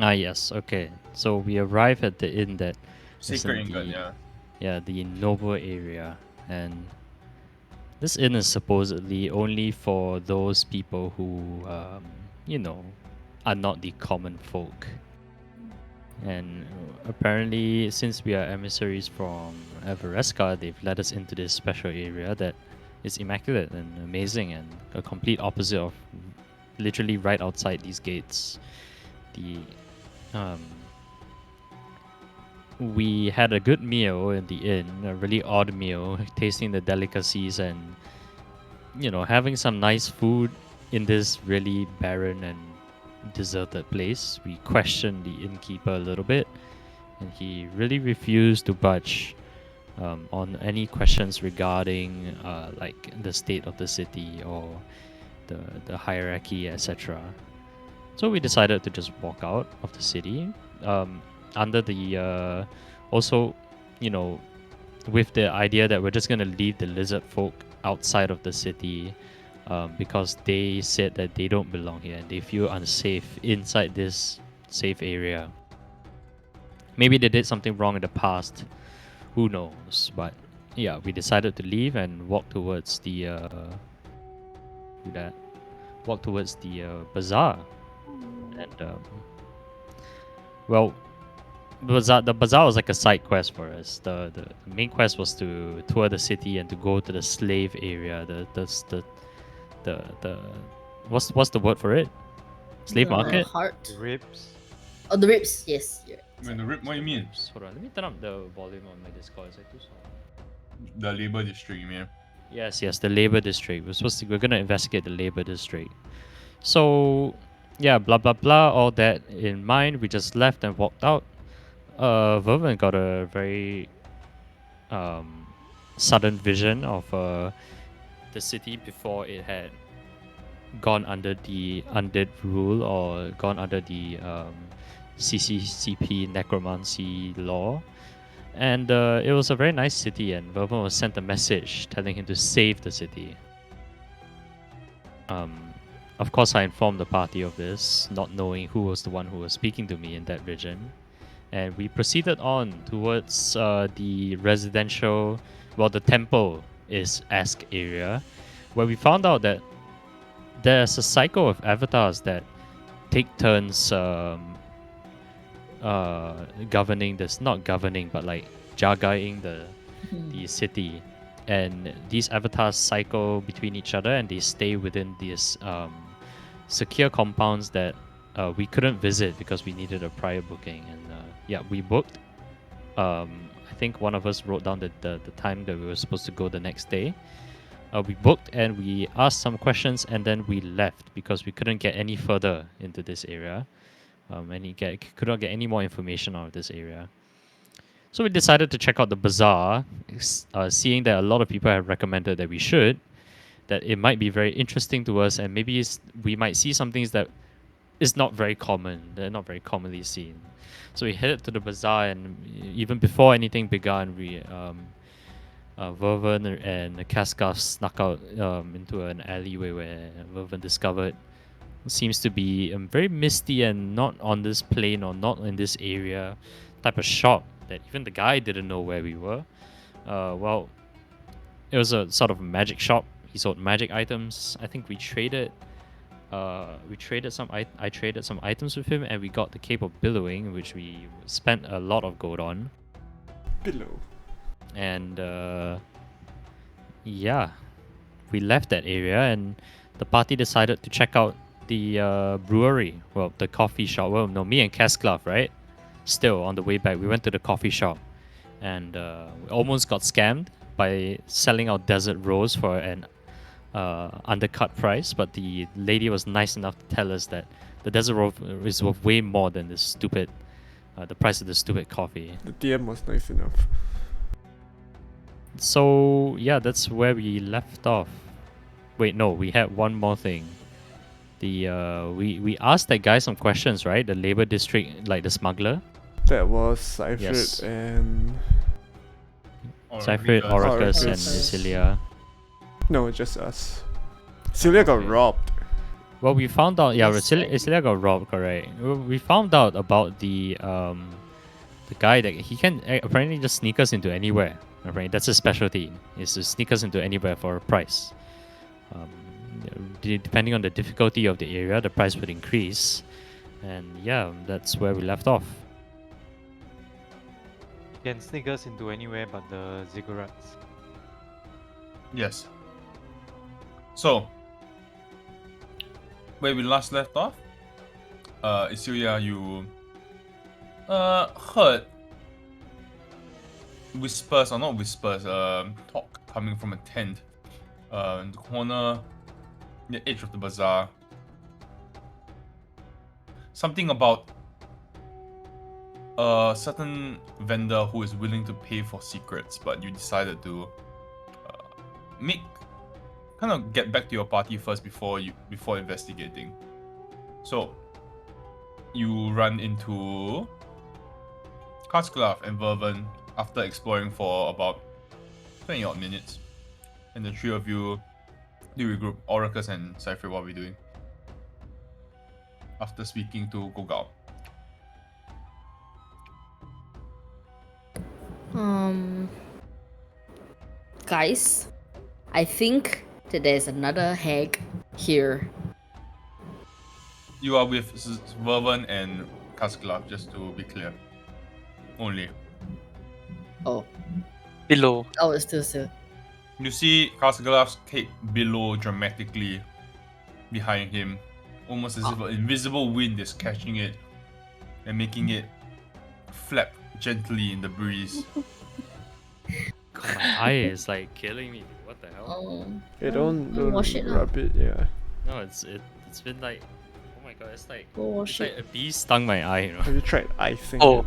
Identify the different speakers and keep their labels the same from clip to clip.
Speaker 1: Ah, yes. Okay. So we arrive at the inn that is
Speaker 2: Sacred
Speaker 1: in
Speaker 2: Ingot,
Speaker 1: the
Speaker 2: yeah.
Speaker 1: the Novo area, and this inn is supposedly only for those people who you know are not the common folk. And apparently, since we are emissaries from Everesca, they've led us into this special area that is immaculate and amazing and a complete opposite of literally right outside these gates. The um, we had a good meal in the inn, a really odd meal, tasting the delicacies and having some nice food in this really barren and deserted place. We questioned the innkeeper a little bit, and he really refused to budge on any questions regarding like the state of the city or the hierarchy, etc. So we decided to just walk out of the city, under the also, you know, with the idea that we're just gonna leave the lizard folk outside of the city, because they said that they don't belong here and they feel unsafe inside this safe area. Maybe they did something wrong in the past. Who knows? But yeah, we decided to leave and walk towards the that walk towards the bazaar. And well, the bazaar was like a side quest for us. The main quest was to tour the city and to go to the slave area. The what's the word for it? Slave
Speaker 3: The
Speaker 1: market.
Speaker 3: heart.
Speaker 4: Ribs.
Speaker 3: Oh, the ribs. Yes. Yeah.
Speaker 2: When the rip, what do you mean?
Speaker 1: Hold on, let me turn up the volume on my Discord. It's like too soft.
Speaker 2: The labor district, you mean?
Speaker 1: Yes, the labor district. We're gonna investigate the labor district. So yeah, blah blah blah. All that in mind, we just left and walked out. Vervin got a very um, sudden vision of the city before it had gone under the undead rule or gone under the CCCP necromancy law. And it was a very nice city, and Vervin was sent a message telling him to save the city. Of course, I informed the party of this, not knowing who was the one who was speaking to me in that region. And we proceeded on towards the residential, well, the temple is Ask area, where we found out that there's a cycle of avatars that take turns governing this, not governing, but like jagaing the city. And these avatars cycle between each other and they stay within these secure compounds that we couldn't visit because we needed a prior booking. And yeah, we booked. I think one of us wrote down the time that we were supposed to go the next day. We booked and we asked some questions and then we left because we couldn't get any further into this area. Could not get any more information out of this area. So we decided to check out the bazaar, seeing that a lot of people have recommended that we should, that it might be very interesting to us, and maybe we might see some things that is not very common. They're not very commonly seen. So we headed to the bazaar, and even before anything began, we Vervin and Casca snuck out into an alleyway where Vervin discovered seems to be very misty and not on this plane or not in this area type of shop that even the guy didn't know where we were. Well, it was a sort of magic shop. He sold magic items. I think we traded. I traded some items with him, and we got the Cape of Billowing, which we spent a lot of gold on.
Speaker 4: Below.
Speaker 1: And yeah, we left that area, and the party decided to check out the brewery. Well, the coffee shop. Well, no, me and Casclav, right? Still on the way back, we went to the coffee shop, and we almost got scammed by selling our desert rose for an undercut price. But the lady was nice enough to tell us that the desert rose is worth way more than this stupid, the price of the stupid coffee.
Speaker 4: The DM was nice enough.
Speaker 1: So yeah, that's where we left off. Wait, no, we had one more thing. We asked that guy some questions, right? The labor district, like the smuggler.
Speaker 4: That was Cyphered
Speaker 1: Yes.
Speaker 4: and...
Speaker 1: Cyphered, Oracus, and
Speaker 4: Oracus.
Speaker 1: Isilia.
Speaker 4: No, just us. Celia got
Speaker 1: Okay.
Speaker 4: robbed.
Speaker 1: Well, we found out. Yeah,
Speaker 3: Yes, I
Speaker 1: Celia got robbed. Correct. We found out about the guy that he can apparently just sneak us into anywhere. Apparently, that's his specialty. Is to sneak us into anywhere for a price. Um, Depending on the difficulty of the area, the price would increase. And yeah, that's where we left off.
Speaker 5: Can sneak us into anywhere but the ziggurats.
Speaker 2: Yes. So, where we last left off, Isuya, you heard whispers, or not whispers, talk coming from a tent in the corner, the edge of the bazaar. Something about a certain vendor who is willing to pay for secrets, but you decided to kind of get back to your party first before investigating. So you run into Karsklav and Vervan after exploring for about 20 odd minutes, and the three of you do regroup. Oracus and Cypher, what are we doing? After speaking to Gogao.
Speaker 3: Guys, I think that there's another hag here.
Speaker 2: You are with Vervan and Karsklav, just to be clear. Only.
Speaker 3: Oh,
Speaker 6: Below.
Speaker 3: oh, it's still.
Speaker 2: You see Karsglav's cape below dramatically behind him, almost as if an invisible wind is catching it and making it flap gently in the breeze.
Speaker 1: God, my eye is like killing me. What the hell?
Speaker 3: Oh,
Speaker 4: Hey,
Speaker 3: well,
Speaker 4: don't
Speaker 3: wash it
Speaker 4: rub it. Yeah.
Speaker 1: No, it's been like, oh my god, it's like
Speaker 3: Go wash
Speaker 1: it's like
Speaker 3: it.
Speaker 1: a bee stung my eye.
Speaker 4: Have you tried icing?
Speaker 6: Oh,
Speaker 4: it?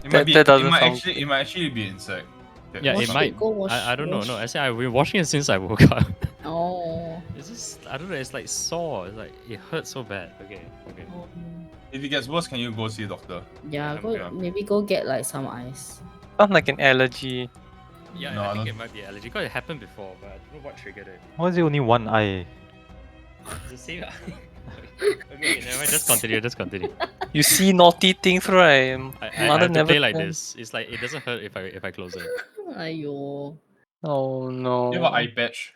Speaker 2: It
Speaker 6: That- that doesn't sound
Speaker 2: it might actually be insect.
Speaker 1: Yeah,
Speaker 3: Wash
Speaker 1: it
Speaker 3: it,
Speaker 1: might.
Speaker 3: go wash-
Speaker 1: I don't know.
Speaker 3: wash.
Speaker 1: No, I say I've been washing it since I woke up.
Speaker 3: Oh.
Speaker 1: It's just I don't know. It's like sore. It's like it hurts so bad. Okay.
Speaker 2: If it gets worse, can you go see a doctor?
Speaker 3: Yeah,
Speaker 2: Yeah.
Speaker 3: maybe go get like some ice.
Speaker 6: sounds like an allergy.
Speaker 1: Yeah,
Speaker 2: No,
Speaker 1: I
Speaker 2: I
Speaker 1: think
Speaker 2: don't-
Speaker 1: it might be allergy because it happened before, but I don't know what triggered it.
Speaker 5: Why is it only one eye?
Speaker 1: It's the same. Okay, never mind. Just continue. Just continue.
Speaker 6: You see naughty things, right?
Speaker 1: I
Speaker 6: Mother
Speaker 1: have to
Speaker 6: never
Speaker 1: play like
Speaker 6: can.
Speaker 1: this. It's like it doesn't hurt if I close it.
Speaker 3: Aiyo.
Speaker 6: Oh no.
Speaker 2: You have an eye patch.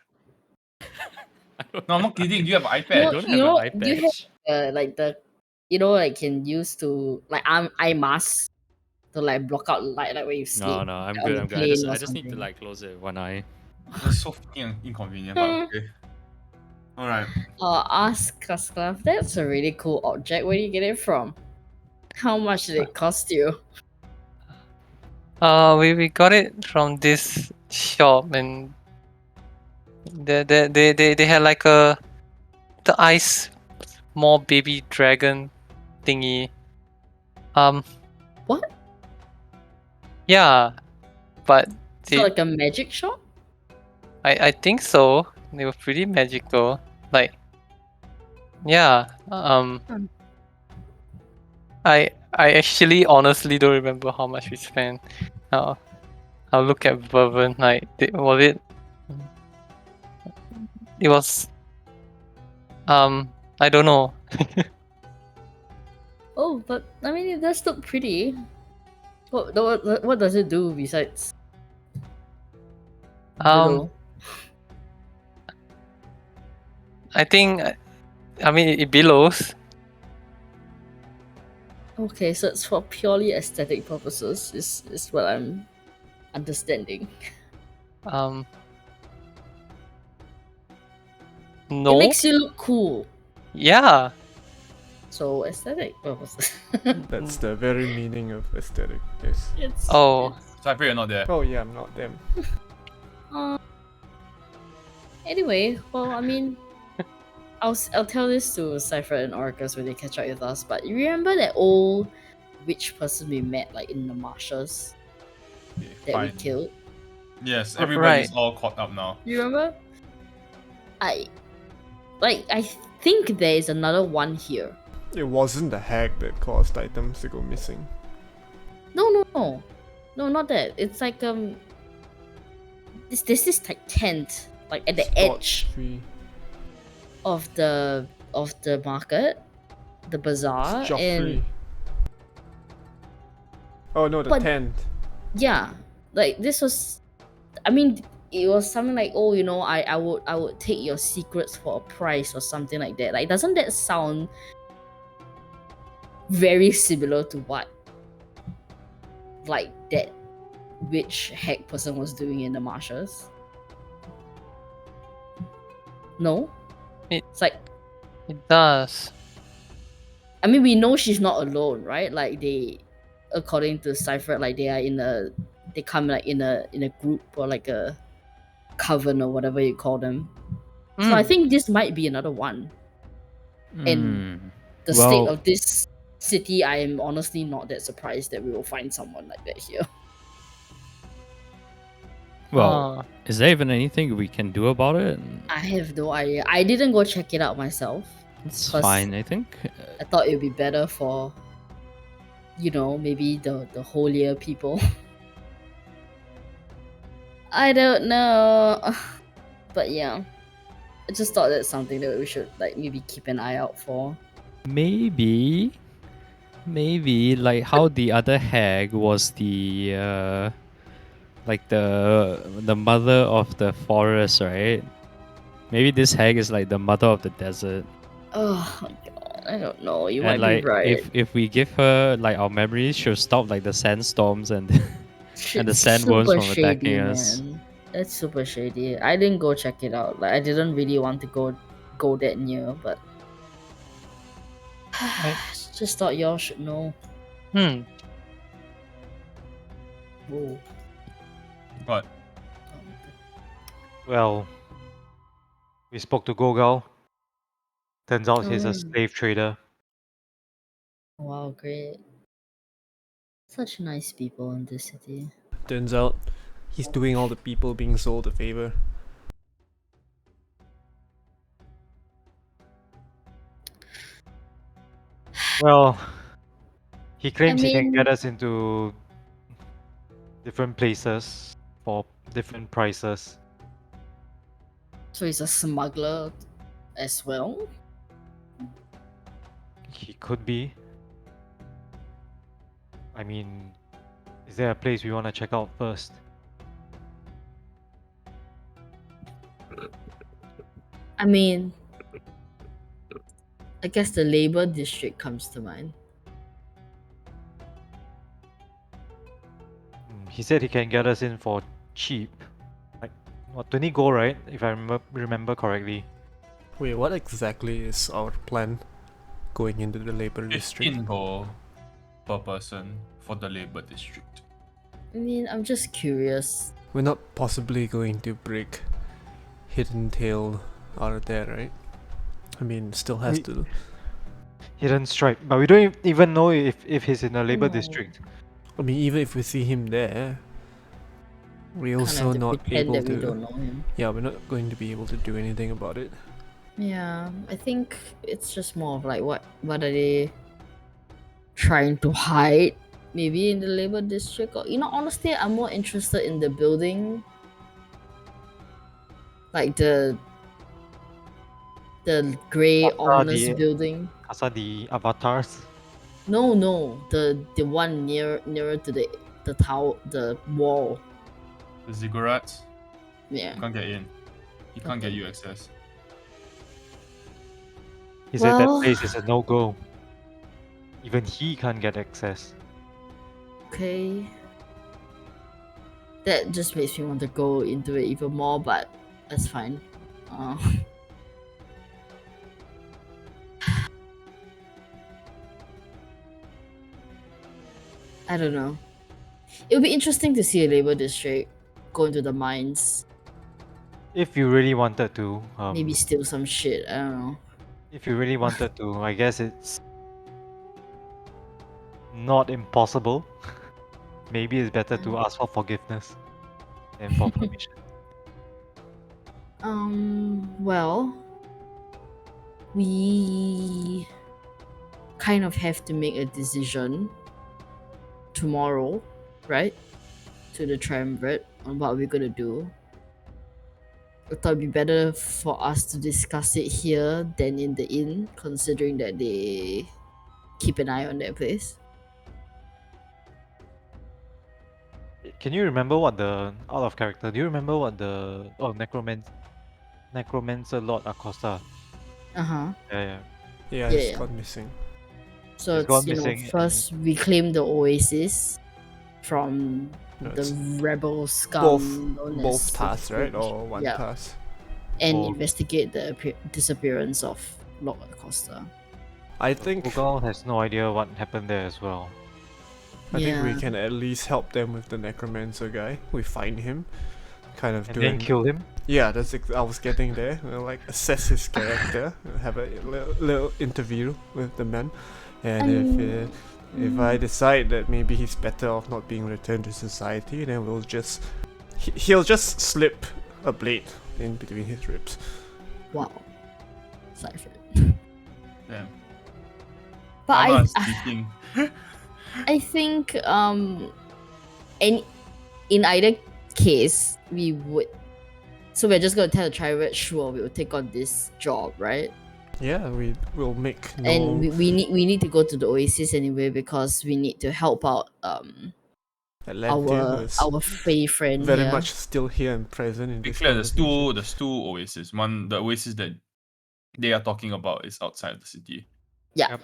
Speaker 2: No, I'm not kidding. Do you have an eye
Speaker 1: I
Speaker 2: patch?
Speaker 1: don't
Speaker 3: you
Speaker 1: have
Speaker 3: know,
Speaker 1: an eye
Speaker 3: do you have
Speaker 1: patch.
Speaker 3: like the, like can use to like eye mask to like block out light like when you sleep.
Speaker 1: No, I'm
Speaker 3: on
Speaker 1: good.
Speaker 3: the
Speaker 1: I'm good.
Speaker 3: plane or
Speaker 1: I just need to
Speaker 3: something.
Speaker 1: like close it with one eye.
Speaker 2: It's so fucking inconvenient, but okay. Alright.
Speaker 3: Ask Kasklav, that's a really cool object. Where do you get it from? How much did it cost you?
Speaker 6: We got it from this shop, and they had like the ice small baby dragon thingy.
Speaker 3: What?
Speaker 6: Yeah, but
Speaker 3: So like a magic shop?
Speaker 6: I think so. They were pretty magical. Like, yeah. I actually honestly don't remember how much we spent. I'll look at Vervan. Like, was it? It was. I don't know.
Speaker 3: Oh, but I mean, it does look pretty. What does it do besides? Below?
Speaker 6: I think. I mean, it billows.
Speaker 3: Okay, so it's for purely aesthetic purposes. Is what I'm understanding.
Speaker 6: No.
Speaker 3: It makes you look cool.
Speaker 6: Yeah.
Speaker 3: So aesthetic purposes.
Speaker 4: That's the very meaning of aesthetic. Yes.
Speaker 3: It's
Speaker 6: Oh.
Speaker 2: Cypher, you're not there.
Speaker 4: Oh yeah, I'm not them.
Speaker 3: Anyway, well, I mean, I'll tell this to Cypher and Orcus when they catch up with us. But you remember that old witch person we met like in the marshes
Speaker 2: Okay,
Speaker 3: that we
Speaker 2: fine.
Speaker 3: killed?
Speaker 2: Yes,
Speaker 6: Oh,
Speaker 2: everybody's
Speaker 6: right.
Speaker 2: all caught up now.
Speaker 3: You remember? I think there is another one here.
Speaker 4: It wasn't the hack that caused items to go missing.
Speaker 3: No, not that. It's like there's this like tent like at the
Speaker 4: Spot
Speaker 3: edge
Speaker 4: tree.
Speaker 3: of the of the market, the bazaar,
Speaker 4: It's
Speaker 3: and
Speaker 4: Joffrey. Oh no, the
Speaker 3: But-
Speaker 4: tent.
Speaker 3: yeah, like this was. I mean, it was something like, oh, you know, I would take your secrets for a price or something like that. Like, doesn't that sound very similar to what like that witch hack person was doing in the marshes? No, it's like,
Speaker 6: It does.
Speaker 3: I mean, we know she's not alone, right? Like they, according to Cypher, like they come like in a group or like a coven or whatever you call them. So I
Speaker 6: Mm.
Speaker 3: think this might be another one. And
Speaker 1: Mm.
Speaker 3: the state
Speaker 1: Well,
Speaker 3: of this city, I am honestly not that surprised that we will find someone like that here.
Speaker 1: well,
Speaker 6: Ah.
Speaker 1: is there even anything we can do about it?
Speaker 3: I have no idea. I didn't go check it out myself.
Speaker 1: It's
Speaker 3: 'Cause
Speaker 1: fine, I think.
Speaker 3: I thought it would be better for, you know, maybe the holier people. I don't know. But yeah. I just thought that's something that we should like maybe keep an eye out for.
Speaker 1: Maybe like how the other hag was like the mother of the forest, right? Maybe this hag is like the mother of the desert.
Speaker 3: Oh my god, I don't know. You
Speaker 1: And
Speaker 3: might be
Speaker 1: like
Speaker 3: right.
Speaker 1: if we give her like our memories, she'll stop like the sandstorms and and the
Speaker 3: It's
Speaker 1: sandworms
Speaker 3: super
Speaker 1: from attacking
Speaker 3: shady,
Speaker 1: us.
Speaker 3: man. That's super shady. I didn't go check it out. Like I didn't really want to go that near, but just thought y'all should know.
Speaker 6: Hmm.
Speaker 3: Whoa.
Speaker 2: What?
Speaker 5: Well, we spoke to Gogol. Turns out he's a
Speaker 3: Oh.
Speaker 5: slave trader.
Speaker 3: Wow, great. Such nice people in this city.
Speaker 4: Turns out he's doing all the people being sold a favor.
Speaker 5: Well, he claims he can
Speaker 3: mean-
Speaker 5: get us into different places for different prices.
Speaker 3: So he's a smuggler as well?
Speaker 5: He could be. I mean, is there a place we want to check out first?
Speaker 3: I mean, I guess the labor district comes to mind.
Speaker 5: He said he can get us in for cheap. Like, what, 20 gold, right? If I remember correctly.
Speaker 4: Wait, what exactly is our plan going into the labor district?
Speaker 2: 15 gold per person for the labor district.
Speaker 3: I mean, I'm just curious.
Speaker 4: We're not possibly going to break Hidden Tail out of there, right? I mean, still has
Speaker 5: We-
Speaker 4: to.
Speaker 5: Hidden Strike. But we don't even know if he's in the labor
Speaker 3: No.
Speaker 5: district.
Speaker 4: I mean, even if we see him there, we're
Speaker 3: Kinda
Speaker 4: also
Speaker 3: have to
Speaker 4: not
Speaker 3: pretend
Speaker 4: able
Speaker 3: that we
Speaker 4: to.
Speaker 3: don't know him.
Speaker 4: Yeah, we're not going to be able to do anything about it.
Speaker 3: Yeah, I think it's just more of like what are they trying to hide? Maybe in the labor district, or honestly, I'm more interested in the building, like the gray ominous
Speaker 5: the-
Speaker 3: building.
Speaker 5: Asa the avatars.
Speaker 3: No, the one nearer to the tower, the wall.
Speaker 2: The ziggurats,
Speaker 3: Yeah.
Speaker 2: you can't get in. He can't get
Speaker 3: Okay.
Speaker 2: you access.
Speaker 5: He said that
Speaker 3: Well-
Speaker 5: place is a no-go. Even he can't get access.
Speaker 3: Okay. That just makes me want to go into it even more, but that's fine. I don't know. It would be interesting to see a labor district go into the mines,
Speaker 5: If you really wanted to,
Speaker 3: maybe steal some shit. I don't know.
Speaker 5: if you really wanted to, I guess it's not impossible. Maybe it's better to ask for forgiveness than for permission.
Speaker 3: Well, we kind of have to make a decision tomorrow, right? To the triumvirate on what we're gonna do. I thought it'd be better for us to discuss it here than in the inn, considering that they keep an eye on their place.
Speaker 5: Can you remember what the out of character? Do you remember what the necromancer Lord Acosta?
Speaker 3: Uh-huh.
Speaker 5: Yeah,
Speaker 4: Yeah,
Speaker 3: Yeah,
Speaker 4: it's
Speaker 3: yeah.
Speaker 4: gone missing.
Speaker 3: So
Speaker 5: He's
Speaker 3: it's,
Speaker 5: gone
Speaker 3: you know,
Speaker 5: missing and-
Speaker 3: first reclaim the oasis from
Speaker 4: No,
Speaker 3: the
Speaker 4: it's
Speaker 3: rebel scum
Speaker 4: both
Speaker 3: known
Speaker 4: both
Speaker 3: as
Speaker 4: tasks, right?
Speaker 3: Fringe.
Speaker 4: Or one
Speaker 3: Yeah.
Speaker 4: task.
Speaker 3: And
Speaker 5: both.
Speaker 3: investigate the disappearance of Lord Acosta.
Speaker 4: I think
Speaker 5: Google has no idea what happened there as well.
Speaker 4: I think we
Speaker 3: Yeah.
Speaker 4: can at least help them with the necromancer guy. We find him, kind of
Speaker 5: And then
Speaker 4: doing.
Speaker 5: kill him.
Speaker 4: Yeah, I was getting there. We'll like assess his character, have a little interview with the man, and if I decide that maybe he's better off not being returned to society, then we'll just he'll just slip a blade in between his ribs.
Speaker 3: Wow. Cypher.
Speaker 2: Damn.
Speaker 3: But
Speaker 2: Arma is
Speaker 3: I
Speaker 2: speaking.
Speaker 3: I think in either case we would, so we're just gonna tell the triad, sure, we will take on this job, right?
Speaker 4: Yeah, we will make no.
Speaker 3: And we need to go to the Oasis anyway because we need to help out
Speaker 4: Atlantia, who is
Speaker 3: our Fae friend
Speaker 4: very
Speaker 3: here.
Speaker 4: much still here and present in
Speaker 2: Be
Speaker 4: this
Speaker 2: clear,
Speaker 4: conversation.
Speaker 2: there's two oasis. The oasis that they are talking about is outside the city.
Speaker 3: Yeah.
Speaker 5: Yep.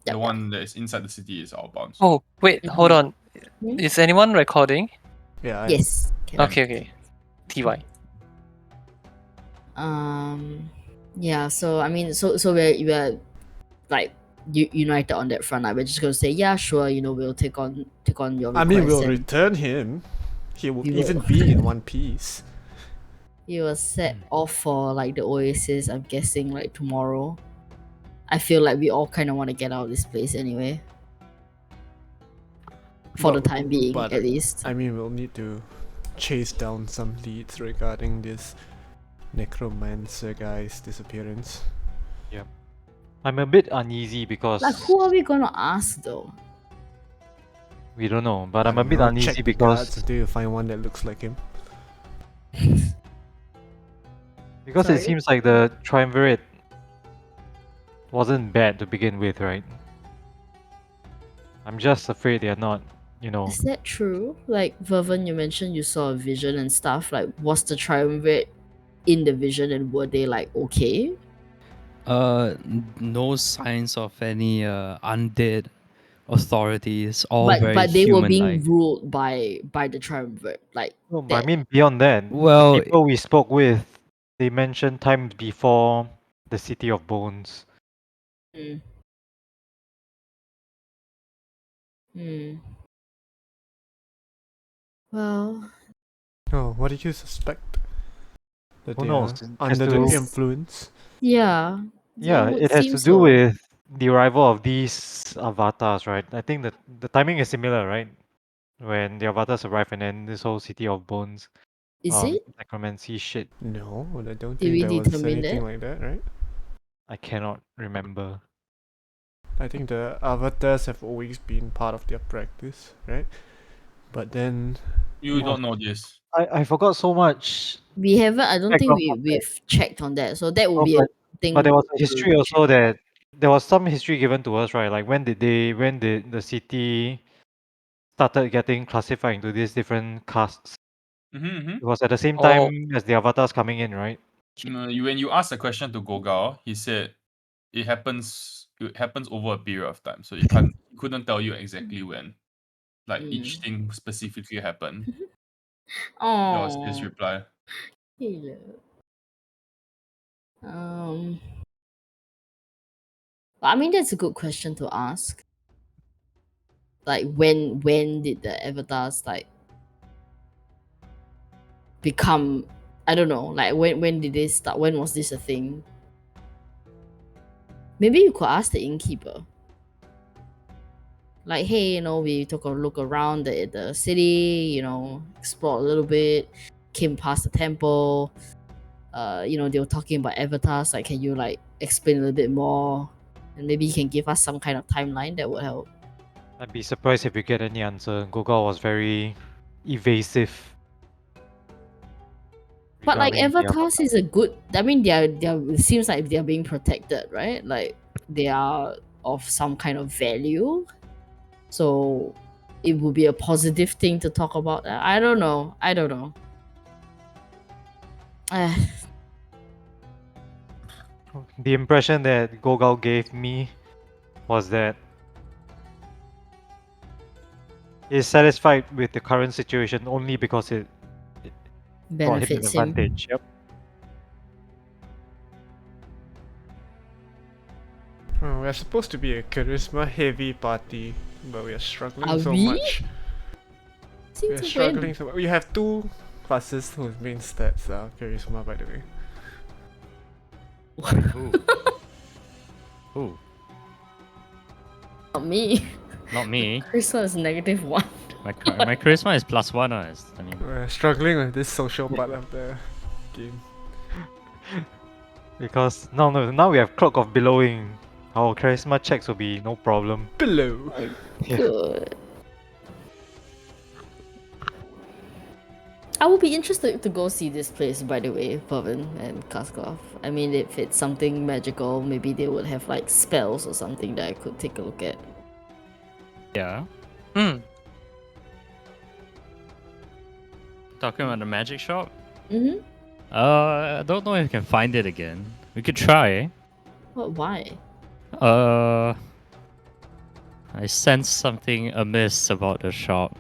Speaker 2: The one that is inside the city is outbound.
Speaker 6: Oh wait, hold on.
Speaker 3: Hmm?
Speaker 6: Is anyone recording?
Speaker 4: Yeah, I am.
Speaker 3: Yes. Okay.
Speaker 6: Okay. TY.
Speaker 3: Yeah, so I mean, so we're like united on that front. Like, we're just gonna say, yeah, sure, you know, we'll take on your
Speaker 4: I mean,
Speaker 3: request
Speaker 4: we'll
Speaker 3: and
Speaker 4: return him. He will
Speaker 3: We will.
Speaker 4: even be in one piece.
Speaker 3: he will set off for like the Oasis. I'm guessing like tomorrow. I feel like we all kind of want to get out of this place anyway. For the
Speaker 4: But-
Speaker 3: time being,
Speaker 4: but,
Speaker 3: at least.
Speaker 4: I mean, we'll need to chase down some leads regarding this necromancer guy's disappearance.
Speaker 5: I'm a bit uneasy because
Speaker 3: Like, who are we gonna ask though?
Speaker 5: we don't know, but
Speaker 4: I
Speaker 5: I'm a
Speaker 4: don't
Speaker 5: bit
Speaker 4: know,
Speaker 5: uneasy
Speaker 4: check the guards
Speaker 5: because
Speaker 4: until you find one that looks like him.
Speaker 5: it
Speaker 3: Sorry?
Speaker 5: seems like the triumvirate wasn't bad to begin with, right? I'm just afraid they're not, you know.
Speaker 3: Is that true? Like, Vervin, you mentioned you saw a vision and stuff. Like, was the triumvirate in the vision and were they like okay?
Speaker 1: No signs of any undead authorities. All very
Speaker 3: But they were being
Speaker 1: human-like.
Speaker 3: ruled by the triumvirate. Like,
Speaker 5: No, but I
Speaker 3: that.
Speaker 5: mean beyond that,
Speaker 1: Well,
Speaker 5: the people we spoke with, they mentioned times before the City of Bones.
Speaker 3: Mm. Hmm. Well,
Speaker 4: Oh, what did you suspect? That
Speaker 5: Who
Speaker 4: they
Speaker 5: knows?
Speaker 4: are
Speaker 5: It has
Speaker 4: under
Speaker 5: to-
Speaker 4: the influence?
Speaker 3: yeah.
Speaker 5: Yeah,
Speaker 3: would
Speaker 5: it has
Speaker 3: seem
Speaker 5: to do
Speaker 3: so.
Speaker 5: with the arrival of these avatars, right? I think that the timing is similar, right? When the avatars arrive and then this whole City of Bones,
Speaker 3: Is it?
Speaker 5: necromancy shit,
Speaker 4: No, I don't
Speaker 3: Did
Speaker 4: think
Speaker 3: we
Speaker 4: there was
Speaker 3: determine
Speaker 4: anything
Speaker 3: that?
Speaker 4: like that, right?
Speaker 5: I cannot remember.
Speaker 4: I think the avatars have always been part of their practice, right? But then,
Speaker 2: You don't know this.
Speaker 5: I forgot so much.
Speaker 3: We haven't. I don't think
Speaker 5: Background
Speaker 3: we've checked on that. So that would
Speaker 5: Oh,
Speaker 3: be a thing.
Speaker 5: But there was a
Speaker 3: to
Speaker 5: history
Speaker 3: check.
Speaker 5: also that there was some history given to us, right? Like when did the city started getting classified into these different castes?
Speaker 2: Mm-hmm.
Speaker 5: It was at the same
Speaker 6: Oh.
Speaker 5: time as the avatars coming in, right?
Speaker 2: When you asked the question to Gogao, he said it happens over a period of time. So he couldn't tell you exactly when. Like each thing specifically happened. That was his
Speaker 3: Oh,
Speaker 2: reply.
Speaker 3: um. I mean, that's a good question to ask. Like, when did the avatars like become? I don't know. Like, when did they start? When was this a thing? Maybe you could ask the innkeeper. Like, hey, you know, we took a look around the city, you know, explored a little bit, came past the temple. You know, they were talking about avatars. Like, can you like explain a little bit more? And maybe you can give us some kind of timeline that would help.
Speaker 5: I'd be surprised if we get any answer. Gogol was very evasive
Speaker 3: But like
Speaker 5: regarding the
Speaker 3: avatars is a good. I mean, they're. It seems like they're being protected, right? Like they are of some kind of value, so it would be a positive thing to talk about. I don't know. I don't know. Eh,
Speaker 5: The impression that Gogao gave me was that he's satisfied with the current situation only because it brought him an
Speaker 3: benefits him.
Speaker 5: advantage. Yep.
Speaker 4: Oh, we're supposed to be a charisma heavy party, but we are struggling
Speaker 3: Are
Speaker 4: so
Speaker 3: we?
Speaker 4: much.
Speaker 3: Seem
Speaker 4: We are
Speaker 3: to
Speaker 4: struggling
Speaker 3: win.
Speaker 4: so much. We have two classes whose main stats are charisma, by the way.
Speaker 1: Ooh. Ooh,
Speaker 3: Not me.
Speaker 1: not me.
Speaker 3: Charisma is -1.
Speaker 1: My charisma is +1. I mean,
Speaker 4: We're struggling with this social part of the game.
Speaker 5: Because now we have clock of billowing. Our charisma checks will be no problem.
Speaker 4: Below.
Speaker 5: Yeah.
Speaker 3: Good. I would be interested to go see this place, by the way, Pavin and Kaskov. I mean, if it's something magical, maybe they would have like spells or something that I could take a look at.
Speaker 1: yeah.
Speaker 6: Hmm.
Speaker 1: Talking about the magic shop.
Speaker 3: Mm-hmm.
Speaker 1: I don't know if I can find it again. We could try.
Speaker 3: What? Why?
Speaker 1: I sensed something amiss about the shop.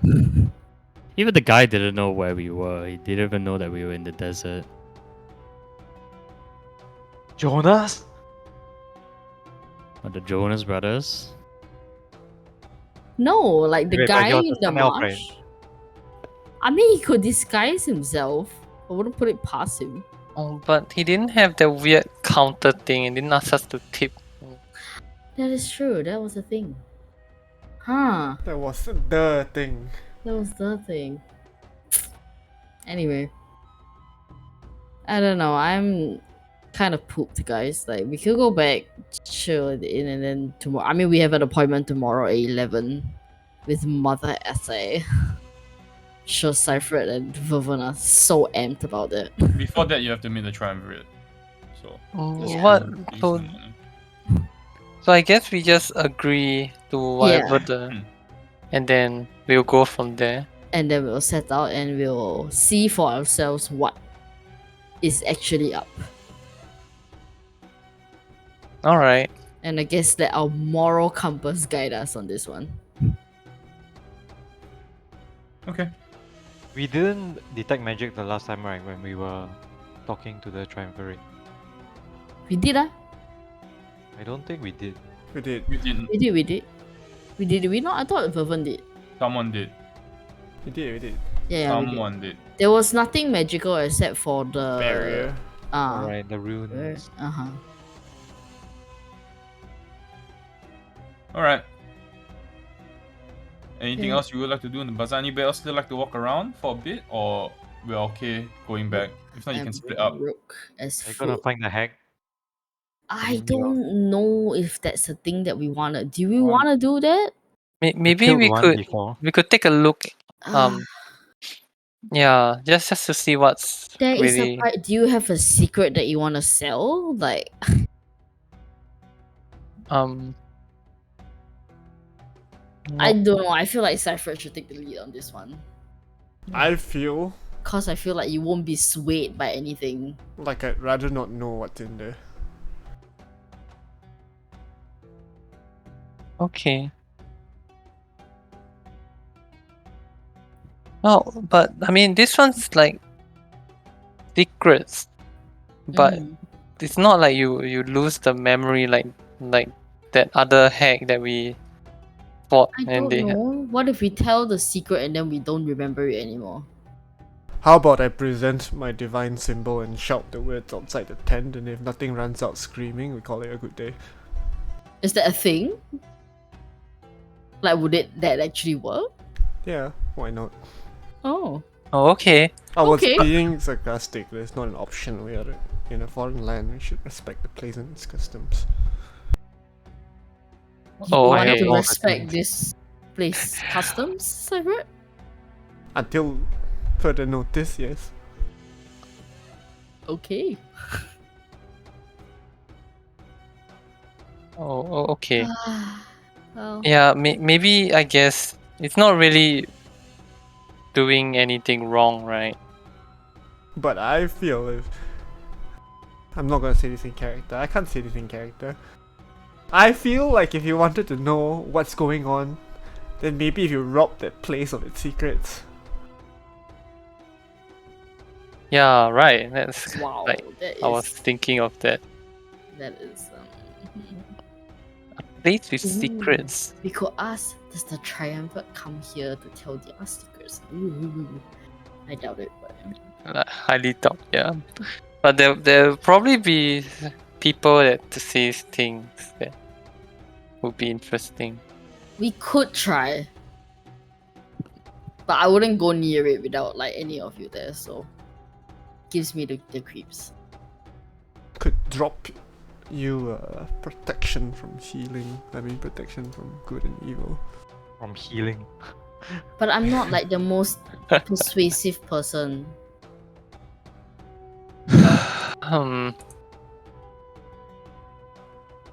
Speaker 1: Even the guy didn't know where we were. He didn't even know that we were in the desert.
Speaker 5: Jonas?
Speaker 1: Or the Jonas Brothers.
Speaker 3: No, like the
Speaker 5: Wait, but
Speaker 3: guy
Speaker 5: he was
Speaker 3: in
Speaker 5: a
Speaker 3: the
Speaker 5: sun elf,
Speaker 3: marsh. I mean, he could disguise himself. I wouldn't put it past him.
Speaker 6: Oh, but he didn't have the weird counter thing and didn't ask us to tip.
Speaker 3: That is true. That was the thing. Huh.
Speaker 4: That was the thing.
Speaker 3: That was the thing. Anyway. I don't know. I'm kind of pooped, guys. Like, we could go back, chill in, and then tomorrow. I mean, we have an appointment tomorrow at 11 with Mother Essay. Sure, Cypher and Vervin are so amped about it.
Speaker 2: Before that, you have to meet the triumvirate. So.
Speaker 3: Yeah.
Speaker 6: What?
Speaker 2: give
Speaker 6: So,
Speaker 2: some money.
Speaker 6: so I guess we just agree to whatever
Speaker 3: Yeah.
Speaker 6: and then we'll go from there.
Speaker 3: And then we'll set out and we'll see for ourselves what is actually up.
Speaker 6: All right.
Speaker 3: And I guess let our moral compass guide us on this one.
Speaker 2: Okay.
Speaker 5: We didn't detect magic the last time, right? When we were talking to the triumvirate.
Speaker 3: We did, ah?
Speaker 5: I don't think we did.
Speaker 4: We did.
Speaker 2: We didn't.
Speaker 3: We did. Did we not? I thought Vervin did.
Speaker 2: Someone did.
Speaker 4: We did.
Speaker 3: Yeah, we did.
Speaker 2: Someone did.
Speaker 3: There was nothing magical except for the
Speaker 4: Barrier.
Speaker 5: Alright, the runes.
Speaker 3: Uh-huh.
Speaker 2: Alright. Anything
Speaker 3: Yeah.
Speaker 2: else you would like to do in the bazaar? Anybody else still like to walk around for a bit? Or we're okay going back? If not, you can split up.
Speaker 3: Broke as
Speaker 5: Are you gonna
Speaker 3: food.
Speaker 5: find the hack?
Speaker 3: I
Speaker 5: Coming here.
Speaker 3: don't know if that's a thing that we wanna. Do we
Speaker 2: Um,
Speaker 3: wanna do that?
Speaker 6: Maybe
Speaker 5: killed
Speaker 6: we
Speaker 5: one
Speaker 6: could
Speaker 5: before.
Speaker 6: take a look.
Speaker 3: Ah,
Speaker 6: Yeah, just to see what's
Speaker 3: there is
Speaker 6: really.
Speaker 3: do you have a secret that you wanna sell? Like, I
Speaker 6: no-
Speaker 3: don't know. I feel like Cypher should take the lead on this one.
Speaker 4: I feel
Speaker 3: Cause I feel like you won't be swayed by anything.
Speaker 4: like I'd rather not know what's in there.
Speaker 6: Okay. Oh, but I mean, this one's like secrets, but
Speaker 3: Mm.
Speaker 6: it's not like you lose the memory like that other hack that we fought
Speaker 3: I
Speaker 6: and
Speaker 3: don't
Speaker 6: they had.
Speaker 3: know. What if we tell the secret and then we don't remember it anymore?
Speaker 4: How about I present my divine symbol and shout the words outside the tent, and if nothing runs out screaming, we call it a good day.
Speaker 3: Is that a thing? Like, would that actually work?
Speaker 4: Yeah, why not?
Speaker 3: Oh.
Speaker 6: Oh, okay.
Speaker 4: I was
Speaker 3: Okay.
Speaker 4: being sarcastic. It's not an option. We are in a foreign land. We should respect the place and its customs.
Speaker 3: You
Speaker 6: Oh,
Speaker 3: want
Speaker 6: okay.
Speaker 3: to
Speaker 5: all the
Speaker 3: respect
Speaker 5: things.
Speaker 3: this place customs, Cypher?
Speaker 4: Until further notice, yes.
Speaker 3: Okay.
Speaker 6: Okay.
Speaker 3: Well,
Speaker 6: Yeah, maybe I guess it's not really doing anything wrong, right?
Speaker 4: But I feel if I'm not gonna say this in character, I can't say this in character. I feel like if you wanted to know what's going on, then maybe if you rob that place of its secrets.
Speaker 6: Yeah, right. That's
Speaker 3: wow,
Speaker 6: like
Speaker 3: that
Speaker 6: I was
Speaker 3: is
Speaker 6: thinking of that. Place with
Speaker 3: Ooh.
Speaker 6: secrets.
Speaker 3: We could ask, does the triumvirate come here to tell their secrets? Ooh. I doubt it, but
Speaker 6: Highly doubt, yeah. But there'll probably be people that to say things that would be interesting.
Speaker 3: we could try. But I wouldn't go near it without like any of you there, so gives me the creeps.
Speaker 4: Could drop you protection from healing. I mean, protection from good and evil.
Speaker 5: From healing.
Speaker 3: But I'm not like the most persuasive person.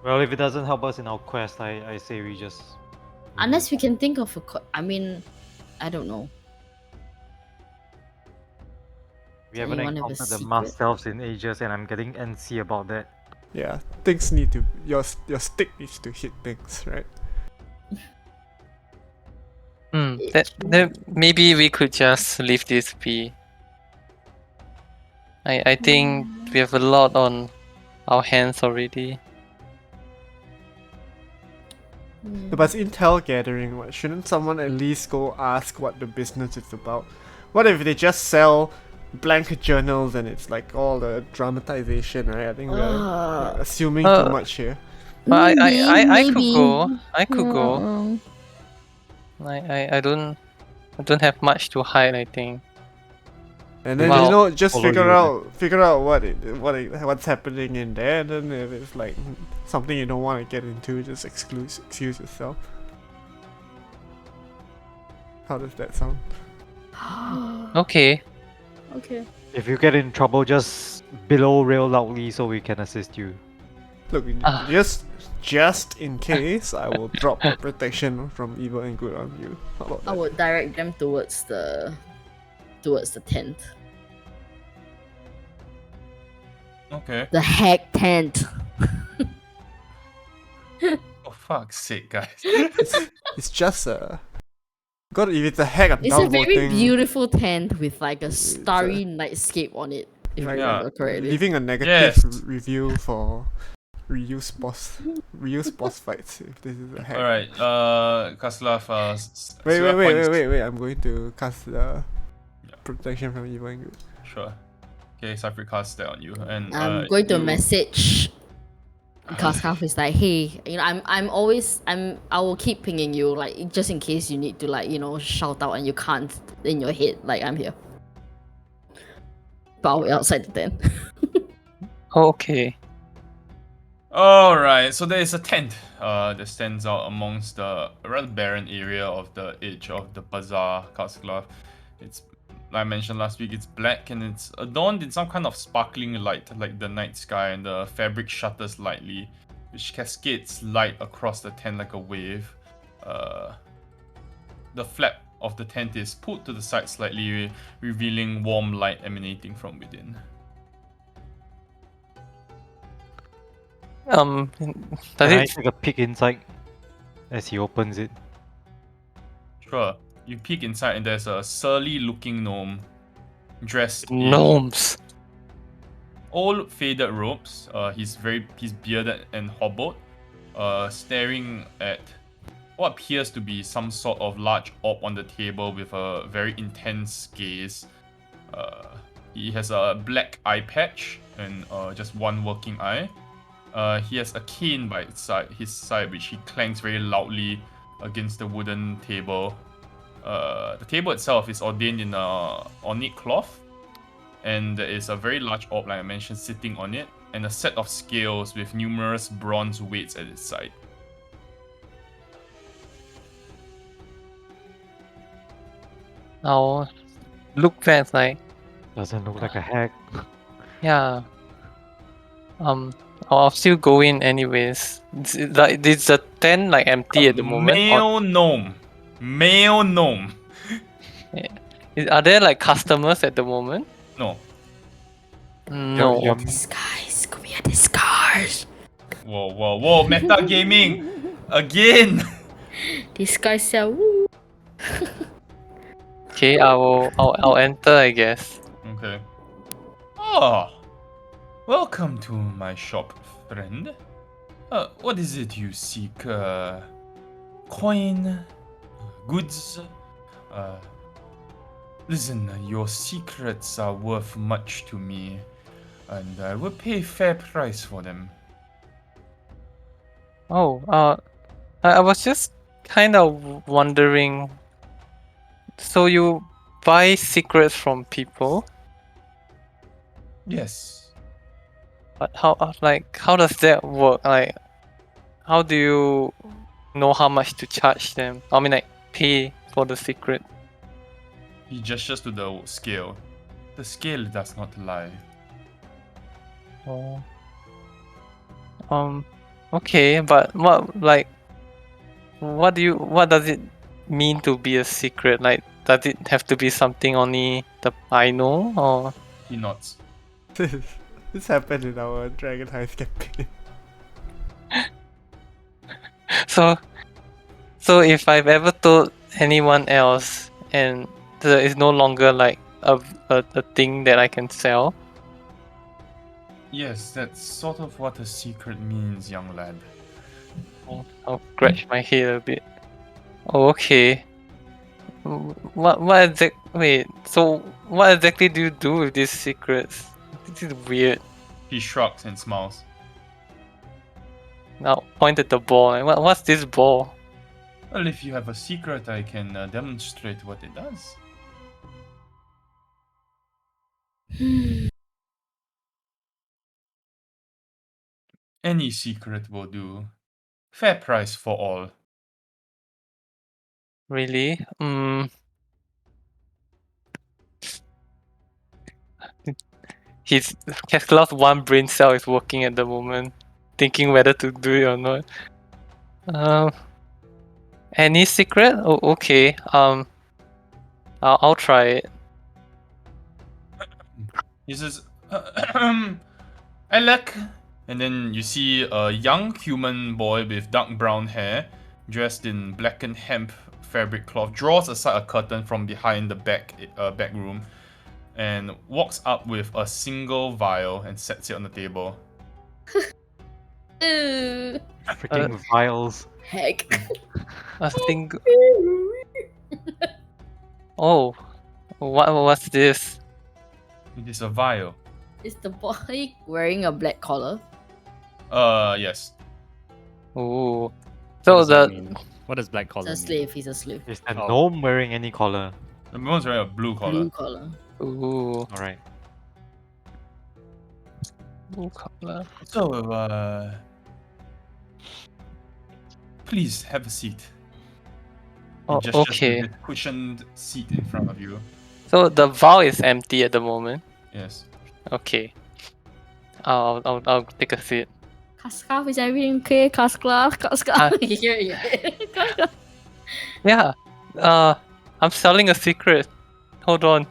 Speaker 5: Well, if it doesn't help us in our quest, I say we just.
Speaker 3: Unless we can think of a. I mean, I don't know.
Speaker 5: We
Speaker 3: Does
Speaker 5: haven't
Speaker 3: anyone have a
Speaker 5: encountered the
Speaker 3: secret?
Speaker 5: masked elves in ages, and I'm getting antsy about that.
Speaker 4: Yeah, things need to. Your stick needs to hit things, right?
Speaker 6: That maybe we could just leave this be. I think we have a lot on our hands already.
Speaker 4: But it's intel gathering. What shouldn't someone at least go ask what the business is about? What if they just sell blank journals and it's like all the dramatization, right? I think we're assuming too much here.
Speaker 6: But I
Speaker 3: Maybe.
Speaker 6: could go. I could go.
Speaker 3: Yeah.
Speaker 6: I don't have much to hide, I think.
Speaker 4: And then
Speaker 6: Wow.
Speaker 4: just
Speaker 5: Follow
Speaker 4: figure out what's happening in there. And then if it's like something you don't want to get into, just excuse yourself. How does that sound?
Speaker 6: Okay.
Speaker 3: Okay.
Speaker 5: If you get in trouble, just below rail loudly so we can assist you.
Speaker 4: Look,
Speaker 6: Ah.
Speaker 4: just in case, I will drop the protection from evil and good on you. How about
Speaker 3: I
Speaker 4: that?
Speaker 3: would direct them towards the tent.
Speaker 2: Okay.
Speaker 3: The hack tent.
Speaker 2: Oh fuck's sake, guys.
Speaker 4: It's just a. God, if it's a hack, I'm
Speaker 3: It's a
Speaker 4: downvoting.
Speaker 3: very beautiful tent with like a starry nightscape on it, if I
Speaker 2: Yeah.
Speaker 3: remember correctly.
Speaker 4: Leaving a negative
Speaker 2: Yes.
Speaker 4: review for reuse boss fights. If this is a hack.
Speaker 2: All right. Kaslav.
Speaker 4: Wait! I'm going to cast the protection from evil and good.
Speaker 2: Sure. Okay, Cypher cast that on you, and
Speaker 3: I'm going to message. Kaskaf is like, hey, I will keep pinging you, like, just in case you need to, like, shout out and you can't in your head, like, I'm here. But I'll wait outside the tent.
Speaker 6: Okay.
Speaker 2: All right. So there is a tent. That stands out amongst the rather barren area of the edge of the bazaar, Kaslav. It's, like I mentioned last week, it's black and it's adorned in some kind of sparkling light, like the night sky, and the fabric shutters lightly, which cascades light across the tent like a wave. The flap of the tent is pulled to the side slightly, revealing warm light emanating from within.
Speaker 6: Does
Speaker 5: Can I
Speaker 6: it?
Speaker 5: take a peek inside as he opens it?
Speaker 2: Sure. You peek inside and there's a surly-looking gnome dressed in
Speaker 6: Gnomes.
Speaker 2: old faded robes. He's bearded and hobbled, staring at what appears to be some sort of large orb on the table with a very intense gaze. He has a black eye patch and just one working eye. He has a cane by his side, which he clanks very loudly against the wooden table. The table itself is ordained in ornate cloth, and there is a very large orb, like I mentioned, sitting on it, and a set of scales with numerous bronze weights at its side.
Speaker 6: Now, look back like
Speaker 5: Doesn't look like a hack.
Speaker 6: Yeah. I'll still go in anyways. Is the tent like empty at the moment?
Speaker 2: Male gnome. Male gnome.
Speaker 6: Are there like customers at the moment?
Speaker 2: No.
Speaker 6: No.
Speaker 3: Disguise. Could be a disguise.
Speaker 2: Whoa. Metagaming. Again.
Speaker 3: Disguise. Woo.
Speaker 6: Okay, I'll enter, I guess.
Speaker 2: Okay. Oh. Welcome to my shop, friend. What is it you seek? Coin? Goods? Listen, your secrets are worth much to me, and I will pay fair price for them.
Speaker 6: Oh, I was just kind of wondering. So you buy secrets from people,
Speaker 2: Yes.
Speaker 6: but how does that work? Like, how do you know how much to charge them? I mean, like, pay for the secret.
Speaker 2: He gestures to the scale. The scale does not lie.
Speaker 6: Oh. Okay, but what does it mean to be a secret? Like, does it have to be something only I know, or
Speaker 2: He nods.
Speaker 4: This happened in our Dragon Heist campaign.
Speaker 6: so if I've ever told anyone else and it's no longer like a thing that I can sell?
Speaker 2: Yes, that's sort of what a secret means, young lad.
Speaker 6: I'll scratch my head a bit. Oh, okay. So what exactly do you do with these secrets? This is weird.
Speaker 2: He shrugs and smiles.
Speaker 6: Now point at the ball. Like, what's this ball?
Speaker 2: Well, if you have a secret, I can demonstrate what it does. Any secret will do. Fair price for all.
Speaker 6: Really? His Keslav's one brain cell is working at the moment, thinking whether to do it or not. Any secret? Oh, okay. I'll try it.
Speaker 2: He says, Alec. And then you see a young human boy with dark brown hair, dressed in blackened hemp fabric cloth, draws aside a curtain from behind the back room, and walks up with a single vial and sets it on the table.
Speaker 5: Freaking vials.
Speaker 3: Heck.
Speaker 6: I think. Oh, what's this?
Speaker 2: It is a vial.
Speaker 3: Is the boy wearing a black collar?
Speaker 2: Yes.
Speaker 6: Ooh.
Speaker 1: What
Speaker 6: So
Speaker 1: does that
Speaker 6: the
Speaker 1: mean? What does black collar
Speaker 3: He's a
Speaker 1: mean?
Speaker 3: slave. He's a slave.
Speaker 5: Is the
Speaker 1: Oh.
Speaker 5: gnome wearing any collar?
Speaker 2: The one's wearing a blue collar.
Speaker 3: Blue collar.
Speaker 6: ooh
Speaker 5: Alright.
Speaker 6: blue color.
Speaker 2: So, please have a seat. He
Speaker 6: Oh,
Speaker 2: gestures to
Speaker 6: okay.
Speaker 2: the cushioned seat in front of you.
Speaker 6: So the vial is empty at the moment.
Speaker 2: Yes.
Speaker 6: Okay. I'll take a seat.
Speaker 3: Kasklav, is everything okay? Kasklav, Kasklav. Yeah.
Speaker 6: Yeah. I'm selling a secret. Hold on.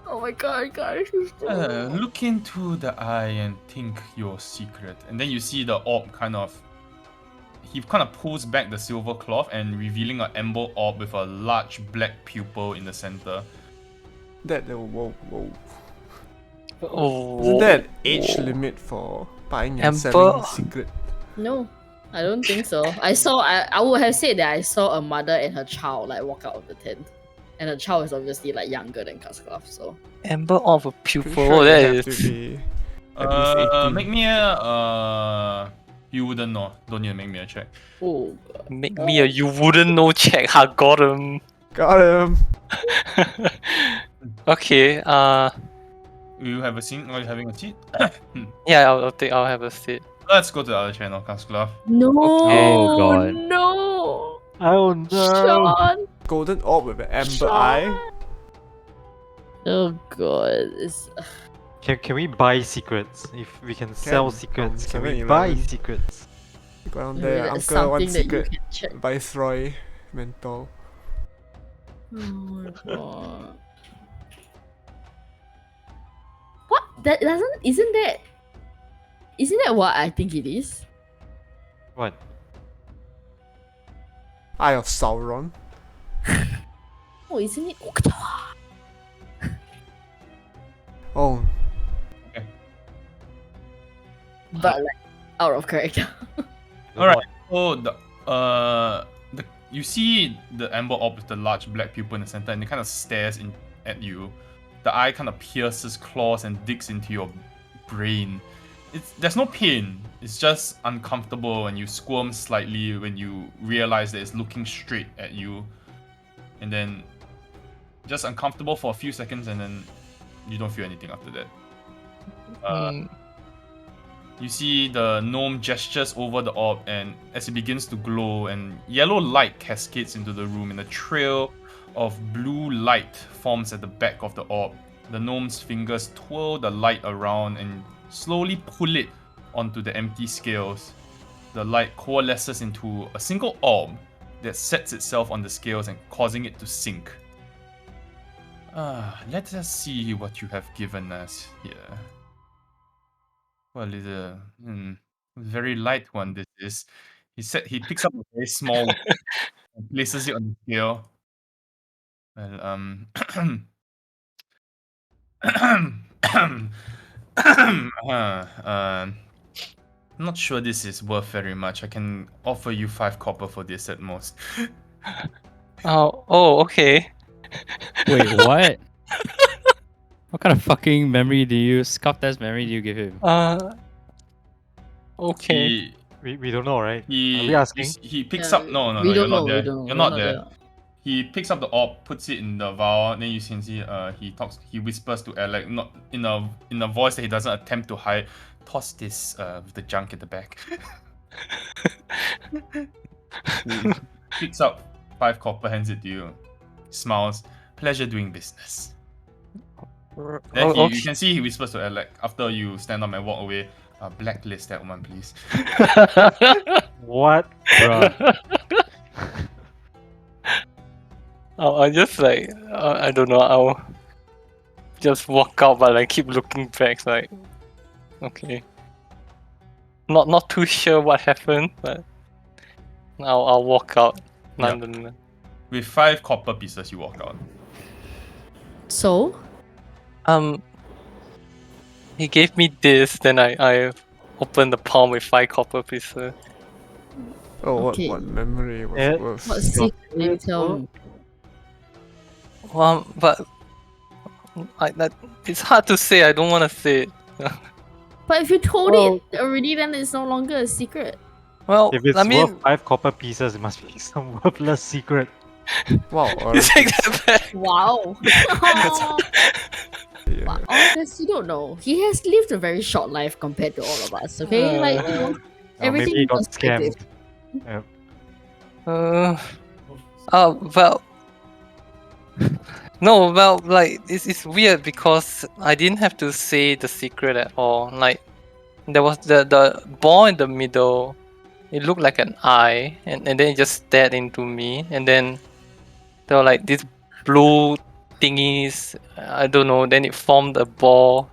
Speaker 3: Oh my god, guys.
Speaker 2: Look into the eye and think your secret. And then you see the orb he kind of pulls back the silver cloth and revealing an amber orb with a large black pupil in the center.
Speaker 4: Whoa.
Speaker 6: Oh.
Speaker 4: Isn't there an age limit for buying and
Speaker 6: Amber?
Speaker 4: selling secret?
Speaker 3: No, I don't think so. I would have said that I saw a mother and her child like walk out of the tent. And the child is obviously like younger than Kasklav, so.
Speaker 6: Amber of a
Speaker 4: Pretty
Speaker 6: pupil.
Speaker 4: sure
Speaker 6: That
Speaker 4: you have
Speaker 6: is.
Speaker 4: to be at least 18.
Speaker 2: Make me a you wouldn't know. Don't need to make me a check.
Speaker 3: Oh,
Speaker 6: Make me a you wouldn't know check. I got him.
Speaker 4: Got him!
Speaker 6: Okay.
Speaker 2: You have a seat? Are you having a seat?
Speaker 6: Yeah. I'll have a seat.
Speaker 2: Let's go to the other channel, Kasklav.
Speaker 3: no!
Speaker 1: Oh, God.
Speaker 3: No!
Speaker 5: Oh no!
Speaker 3: Sean!
Speaker 4: Golden orb with an amber
Speaker 3: Sean!
Speaker 4: eye.
Speaker 3: Oh god, it's
Speaker 5: Can we buy secrets? If we can sell secrets, can we
Speaker 4: 7-Eleven.
Speaker 5: buy secrets?
Speaker 4: Go down
Speaker 3: maybe
Speaker 4: there,
Speaker 3: that's
Speaker 4: Uncle, one
Speaker 3: something that you
Speaker 4: secret.
Speaker 3: can check.
Speaker 4: Viceroy, mental.
Speaker 3: Oh my god. What? That doesn't isn't that what I think it is?
Speaker 5: What?
Speaker 4: Eye of Sauron.
Speaker 3: Oh, isn't it?
Speaker 4: Oh,
Speaker 3: But like out of character.
Speaker 2: All right. So you see the amber orb with the large black pupil in the center, and it kind of stares at you. The eye kind of pierces claws and digs into your brain. There's no pain. It's just uncomfortable, and you squirm slightly when you realize that it's looking straight at you, and then just uncomfortable for a few seconds, and then you don't feel anything after that. You see the gnome gestures over the orb, and as it begins to glow, and yellow light cascades into the room, and a trail of blue light forms at the back of the orb. The gnome's fingers twirl the light around and slowly pull it onto the empty scales. The light coalesces into a single orb that sets itself on the scales and causing it to sink. Let us see what you have given us here. Well, it's a very light one. This is. He picks up a very small one and places it on the scale. Well, I'm not sure this is worth very much. I can offer you 5 copper for this at most.
Speaker 6: Oh, okay.
Speaker 1: Wait, what? What kind of fucking memory do you scuff test memory do you give him?
Speaker 6: Okay.
Speaker 5: We don't know, right? Are
Speaker 2: He
Speaker 5: we asking?
Speaker 2: he picks
Speaker 3: Yeah,
Speaker 2: up. No,
Speaker 3: we
Speaker 2: you're
Speaker 3: don't
Speaker 2: not
Speaker 3: know, we
Speaker 2: there.
Speaker 3: don't know,
Speaker 2: You're
Speaker 3: we're
Speaker 2: not
Speaker 3: not
Speaker 2: there.
Speaker 3: there.
Speaker 2: He picks up the orb, puts it in the vial. Then you can see he whispers to Alec, not in a voice that he doesn't attempt to hide. Toss this with the junk at the back. He picks up 5 copper, hands it to you. Smiles. Pleasure doing business. Then you
Speaker 6: Okay.
Speaker 2: can see he whispers to Alec after you stand up and walk away. Blacklist that one, please.
Speaker 5: What?
Speaker 1: Bruh.
Speaker 6: I just like I don't know. I'll just walk out, but like keep looking back. Like, okay. Not too sure what happened, but I'll walk out.
Speaker 2: Yep.
Speaker 6: Nonetheless.
Speaker 2: With 5 copper pieces, you walk out.
Speaker 3: So?
Speaker 6: He gave me this, then I opened the palm with 5 copper pieces.
Speaker 4: oh,
Speaker 3: Okay.
Speaker 4: what memory was
Speaker 5: Yeah.
Speaker 4: worth?
Speaker 3: What secret did you tell me?
Speaker 6: But it's hard to say. I don't want to say it.
Speaker 3: But if you told
Speaker 5: Well-
Speaker 3: it already, then it's no longer a secret.
Speaker 6: Well,
Speaker 5: If it's
Speaker 6: I mean,
Speaker 5: worth 5 copper pieces, it must be some worthless secret.
Speaker 4: Wow,
Speaker 6: you take that back.
Speaker 3: Wow.
Speaker 4: yeah.
Speaker 3: Honest, you don't know. He has lived a very short life compared to all of us. Okay, like you know,
Speaker 5: Or
Speaker 3: everything
Speaker 5: maybe he got
Speaker 3: in perspective.
Speaker 5: scammed.
Speaker 6: Well, no, well, like it's weird because I didn't have to say the secret at all. Like there was the ball in the middle. It looked like an eye, and then it just stared into me, and then there were like these blue thingies. I don't know. Then it formed a ball.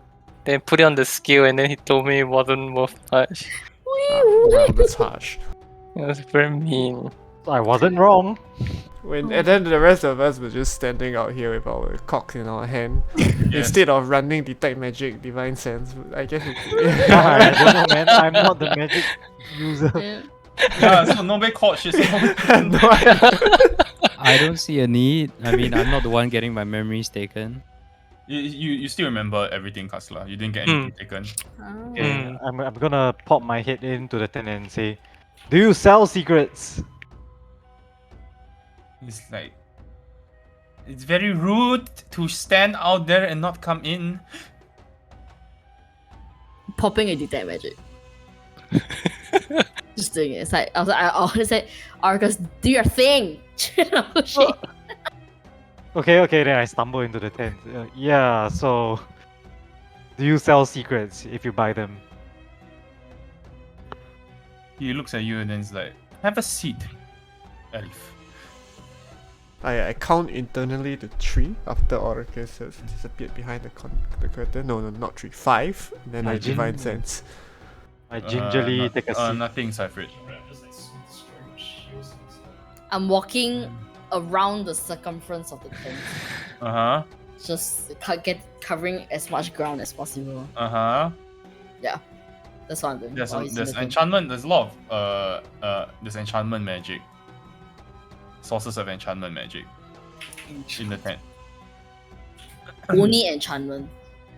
Speaker 6: Then put it on the scale, and then he told me it wasn't worth much.
Speaker 4: Wow, that's harsh.
Speaker 6: It was very mean.
Speaker 5: I wasn't wrong.
Speaker 4: And then the rest of us were just standing out here with our cocks in our hand.
Speaker 2: Yes.
Speaker 4: Instead of running detect magic, divine sense. I guess we
Speaker 5: I don't know, man. I'm not the magic user.
Speaker 3: Yeah.
Speaker 2: Yeah, so nobody caught shit. So nobody...
Speaker 4: no,
Speaker 1: I don't see a need. I mean, I'm not the one getting my memories taken.
Speaker 2: you still remember everything, Kasla. You didn't get anything taken.
Speaker 3: Oh.
Speaker 5: Okay, I'm gonna pop my head into the tent and say, "Do you sell secrets?"
Speaker 2: It's like it's very rude to stand out there and not come in.
Speaker 3: Popping a detect magic. Just doing it. It's like I was like, Arcus, do your thing. Oh, shit.
Speaker 5: Okay, then I stumble into the tent. Yeah, so do you sell secrets if you buy them?
Speaker 2: He looks at you and then he's like, "Have a seat, elf."
Speaker 4: I count internally to 3 after Oracus has disappeared behind the curtain. No, not 3. 5. Then I divine sense.
Speaker 5: I gingerly take a seat.
Speaker 2: Nothing, Cypher.
Speaker 3: I'm walking around the circumference of the tent, just covering as much ground as possible. That's what I'm doing.
Speaker 2: There's
Speaker 3: while he's in
Speaker 2: there's
Speaker 3: the tent.
Speaker 2: enchantment. There's a lot of there's enchantment magic, sources of enchantment magic in the tent.
Speaker 3: Only enchantment.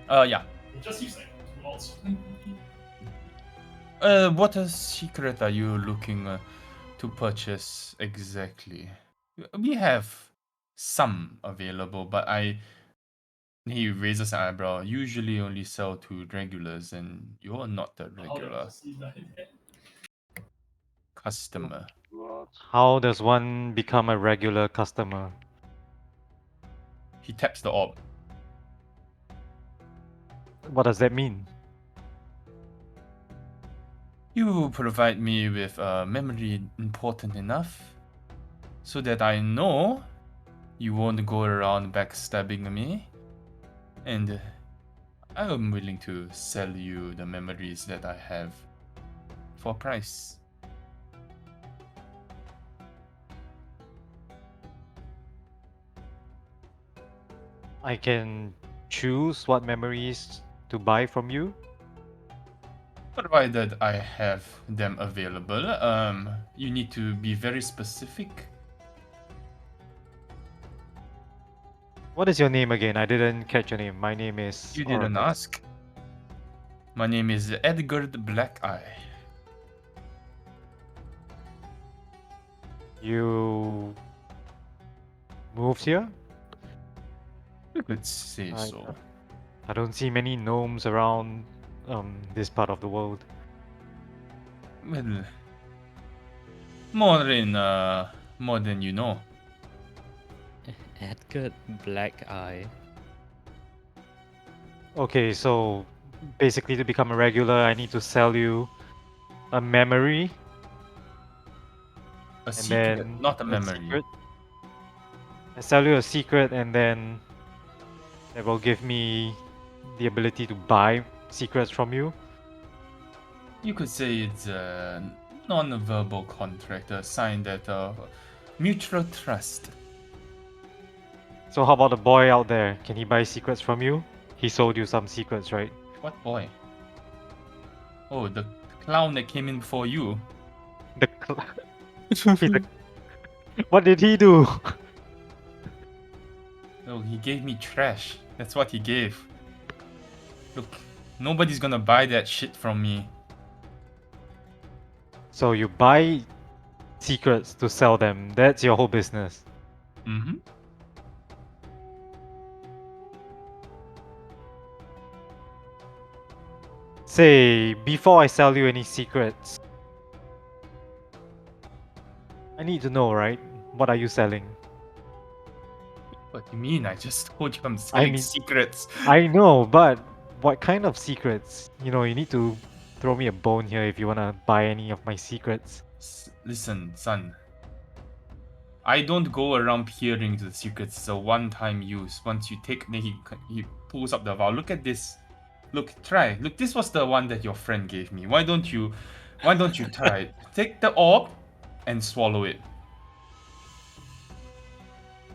Speaker 2: Yeah.
Speaker 7: It just seems like lots.
Speaker 2: What secret are you looking to purchase exactly? We have some available, but he raises an eyebrow. Usually only sell to regulars, and you're not the regular customer.
Speaker 5: How does one become a regular customer?
Speaker 2: He taps the orb.
Speaker 5: What does that mean?
Speaker 2: You provide me with a memory important enough so that I know you won't go around backstabbing me, and I am willing to sell you the memories that I have for a price.
Speaker 5: I can choose what memories to buy from you?
Speaker 2: Provided I have them available, you need to be very specific.
Speaker 5: What is your name again? I didn't catch your name. My name is.
Speaker 2: You didn't
Speaker 5: Oracus.
Speaker 2: ask. My name is Edgar the Black Eye.
Speaker 5: You moved here?
Speaker 2: You could say so.
Speaker 5: I don't see many gnomes around this part of the world.
Speaker 2: Well, more than you know.
Speaker 1: Edgar Black Eye.
Speaker 5: Okay, so basically to become a regular, I need to sell you a memory.
Speaker 2: A secret,
Speaker 5: then
Speaker 2: not a memory.
Speaker 5: Secret. I sell you a secret, and then that will give me the ability to buy secrets from you.
Speaker 2: You could say it's a non-verbal contract, a sign that mutual trust.
Speaker 5: So how about the boy out there? Can he buy secrets from you? He sold you some secrets, right?
Speaker 2: What boy? Oh, the clown that came in before you.
Speaker 5: The what did he do?
Speaker 2: Oh, he gave me trash. That's what he gave. Look, nobody's gonna buy that shit from me.
Speaker 5: So you buy secrets to sell them. That's your whole business.
Speaker 2: Mm-hmm.
Speaker 5: Say, before I sell you any secrets, I need to know, right? What are you selling?
Speaker 2: What do you mean? I just told you I'm selling
Speaker 5: mean-
Speaker 2: secrets.
Speaker 5: I know, but what kind of secrets? You know, you need to throw me a bone here if you wanna buy any of my secrets.
Speaker 2: Listen, son. I don't go around peering into the secrets. It's a one-time use. Once you take, then he pulls up the vial. Look at this. Look, try. Look, this was the one that your friend gave me. Why don't you try it? Take the orb and swallow it.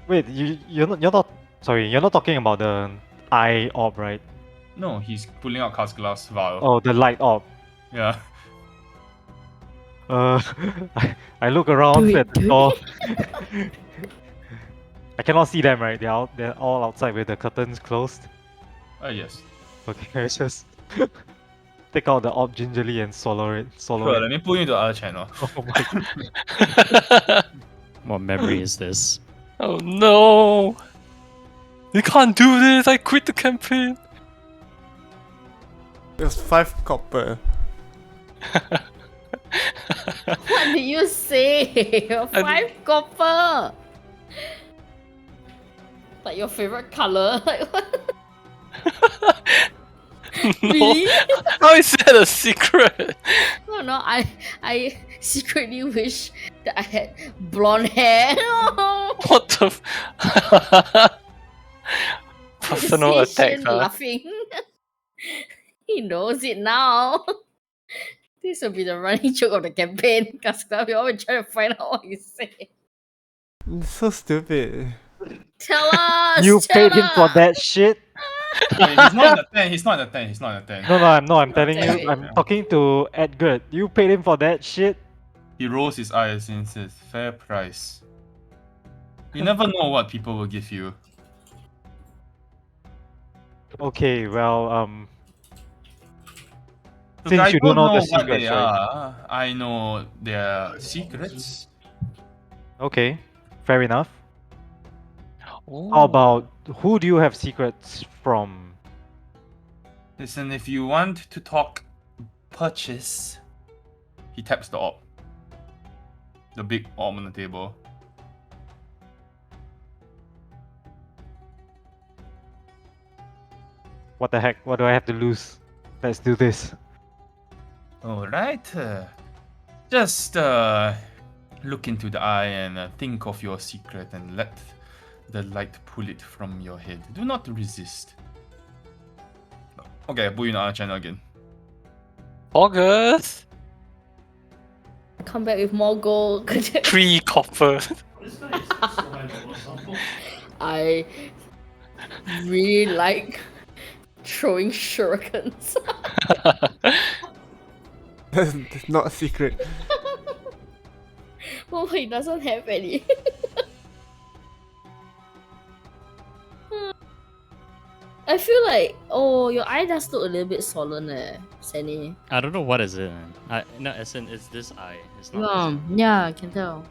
Speaker 5: Wait, you're not sorry, you're not talking about the eye orb, right?
Speaker 2: No, he's pulling out cast glass vial.
Speaker 5: Oh, the light orb.
Speaker 2: Yeah.
Speaker 5: I look around
Speaker 3: Do it,
Speaker 5: at the
Speaker 3: do
Speaker 5: door. I cannot see them, right? They're all outside with the curtains closed.
Speaker 2: Yes.
Speaker 5: Okay, I just take out the orb gingerly and swallow it.
Speaker 2: Sure, let me pull you into the other channel.
Speaker 5: Oh my
Speaker 1: What memory is this?
Speaker 6: Oh no! You can't do this! I quit the campaign!
Speaker 4: There's 5 copper.
Speaker 3: What did you say? 5 copper. Like your favorite color? Like what?
Speaker 6: No.
Speaker 3: Really?
Speaker 6: How is that a secret?
Speaker 3: No, I secretly wish that I had blonde hair.
Speaker 6: What the? Personal
Speaker 3: See
Speaker 6: attacks,
Speaker 3: Shin
Speaker 6: huh?
Speaker 3: laughing. He knows it now. This will be the running joke of the campaign because we always try to find out what you say.
Speaker 4: So stupid.
Speaker 3: Tell us!
Speaker 5: You
Speaker 3: tell
Speaker 5: paid him for
Speaker 3: us!
Speaker 5: that shit.
Speaker 2: Hey, he's not in the tent. He's not in the tent. He's not in the tent.
Speaker 5: No, I'm not. I'm telling
Speaker 3: Damn
Speaker 5: you.
Speaker 3: it.
Speaker 5: I'm talking to Edgar. You paid him for that shit.
Speaker 2: He rolls his eyes and says, "Fair price." You never know what people will give you.
Speaker 5: Okay, well,
Speaker 2: Look,
Speaker 5: since
Speaker 2: I
Speaker 5: you don't
Speaker 2: don't
Speaker 5: know
Speaker 2: know
Speaker 5: the
Speaker 2: what they
Speaker 5: secrets, right?
Speaker 2: are. I know their secrets.
Speaker 5: Okay, fair enough.
Speaker 6: Ooh.
Speaker 5: How about who do you have secrets from?
Speaker 2: Listen, if you want to talk purchase, he taps the orb. The big orb on the table.
Speaker 5: What the heck? What do I have to lose? Let's do this.
Speaker 2: Alright. Just look into the eye and think of your secret and let the light pull it from your head. Do not resist. Okay, I put you in our channel again.
Speaker 6: August.
Speaker 3: Come back with more gold.
Speaker 6: 3 copper.
Speaker 7: This guy is so high level sample.
Speaker 3: I really like throwing shurikens.
Speaker 4: That's not a secret.
Speaker 3: Oh, he doesn't have any. I feel like, oh, your eye does look a little bit swollen, Sunny.
Speaker 1: I don't know what is it, man. No, as in, it's this eye. It's not. This eye.
Speaker 3: Yeah, I can tell.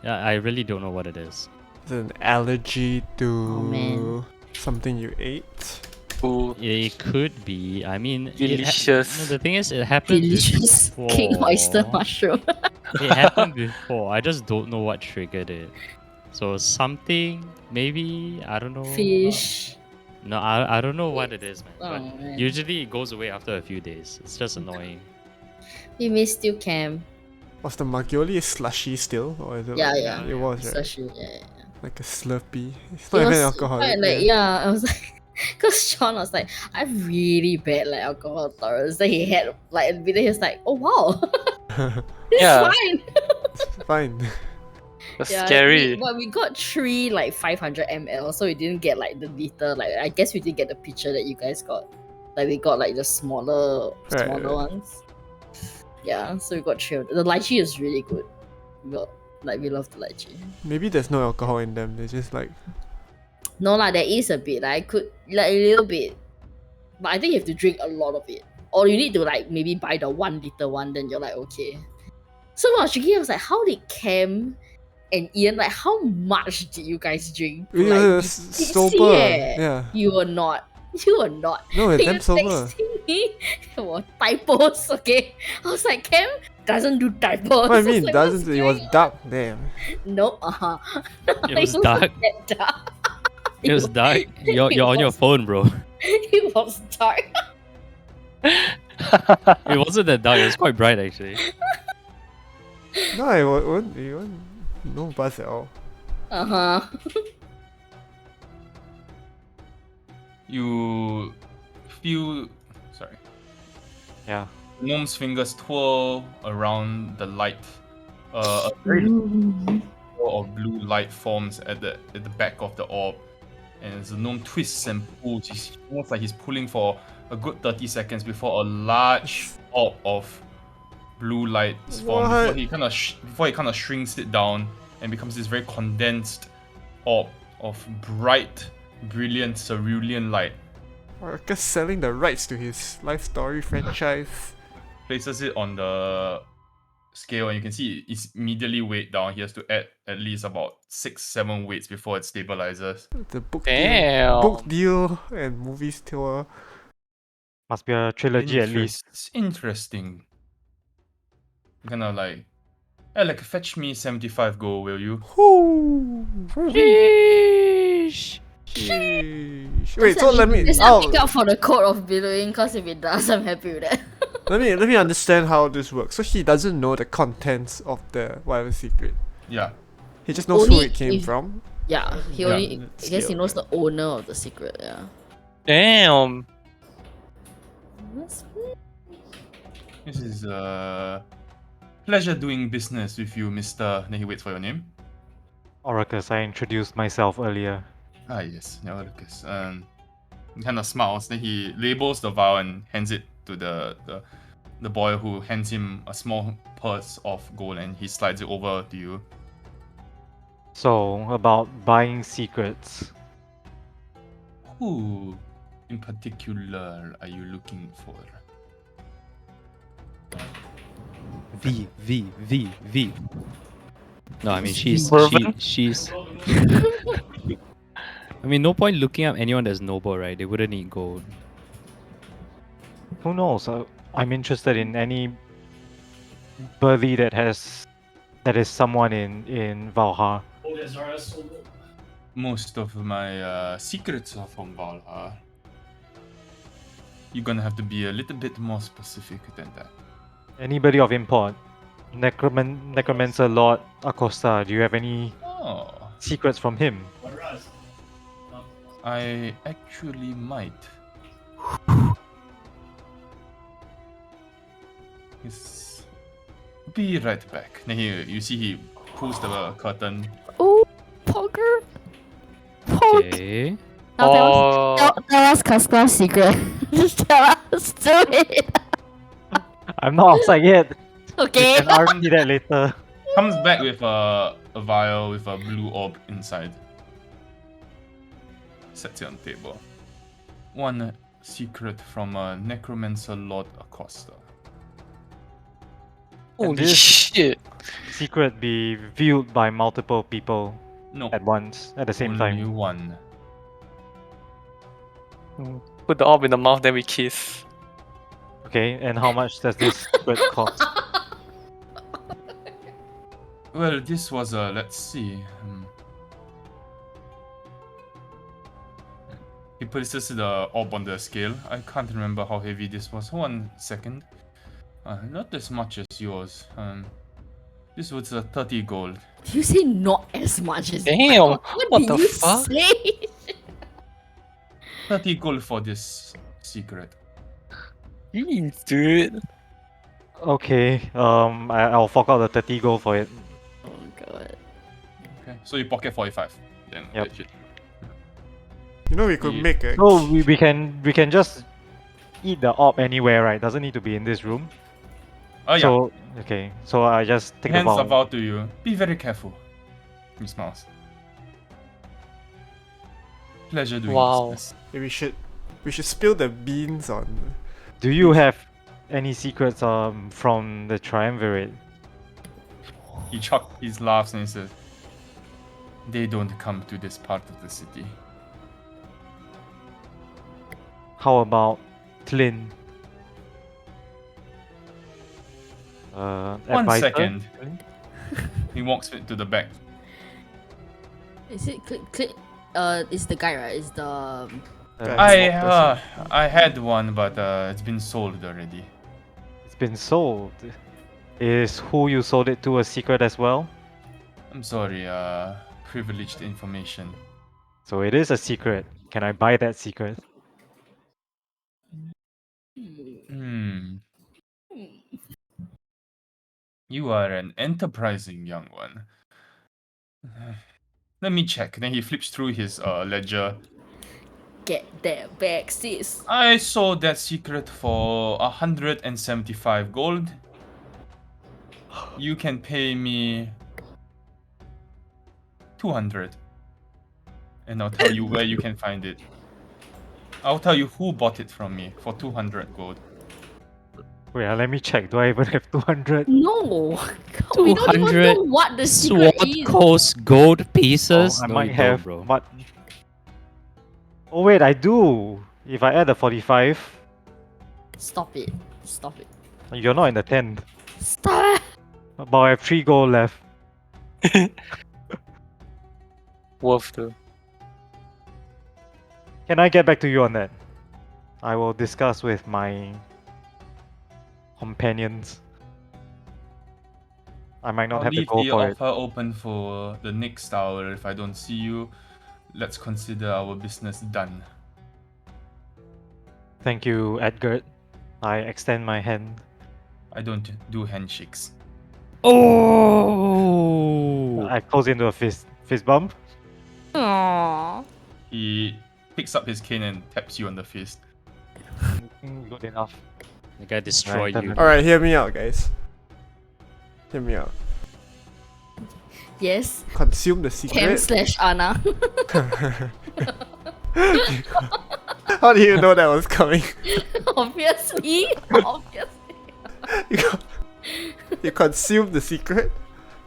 Speaker 1: Yeah, I really don't know what it is.
Speaker 4: It's an allergy to
Speaker 3: man.
Speaker 4: something you ate.
Speaker 6: Ooh.
Speaker 1: It could be. I mean,
Speaker 6: Delicious.
Speaker 1: no, the thing is, it happened
Speaker 3: Delicious
Speaker 1: before.
Speaker 3: king oyster mushroom.
Speaker 1: It happened before. I just don't know what triggered it. So something, maybe, I don't know.
Speaker 3: Fish.
Speaker 1: No, I don't know what it is, man.
Speaker 3: Oh,
Speaker 1: But
Speaker 3: man.
Speaker 1: usually it goes away after a few days. It's just annoying.
Speaker 3: We missed you, Cam.
Speaker 4: Was the Magioli slushy still? Or is it
Speaker 3: Yeah,
Speaker 4: like,
Speaker 3: yeah.
Speaker 4: It was, right?
Speaker 3: Sushi, yeah.
Speaker 4: Like a Slurpee. It's
Speaker 3: It
Speaker 4: not even
Speaker 3: was
Speaker 4: alcoholic.
Speaker 3: quite like, yeah, I was like, because Sean was like, I have really bad like alcohol tolerance. Then he had like a bit, he was like, oh wow, it's
Speaker 6: Yeah.
Speaker 3: fine.
Speaker 4: It's fine.
Speaker 6: That's
Speaker 3: Yeah,
Speaker 6: scary.
Speaker 3: But we got 3 like 500 ml, so we didn't get like the liter. Like I guess we did get the picture that you guys got. Like we got like the smaller
Speaker 4: Right.
Speaker 3: ones. Yeah, so we got 3 of them. The lychee is really good. We love the lychee.
Speaker 4: Maybe there's no alcohol in them. They're just like
Speaker 3: No lah, there is a bit. I could like a little bit, but I think you have to drink a lot of it, or you need to like maybe buy the 1 liter one. Then you're like okay. So when I was drinking, I was like, how did Cam and Ian like how much did you guys drink?
Speaker 4: we
Speaker 3: Like,
Speaker 4: were
Speaker 3: be
Speaker 4: sober.
Speaker 3: tipsy, eh?
Speaker 4: Yeah.
Speaker 3: You were not. You were not.
Speaker 4: No, it's
Speaker 3: You
Speaker 4: them sober.
Speaker 3: texting me for typos, okay? I was like, Cam doesn't do typos.
Speaker 4: What I
Speaker 3: was
Speaker 4: mean,
Speaker 3: like,
Speaker 4: doesn't
Speaker 3: what's
Speaker 4: it was
Speaker 3: going
Speaker 4: dark. Damn.
Speaker 3: on? No,
Speaker 1: It was
Speaker 3: wasn't
Speaker 1: dark.
Speaker 3: that dark.
Speaker 1: It was dark. You're on your
Speaker 3: was-
Speaker 1: phone, bro.
Speaker 3: It was dark.
Speaker 1: It wasn't that dark. It was quite bright, actually.
Speaker 4: No, it wasn't no buzz at all.
Speaker 3: Uh-huh.
Speaker 2: You feel. Sorry.
Speaker 5: Yeah.
Speaker 2: Gnome's fingers twirl around the light. A very swirl of blue light forms at the back of the orb, and as the gnome twists and pulls, it's almost like he's pulling for a good 30 seconds before a large orb of blue light is formed.
Speaker 4: What?
Speaker 2: Before he kind of shrinks it down and becomes this very condensed orb of bright, brilliant cerulean light.
Speaker 4: Marcus selling the rights to his life story franchise.
Speaker 2: Places it on the scale, and you can see it's immediately weighed down. He has to add at least about 6-7 weights before it stabilizes.
Speaker 4: The book
Speaker 6: Damn.
Speaker 4: deal and movies tour.
Speaker 5: Must be a trilogy at least.
Speaker 2: It's interesting. Kind of like fetch me 75 gold, will you?
Speaker 4: Whoo!
Speaker 1: Sheesh.
Speaker 4: Sheesh. Wait, so
Speaker 3: Does
Speaker 4: let me.
Speaker 3: Does
Speaker 4: Oh,
Speaker 3: that make up for the code of billowing? Because if it does, I'm happy with that.
Speaker 4: let me understand how this works. So he doesn't know the contents of the whatever secret.
Speaker 2: Yeah.
Speaker 4: He just knows who
Speaker 3: Only
Speaker 4: it came
Speaker 3: if-
Speaker 4: from.
Speaker 3: Yeah, he
Speaker 2: Yeah,
Speaker 3: only. I
Speaker 2: let's
Speaker 3: guess he
Speaker 2: scale
Speaker 3: knows
Speaker 2: that.
Speaker 3: the owner of the secret. Yeah.
Speaker 6: Damn.
Speaker 3: That's-
Speaker 2: This is pleasure doing business with you, Mister. Then he waits for your name.
Speaker 5: Oracus, I introduced myself earlier.
Speaker 2: Ah yes, Neolocus. He kind of smiles. Then he labels the vial and hands it to the boy, who hands him a small purse of gold, and he slides it over to you.
Speaker 5: So, about buying secrets.
Speaker 2: Who in particular are you looking for?
Speaker 1: V. No, I mean she's
Speaker 6: Mervin?
Speaker 1: she's. I mean, no point looking up anyone that's noble, right? They wouldn't need gold.
Speaker 5: Who knows? I'm interested in any body that is someone in Valhalla.
Speaker 7: Oh, that's Zara solo.
Speaker 2: Most of my secrets are from Valhalla. You're gonna have to be a little bit more specific than that.
Speaker 5: Anybody of import. Necromancer Lord Acosta, do you have any
Speaker 2: Oh,
Speaker 5: secrets from him?
Speaker 7: What rise?
Speaker 2: I actually might. Yes. Be right back. Then you see he pulls the curtain.
Speaker 3: Oh, poker. Poke.
Speaker 1: Okay.
Speaker 3: Now
Speaker 6: Oh,
Speaker 3: tell us Casca's secret. Just tell us. Do it.
Speaker 5: I'm not outside yet.
Speaker 3: Okay.
Speaker 5: You can argue that later.
Speaker 2: Comes back with a vial with a blue orb inside. Sets it on the table. One secret from Necromancer Lord Acosta.
Speaker 6: holy
Speaker 5: this-
Speaker 6: shit.
Speaker 5: Secret be viewed by multiple people
Speaker 2: No,
Speaker 5: at once, at the same
Speaker 2: only
Speaker 5: time.
Speaker 2: one.
Speaker 6: Put the orb in the mouth, then we kiss.
Speaker 5: Okay, and how much does this secret cost?
Speaker 2: Well, this was let's see. He places the orb on the scale. I can't remember how heavy this was. 1 second. Not as much as yours. This was 30 gold.
Speaker 3: Did you say not as much as?
Speaker 6: Damn,
Speaker 3: What
Speaker 6: what
Speaker 3: did
Speaker 6: the
Speaker 3: you
Speaker 6: fuck?
Speaker 3: say?
Speaker 2: 30 gold for this secret.
Speaker 6: Jeez, dude.
Speaker 5: Okay, I'll fork out the 30 gold for it.
Speaker 3: Oh god.
Speaker 2: Okay, so you pocket 45. Then
Speaker 5: Yep.
Speaker 2: that's it.
Speaker 4: You know, we could
Speaker 2: Yeah.
Speaker 4: make a.
Speaker 5: So we can just eat the orb anywhere, right? Doesn't need to be in this room.
Speaker 2: Oh yeah.
Speaker 5: So okay, so I just take the
Speaker 2: Hands the
Speaker 5: vial.
Speaker 2: vow to you. Be very careful. He smiles. Pleasure doing
Speaker 6: Wow.
Speaker 2: business.
Speaker 4: Hey, we should spill the beans on.
Speaker 5: Do you have any secrets from the triumvirate?
Speaker 2: He laughs and he says, "They don't come to this part of the city."
Speaker 5: How about Tlin?
Speaker 2: 1
Speaker 5: advisor?
Speaker 2: second. He walks to the back.
Speaker 3: Is it click? It's the guy, right? It's the.
Speaker 2: I had one, but it's been sold already.
Speaker 5: It's been sold. Is who you sold it to a secret as well?
Speaker 2: I'm sorry, privileged information.
Speaker 5: So it is a secret. Can I buy that secret?
Speaker 2: Hmm. You are an enterprising young one. Let me check. Then he flips through his ledger.
Speaker 3: Get that back, sis.
Speaker 2: I sold that secret for 175 gold. You can pay me 200. And I'll tell you where you can find it. I'll tell you who bought it from me for 200 gold.
Speaker 5: Wait, let me check. Do I even have 200?
Speaker 3: No. We don't even
Speaker 1: 200
Speaker 3: know what the secret
Speaker 1: Sword
Speaker 3: is.
Speaker 1: Coast gold pieces.
Speaker 5: Oh, I
Speaker 1: No,
Speaker 5: might
Speaker 1: you don't,
Speaker 5: have,
Speaker 1: bro.
Speaker 5: but oh wait, I do. If I add a 45,
Speaker 3: Stop it. Stop it.
Speaker 5: you're not in the 10.
Speaker 3: Stop it.
Speaker 5: But I have 3 gold left.
Speaker 6: Worth to.
Speaker 5: Can I get back to you on that? I will discuss with my companions. I might not
Speaker 2: I'll
Speaker 5: have to
Speaker 2: leave
Speaker 5: go
Speaker 2: the
Speaker 5: for it.
Speaker 2: offer open for the next hour. If I don't see you, let's consider our business done.
Speaker 5: Thank you, Edgar. I extend my hand.
Speaker 2: I don't do handshakes.
Speaker 1: Oh!
Speaker 5: I close into a fist bump.
Speaker 3: Aww.
Speaker 2: He picks up his cane and taps you on the fist.
Speaker 5: Good enough.
Speaker 1: The guy destroyed
Speaker 5: Right,
Speaker 1: you.
Speaker 5: then-
Speaker 4: Alright, hear me out, guys. Hear me out.
Speaker 3: Yes.
Speaker 4: Consume the
Speaker 3: Cam
Speaker 4: secret.
Speaker 3: / Anna.
Speaker 4: How do you know that was coming?
Speaker 3: Obviously. Obviously.
Speaker 4: You consume the secret.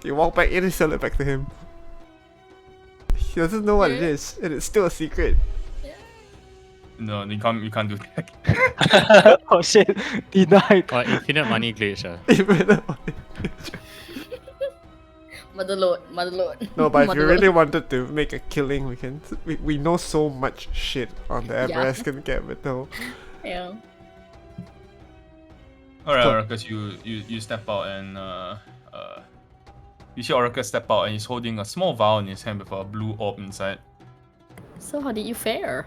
Speaker 4: You walk back in and sell it back to him. He doesn't know what it is, and it's still a secret.
Speaker 2: No, you can't do that.
Speaker 5: Oh shit! Denied.
Speaker 1: Oh, infinite money glitch.
Speaker 4: Even though-
Speaker 3: Motherlode.
Speaker 4: No, but if you
Speaker 3: Motherlode.
Speaker 4: really wanted to make a killing, we know so much shit on the Everescan capital.
Speaker 3: Yeah.
Speaker 2: Alright,
Speaker 4: So-
Speaker 2: Oracus, you step out and you see Oracus step out and he's holding a small vial in his hand with a blue orb inside.
Speaker 3: So how did you fare?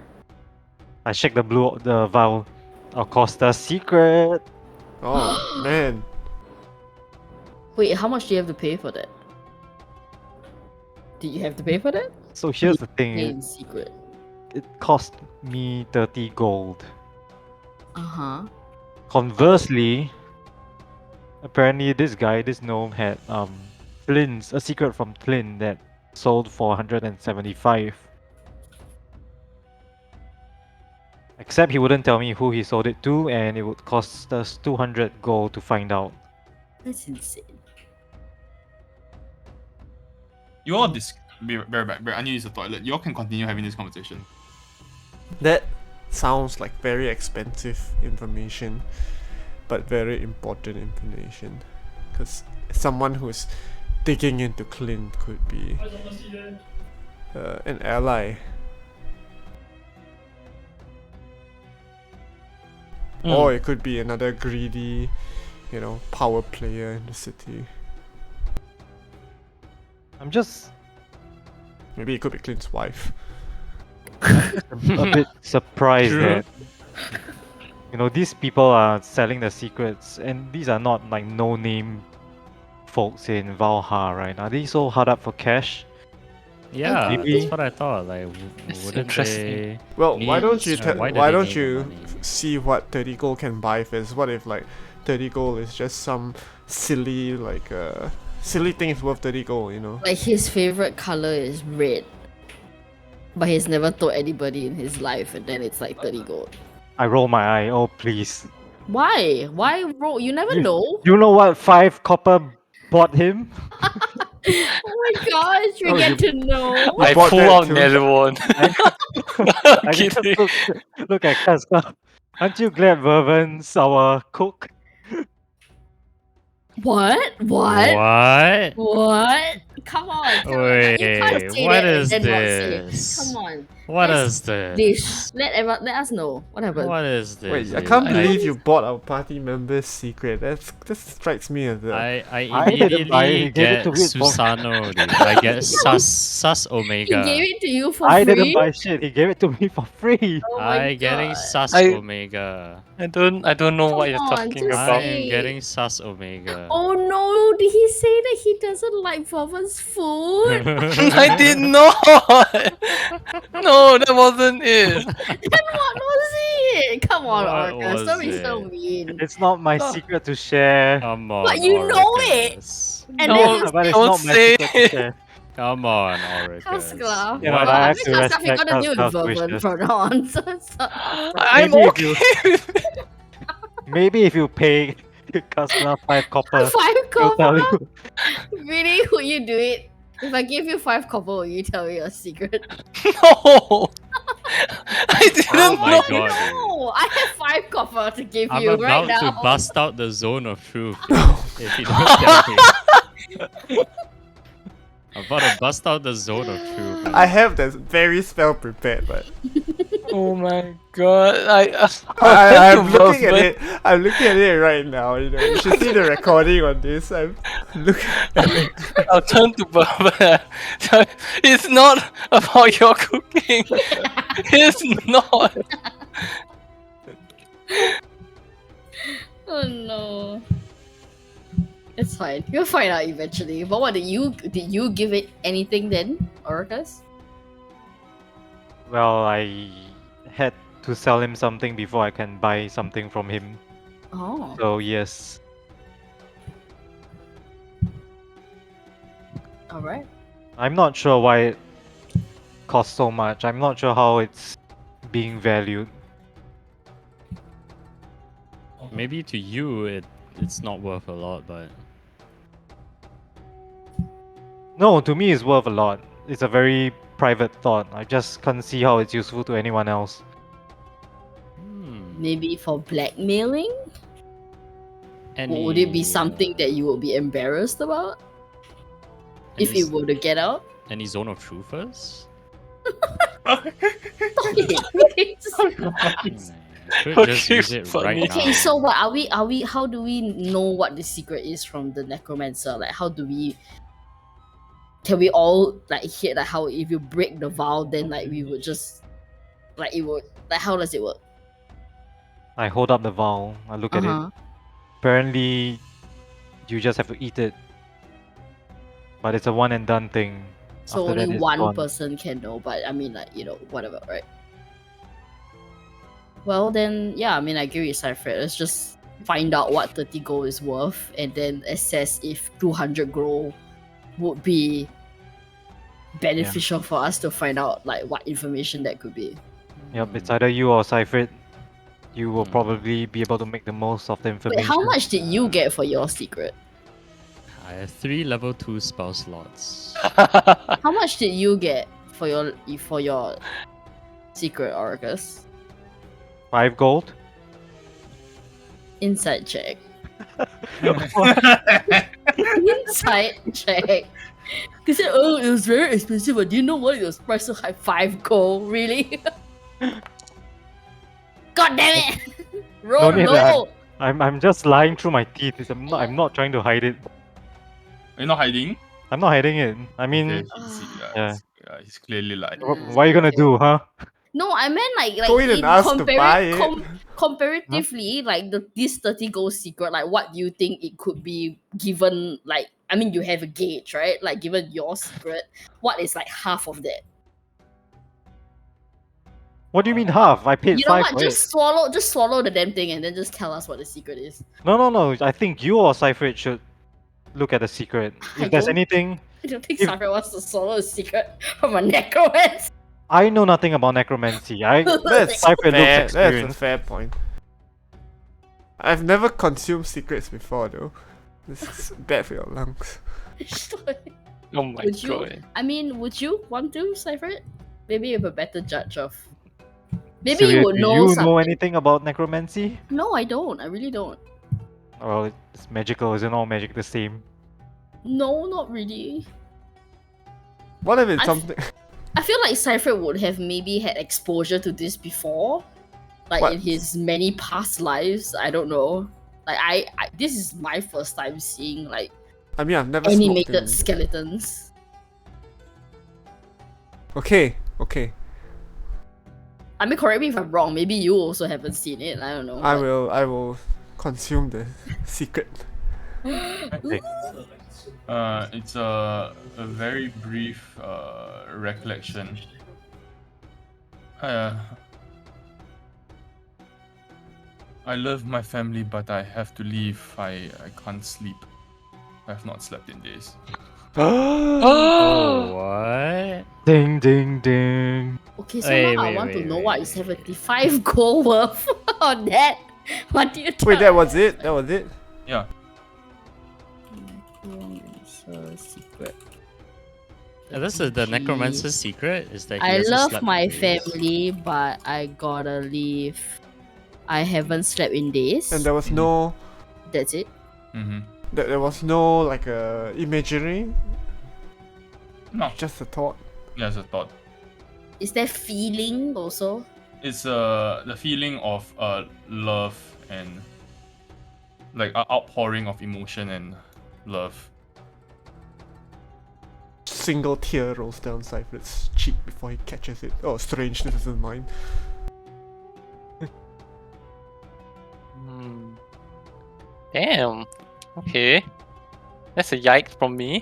Speaker 5: I shake the vial. Of course, the secret.
Speaker 4: Oh man,
Speaker 3: Wait, how much do you have to pay for that? Did you have to pay for that?
Speaker 5: So here's the thing.
Speaker 3: Main secret.
Speaker 5: It cost me 30 gold.
Speaker 3: Uh-huh.
Speaker 5: Conversely, apparently this gnome had a secret from Flynn that sold for 175. Except he wouldn't tell me who he sold it to, and it would cost us 200 gold to find out.
Speaker 3: That's insane.
Speaker 2: You all be right back. I need to use the toilet. You all can continue having this conversation.
Speaker 4: that sounds like very expensive information, but very important information. Because someone who's digging into Clint could be an ally. Or it could be another greedy, power player in the city.
Speaker 5: I'm just
Speaker 4: Maybe it could be Clint's wife.
Speaker 5: a bit surprised
Speaker 1: True.
Speaker 5: that these people are selling the secrets, and these are not like no-name folks in Valhalla, right? Are they so hard up for cash?
Speaker 1: Yeah,
Speaker 5: Maybe-
Speaker 1: that's what I thought. Like,
Speaker 6: It's
Speaker 1: wouldn't
Speaker 6: interesting.
Speaker 1: they?
Speaker 4: Well, why
Speaker 1: Need-
Speaker 4: don't you
Speaker 1: why do
Speaker 4: why
Speaker 1: they
Speaker 4: don't
Speaker 1: need the
Speaker 4: you
Speaker 1: money?
Speaker 4: see what 30 gold can buy first? What if like 30 gold is just some silly silly thing is worth 30 gold,
Speaker 3: Like his favorite color is red. But he's never told anybody in his life, and then it's like 30 gold.
Speaker 5: I roll my eye. Oh please!
Speaker 3: Why? Why roll? You never know.
Speaker 5: You know what? 5 copper bought him.
Speaker 3: Oh my gosh, we
Speaker 5: Oh,
Speaker 3: get to know.
Speaker 6: I
Speaker 4: bought
Speaker 6: pull
Speaker 4: that
Speaker 6: out
Speaker 4: too.
Speaker 6: Melon.
Speaker 5: I just
Speaker 6: Kidding.
Speaker 5: look at Casca. Aren't you glad Vervan's our cook?
Speaker 3: What?
Speaker 1: What?
Speaker 3: Come on. You
Speaker 1: Wait,
Speaker 3: can't say
Speaker 1: what
Speaker 3: that
Speaker 1: is
Speaker 3: and then not say it.
Speaker 1: this?
Speaker 3: Come on.
Speaker 1: What
Speaker 3: Let's
Speaker 1: is this?
Speaker 3: Dish. Let us know what happened.
Speaker 1: What is this?
Speaker 4: Wait, I can't
Speaker 6: I-
Speaker 4: believe you bought our party member's secret. That strikes me as a
Speaker 1: I
Speaker 5: I didn't buy it,
Speaker 1: immediately
Speaker 5: he gave it
Speaker 1: get
Speaker 5: to me for-
Speaker 1: Susano, dude. I get sus
Speaker 3: He
Speaker 1: Omega.
Speaker 3: gave it to you for
Speaker 5: I
Speaker 3: free.
Speaker 5: didn't buy shit. He gave it to me for free.
Speaker 3: Oh my
Speaker 1: I getting
Speaker 3: God.
Speaker 1: sus
Speaker 6: I-
Speaker 1: Omega.
Speaker 6: I don't know what you're
Speaker 3: Come on,
Speaker 6: talking
Speaker 3: just
Speaker 6: about.
Speaker 1: I
Speaker 3: say-
Speaker 1: am getting sus Omega.
Speaker 3: Oh no! Did he say that he doesn't like Vavan's food?
Speaker 6: I did not. No, that wasn't it.
Speaker 3: Then what was it? Come on,
Speaker 1: What
Speaker 3: Orcus, don't be
Speaker 1: was
Speaker 3: so
Speaker 1: it?
Speaker 3: mean.
Speaker 5: It's not my secret to share.
Speaker 1: Come on,
Speaker 3: But you know it.
Speaker 1: Oricus.
Speaker 3: And
Speaker 6: No,
Speaker 3: then you
Speaker 5: But it's
Speaker 6: don't
Speaker 5: not my
Speaker 6: say
Speaker 5: secret to
Speaker 6: it.
Speaker 5: share.
Speaker 1: Come on, Oricus.
Speaker 3: Cascla.
Speaker 5: You know,
Speaker 1: What
Speaker 5: I have
Speaker 1: is-
Speaker 5: to
Speaker 3: Because stuff you
Speaker 5: respect
Speaker 3: gotta deal with
Speaker 5: Cascla's
Speaker 3: Vavan
Speaker 5: wishes.
Speaker 3: from now on. So it's not-
Speaker 6: I'm
Speaker 5: Maybe if
Speaker 6: okay
Speaker 5: you-
Speaker 6: with it.
Speaker 5: Maybe if you pay Cascla 5 copper,
Speaker 3: 5
Speaker 5: he'll tell
Speaker 3: copper?
Speaker 5: you.
Speaker 3: Really? Would you do it? If I give you 5 copper, will you tell me your secret?
Speaker 6: No. I didn't
Speaker 1: Oh my
Speaker 6: know.
Speaker 1: God.
Speaker 3: No! I have 5 copper to give
Speaker 1: I'm
Speaker 3: you
Speaker 1: about
Speaker 3: right
Speaker 1: to
Speaker 3: now.
Speaker 1: bust out the zone of truth if you don't tell me. I'm about to bust out the zone of truth. man.
Speaker 4: I have that very spell prepared, but
Speaker 6: Oh my god! I
Speaker 4: I'm looking at it. I'm looking at it right now. You know, you should see the recording on this. I'm looking at it.
Speaker 6: I'll turn to Bourbon. It's not about your cooking. It's not.
Speaker 3: Oh no. It's fine. You'll find out eventually. But what did you give it anything then, Orcus?
Speaker 5: Well, I had to sell him something before I can buy something from him.
Speaker 3: Oh.
Speaker 5: So yes.
Speaker 3: Alright.
Speaker 5: I'm not sure why it costs so much. I'm not sure how it's being valued.
Speaker 1: Maybe to you it's not worth a lot, but
Speaker 5: No, to me it's worth a lot. It's a very private thought. I just can't see how it's useful to anyone else.
Speaker 3: Maybe for blackmailing?
Speaker 1: any,
Speaker 3: Would it be something that you would be embarrassed about? If
Speaker 1: any,
Speaker 3: it were to get out?
Speaker 1: any zone of truthers? Could just
Speaker 6: Okay,
Speaker 1: use it
Speaker 6: funny.
Speaker 1: right now.
Speaker 3: Okay, so what are we how do we know what the secret is from the necromancer? Like how do we can we all like hear like how if you break the vow then like we would just like it would like how does it work?
Speaker 5: I hold up the vial, I look at it. Apparently, you just have to eat it. But it's a one and done thing.
Speaker 3: So
Speaker 5: After that,
Speaker 3: only
Speaker 5: it's
Speaker 3: one
Speaker 5: gone.
Speaker 3: person can know, but I mean like, you know, whatever, right? Well then yeah, I mean I agree with Cypher. Let's just find out what 30 gold is worth and then assess if 200 gold would be beneficial for us to find out like what information that could be.
Speaker 5: Yep, it's either you or Cypher. You will probably be able to make the most of the information.
Speaker 3: Wait, how much did you get for your secret?
Speaker 1: I have 3 level 2 spell slots.
Speaker 3: How much did you get for your secret, Orcus?
Speaker 5: 5 gold?
Speaker 3: Insight check. Insight check. He said, "Oh, it was very expensive. But do you know what it was priced so high? 5 gold, really? God damn it! Roll
Speaker 5: No need,
Speaker 3: low.
Speaker 5: I'm just lying through my teeth. I'm not trying to hide it.
Speaker 2: You're not hiding?
Speaker 5: I'm not hiding it. I mean,
Speaker 2: Okay,
Speaker 5: yeah.
Speaker 2: he's clearly lying.
Speaker 5: What are you gonna do, huh?
Speaker 3: No, I meant like
Speaker 4: Go in and ask to buy it.
Speaker 3: comparatively, like this 30 gold secret, like what do you think it could be given? Like, I mean, you have a gauge, right? Like, given your secret, what is like half of that?
Speaker 5: What do you mean half? I paid
Speaker 3: You know
Speaker 5: 5
Speaker 3: what?
Speaker 5: for
Speaker 3: Just swallow the damn thing, and then just tell us what the secret is.
Speaker 5: it. No. I think you or Cypher should look at the secret.
Speaker 3: I
Speaker 5: If there's
Speaker 3: don't-
Speaker 5: anything,
Speaker 3: I don't think
Speaker 5: If-
Speaker 3: Sakura wants to swallow a secret from a necromancer.
Speaker 5: I know nothing about necromancy.
Speaker 4: That's
Speaker 5: Cypher looks
Speaker 4: fair. That's a
Speaker 5: experienced.
Speaker 4: fair point. I've never consumed secrets before though. This is bad for your lungs.
Speaker 6: Oh my
Speaker 3: Would you?
Speaker 6: god.
Speaker 3: I mean, would you want to cipher it? Maybe you're a better judge of. Maybe
Speaker 5: Syria,
Speaker 3: you would
Speaker 5: do
Speaker 3: know
Speaker 5: you
Speaker 3: something.
Speaker 5: know anything about necromancy?
Speaker 3: No, I don't. I really don't.
Speaker 5: Well, it's magical. Isn't all magic the same?
Speaker 3: No, not really.
Speaker 4: What if it's
Speaker 3: I've-
Speaker 4: something?
Speaker 3: I feel like Cypher would have maybe had exposure to this before, like
Speaker 4: What?
Speaker 3: in his many past lives. I don't know. Like I this is my first time seeing like
Speaker 4: I mean, I've never smoked
Speaker 3: animated
Speaker 4: in-
Speaker 3: skeletons.
Speaker 4: Okay.
Speaker 3: I mean, correct me if I'm wrong. Maybe you also haven't seen it. I don't know.
Speaker 4: I
Speaker 3: but-
Speaker 4: will consume the secret.
Speaker 2: It's a very brief recollection. I love my family, but I have to leave. I can't sleep. I have not slept in days.
Speaker 1: Oh, what?
Speaker 5: Ding ding ding.
Speaker 3: Okay, so
Speaker 1: Wait,
Speaker 3: now I
Speaker 1: wait,
Speaker 3: want to
Speaker 1: wait,
Speaker 3: know
Speaker 1: wait,
Speaker 3: what
Speaker 1: wait.
Speaker 3: is 75 gold worth on that. What do you
Speaker 4: Wait, that was it. That was it.
Speaker 2: Yeah.
Speaker 3: Secret.
Speaker 1: This is the necromancer's secret. Is that he
Speaker 3: I
Speaker 1: hasn't
Speaker 3: love
Speaker 1: slept
Speaker 3: my
Speaker 1: in days.
Speaker 3: family, but I gotta leave. I haven't slept in days.
Speaker 4: And there was no,
Speaker 3: That's it.
Speaker 2: Mm-hmm.
Speaker 4: there was no like imagery.
Speaker 2: No,
Speaker 4: Just a thought.
Speaker 2: yeah, it's a thought.
Speaker 3: Is there feeling also?
Speaker 2: it's the feeling of love and like outpouring of emotion and love.
Speaker 4: Single tear rolls down Cypher's cheek before he catches it. Oh, strangeness isn't mine.
Speaker 6: Hmm. Damn. Okay. That's a yike from me.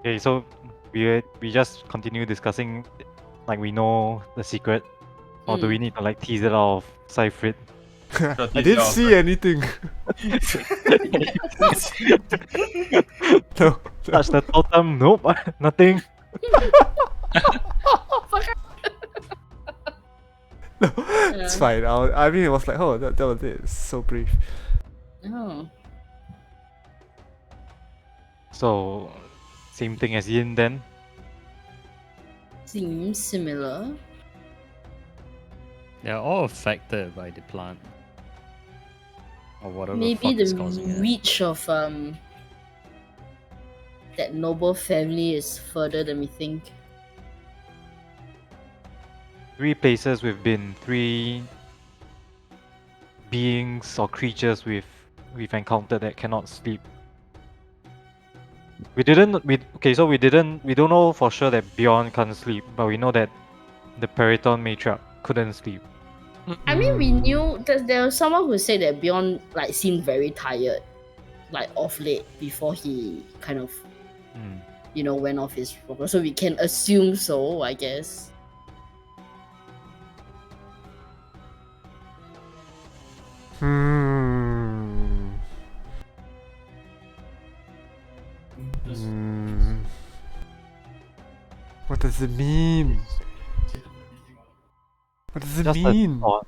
Speaker 5: Okay, so we just continue discussing, like we know the secret, or do we need to like tease it out of Cypher?
Speaker 4: I didn't see anything. No.
Speaker 5: Touch the totem? Nope, nothing.
Speaker 4: No, it's fine. I mean, it was like, oh, that was it. It's so brief.
Speaker 3: Oh.
Speaker 5: So, same thing as Yin then.
Speaker 3: Seems similar.
Speaker 1: They're all affected by the plant. Or whatever
Speaker 3: Maybe
Speaker 1: fuck is
Speaker 3: the
Speaker 1: causing it.
Speaker 3: reach of that noble family is further than we think.
Speaker 5: 3 places we've been, 3 beings or creatures we've encountered that cannot sleep. We don't know for sure that Bjorn can't sleep, but we know that the Periton Matriarch couldn't sleep.
Speaker 3: I mean, we knew that there was someone who said that Bjorn like seemed very tired, like off late before he kind of, went off his program. So we can assume so, I guess.
Speaker 4: What does it mean? What does it
Speaker 5: Just a
Speaker 4: mean?
Speaker 5: thought.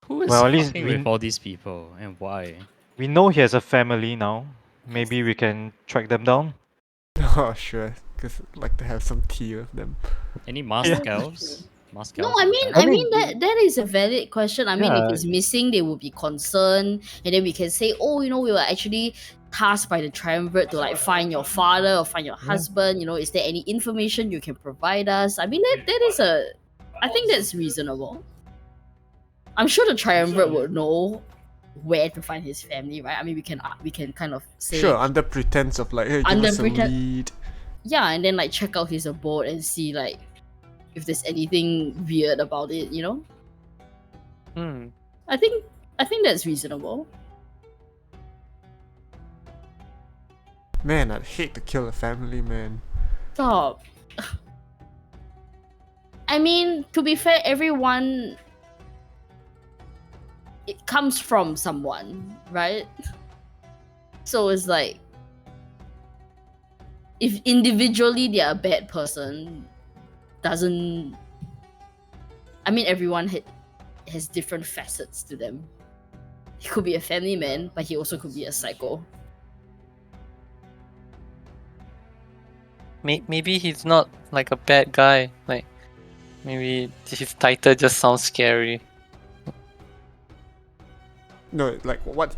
Speaker 1: Who is
Speaker 5: Well, at least
Speaker 1: fucking
Speaker 5: we-
Speaker 1: with all these people and why?
Speaker 5: We know he has a family now. Maybe we can track them down.
Speaker 4: Oh, sure. Because I'd like to have some tea with them.
Speaker 1: Any masked elves? Masked
Speaker 3: No,
Speaker 1: elves
Speaker 3: I
Speaker 1: in
Speaker 3: mean,
Speaker 1: town?
Speaker 3: I mean that is a valid question. I mean,
Speaker 5: Yeah.
Speaker 3: if it's missing, they will be concerned, and then we can say, oh, we were actually tasked by the triumvirate to like find your father or find your husband. Is there any information you can provide us? I mean, that is I think that's reasonable. I'm sure the triumvirate would know where to find his family, right? I mean, we can kind of say,
Speaker 4: Sure, under pretense of like, hey, give
Speaker 3: Under
Speaker 4: us a
Speaker 3: pretense-
Speaker 4: lead.
Speaker 3: yeah, and then like check out his abode and see like if there's anything weird about it.
Speaker 6: Hmm.
Speaker 3: I think that's reasonable.
Speaker 4: Man, I'd hate to kill a family, man.
Speaker 3: Stop. I mean, to be fair, everyone it comes from someone, right? So it's like if individually they're a bad person, doesn't. I mean, everyone has different facets to them. He could be a family man, but he also could be a psycho.
Speaker 6: Maybe he's not like a bad guy. Like maybe his title just sounds scary.
Speaker 4: No, like what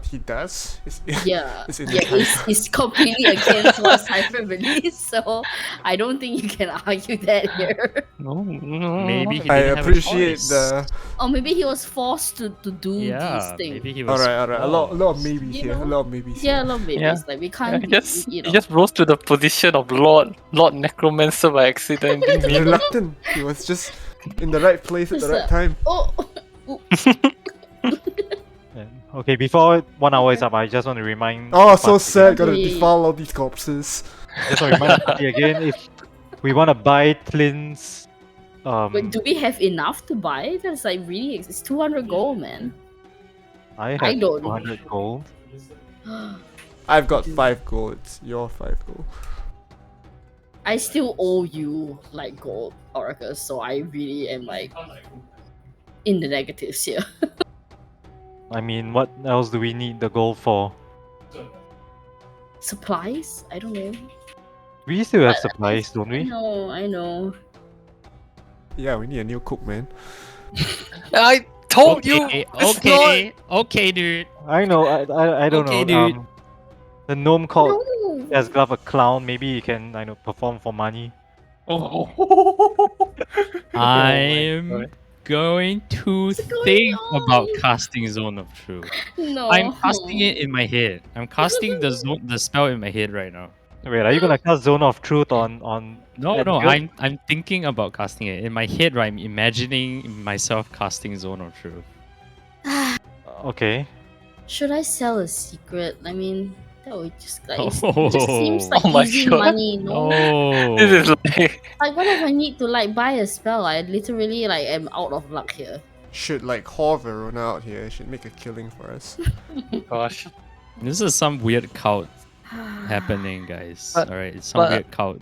Speaker 4: he does is
Speaker 3: Yeah,
Speaker 4: is in
Speaker 3: yeah,
Speaker 4: the
Speaker 3: it's completely against what Cypher believes. So I don't think you can argue that here.
Speaker 6: No.
Speaker 1: Maybe he
Speaker 4: I
Speaker 1: didn't have a
Speaker 4: appreciate
Speaker 1: choice.
Speaker 4: the.
Speaker 3: Or maybe he was forced to do
Speaker 1: Yeah,
Speaker 3: these things.
Speaker 1: maybe he was.
Speaker 4: Alright. A lot of
Speaker 1: forced.
Speaker 4: maybes
Speaker 3: You
Speaker 4: here.
Speaker 3: know?
Speaker 4: A lot of maybes
Speaker 3: Yeah, a
Speaker 4: here.
Speaker 3: lot of babies.
Speaker 6: Yeah.
Speaker 3: Like we can't.
Speaker 6: He just rose to the position of Lord Necromancer by accident. Didn't mean-
Speaker 4: Reluctant. He was just in the right place at the right time.
Speaker 3: Oh,
Speaker 5: Okay, before 1 hour is up, I just want to remind.
Speaker 4: Oh,
Speaker 5: the
Speaker 4: so
Speaker 5: party
Speaker 4: sad.
Speaker 5: again-
Speaker 4: Gotta
Speaker 3: Yeah.
Speaker 4: defile all these corpses.
Speaker 5: Just want to remind the party again, if we want to buy Clint's.
Speaker 3: but do we have enough to buy? That's like really. It's 200 gold, man.
Speaker 5: I have
Speaker 3: I don't.
Speaker 5: 200 gold.
Speaker 4: I've got 5 gold. It's your 5 gold.
Speaker 3: I still owe you like gold, Oracus. So I really am like in the negatives here.
Speaker 5: I mean, what else do we need the gold for?
Speaker 3: Supplies? I don't know.
Speaker 5: We still have
Speaker 3: I-
Speaker 5: supplies, don't
Speaker 3: I
Speaker 5: we?
Speaker 3: know. I know.
Speaker 4: Yeah, we need a new cook, man.
Speaker 6: I told you. It's
Speaker 1: Okay, dude.
Speaker 5: I know. I don't
Speaker 1: Okay,
Speaker 5: know.
Speaker 1: dude.
Speaker 5: The gnome called
Speaker 3: No.
Speaker 5: Asglove a clown. Maybe he can perform for money.
Speaker 2: Oh.
Speaker 1: I'm
Speaker 6: God.
Speaker 1: going to
Speaker 3: What's going
Speaker 1: think about
Speaker 3: on?
Speaker 1: casting Zone of Truth.
Speaker 3: No.
Speaker 1: I'm casting it in my head. I'm casting the spell in my head right now.
Speaker 5: Wait, are you gonna cast Zone of Truth on
Speaker 1: No,
Speaker 5: Edgar?
Speaker 1: I'm thinking about casting it in my head. Right, I'm imagining myself casting Zone of Truth.
Speaker 5: Okay.
Speaker 3: Should I sell a secret? I mean, that would just like it
Speaker 1: Oh,
Speaker 3: just seems like
Speaker 6: Oh my
Speaker 3: easy
Speaker 6: God.
Speaker 3: money,
Speaker 1: no.
Speaker 6: This is like
Speaker 3: Like, what if I need to like buy a spell? I literally like am out of luck here.
Speaker 4: Should like whore Verona out here. Should make a killing for us.
Speaker 6: gosh.
Speaker 1: This is some weird cult happening, guys.
Speaker 6: But-
Speaker 1: All right, it's some
Speaker 6: but-
Speaker 1: weird cult.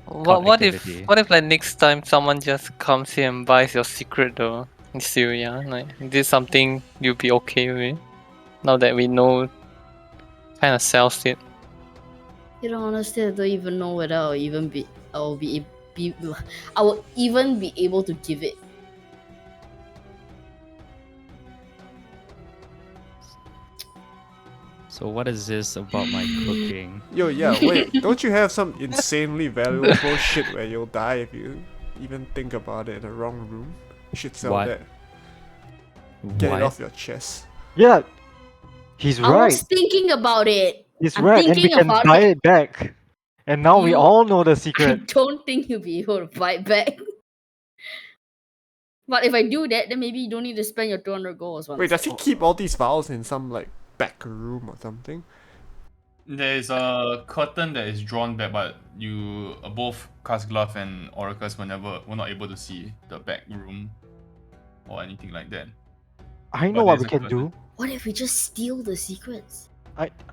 Speaker 6: What
Speaker 1: activity.
Speaker 6: if like next time someone just comes here and buys your secret though? Still, yeah, like is this something you'll be okay with? Now that we know kind of sells it.
Speaker 3: You know, honestly, I don't even know whether I will even be able to give it.
Speaker 1: So what is this about my cooking?
Speaker 4: Yo, yeah, wait. Don't you have some insanely valuable shit where you'll die if you even think about it in the wrong room? You should sell
Speaker 1: What?
Speaker 4: that. Get
Speaker 1: What?
Speaker 4: it off your chest.
Speaker 5: Yeah. He's
Speaker 3: I
Speaker 5: right.
Speaker 3: was thinking about it.
Speaker 5: He's
Speaker 3: I'm
Speaker 5: right, and we
Speaker 3: thinking
Speaker 5: can
Speaker 3: about
Speaker 5: buy
Speaker 3: it.
Speaker 5: it back. And now we
Speaker 3: You-
Speaker 5: all know the
Speaker 3: I
Speaker 5: secret.
Speaker 3: don't think you'll be able to buy it back. But if I do that, then maybe you don't need to spend your 200 gold.
Speaker 4: Wait, does he keep all these vials in some like back room or something?
Speaker 2: There's a curtain that is drawn back, but you both Casglove and Oracus were not able to see the back room or anything like that.
Speaker 5: I know
Speaker 2: But
Speaker 5: what we
Speaker 2: there's a
Speaker 5: can do.
Speaker 3: What if we just steal the secrets?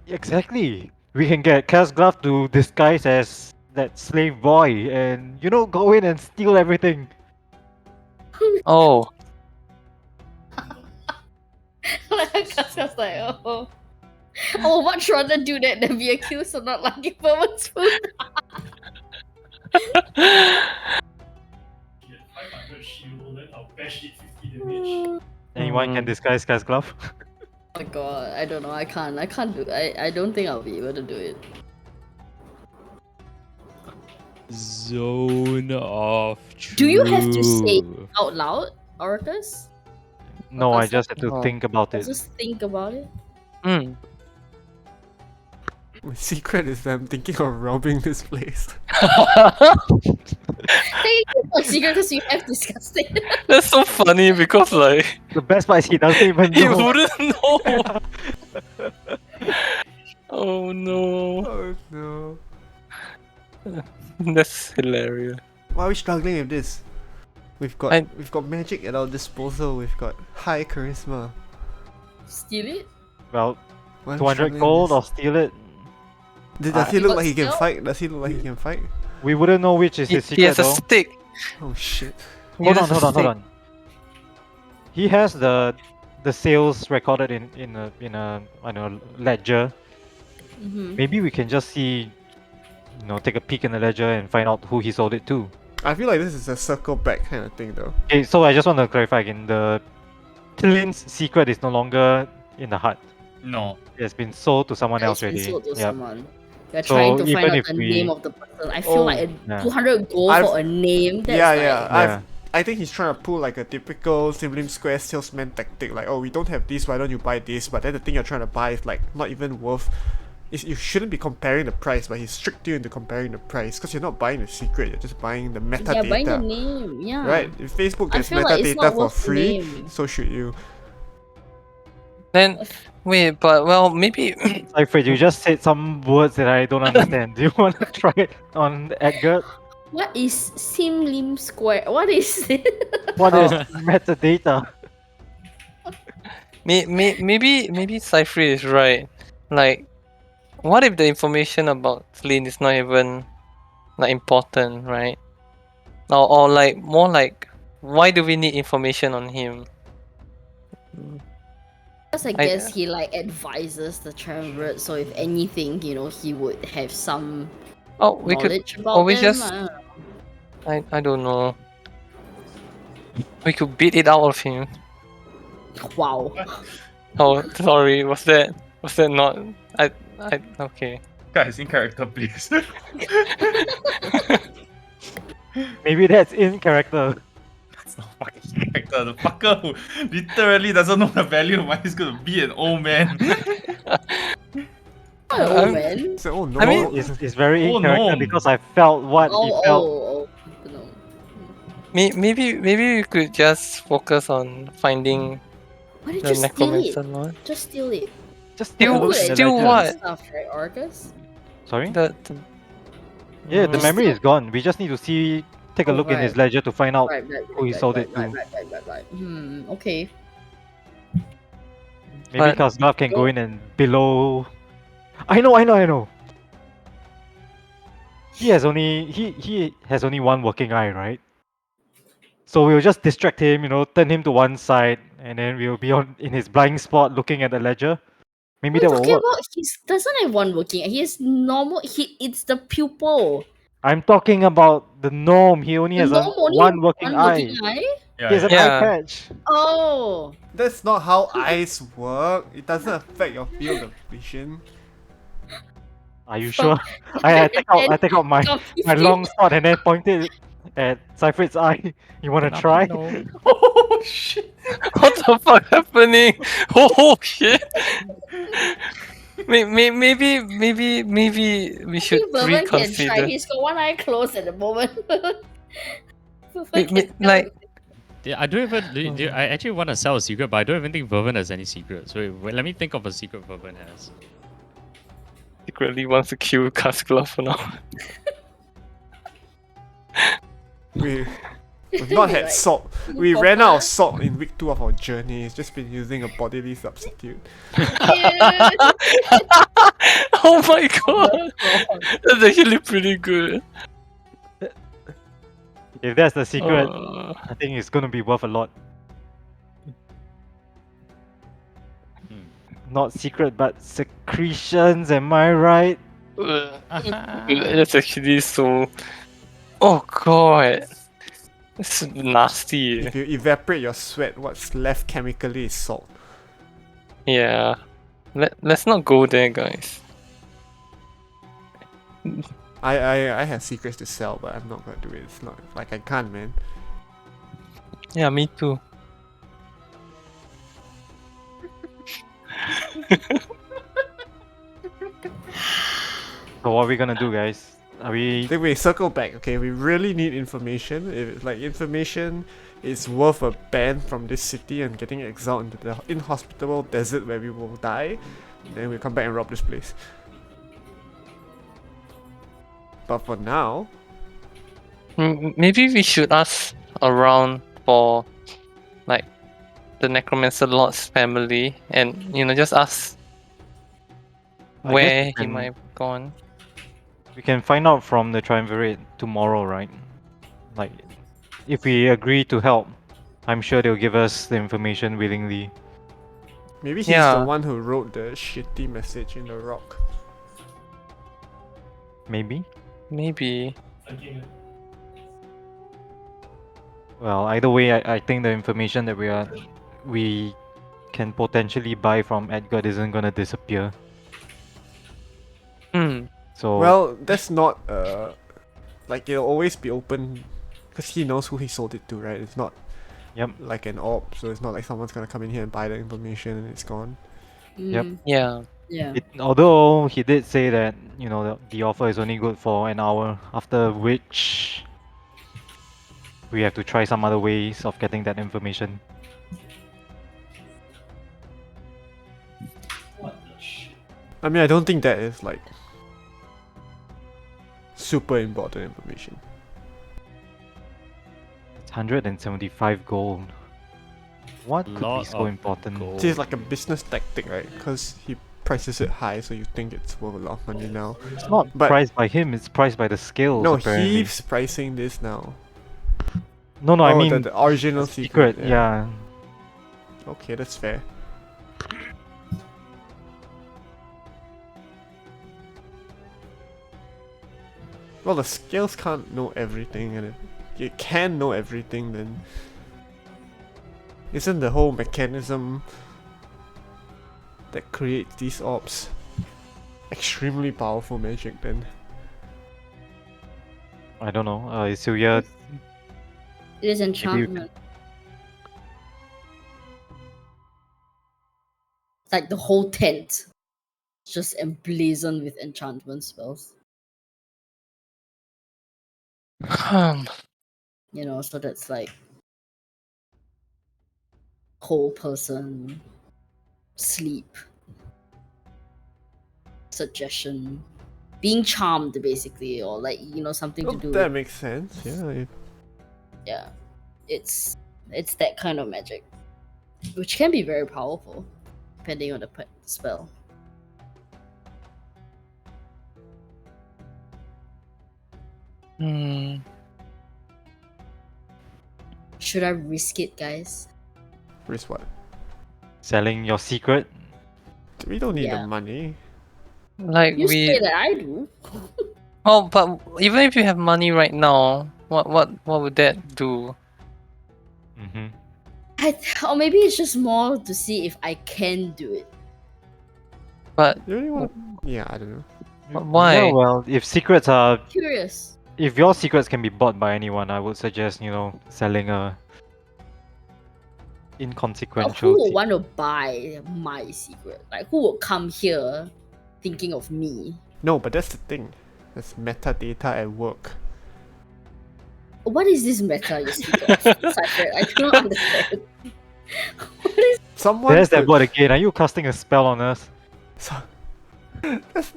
Speaker 5: Exactly. We can get Casglove to disguise as that slave boy and, go in and steal everything.
Speaker 6: Oh,
Speaker 3: Because I was like, oh. Oh, much rather do that than be accused of not liking Perman's food.
Speaker 7: Get 500 shield, then I'll bash it 50 damage.
Speaker 5: Anyone can disguise Casglove?
Speaker 3: Oh my god, I don't know, I can't do I don't think I'll be able to do it.
Speaker 1: Zone of Truth.
Speaker 3: Do you have to say out loud, Orcus?
Speaker 5: No, I
Speaker 3: Casglove?
Speaker 5: just have to
Speaker 6: Oh.
Speaker 5: think about
Speaker 3: Or
Speaker 5: it.
Speaker 3: just think about it?
Speaker 6: hmm.
Speaker 4: My secret is that I'm thinking of robbing this place.
Speaker 3: Hey, it's a secret because you have discussed it.
Speaker 6: That's so funny because like
Speaker 5: The best part is he doesn't even
Speaker 6: he
Speaker 5: know.
Speaker 6: wouldn't know. Oh no,
Speaker 4: Oh no.
Speaker 6: that's hilarious.
Speaker 4: Why are we struggling with this? We've got magic at our disposal, we've got high charisma.
Speaker 3: Steal it?
Speaker 5: Well,
Speaker 4: Why are we
Speaker 5: 200
Speaker 4: struggling
Speaker 5: gold
Speaker 4: with
Speaker 5: or steal it?
Speaker 4: Does he
Speaker 3: You
Speaker 4: look
Speaker 3: got
Speaker 4: like he can
Speaker 3: skill?
Speaker 4: fight? Does he look like he can fight?
Speaker 5: We wouldn't know which is his
Speaker 6: He
Speaker 5: secret
Speaker 6: has a
Speaker 5: though.
Speaker 6: stick.
Speaker 4: Oh shit.
Speaker 6: He
Speaker 5: Hold
Speaker 6: has
Speaker 5: on,
Speaker 6: a
Speaker 5: hold
Speaker 6: stick.
Speaker 5: on. He has the sales recorded in a I don't know, ledger.
Speaker 3: Mm-hmm.
Speaker 5: Maybe we can just see, take a peek in the ledger and find out who he sold it to.
Speaker 4: I feel like this is a circle back kind of thing though.
Speaker 5: Okay, so I just want to clarify again. The Tillin's secret is no longer in the hut.
Speaker 2: No.
Speaker 5: It has been sold to someone else
Speaker 3: It's been
Speaker 5: already.
Speaker 3: sold to
Speaker 5: Yep.
Speaker 3: someone. We're
Speaker 5: So
Speaker 3: trying to
Speaker 5: even
Speaker 3: find out
Speaker 5: if
Speaker 3: the
Speaker 5: we-
Speaker 3: name of the person. I feel
Speaker 4: Oh,
Speaker 3: like
Speaker 5: yeah.
Speaker 3: 200 gold
Speaker 4: I've-
Speaker 3: for a name. That's
Speaker 4: Yeah,
Speaker 3: like,
Speaker 4: yeah. I think he's trying to pull like a typical Sim Square salesman tactic. Like, oh, we don't have this, why don't you buy this? But then the thing you're trying to buy is like not even worth. You shouldn't be comparing the price, but he's tricked you into comparing the price because you're not buying the secret. You're just buying the metadata.
Speaker 3: Yeah, buying the name. Yeah.
Speaker 4: Right? If Facebook
Speaker 3: I
Speaker 4: gets
Speaker 3: feel like it's
Speaker 4: metadata
Speaker 3: not
Speaker 4: for
Speaker 3: worth the
Speaker 4: free,
Speaker 3: name.
Speaker 4: so should you.
Speaker 6: Then wait, but well maybe
Speaker 5: Alfred, you just said some words that I don't understand. Do you want to try it on Edgar?
Speaker 3: What is Sim Square? What is it?
Speaker 5: What is
Speaker 6: Oh.
Speaker 5: metadata?
Speaker 6: maybe Cypher is right. Like, what if the information about Flynn is not even like important, right? Or like more like, why do we need information on him?
Speaker 3: Because I guess he like advises the triumvirate, so if anything, he would have some
Speaker 6: Oh, we could.
Speaker 3: knowledge about
Speaker 6: or we
Speaker 3: them.
Speaker 6: just-
Speaker 3: I don't know.
Speaker 6: I don't know. We could beat it out of him.
Speaker 3: Wow.
Speaker 6: Oh, sorry. Was that not? I okay.
Speaker 2: Guys, in character, please.
Speaker 5: Maybe that's in character.
Speaker 2: That's not fucking character. The fucker who literally doesn't know the value of money is gonna be an old man.
Speaker 3: Oh
Speaker 6: I'm-
Speaker 3: man.
Speaker 4: So, oh no.
Speaker 6: I mean-
Speaker 5: No, it's very in
Speaker 2: Oh,
Speaker 5: character
Speaker 2: no.
Speaker 5: because I felt what he felt.
Speaker 3: Oh. No.
Speaker 6: Maybe we could just focus on finding
Speaker 3: Why did
Speaker 6: the
Speaker 3: you steal it?
Speaker 6: necromancer lord.
Speaker 3: Just steal it.
Speaker 5: Just take a
Speaker 6: Steal-
Speaker 5: look
Speaker 3: Good
Speaker 5: in the
Speaker 6: steal
Speaker 5: ledger.
Speaker 6: what?
Speaker 3: Stuff, right, Argus?
Speaker 5: Sorry?
Speaker 6: The
Speaker 5: Yeah, the
Speaker 6: Mm.
Speaker 5: memory
Speaker 3: Still-
Speaker 5: is gone. We just need to take a
Speaker 3: Oh,
Speaker 5: look in his
Speaker 3: right.
Speaker 5: ledger to find out
Speaker 3: Right.
Speaker 5: who he sold it to.
Speaker 3: Right. Okay.
Speaker 5: Maybe
Speaker 6: But-
Speaker 5: Kazlav can go in and below. I know. He has only one working eye, right? So we'll just distract him, turn him to one side, and then we'll be in his blind spot looking at the ledger. Maybe
Speaker 3: What are
Speaker 5: that
Speaker 3: you
Speaker 5: will
Speaker 3: talking
Speaker 5: work.
Speaker 3: about? He doesn't have one working. He has normal. It's the pupil.
Speaker 5: I'm talking about the gnome. He only
Speaker 3: The
Speaker 5: has
Speaker 3: gnome only
Speaker 5: one working
Speaker 3: one
Speaker 5: eye.
Speaker 3: working eye.
Speaker 2: Yeah,
Speaker 5: He has an
Speaker 2: yeah.
Speaker 5: eye
Speaker 6: Yeah.
Speaker 5: patch.
Speaker 3: Oh.
Speaker 4: That's not how eyes work. It doesn't affect your field of vision.
Speaker 5: Are you
Speaker 3: Fuck.
Speaker 5: sure? I take out my long sword and then point it at Cypher's eye. You wanna try?
Speaker 2: Oh shit.
Speaker 6: what the fuck happening? Oh shit! Maybe we should
Speaker 3: Vernon can try.
Speaker 6: reconsider.
Speaker 3: He's got one eye closed at the moment.
Speaker 6: Like
Speaker 1: Yeah, I don't even. I actually want to sell a secret, but I don't even think Vervin has any secrets. Wait, let me think of a secret Vervin has.
Speaker 6: secretly wants to kill Cascula for now.
Speaker 4: We've not had
Speaker 3: Right.
Speaker 4: salt. We ran out of salt in week 2 of our journey. It's just been using a bodily substitute.
Speaker 6: Oh my god! That's actually pretty good.
Speaker 5: If that's the secret,
Speaker 6: Uh,
Speaker 5: I think it's gonna be worth a lot. Not secret, but secretions. Am I right?
Speaker 6: that's actually so. Oh god, it's nasty.
Speaker 4: If you evaporate your sweat, what's left chemically is salt.
Speaker 6: Yeah, let's not go there, guys.
Speaker 4: I have secrets to sell, but I'm not gonna do it. It's not like I can't, man.
Speaker 6: Yeah, me too.
Speaker 5: So what are we gonna do, guys? Are we?
Speaker 4: Then we circle back. Okay, we really need information. If it's like information is worth a ban from this city and getting exiled into the inhospitable desert where we will die, then we come back and rob this place. But for now,
Speaker 6: Maybe we should ask around for like the Necromancer Lord's family, and just ask
Speaker 5: I guess
Speaker 6: where
Speaker 5: we
Speaker 6: he
Speaker 5: can-
Speaker 6: might have gone.
Speaker 5: We can find out from the triumvirate tomorrow, right? Like, if we agree to help, I'm sure they'll give us the information willingly.
Speaker 4: maybe he's
Speaker 6: Yeah.
Speaker 4: the one who wrote the shitty message in the rock.
Speaker 5: Maybe.
Speaker 6: Maybe.
Speaker 7: Again,
Speaker 5: Well, either way, I think the information that we can potentially buy from Edgar isn't gonna disappear.
Speaker 6: Hmm.
Speaker 5: So
Speaker 4: Well, that's not like it'll always be open because he knows who he sold it to, right? It's not
Speaker 5: Yep.
Speaker 4: like an orb, so it's not like someone's gonna come in here and buy the information and it's gone.
Speaker 5: Yep.
Speaker 6: Yeah.
Speaker 3: Yeah.
Speaker 5: although he did say that the offer is only good for an hour, after which we have to try some other ways of getting that information.
Speaker 7: what the shit?
Speaker 4: I mean, I don't think that is like super important information.
Speaker 5: It's 175 gold. What could be
Speaker 1: Lot
Speaker 5: so
Speaker 1: of
Speaker 5: important?
Speaker 1: gold.
Speaker 4: See, it's like a business tactic, right? Because he prices it high, so you think it's worth a lot of money now.
Speaker 5: It's not
Speaker 4: But-
Speaker 5: priced by him, it's priced by the skills.
Speaker 4: No,
Speaker 5: apparently.
Speaker 4: he's pricing this now.
Speaker 5: No, I
Speaker 4: Oh,
Speaker 5: mean
Speaker 4: the original
Speaker 5: secret. Yeah.
Speaker 4: Okay, that's fair. Well, the scales can't know everything, and if it can know everything, then isn't the whole mechanism that creates these orbs extremely powerful magic then?
Speaker 5: I don't know. Is Sylvia
Speaker 3: It is enchantment. Like the whole tent, just emblazoned with enchantment spells. You know, so that's like whole person, sleep, suggestion, being charmed basically, or like, you know, something to
Speaker 4: Oh,
Speaker 3: do
Speaker 4: that
Speaker 3: with,
Speaker 4: makes sense. Yeah.
Speaker 3: yeah. It's that kind of magic, which can be very powerful depending on the spell.
Speaker 6: Hmm.
Speaker 3: Should I risk it, guys?
Speaker 4: Risk what?
Speaker 5: selling your secret?
Speaker 4: We don't need the
Speaker 3: Yeah.
Speaker 4: money.
Speaker 6: Like
Speaker 3: You say
Speaker 6: we.
Speaker 3: that I do.
Speaker 6: Oh, but even if you have money right now, what would that do?
Speaker 5: Mm-hmm.
Speaker 3: Or maybe it's just more to see if I can do it.
Speaker 6: But
Speaker 4: You really want? Yeah, I don't know.
Speaker 6: But why?
Speaker 5: Yeah, well, if secrets are,
Speaker 3: Curious.
Speaker 5: if your secrets can be bought by anyone, I would suggest selling a
Speaker 3: But
Speaker 5: inconsequential.
Speaker 3: who would want to buy my secret? Like, who would come here thinking of me?
Speaker 4: No, but that's the thing. There's metadata at work.
Speaker 3: What is this meta you speak of, Cypher? I do not understand. What is
Speaker 4: Someone
Speaker 5: There's that
Speaker 4: could-
Speaker 5: word again. Are you casting a spell on us?
Speaker 4: So,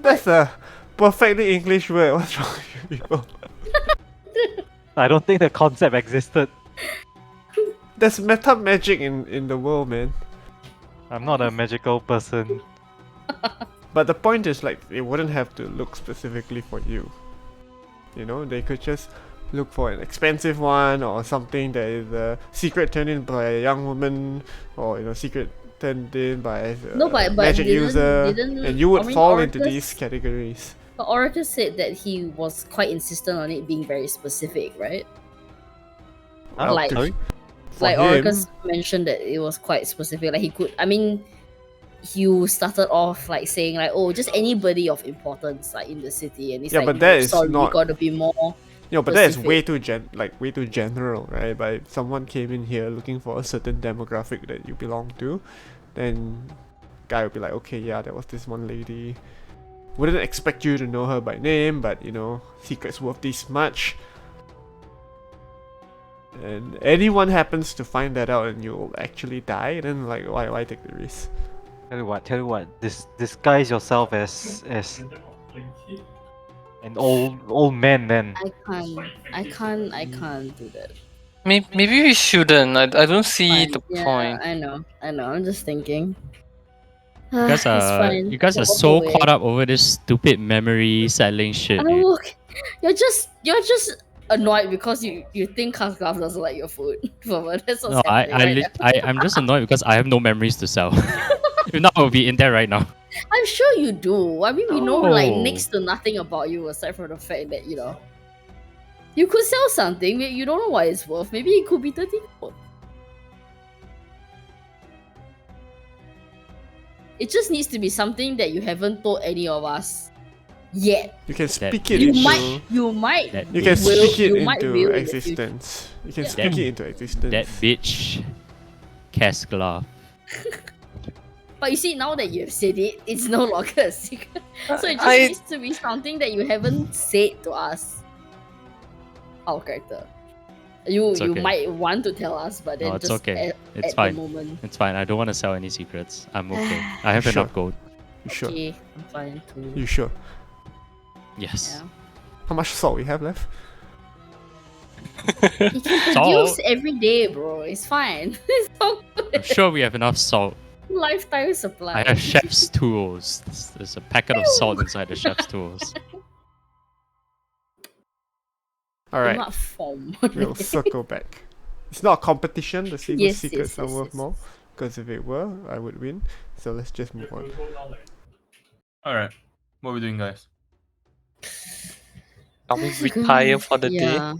Speaker 4: that's a perfectly English word. What's wrong with you people?
Speaker 5: I don't think the concept existed.
Speaker 4: There's meta magic in the world, man.
Speaker 5: I'm not a magical person.
Speaker 4: But the point is, like, it wouldn't have to look specifically for you. You know, they could just look for an expensive one or something that is a secret turned in by a young woman, or secret turned in by a
Speaker 3: No, but
Speaker 4: magic user,
Speaker 3: didn't
Speaker 4: and you would
Speaker 3: I mean,
Speaker 4: fall into
Speaker 3: Oracus-
Speaker 4: these categories.
Speaker 3: But Oracle said that he was quite insistent on it being very specific, right?
Speaker 5: Oh,
Speaker 3: Like-
Speaker 5: sorry?
Speaker 4: For
Speaker 3: Like
Speaker 4: him,
Speaker 3: Oracus mentioned that it was quite specific. Like he could, I mean, you started off like saying like, oh, just anybody of importance like in the city, and it's
Speaker 4: Yeah,
Speaker 3: like,
Speaker 4: but that is
Speaker 3: sorry,
Speaker 4: not-
Speaker 3: you gotta be more.
Speaker 4: but that is
Speaker 3: specific.
Speaker 4: way too general, right? But if someone came in here looking for a certain demographic that you belong to, then guy would be like, okay, yeah, there was this one lady. Wouldn't expect you to know her by name, but secret's worth this much. And anyone happens to find that out and you'll actually die, then like why take the risk?
Speaker 5: Tell you what. Disguise yourself as an old man then.
Speaker 3: I can't do that.
Speaker 6: Maybe we shouldn't. I don't see
Speaker 3: Fine.
Speaker 6: the
Speaker 3: Yeah,
Speaker 6: point.
Speaker 3: I know. I'm just thinking.
Speaker 1: You guys
Speaker 3: It's
Speaker 1: are
Speaker 3: fine.
Speaker 1: you guys are
Speaker 3: Walk
Speaker 1: so
Speaker 3: away.
Speaker 1: caught up over this stupid memory selling shit, dude.
Speaker 3: Oh, look, you're just annoyed because you think Cascraft doesn't like your food. That's what's
Speaker 1: No,
Speaker 3: happening right now.
Speaker 1: I'm just annoyed because I have no memories to sell. If not, I would be in there right now.
Speaker 3: I'm sure you do. I mean, we know like
Speaker 1: Oh.
Speaker 3: next to nothing about you aside from the fact that you could sell something. You don't know what it's worth. Maybe it could be 30 gold. It just needs to be something that you haven't told any of us yet.
Speaker 4: You can speak it
Speaker 3: You
Speaker 4: into
Speaker 3: might.
Speaker 1: That
Speaker 4: you can
Speaker 1: bitch.
Speaker 3: will-
Speaker 4: speak it
Speaker 3: you might
Speaker 4: into
Speaker 3: will in the future.
Speaker 4: existence. You can
Speaker 3: Yeah.
Speaker 4: speak
Speaker 1: That-
Speaker 4: it into existence.
Speaker 1: That bitch, Cascla.
Speaker 3: But you see, now that you've said it, it's no longer a secret. So it just
Speaker 6: I-
Speaker 3: needs to be something that you haven't said to us. Our character. You
Speaker 1: It's okay.
Speaker 3: might want to tell us, but then
Speaker 1: No, it's
Speaker 3: just
Speaker 1: okay. It's
Speaker 3: at
Speaker 1: fine.
Speaker 3: the moment.
Speaker 1: It's fine. I don't want to sell any secrets. I'm okay. I have
Speaker 4: Sure.
Speaker 1: enough gold.
Speaker 4: You sure?
Speaker 3: Okay, I'm fine too.
Speaker 4: You sure?
Speaker 1: Yes.
Speaker 3: Yeah.
Speaker 4: How much salt we have left?
Speaker 3: You can
Speaker 1: Salt.
Speaker 3: produce every day, bro. It's fine. It's so
Speaker 1: I'm
Speaker 3: good.
Speaker 1: sure we have enough salt.
Speaker 3: Lifetime supply.
Speaker 1: I have chef's tools. There's a packet of salt inside the chef's tools.
Speaker 3: Do
Speaker 4: Alright,
Speaker 3: not form.
Speaker 4: we'll circle back. It's not a competition to see whose
Speaker 3: Yes,
Speaker 4: secrets
Speaker 3: yes,
Speaker 4: are
Speaker 3: yes,
Speaker 4: worth
Speaker 3: yes.
Speaker 4: more. Because if it were, I would win. So let's just move on.
Speaker 2: Alright. What are we doing, guys?
Speaker 6: Are we retire for the day?
Speaker 3: Yeah.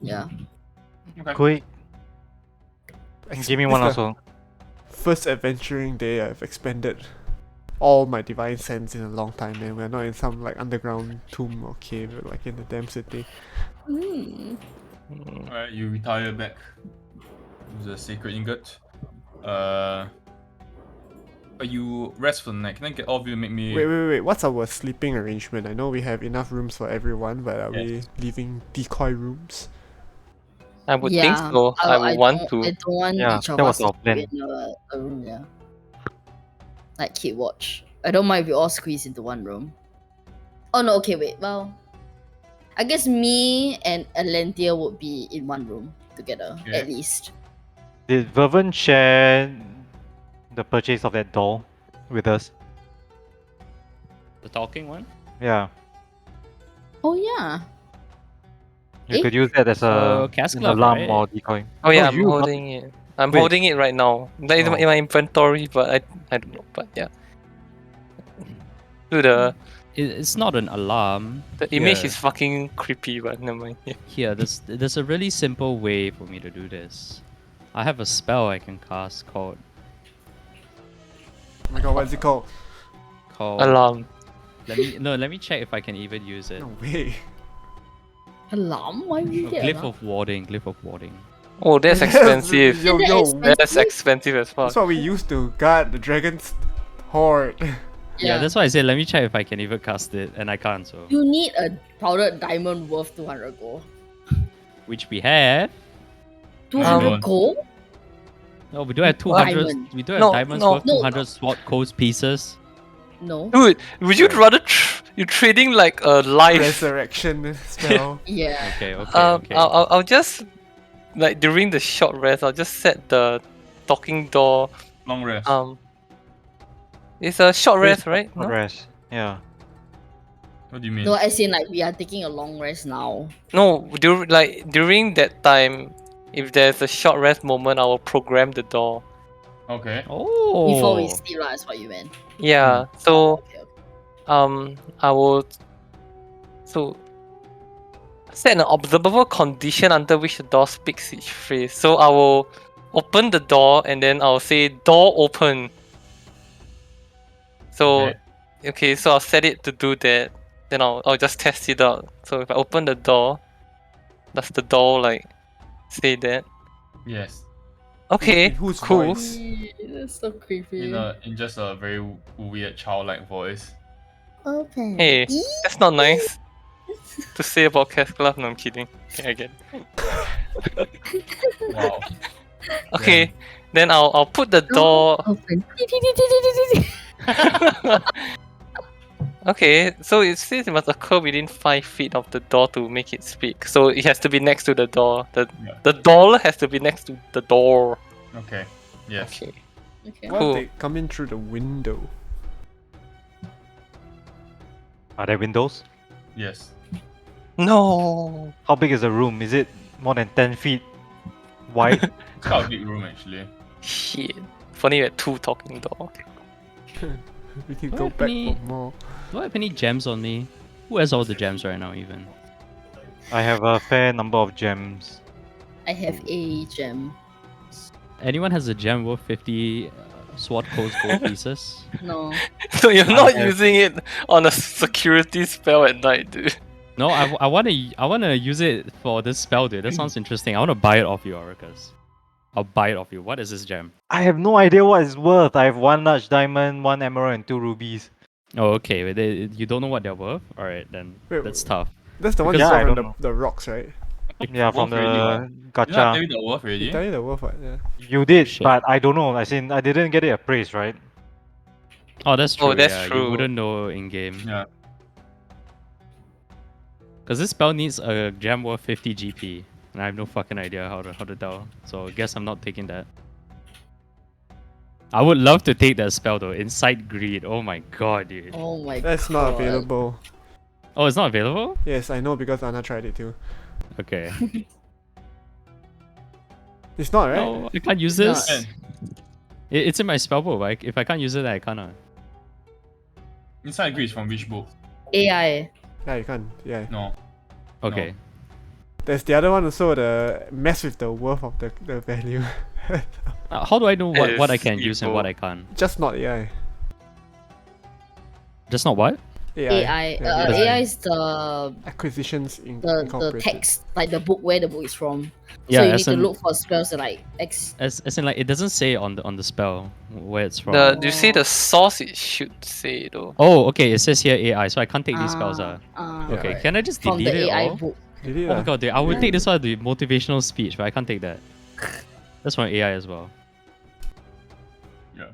Speaker 3: Yeah.
Speaker 2: Okay.
Speaker 5: Quick, give me one
Speaker 4: It's the
Speaker 5: also.
Speaker 4: First adventuring day I've expended all my divine sense in a long time, man. We're not in some like underground tomb or cave, we're like in the damn city.
Speaker 2: Alright, you retire back to the sacred ingot. But you rest for the night. Can I get all of you to make me...
Speaker 4: Wait. What's our sleeping arrangement? I know we have enough rooms for everyone, but are we
Speaker 2: Yes.
Speaker 4: leaving decoy rooms?
Speaker 6: I would think
Speaker 3: Yeah,
Speaker 6: so. I would want
Speaker 3: I
Speaker 6: to.
Speaker 3: don't want
Speaker 5: Yeah,
Speaker 3: each of
Speaker 5: that
Speaker 3: us
Speaker 5: was our
Speaker 3: to
Speaker 5: plan.
Speaker 3: be in a room, yeah. Like keep watch. I don't mind if we all squeeze into one room. Oh no, okay, wait. Well, I guess me and Alentia would be in one room together,
Speaker 2: Okay.
Speaker 3: at least.
Speaker 5: Did Vervin share the purchase of that doll with us?
Speaker 1: The talking one?
Speaker 5: Yeah.
Speaker 3: Oh yeah.
Speaker 5: You
Speaker 3: Eh?
Speaker 5: could use that as
Speaker 1: For
Speaker 5: an
Speaker 1: Casclove,
Speaker 5: alarm
Speaker 1: right?
Speaker 5: or decoy.
Speaker 6: Oh yeah,
Speaker 5: No,
Speaker 6: I'm
Speaker 5: you, not-
Speaker 6: holding it. I'm
Speaker 5: Wait.
Speaker 6: holding it right now. That is
Speaker 5: Oh.
Speaker 6: in my inventory, but I don't know. But yeah. Dude,
Speaker 1: It's not an alarm.
Speaker 6: the image
Speaker 1: Here.
Speaker 6: is fucking creepy, but never mind. Yeah.
Speaker 1: Here, there's a really simple way for me to do this. I have a spell I can cast called
Speaker 4: Oh my god, what is it called?
Speaker 6: Alarm.
Speaker 1: Let me check if I can even use it.
Speaker 4: No way.
Speaker 3: Alarm? Why would you
Speaker 1: Oh,
Speaker 3: get
Speaker 1: glyph
Speaker 3: alarm?
Speaker 1: of warding, glyph of warding.
Speaker 6: Oh, that's expensive.
Speaker 4: Yo,
Speaker 3: Is that
Speaker 4: yo,
Speaker 3: expensive?
Speaker 6: That's expensive as fuck.
Speaker 4: that's what we used to guard the dragon's horde.
Speaker 1: Yeah, that's why I said let me check if I can even cast it, and I can't. So
Speaker 3: You need a powdered diamond worth 200 gold.
Speaker 1: which we have.
Speaker 3: 200
Speaker 2: Um,
Speaker 3: gold?
Speaker 1: No, we do have 200.
Speaker 3: Diamond.
Speaker 1: We do have
Speaker 6: No,
Speaker 1: diamonds
Speaker 6: no.
Speaker 1: worth
Speaker 3: No.
Speaker 1: 200 sword codes pieces.
Speaker 3: No.
Speaker 6: Dude, would you rather you trading like a life?
Speaker 4: Resurrection spell.
Speaker 3: Yeah.
Speaker 1: Okay, okay, okay.
Speaker 6: I'll just like during the short rest, I'll just set the talking door.
Speaker 2: Long rest.
Speaker 6: It's a short rest, right?
Speaker 5: Short
Speaker 6: No?
Speaker 5: rest. Yeah.
Speaker 2: What do you mean?
Speaker 3: No, as in like we are taking a long rest now.
Speaker 6: No, during that time, if there's a short rest moment, I will program the door.
Speaker 2: Okay.
Speaker 1: Oh.
Speaker 3: Before we sleep, lah, is what you meant.
Speaker 6: Yeah. So
Speaker 3: Okay, okay.
Speaker 6: I will set an observable condition under which the door speaks each phrase. So I will open the door and then I'll say door open. So okay, so I'll set it to do that. Then I'll just test it out. So if I open the door, does the door like say that?
Speaker 2: Yes.
Speaker 6: Okay,
Speaker 4: In whose
Speaker 6: cool.
Speaker 4: voice?
Speaker 3: That's so creepy.
Speaker 2: In just a very weird childlike voice.
Speaker 3: Open.
Speaker 6: Hey, that's not nice to say about Casclove. No, I'm kidding. Okay, again.
Speaker 2: Wow.
Speaker 6: Okay, then I'll put the door.
Speaker 3: Open.
Speaker 6: Okay, so it says it must occur within 5 feet of the door to make it speak. So it has to be next to the door. The door has to be next to the door.
Speaker 2: Okay. Yes.
Speaker 6: Okay.
Speaker 3: Okay.
Speaker 4: What
Speaker 6: Cool.
Speaker 4: if they come in through the window?
Speaker 5: Are there windows?
Speaker 2: Yes.
Speaker 6: No.
Speaker 5: How big is the room? Is it more than 10 feet wide?
Speaker 2: It's quite a big room actually.
Speaker 6: Shit. Funny we had 2 talking doors.
Speaker 4: We can
Speaker 1: What
Speaker 4: go
Speaker 1: if
Speaker 4: back
Speaker 1: we-
Speaker 4: for more.
Speaker 1: Do I have any gems on me? Who has all the gems right now, even?
Speaker 5: I have a fair number of gems.
Speaker 3: I have a gem.
Speaker 1: Anyone has a gem worth 50 sword codes gold pieces?
Speaker 3: No.
Speaker 6: So you're not
Speaker 5: have-
Speaker 6: using it on a security spell at night, dude.
Speaker 1: No, I wanna use it for this spell, dude. That sounds interesting. I wanna buy it off you, Auricus. I'll buy it off you. What is this gem?
Speaker 5: I have no idea what it's worth. I have 1 large diamond, 1 emerald, and 2 rubies.
Speaker 1: Oh, okay. You don't know what they're worth? Alright, then
Speaker 4: Wait,
Speaker 1: that's tough.
Speaker 4: That's the one you
Speaker 5: Because-
Speaker 4: saw
Speaker 5: Yeah, I
Speaker 4: from
Speaker 5: don't know.
Speaker 4: the rocks, right?
Speaker 5: Yeah, from
Speaker 2: Worth already,
Speaker 5: the
Speaker 2: what? You not tell
Speaker 5: gacha.
Speaker 2: me the worth
Speaker 4: He
Speaker 2: already?
Speaker 4: tell you the worth, what? Yeah.
Speaker 5: You did,
Speaker 1: Shit.
Speaker 5: but I don't know. As in, I didn't get it appraised, right?
Speaker 1: Oh, that's true.
Speaker 6: Oh, that's
Speaker 1: yeah.
Speaker 6: true.
Speaker 1: You wouldn't know in game.
Speaker 2: Yeah.
Speaker 1: Because this spell needs a gem worth 50 GP. And I have no fucking idea how to tell. So I guess I'm not taking that. I would love to take that spell though. Insight Greed. Oh my god, dude.
Speaker 3: Oh my god.
Speaker 4: That's not available.
Speaker 1: Oh, it's not available?
Speaker 4: Yes, I know because Anna tried it too.
Speaker 1: Okay.
Speaker 4: It's not, right?
Speaker 1: No, I can't use
Speaker 3: It's
Speaker 1: this. It's in my spellbook. But if I can't use it, I cannot.
Speaker 2: Inside Greece from which book?
Speaker 3: AI.
Speaker 4: Yeah, you can't. Yeah.
Speaker 2: No.
Speaker 1: Okay.
Speaker 4: There's the other one also, the mess with the worth of the value.
Speaker 1: How do I know what I
Speaker 6: Yes,
Speaker 1: can use and what
Speaker 6: people.
Speaker 1: I can't?
Speaker 4: Just not AI.
Speaker 1: Just not what?
Speaker 3: AI.
Speaker 4: Yeah,
Speaker 3: AI is the
Speaker 4: acquisitions
Speaker 3: the
Speaker 4: incorporated.
Speaker 3: text, like the book where the book is from.
Speaker 1: Yeah,
Speaker 3: so you
Speaker 1: as
Speaker 3: need to
Speaker 1: in-
Speaker 3: look for spells that like X.
Speaker 1: As in, like, it doesn't say on the spell where it's from.
Speaker 6: Do you see the source? It should say though.
Speaker 1: Oh, okay. It says here AI, so I can't take these spells.
Speaker 3: Yeah,
Speaker 1: Okay,
Speaker 4: correct.
Speaker 1: can I just
Speaker 3: from
Speaker 1: delete
Speaker 3: the
Speaker 1: it
Speaker 3: AI
Speaker 1: all?
Speaker 3: book.
Speaker 4: Did it,
Speaker 1: Oh my god, dude, I would
Speaker 3: Yeah.
Speaker 1: take this one the motivational speech, but I can't take that. That's from AI as well.
Speaker 2: Yeah.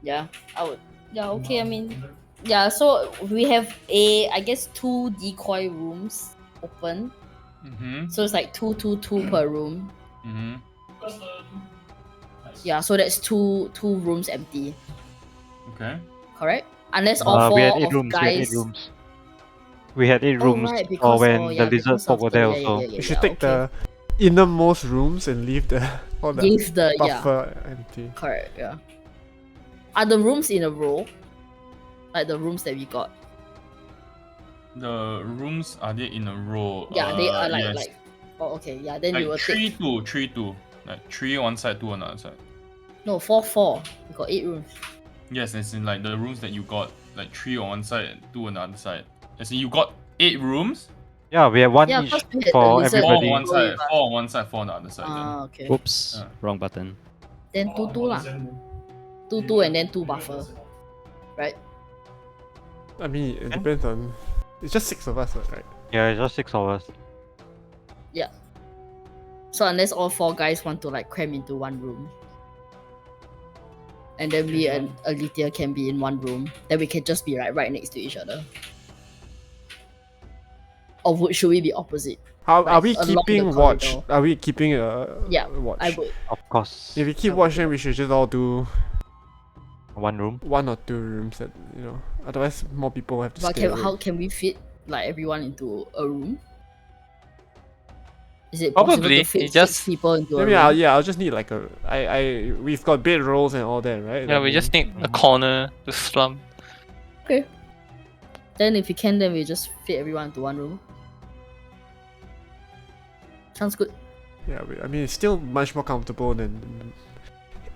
Speaker 3: Yeah, I would. Yeah, okay. I mean, yeah. So we have I guess 2 decoy rooms open.
Speaker 2: Mm-hmm.
Speaker 3: So it's like 2 per room.
Speaker 2: Mm-hmm.
Speaker 3: Yeah, so that's two rooms empty.
Speaker 2: Okay.
Speaker 3: Correct? Unless all
Speaker 5: We
Speaker 3: 4
Speaker 5: had 8
Speaker 3: of
Speaker 5: rooms. We had 8
Speaker 3: guys.
Speaker 5: rooms. We had 8
Speaker 3: Oh
Speaker 5: rooms
Speaker 3: right,
Speaker 5: for
Speaker 3: because
Speaker 5: when the lizard
Speaker 3: because
Speaker 5: folk
Speaker 3: of
Speaker 5: were
Speaker 3: the
Speaker 5: there
Speaker 3: yeah,
Speaker 5: also.
Speaker 3: yeah, yeah,
Speaker 4: You should
Speaker 3: yeah,
Speaker 4: take
Speaker 3: okay.
Speaker 4: the innermost rooms and leave the all the
Speaker 3: Give the
Speaker 4: buffer empty.
Speaker 3: correct, yeah. Are the rooms in a row? Like the rooms that we got?
Speaker 2: The rooms, are they in a row?
Speaker 3: Yeah, they are
Speaker 2: yes.
Speaker 3: like oh okay, yeah, then we will
Speaker 2: Like 3
Speaker 3: take
Speaker 2: 2, 3 2. Like 3 one side, 2 on the other side.
Speaker 3: no 4. We got 8 rooms.
Speaker 2: Yes, as in like the rooms that you got, like 3 on one side and 2 on the other side. As in you got 8 rooms,
Speaker 5: Yeah, we had one
Speaker 3: Yeah,
Speaker 5: each
Speaker 3: because we had the
Speaker 5: for
Speaker 3: lizard
Speaker 2: 4 on
Speaker 5: everybody.
Speaker 2: one
Speaker 3: go with
Speaker 2: side,
Speaker 3: us.
Speaker 2: 4 on one side, 4 on the other side.
Speaker 3: Ah, okay.
Speaker 1: Oops,
Speaker 2: Yeah.
Speaker 1: wrong button.
Speaker 3: Then 2 lah. 2 and then 2 buffer. Right?
Speaker 4: I mean, it depends on. It's just 6 of us, right?
Speaker 5: Yeah, it's just 6 of us.
Speaker 3: So unless all 4 guys want to like cram into one room. And then we and Alethea can be in one room. Then we can just be like right next to each other. Or should we be opposite?
Speaker 4: How are
Speaker 3: Like,
Speaker 4: we
Speaker 3: along the
Speaker 4: keeping watch?
Speaker 3: corridor.
Speaker 4: Are we keeping a
Speaker 3: Yeah,
Speaker 4: watch?
Speaker 3: I would.
Speaker 5: Of course.
Speaker 4: If we keep
Speaker 3: I would
Speaker 4: watch,
Speaker 3: do
Speaker 4: then we should just all do
Speaker 5: One room.
Speaker 4: 1 or 2 rooms. That otherwise more people have to
Speaker 3: But
Speaker 4: stay.
Speaker 3: how can we fit like everyone into a room? Is it possible
Speaker 6: Probably,
Speaker 3: to fit
Speaker 6: it
Speaker 3: 6
Speaker 6: just-
Speaker 3: people into a
Speaker 4: Maybe
Speaker 3: room?
Speaker 4: I'll just need like we've got bed rolls and all that, right?
Speaker 6: Yeah,
Speaker 4: I
Speaker 6: we just
Speaker 4: mean,
Speaker 6: need a corner to slump.
Speaker 3: Okay. Then if we can, then we just fit everyone into one room. Sounds good.
Speaker 4: Yeah, I mean it's still much more comfortable than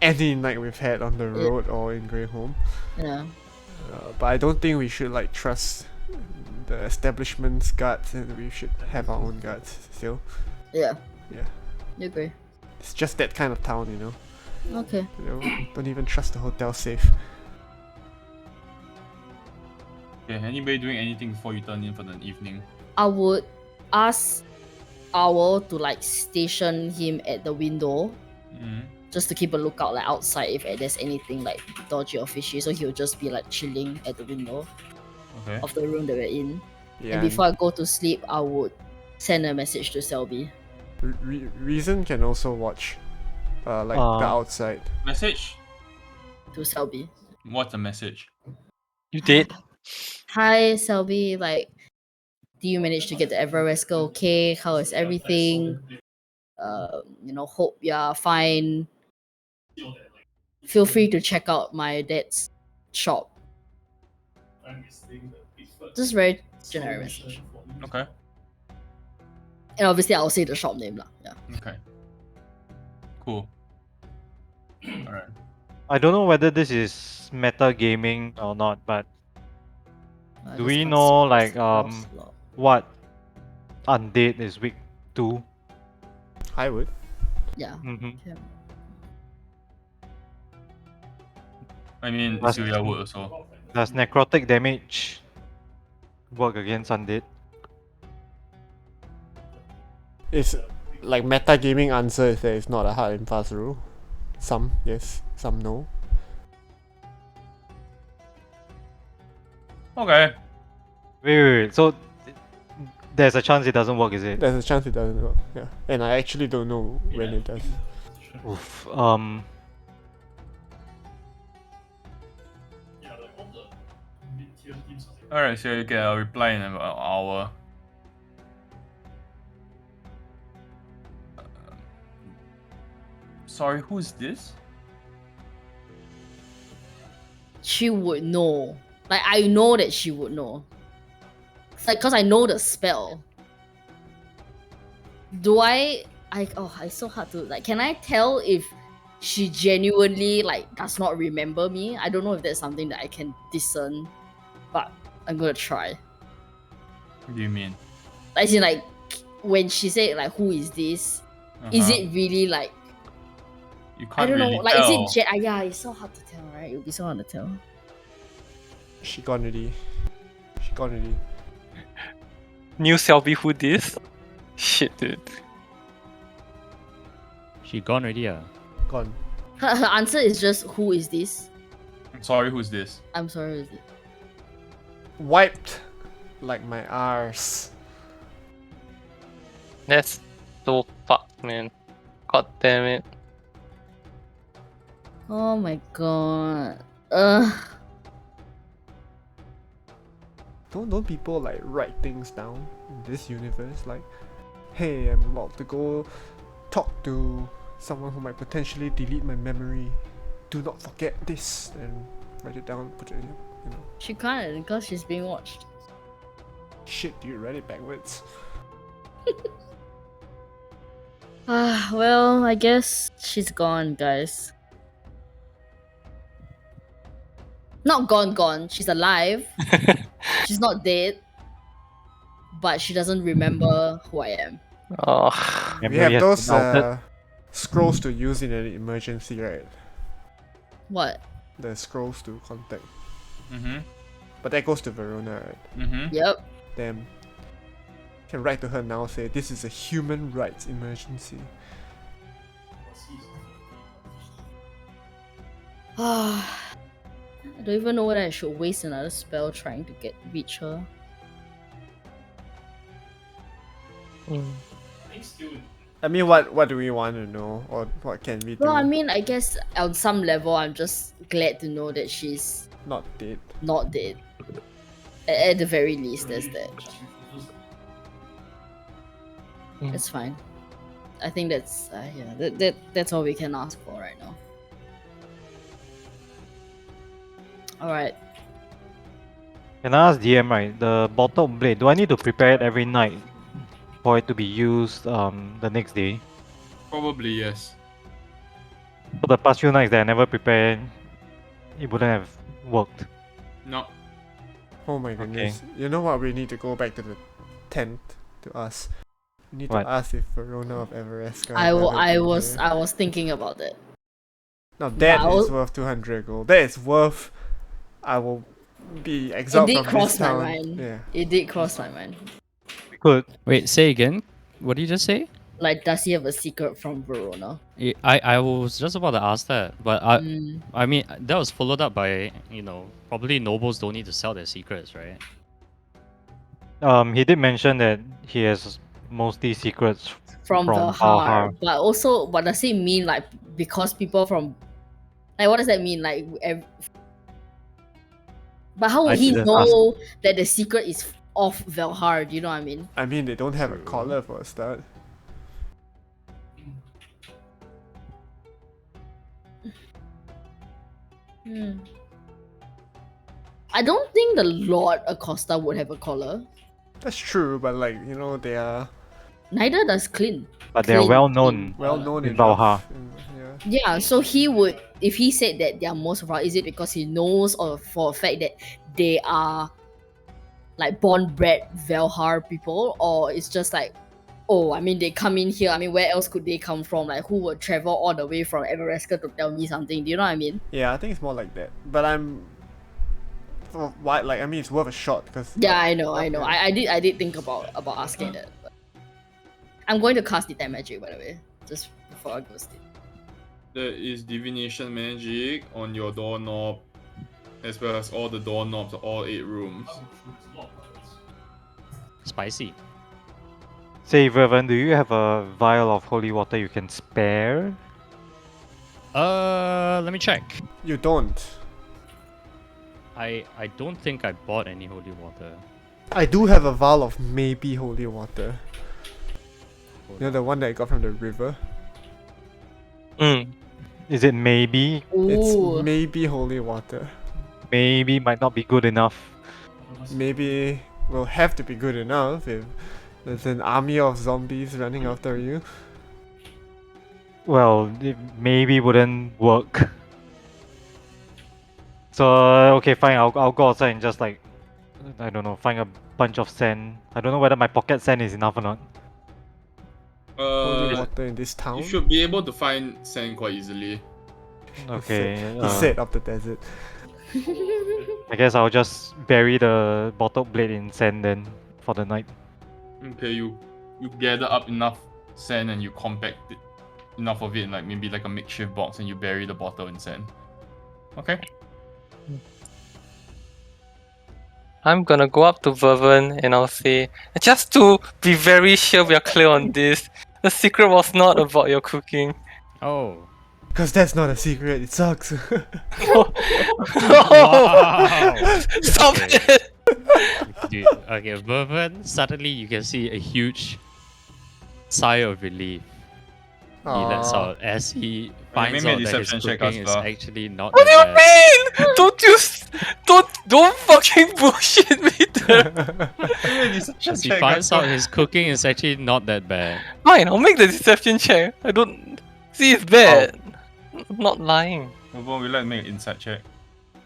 Speaker 4: any night we've had on the road or in Grey Home.
Speaker 3: Yeah.
Speaker 4: But I don't think we should like trust the establishment's guards, and we should have our own guards still.
Speaker 3: Yeah.
Speaker 4: Yeah.
Speaker 3: You agree.
Speaker 4: It's just that kind of town,
Speaker 3: Okay.
Speaker 4: Don't even trust the hotel safe.
Speaker 2: Okay, anybody doing anything before you turn in for the evening?
Speaker 3: I would ask Owl to like station him at the window
Speaker 2: Mm-hmm.
Speaker 3: just to keep a lookout like outside if there's anything like dodgy or fishy. So he'll just be like chilling at the window
Speaker 2: Okay.
Speaker 3: of the room that we're in.
Speaker 4: Yeah.
Speaker 3: And before I go to sleep, I would send a message to Selby.
Speaker 4: Reason can also watch, the outside.
Speaker 2: Message?
Speaker 3: To Selby.
Speaker 2: What's the message?
Speaker 6: You did?
Speaker 3: Hi Selby, like do you manage to get the Everest okay? How is everything? Hope you're fine. Feel free to check out my dad's shop. Just very generic message.
Speaker 2: Okay.
Speaker 3: And obviously I'll say the shop name lah. Yeah.
Speaker 2: Okay. Cool. Alright.
Speaker 5: I don't know whether this is meta gaming or not, but do we know like what undead is weak to?
Speaker 4: I would.
Speaker 3: Yeah.
Speaker 5: Mm-hmm.
Speaker 2: I mean,
Speaker 5: Last-
Speaker 2: Celia would also.
Speaker 5: Does necrotic damage work against undead?
Speaker 4: It's like meta gaming answer is that it's not a hard and fast rule. Some yes, some no.
Speaker 2: Okay.
Speaker 5: Wait. So there's a chance it doesn't work, is it?
Speaker 4: There's a chance it doesn't work. Yeah, and I actually don't know when it does.
Speaker 5: Oof.
Speaker 2: Alright, so you get a reply in about an hour. Sorry, who is this?
Speaker 3: She would know. Like I know that she would know. It's like cause I know the spell. Do I it's so hard to like can I tell if she genuinely like does not remember me. I don't know if that's something that I can discern, but I'm gonna try.
Speaker 2: What do you mean?
Speaker 3: As in, like, when she said like, "Who is this?" Is
Speaker 2: Uh-huh.
Speaker 3: it really like,
Speaker 2: You
Speaker 3: I
Speaker 2: can't
Speaker 3: don't know,
Speaker 2: really
Speaker 3: like,
Speaker 2: tell.
Speaker 3: is it? Yeah, it's so hard to tell, right? It would be so hard to tell.
Speaker 4: She gone already. She gone already.
Speaker 6: New Selby, who this? Shit, dude.
Speaker 1: She gone already, yeah.
Speaker 4: Gone.
Speaker 3: Her answer is just, "Who is this?"
Speaker 2: I'm sorry, who's this?
Speaker 3: I'm sorry. Is it?
Speaker 4: Wiped like my arse.
Speaker 6: That's so fucked, man. God damn it.
Speaker 3: Oh my god.
Speaker 4: Don't people like write things down in this universe? Like, hey, I'm about to go talk to someone who might potentially delete my memory. Do not forget this, and write it down. Put it in, you know.
Speaker 3: She can't because she's being watched.
Speaker 4: Shit, you read it backwards.
Speaker 3: Well, I guess she's gone, guys. Not gone. She's alive. She's not dead. But she doesn't remember who I am.
Speaker 6: Oh,
Speaker 4: We
Speaker 5: Memory
Speaker 4: have
Speaker 5: has
Speaker 4: those
Speaker 5: been altered.
Speaker 4: scrolls to use in an emergency, right?
Speaker 3: What?
Speaker 4: The scrolls to contact.
Speaker 2: Mm-hmm.
Speaker 4: But that goes to Verona, right?
Speaker 2: Mm-hmm.
Speaker 3: Yep.
Speaker 4: Damn. Can write to her now, say this is a human rights emergency.
Speaker 3: I don't even know whether I should waste another spell trying to reach her.
Speaker 4: I mean, what do we want to know, or what can we do?
Speaker 3: Well, I mean, I guess on some level, I'm just glad to know that she's
Speaker 4: Not dead.
Speaker 3: not dead. At the very least, there's that. It's fine. I think that's that's all we can ask for right now. All right.
Speaker 5: Can I ask DM, right? The bottom blade, do I need to prepare it every night for it to be used the next day?
Speaker 2: Probably yes.
Speaker 5: For the past few nights that I never prepared, it wouldn't have worked.
Speaker 2: No.
Speaker 4: Oh my goodness. You know what? We need to go back to the tent to ask. We need
Speaker 5: What?
Speaker 4: to ask if Verona of Everesca.
Speaker 3: I
Speaker 4: have ever been
Speaker 3: was
Speaker 4: here.
Speaker 3: thinking about that.
Speaker 4: Now that
Speaker 3: Wow.
Speaker 4: is worth 200 gold. That is worth. I will be
Speaker 3: It
Speaker 4: exiled
Speaker 3: did
Speaker 4: from
Speaker 3: cross
Speaker 4: this
Speaker 3: my
Speaker 4: town.
Speaker 3: mind.
Speaker 4: Yeah.
Speaker 3: It did cross my mind.
Speaker 5: Good.
Speaker 1: Wait, say again. What did you just say?
Speaker 3: Like, does he have a secret from Verona?
Speaker 1: I was just about to ask that, but
Speaker 3: Mm.
Speaker 1: I mean that was followed up by probably nobles don't need to sell their secrets, right?
Speaker 5: He did mention that he has mostly secrets
Speaker 3: From
Speaker 5: from
Speaker 3: Valhar.
Speaker 5: Valhar.
Speaker 3: But also, what does it mean, like, because people from, like, what does that mean? Like, but how would
Speaker 5: I
Speaker 3: he
Speaker 5: didn't
Speaker 3: know that the secret is of Valhar? Do you know what I mean?
Speaker 4: I mean, they don't have a
Speaker 5: True.
Speaker 4: collar for a start.
Speaker 3: I don't think the Lord Acosta would have a collar.
Speaker 4: That's true, but like, you know, they are
Speaker 3: Neither does Clint.
Speaker 5: But they are
Speaker 3: Clint
Speaker 5: well
Speaker 3: in
Speaker 5: known.
Speaker 4: well
Speaker 3: Valhar.
Speaker 4: known
Speaker 5: In
Speaker 4: enough.
Speaker 5: Valhar.
Speaker 4: Yeah.
Speaker 3: Yeah, so he would, if he said that they are most of our, is it because he knows or for a fact that they are like born bred Velhar people, or it's just like, oh, I mean, they come in here. I mean, where else could they come from? Like, who would travel all the way from Everesca to tell me something? Do you know what I mean?
Speaker 4: Yeah, I think it's more like that. But I'm. For why? Like, I mean, it's worth a shot because.
Speaker 3: Yeah, I know.
Speaker 4: Yeah.
Speaker 3: I did think about asking that. But I'm going to cast Detect Magic, by the way, just before I go sleep.
Speaker 2: There is divination magic on your doorknob, as well as all the doorknobs of all 8 rooms.
Speaker 1: Spicy.
Speaker 5: Say, Vervan, do you have a vial of holy water you can spare?
Speaker 1: Let me check.
Speaker 4: You don't.
Speaker 1: I don't think I bought any holy water.
Speaker 4: I do have a vial of maybe holy water. You know the one that I got from the river?
Speaker 5: Is it maybe?
Speaker 3: Ooh.
Speaker 4: It's maybe holy water.
Speaker 5: Maybe might not be good enough.
Speaker 4: Maybe will have to be good enough if there's an army of zombies running after you.
Speaker 5: well, it maybe wouldn't work. So okay, fine. I'll go outside and just like, I don't know, find a bunch of sand. I don't know whether my pocket sand is enough or not.
Speaker 4: Holy
Speaker 2: Uh,
Speaker 4: water in this
Speaker 2: you
Speaker 4: town.
Speaker 2: should be able to find sand quite easily.
Speaker 5: Okay.
Speaker 4: He said of the desert.
Speaker 5: I guess I'll just bury the bottle blade in sand then for the night.
Speaker 2: Okay, you gather up enough sand and you compact it, enough of it in like maybe like a makeshift box, and you bury the bottle in sand. Okay.
Speaker 6: I'm gonna go up to Vervin and I'll say, just to be very sure we are clear on this, the secret was not about your cooking.
Speaker 1: Oh.
Speaker 4: Because that's not a secret, it sucks.
Speaker 1: Wow.
Speaker 6: Stop
Speaker 1: Okay.
Speaker 6: it!
Speaker 1: Dude, okay, Vervin, suddenly you can see a huge sigh of relief. He lets
Speaker 4: Aw.
Speaker 1: out as he finds
Speaker 2: make me a
Speaker 1: out that his
Speaker 2: deception check,
Speaker 1: cooking is
Speaker 2: Asla.
Speaker 1: actually not
Speaker 6: What do you
Speaker 1: that bad.
Speaker 6: mean? Don't fucking bullshit me there.
Speaker 2: Deception
Speaker 1: As he
Speaker 2: check,
Speaker 1: finds
Speaker 2: Asla.
Speaker 1: out his cooking is actually not that bad.
Speaker 6: Fine, I'll make the deception check. I don't see it's bad. I'm not lying.
Speaker 2: Well, we like to make an insight check.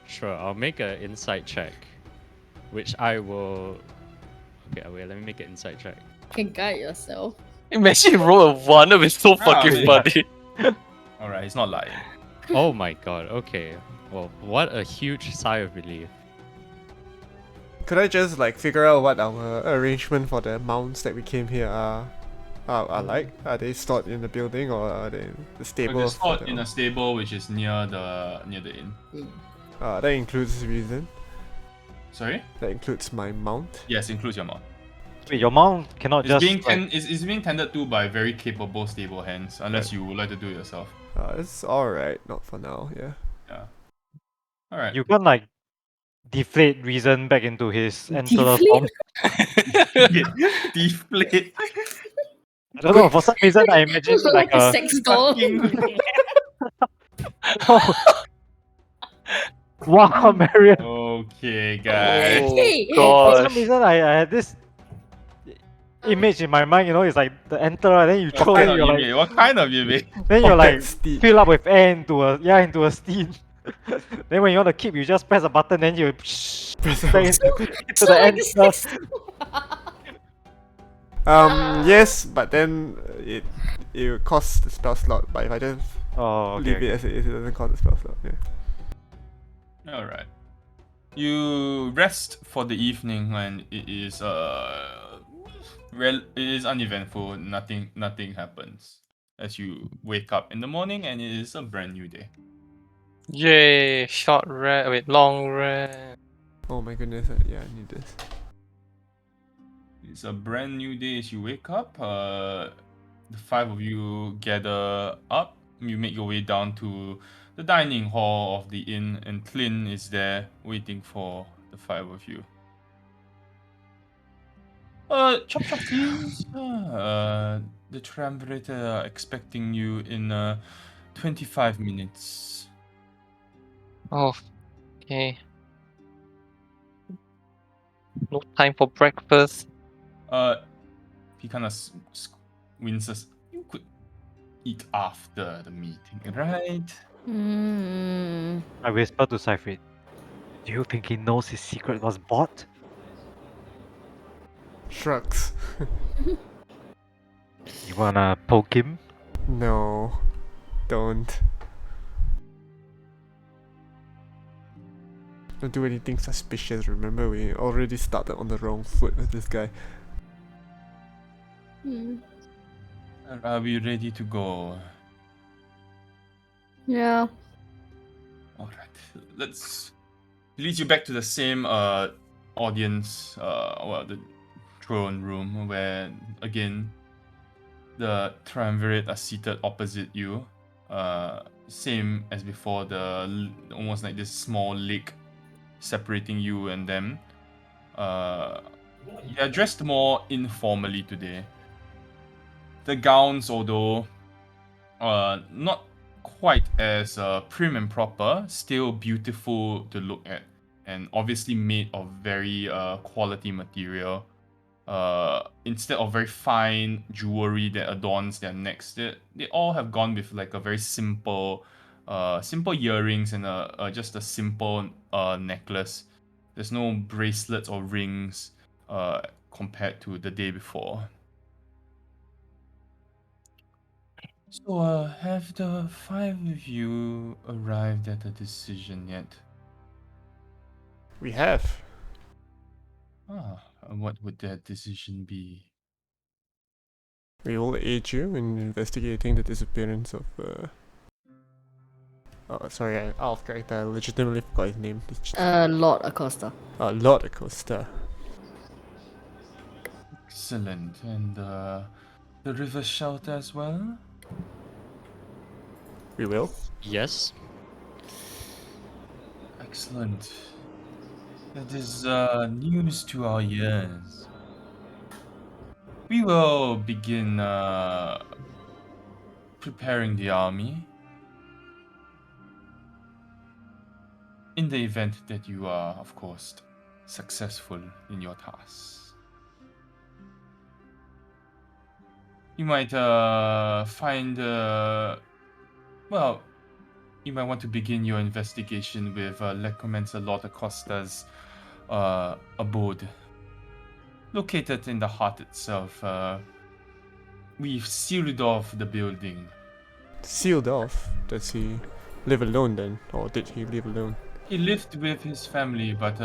Speaker 1: Sure, I'll make an insight check. Which I will... Okay, wait, let me make an insight check.
Speaker 3: Can guide yourself.
Speaker 6: Imagine you roll a 1, it'd be so fucking
Speaker 2: man.
Speaker 6: funny.
Speaker 2: Alright, he's not lying.
Speaker 1: Oh my god, okay. Well, what a huge sigh of relief.
Speaker 4: Could I just like figure out what our arrangement for the mounts that we came here are like? Are they stored in the building or are they in the stable?
Speaker 2: They're
Speaker 4: for
Speaker 2: stored
Speaker 4: the-
Speaker 2: in a stable which is near the inn.
Speaker 4: that includes reason.
Speaker 2: Sorry?
Speaker 4: That includes my mount.
Speaker 2: Yes, includes your mount.
Speaker 5: Wait, your mount cannot
Speaker 2: It's
Speaker 5: just
Speaker 2: being
Speaker 5: like,
Speaker 2: it's being tended to by very capable stable hands, unless you would like to do it yourself.
Speaker 4: It's alright, not for now, yeah.
Speaker 2: Yeah. Alright.
Speaker 5: you can't like deflate reason back into his antler
Speaker 3: Deflate?
Speaker 5: form.
Speaker 2: Deflate.
Speaker 5: I don't know, for some reason I imagine like
Speaker 3: a
Speaker 5: a
Speaker 3: sex doll.
Speaker 5: wow, Marion.
Speaker 2: Okay, guys.
Speaker 3: Hey,
Speaker 5: For
Speaker 6: God.
Speaker 5: some reason I had this image in my mind, you know, it's like the antler, and then you throw it, you're like,
Speaker 2: What kind of you made?
Speaker 5: then you're like
Speaker 4: Steed.
Speaker 5: fill up with air into a steam. Then when you want to keep, you just press a button, then you
Speaker 4: Press a
Speaker 5: back
Speaker 4: button.
Speaker 5: into
Speaker 3: so
Speaker 5: the
Speaker 3: like a
Speaker 5: antler.
Speaker 3: sex
Speaker 4: Yes, but then it will cost the spell slot. But if I just
Speaker 5: Oh,
Speaker 4: leave
Speaker 5: okay.
Speaker 4: it as it is, it doesn't cost the spell slot. Yeah.
Speaker 2: Alright. You rest for the evening when it is it is uneventful. Nothing happens as you wake up in the morning, and it is a brand new day.
Speaker 6: Yay, short rest, wait, long rest.
Speaker 4: Oh my goodness, yeah, I need this.
Speaker 2: It's a brand new day as you wake up. The five of you gather up. You make your way down to the dining hall of the inn, and Clint is there waiting for the five of you. Chop chop please. The triumvirate are expecting you in 25 minutes.
Speaker 6: Oh, okay. No time for breakfast.
Speaker 2: He kind of winces. You could eat after the meeting, right?
Speaker 3: Mm.
Speaker 5: I whispered to Cypher, do you think he knows his secret was bought?
Speaker 4: Shrugs.
Speaker 5: You wanna poke him?
Speaker 4: No, don't. Don't do anything suspicious. Remember, we already started on the wrong foot with this guy.
Speaker 3: Mm.
Speaker 2: Are we ready to go?
Speaker 3: Yeah.
Speaker 2: Alright, let's lead you back to the same audience, the throne room, where again the triumvirate are seated opposite you. Same as before, almost like this small lake separating you and them. They are dressed more informally today. The gowns, although not quite as prim and proper, still beautiful to look at, and obviously made of very quality material. instead of very fine jewelry that adorns their necks, they all have gone with like a very simple, simple earrings and just a simple necklace. There's no bracelets or rings compared to the day before. So, have the five of you arrived at a decision yet?
Speaker 4: We have.
Speaker 2: And what would that decision be?
Speaker 4: We will aid you in investigating the disappearance of. Oh, sorry, out of character. I legitimately forgot his name.
Speaker 3: Lord Acosta.
Speaker 4: Lord Acosta.
Speaker 2: Excellent. And the river shelter as well?
Speaker 4: We will.
Speaker 1: Yes.
Speaker 2: Excellent. That is news to our ears. We will begin preparing the army. In the event that you are, of course, successful in your tasks. You might find, well, you might want to begin your investigation with Lecommensa Lord Acosta's abode. Located in the heart itself, we've sealed off the building.
Speaker 4: Sealed off? Does he live alone then? Or did he live alone?
Speaker 2: He lived with his family, but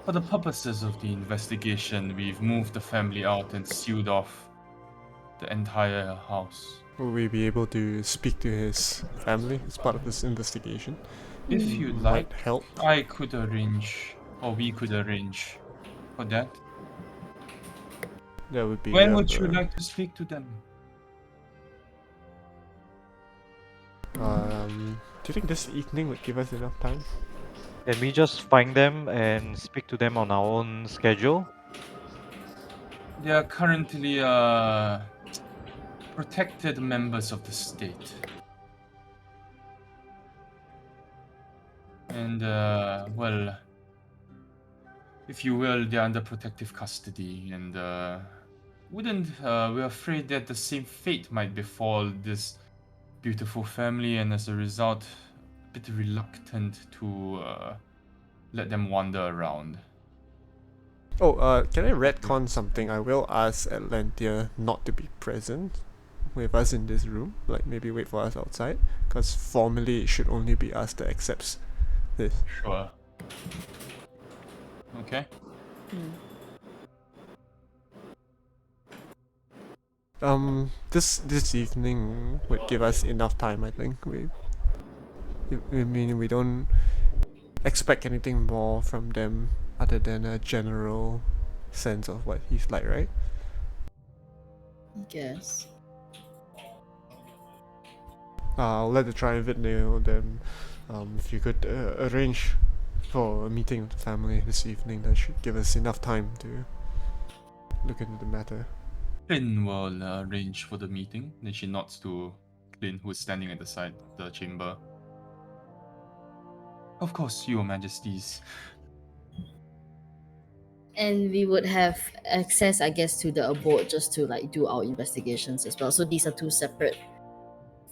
Speaker 2: for the purposes of the investigation, we've moved the family out and sealed off the entire house.
Speaker 4: Will we be able to speak to his family as part of this investigation?
Speaker 2: If you'd
Speaker 4: Might
Speaker 2: like,
Speaker 4: help.
Speaker 2: I could arrange, or we could arrange for that.
Speaker 4: That would be
Speaker 2: When would you like to speak to them?
Speaker 4: do you think this evening would give us enough time?
Speaker 5: Can we just find them and speak to them on our own schedule?
Speaker 2: They are currently protected members of the state. And, well, if you will, they're under protective custody, and we're afraid that the same fate might befall this beautiful family, and as a result, a bit reluctant to let them wander around.
Speaker 4: Oh, can I retcon something? I will ask Atlantia not to be present with us in this room. Like, maybe wait for us outside. Because formally, it should only be us that accepts this.
Speaker 2: Sure. Okay.
Speaker 4: This evening would give us enough time, I think. I mean, we don't expect anything more from them other than a general sense of what he's like, right?
Speaker 3: I guess.
Speaker 4: I'll let the triumvirate know them. If you could arrange for a meeting with the family this evening, that should give us enough time to look into the matter.
Speaker 2: Clint will arrange for the meeting. Then she nods to Clint, who is standing at the side of the chamber. Of course, your majesties.
Speaker 3: And we would have access, I guess, to the abode just to like do our investigations as well. So these are two separate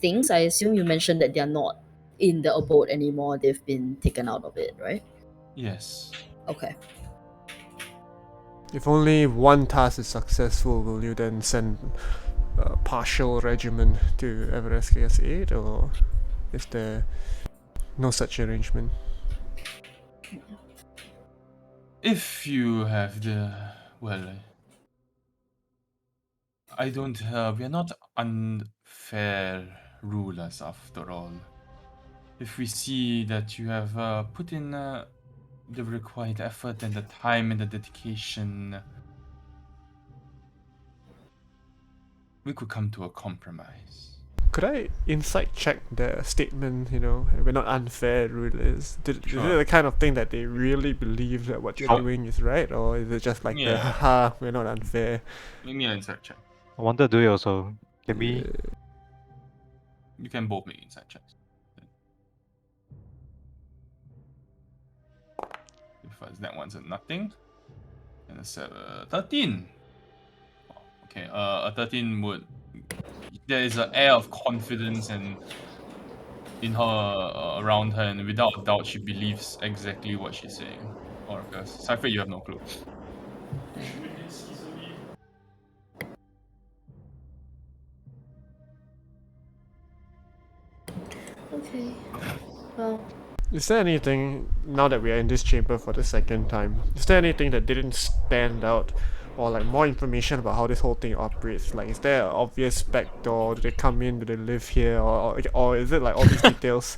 Speaker 3: things. I assume you mentioned that they're not in the abode anymore. They've been taken out of it, right?
Speaker 2: Yes.
Speaker 3: Okay.
Speaker 4: If only one task is successful, will you then send a partial regiment to Everesca's aid, or is there no such arrangement?
Speaker 2: If you have the... well... I don't... we are not unfair rulers after all. If we see that you have put in the required effort and the time and the dedication, we could come to a compromise.
Speaker 4: Could I insight check their statement, we're not unfair rulers? Is it
Speaker 2: Sure.
Speaker 4: the kind of thing that they really believe that what you're
Speaker 5: Sure.
Speaker 4: doing is right, or is it just like the
Speaker 2: Yeah.
Speaker 4: haha, we're not unfair?
Speaker 2: Make me an insight check.
Speaker 5: I wanted to do it also. Can we?
Speaker 2: You can both make insight checks. If that one's a nothing. And a 13. Okay, a 13 would. There is an air of confidence and in her around her, and without a doubt, she believes exactly what she's saying. Orcus, Cypher, you have no clue.
Speaker 3: Okay. Well,
Speaker 4: Is there anything, now that we are in this chamber for the second time, is there anything that didn't stand out? Or like more information about how this whole thing operates? Like, is there an obvious back door? Do they come in? Do they live here? Or is it like all these details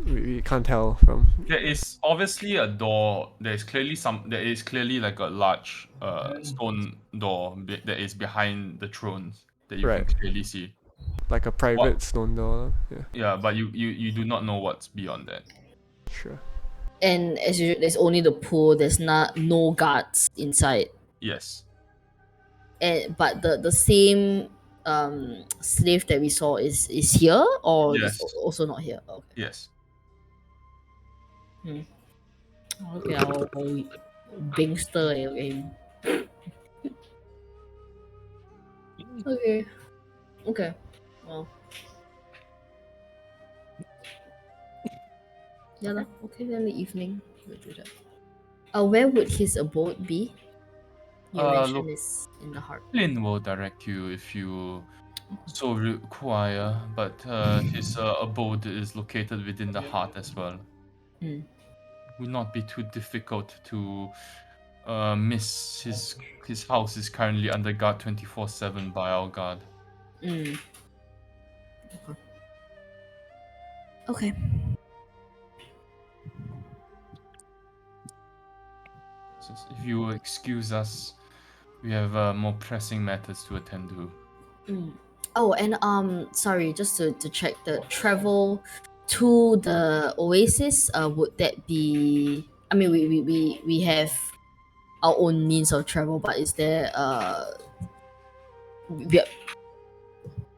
Speaker 4: we can't tell from?
Speaker 2: There is obviously a door. There is clearly like a large stone door that is behind the thrones that you can
Speaker 4: Right.
Speaker 2: clearly see.
Speaker 4: Like a private
Speaker 2: What?
Speaker 4: stone door? Yeah,
Speaker 2: Yeah, but you do not know what's beyond that.
Speaker 4: sure.
Speaker 3: and as usual, there's only the pool. There's no guards inside.
Speaker 2: Yes.
Speaker 3: But the same slave that we saw is here, or is
Speaker 2: Yes.
Speaker 3: also not here. Okay.
Speaker 2: Yes.
Speaker 3: Okay, I'll Bingster again. Okay. Okay. Well. Yeah lah. Okay, then the evening we'll do that. Where would his abode be? You mentioned
Speaker 2: Look,
Speaker 3: it's in the heart.
Speaker 2: Flynn will direct you if you so require, but his abode is located within the heart as well.
Speaker 3: Mm.
Speaker 2: Would not be too difficult to miss. His house is currently under guard 24/7 by our guard.
Speaker 3: Mm. Okay.
Speaker 2: So if you will excuse us, we have more pressing matters to attend to.
Speaker 3: Mm. Oh, and sorry, just to check the travel to the oasis. Would that be? I mean, we have our own means of travel, but we-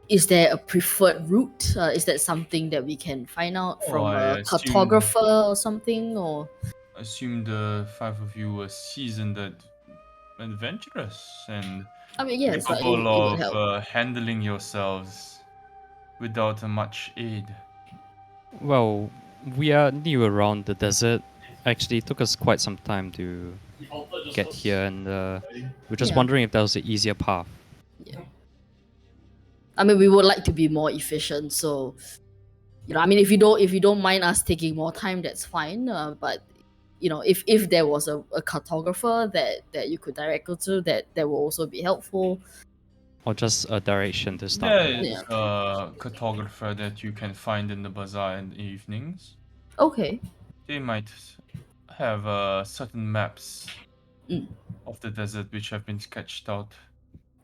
Speaker 3: is there a preferred route? Is that something that we can find out from
Speaker 2: I
Speaker 3: a
Speaker 2: assume
Speaker 3: cartographer or something? Or
Speaker 2: assume the five of you were seasoned adventurous and
Speaker 3: I mean, yes, but
Speaker 2: capable
Speaker 3: it would
Speaker 2: of
Speaker 3: help.
Speaker 2: handling yourselves without much aid.
Speaker 1: Well, we are new around the desert. Actually, it took us quite some time to get here, and we're just
Speaker 3: Yeah.
Speaker 1: wondering if there was an easier path.
Speaker 3: I mean, we would like to be more efficient, so I mean, if you don't mind us taking more time, that's fine. But if there was a cartographer that you could direct her to, that will also be helpful.
Speaker 1: Or just a direction to start
Speaker 2: There
Speaker 1: with.
Speaker 2: is a cartographer that you can find in the bazaar in the evenings.
Speaker 3: Okay.
Speaker 2: They might have certain maps
Speaker 3: Mm.
Speaker 2: of the desert which have been sketched out.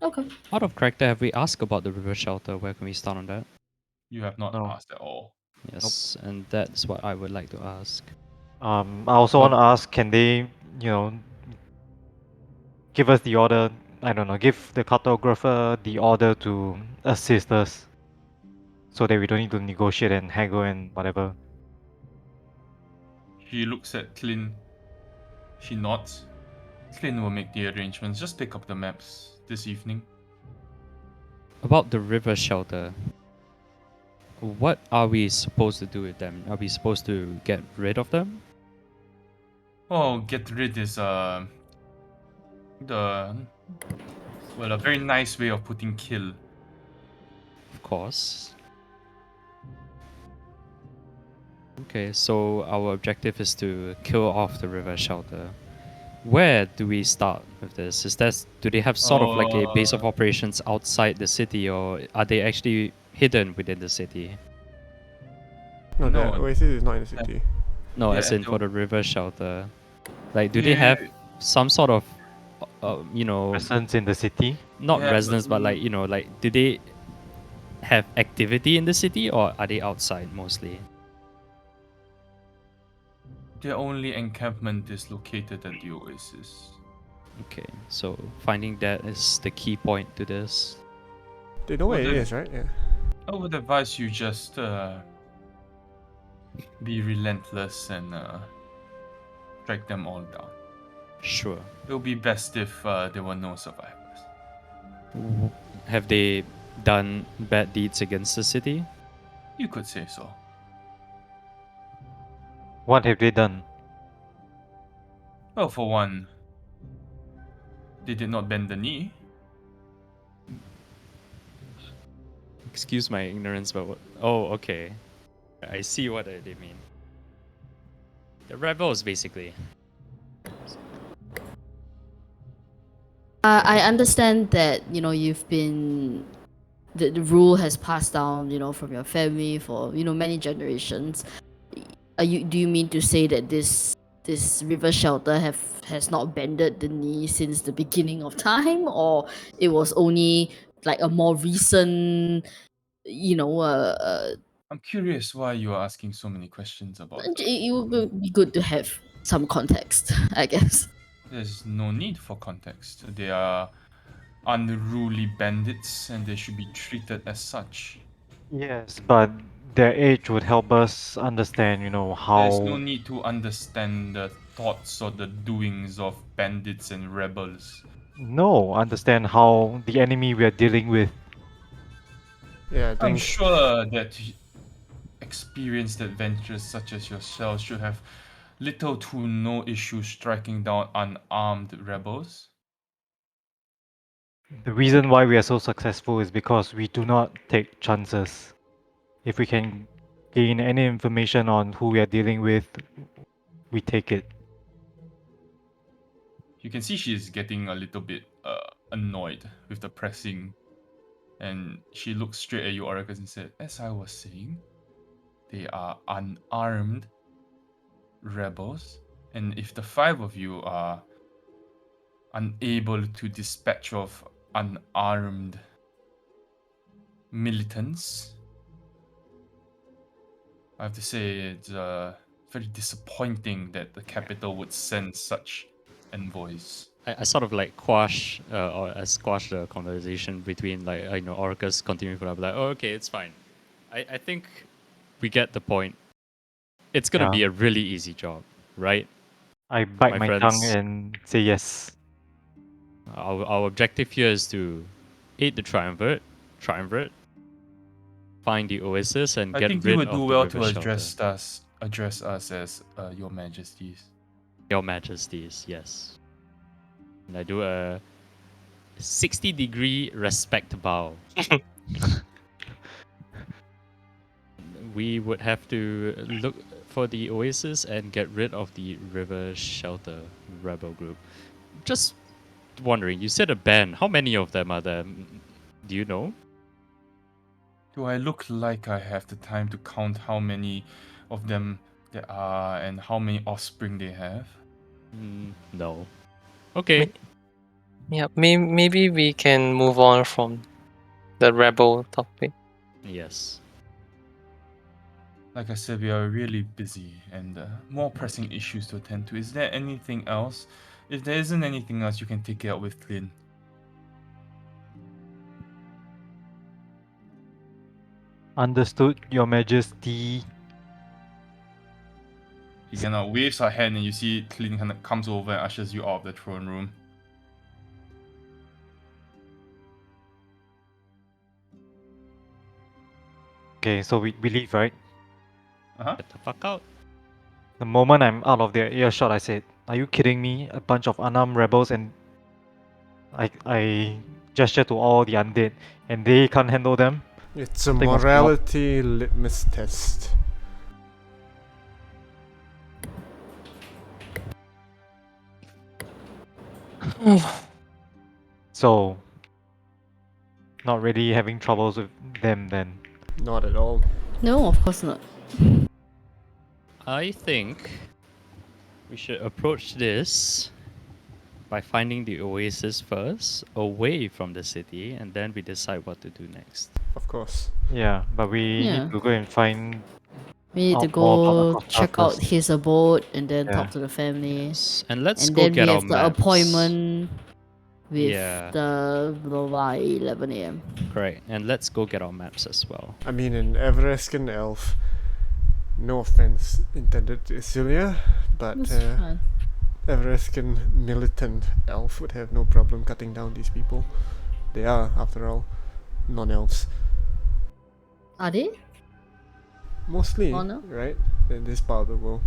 Speaker 3: Okay.
Speaker 1: Out of character, have we asked about the river shelter? Where can we start on that?
Speaker 2: You have not
Speaker 5: No.
Speaker 2: asked at all.
Speaker 1: Yes, and that's what I would like to ask.
Speaker 5: I also
Speaker 2: What-
Speaker 5: want to ask, can they, give us the order? I don't know, give the cartographer the order to assist us, so that we don't need to negotiate and haggle and whatever.
Speaker 2: She looks at Clint. She nods. Clint will make the arrangements. Just pick up the maps this evening.
Speaker 1: About the river shelter, what are we supposed to do with them? Are we supposed to get rid of them?
Speaker 2: Oh, get rid is a very nice way of putting kill.
Speaker 1: Of course. Okay, so our objective is to kill off the river shelter. Where do we start with this? Do they have sort of like a base of operations outside the city, or are they actually hidden within the city?
Speaker 4: No,
Speaker 2: No,
Speaker 4: the oasis is not in the city.
Speaker 1: No,
Speaker 2: Yeah,
Speaker 1: as in
Speaker 2: they
Speaker 1: for
Speaker 2: will-
Speaker 1: the river shelter. Like, do they have some sort of,
Speaker 5: Presence in the city.
Speaker 1: not
Speaker 2: Yeah,
Speaker 1: residence, but
Speaker 2: but-
Speaker 1: like, do they have activity in the city, or are they outside mostly?
Speaker 2: Their only encampment is located at the oasis.
Speaker 1: Okay, so finding that is the key point to this.
Speaker 4: They know where
Speaker 2: Well,
Speaker 4: it
Speaker 2: then-
Speaker 4: is, right? Yeah.
Speaker 2: I would advise you just be relentless and track them all down.
Speaker 1: Sure.
Speaker 2: It'll be best if there were no survivors.
Speaker 1: Have they done bad deeds against the city?
Speaker 2: You could say so.
Speaker 5: What have they done?
Speaker 2: Well, for one, they did not bend the knee.
Speaker 1: Excuse my ignorance, but what? Oh, okay. I see what they mean. The rebels, basically.
Speaker 3: I understand that you've been the rule has passed down from your family for many generations. Do you mean to say that this river shelter has not bended the knee since the beginning of time, or it was only like a more recent
Speaker 2: I'm curious why you are asking so many questions about that.
Speaker 3: it would be good to have some context, I guess.
Speaker 2: There's no need for context. They are unruly bandits and they should be treated as such.
Speaker 5: Yes, but their age would help us understand,
Speaker 2: There's no
Speaker 5: how.
Speaker 2: need to understand the thoughts or the doings of bandits and rebels.
Speaker 5: No, understand how the enemy we are dealing with.
Speaker 4: Yeah, I
Speaker 2: I'm
Speaker 4: think
Speaker 2: sure that experienced adventurers such as yourself should have little to no issue striking down unarmed rebels.
Speaker 5: The reason why we are so successful is because we do not take chances. If we can gain any information on who we are dealing with, we take it.
Speaker 2: You can see she's getting a little bit annoyed with the pressing, and she looks straight at you, Oracus, and said, "As I was saying, they are unarmed rebels, and if the five of you are unable to dispatch of unarmed militants, I have to say it's very disappointing that the capital would send such envoys."
Speaker 1: I sort of like quash or I squash the conversation between like Orcus continuing for like, oh, okay, it's fine. I think we get the point. It's gonna
Speaker 5: Yeah.
Speaker 1: be a really easy job, right?
Speaker 5: I bite
Speaker 1: My
Speaker 5: my tongue
Speaker 1: friends.
Speaker 5: and say yes.
Speaker 1: Our objective here is to aid the triumvirate, find the oasis, and
Speaker 2: I
Speaker 1: get
Speaker 2: think you
Speaker 1: rid
Speaker 2: would do
Speaker 1: of the
Speaker 2: well
Speaker 1: river
Speaker 2: to
Speaker 1: shelter.
Speaker 2: address us as your majesties.
Speaker 1: Your Majesties, yes. And I do a 60-degree respect bow. We would have to look for the oasis and get rid of the river shelter rebel group. Just wondering, you said a band. How many of them are there? Do you know?
Speaker 2: Do I look like I have the time to count how many of them there are and how many offspring they have?
Speaker 1: No. Okay.
Speaker 6: Wait. Yeah, maybe we can move on from the rebel topic.
Speaker 1: Yes.
Speaker 2: Like I said, we are really busy and more pressing issues to attend to. Is there anything else? If there isn't anything else, you can take it out with Clint.
Speaker 5: Understood, Your Majesty.
Speaker 2: He kind of waves her hand and you see Clint kind of comes over and ushers you out of the throne room.
Speaker 5: Okay, so we leave, right?
Speaker 2: Uh-huh.
Speaker 1: Get the fuck out.
Speaker 5: The moment I'm out of their earshot, I said, "Are you kidding me? A bunch of unarmed rebels," and I gesture to all the undead, and they can't handle them.
Speaker 4: it's a
Speaker 5: Something must be wrong.
Speaker 4: morality litmus test.
Speaker 5: So, not really having troubles with them then.
Speaker 4: Not at all.
Speaker 3: No, of course not.
Speaker 1: I think we should approach this by finding the oasis first, away from the city, and then we decide what to do next.
Speaker 4: Of course.
Speaker 5: Yeah, but we
Speaker 3: Yeah.
Speaker 5: need to go and find
Speaker 3: We need to
Speaker 5: out more about
Speaker 3: go
Speaker 5: Acosta
Speaker 3: check out
Speaker 5: first.
Speaker 3: his abode and then
Speaker 5: Yeah.
Speaker 3: talk to the family.
Speaker 1: Yes. And let's
Speaker 3: And
Speaker 1: go
Speaker 3: then
Speaker 1: get
Speaker 3: we
Speaker 1: our
Speaker 3: have the
Speaker 1: maps.
Speaker 3: appointment with
Speaker 1: Yeah.
Speaker 3: the blah, blah, 11 a.m.
Speaker 1: Correct. And let's go get our maps as well.
Speaker 4: I mean, an Everescan elf. No offense intended to Isilia, but
Speaker 3: That's fine.
Speaker 4: Everescan militant elf would have no problem cutting down these people. They are, after all, non-elves.
Speaker 3: Are they?
Speaker 4: Mostly,
Speaker 3: Oh, no?
Speaker 4: right? In this part of the world.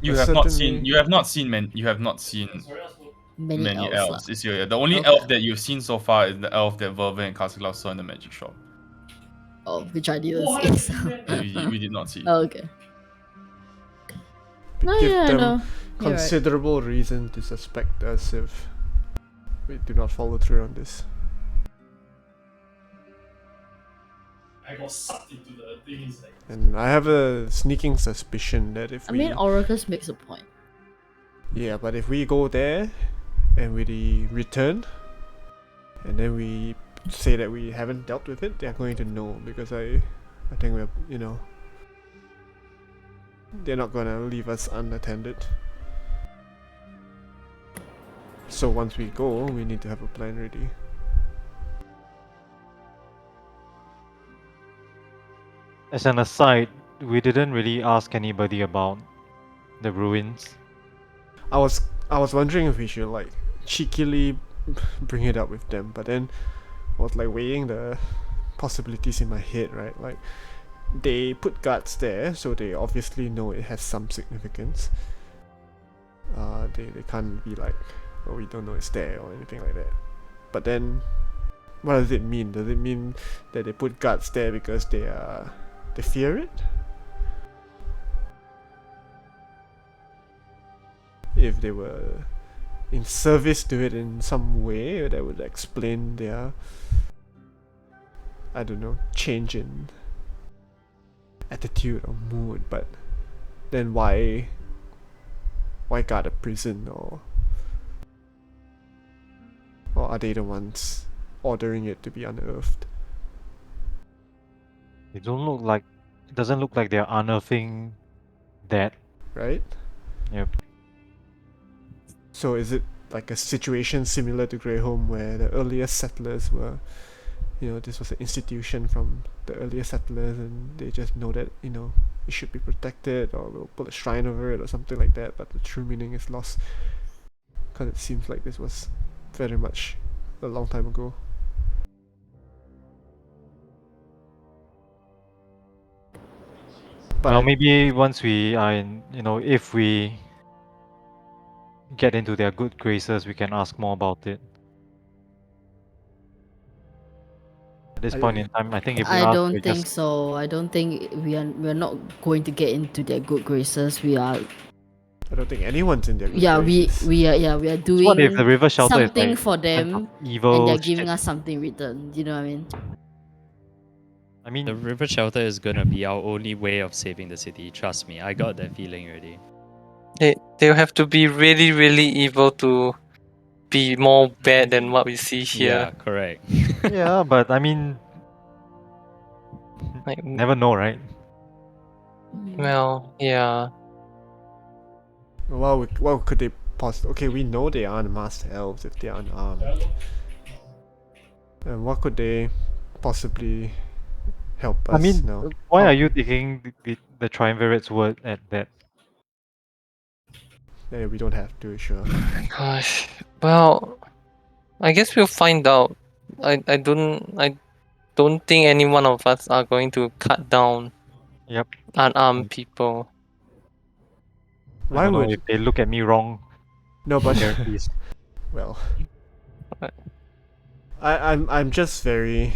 Speaker 2: You
Speaker 4: But
Speaker 2: have not
Speaker 4: certainly-
Speaker 2: seen. You have not seen. You have not seen
Speaker 3: Many,
Speaker 2: many
Speaker 3: elves.
Speaker 2: elves. It's the only
Speaker 3: Okay.
Speaker 2: elf that you've seen so far is the elf that Vervin and Cascalaw saw in the magic shop.
Speaker 3: Oh, which I didn't see. So.
Speaker 2: We did not see.
Speaker 3: Oh, okay.
Speaker 4: We
Speaker 3: No,
Speaker 4: give
Speaker 3: yeah, I
Speaker 4: them
Speaker 3: know. You're right.
Speaker 4: considerable reason to suspect us if we do not follow through on this.
Speaker 7: I got sucked into the thing. It's like
Speaker 4: And I have a sneaking suspicion that if
Speaker 3: I
Speaker 4: we...
Speaker 3: mean, Oracus makes a point.
Speaker 4: Yeah, but if we go there and we return and then we say that we haven't dealt with it, they're going to know, because I think we're, you know, they're not gonna leave us unattended. So once we go, we need to have a plan ready.
Speaker 5: As an aside, we didn't really ask anybody about the ruins.
Speaker 4: I was wondering if we should like cheekily bring it up with them, but then I was like weighing the possibilities in my head, right? Like they put guards there, so they obviously know it has some significance. They can't be like, oh, we don't know it's there or anything like that. But then, what does it mean? Does it mean that they put guards there because they fear it? If they were in service to it in some way, that would explain their, I don't know, change in attitude or mood. But then why guard a prison, or are they the ones ordering it to be unearthed?
Speaker 5: They don't look like. It doesn't look like they're unearthing that.
Speaker 4: Right?
Speaker 5: Yep.
Speaker 4: So is it like a situation similar to Greyholm where the earliest settlers were, you know, this was an institution from the earliest settlers and they just know that, you know, it should be protected, or we'll put a shrine over it or something like that, but the true meaning is lost? Because it seems like this was very much a long time ago. But
Speaker 5: Well,
Speaker 4: I-
Speaker 5: maybe once we are in, if we get into their good graces, we can ask more about it. At this point in time, I think if we
Speaker 3: I
Speaker 5: ask,
Speaker 3: don't
Speaker 5: we
Speaker 3: think
Speaker 5: just
Speaker 3: so. I don't think we're not going to get into their good graces. We are
Speaker 4: I don't think anyone's in their good
Speaker 3: yeah we
Speaker 4: graces.
Speaker 3: we are we are doing
Speaker 5: what if the river shelter is
Speaker 3: something
Speaker 5: like
Speaker 3: for
Speaker 5: bunch of
Speaker 3: them
Speaker 5: evil
Speaker 3: and they're giving
Speaker 5: shit?
Speaker 3: us something return. You know what I mean?
Speaker 5: I mean,
Speaker 1: The river shelter is gonna be our only way of saving the city. Trust me, I got that feeling already.
Speaker 6: They'll have to be really, really evil to be more bad than what we see
Speaker 1: Yeah,
Speaker 6: here.
Speaker 1: correct.
Speaker 5: yeah, but I mean,
Speaker 6: Like,
Speaker 5: never know, right?
Speaker 6: well, yeah.
Speaker 4: What could they possibly... Okay, we know they aren't master elves if they are unarmed. And what could they possibly help us
Speaker 5: I mean,
Speaker 4: now?
Speaker 5: why
Speaker 4: Oh,
Speaker 5: are you taking the triumvirate's word at that?
Speaker 4: Yeah, we don't have to, sure.
Speaker 6: Gosh. Well, I guess we'll find out. I don't think any one of us are going to cut down
Speaker 5: Yep.
Speaker 6: unarmed people.
Speaker 5: I
Speaker 4: Why
Speaker 5: don't know
Speaker 4: would...
Speaker 5: if they look at me wrong.
Speaker 4: No, but
Speaker 5: Guarantees.
Speaker 4: well,
Speaker 6: What?
Speaker 4: I'm just very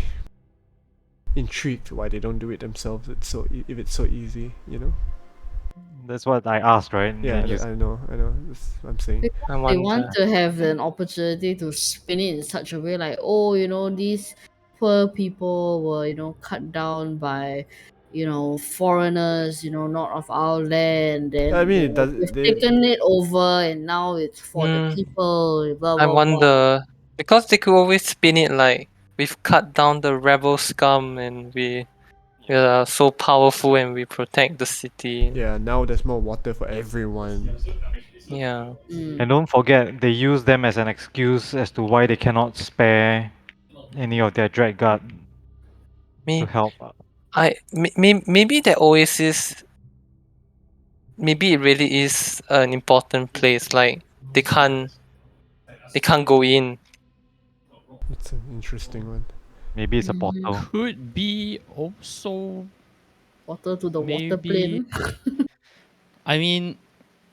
Speaker 4: intrigued why they don't do it themselves. If it's so easy, you know.
Speaker 5: That's what I asked, right? And
Speaker 4: Yeah,
Speaker 5: then you
Speaker 4: I know. That's what I'm saying.
Speaker 6: I
Speaker 3: They
Speaker 6: wonder.
Speaker 3: want to have an opportunity to spin it in such a way like, oh, you know, these poor people were, you know, cut down by, you know, foreigners, you know, not of our land. And
Speaker 4: I mean,
Speaker 3: you
Speaker 4: it
Speaker 3: know,
Speaker 4: does.
Speaker 3: we've
Speaker 4: They...
Speaker 3: taken it over and now it's for the
Speaker 6: Hmm.
Speaker 3: people, blah,
Speaker 6: I
Speaker 3: blah, blah.
Speaker 6: wonder because they could always spin it like we've cut down the rebel scum and we are so powerful and we protect the city.
Speaker 4: Yeah, now there's more water for everyone.
Speaker 6: Yeah.
Speaker 3: Mm.
Speaker 5: And don't forget, they use them as an excuse as to why they cannot spare any of their dread guard to
Speaker 6: Me,
Speaker 5: help.
Speaker 6: maybe the Oasis maybe it really is an important place. Like they can't go in.
Speaker 4: It's an interesting one.
Speaker 5: Maybe it's a
Speaker 3: Mm.
Speaker 5: portal.
Speaker 1: Could be also
Speaker 3: Water to the water
Speaker 1: maybe.
Speaker 3: plane.
Speaker 1: I mean,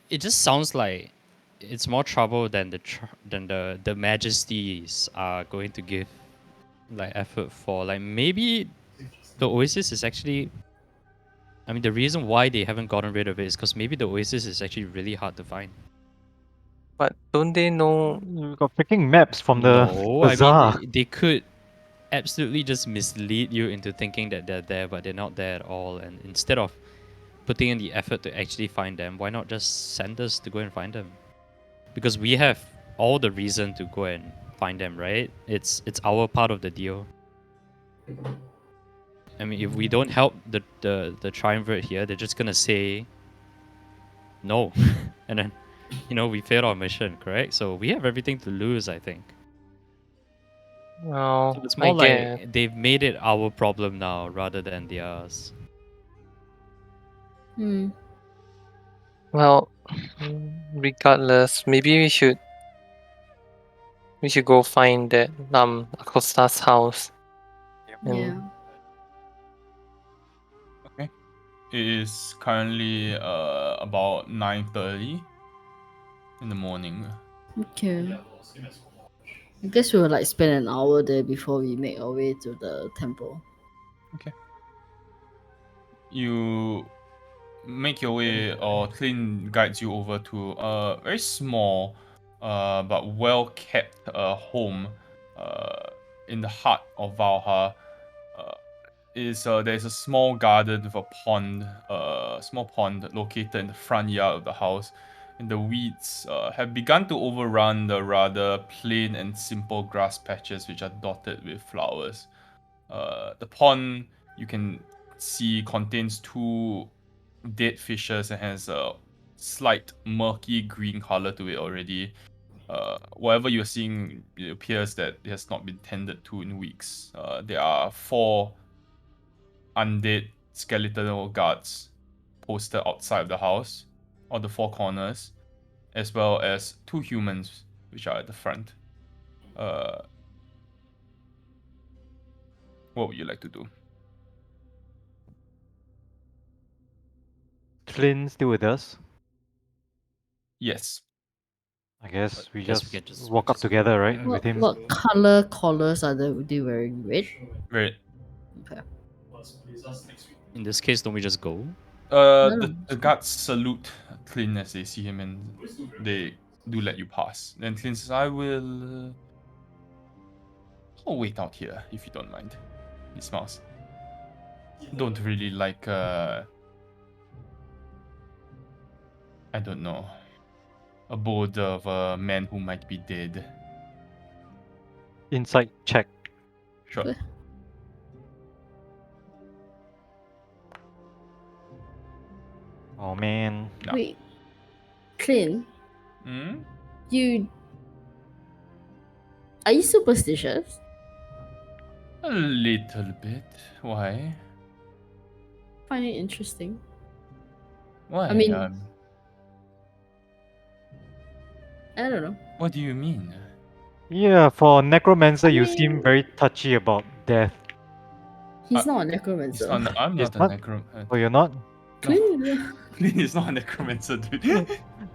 Speaker 1: it just sounds like it's more trouble than the majesties are going to give like effort for. Like maybe the oasis is actually. I mean, the reason why they haven't gotten rid of it is because maybe the oasis is actually really hard to find.
Speaker 6: But don't they know?
Speaker 5: We've got freaking maps from the
Speaker 1: No, I
Speaker 5: bazaar.
Speaker 1: mean they could absolutely just mislead you into thinking that they're there, but they're not there at all. And instead of putting in the effort to actually find them, why not just send us to go and find them? Because we have all the reason to go and find them, right? It's our part of the deal. I mean, if we don't help the triumvirate here, they're just gonna say no, and then we failed our mission, correct? So we have everything to lose, I think.
Speaker 6: Well,
Speaker 1: So it's
Speaker 6: I
Speaker 1: more
Speaker 6: guess.
Speaker 1: like they've made it our problem now rather than theirs.
Speaker 3: Hmm.
Speaker 6: Well, regardless, maybe we should go find that Acosta's house. And
Speaker 3: Yeah.
Speaker 2: Okay. It is currently about 9:30 in the morning.
Speaker 3: Okay. I guess we will like spend an hour there before we make our way to the temple.
Speaker 2: You make your way, or Clint guides you over to a very small but well kept home in the heart of Valha. There's a small garden with a pond, small pond located in the front yard of the house, and the weeds have begun to overrun the rather plain and simple grass patches which are dotted with flowers. The pond, you can see, contains two dead fishes and has a slight murky green color to it already. Whatever you're seeing, it appears that it has not been tended to in weeks. There are four undead skeletal guards posted outside of the house on the four corners, as well as two humans which are at the front. What would you like to do?
Speaker 5: Flynn still with us.
Speaker 2: Yes.
Speaker 5: I guess we
Speaker 1: guess we
Speaker 5: just
Speaker 1: can just-
Speaker 5: walk up together, right? With him.
Speaker 3: What color collars are they wearing? Red?
Speaker 2: Right.
Speaker 3: Okay.
Speaker 1: In this case, don't we just go?
Speaker 2: The guards salute Clint as they see him, and they do let you pass. Then Clint says, I'll wait out here if you don't mind. He smiles. Don't really like I don't know, abode of a man who might be dead.
Speaker 5: Insight check.
Speaker 2: Sure.
Speaker 5: Oh man.
Speaker 2: No.
Speaker 3: Wait, Clint,
Speaker 2: Hmm?
Speaker 3: are you superstitious?
Speaker 2: A little bit. Why?
Speaker 3: Find it interesting.
Speaker 2: Why?
Speaker 3: I mean- I don't know.
Speaker 2: What do you mean?
Speaker 5: Yeah, for necromancer,
Speaker 3: I
Speaker 5: you
Speaker 3: mean-
Speaker 5: seem very touchy about death.
Speaker 3: He's not a
Speaker 2: It's
Speaker 3: necromancer.
Speaker 2: I'm
Speaker 5: It's
Speaker 2: not a
Speaker 5: not-
Speaker 2: necromancer.
Speaker 5: Oh, you're not?
Speaker 3: Clint,
Speaker 2: Clint is not a necromancer, dude.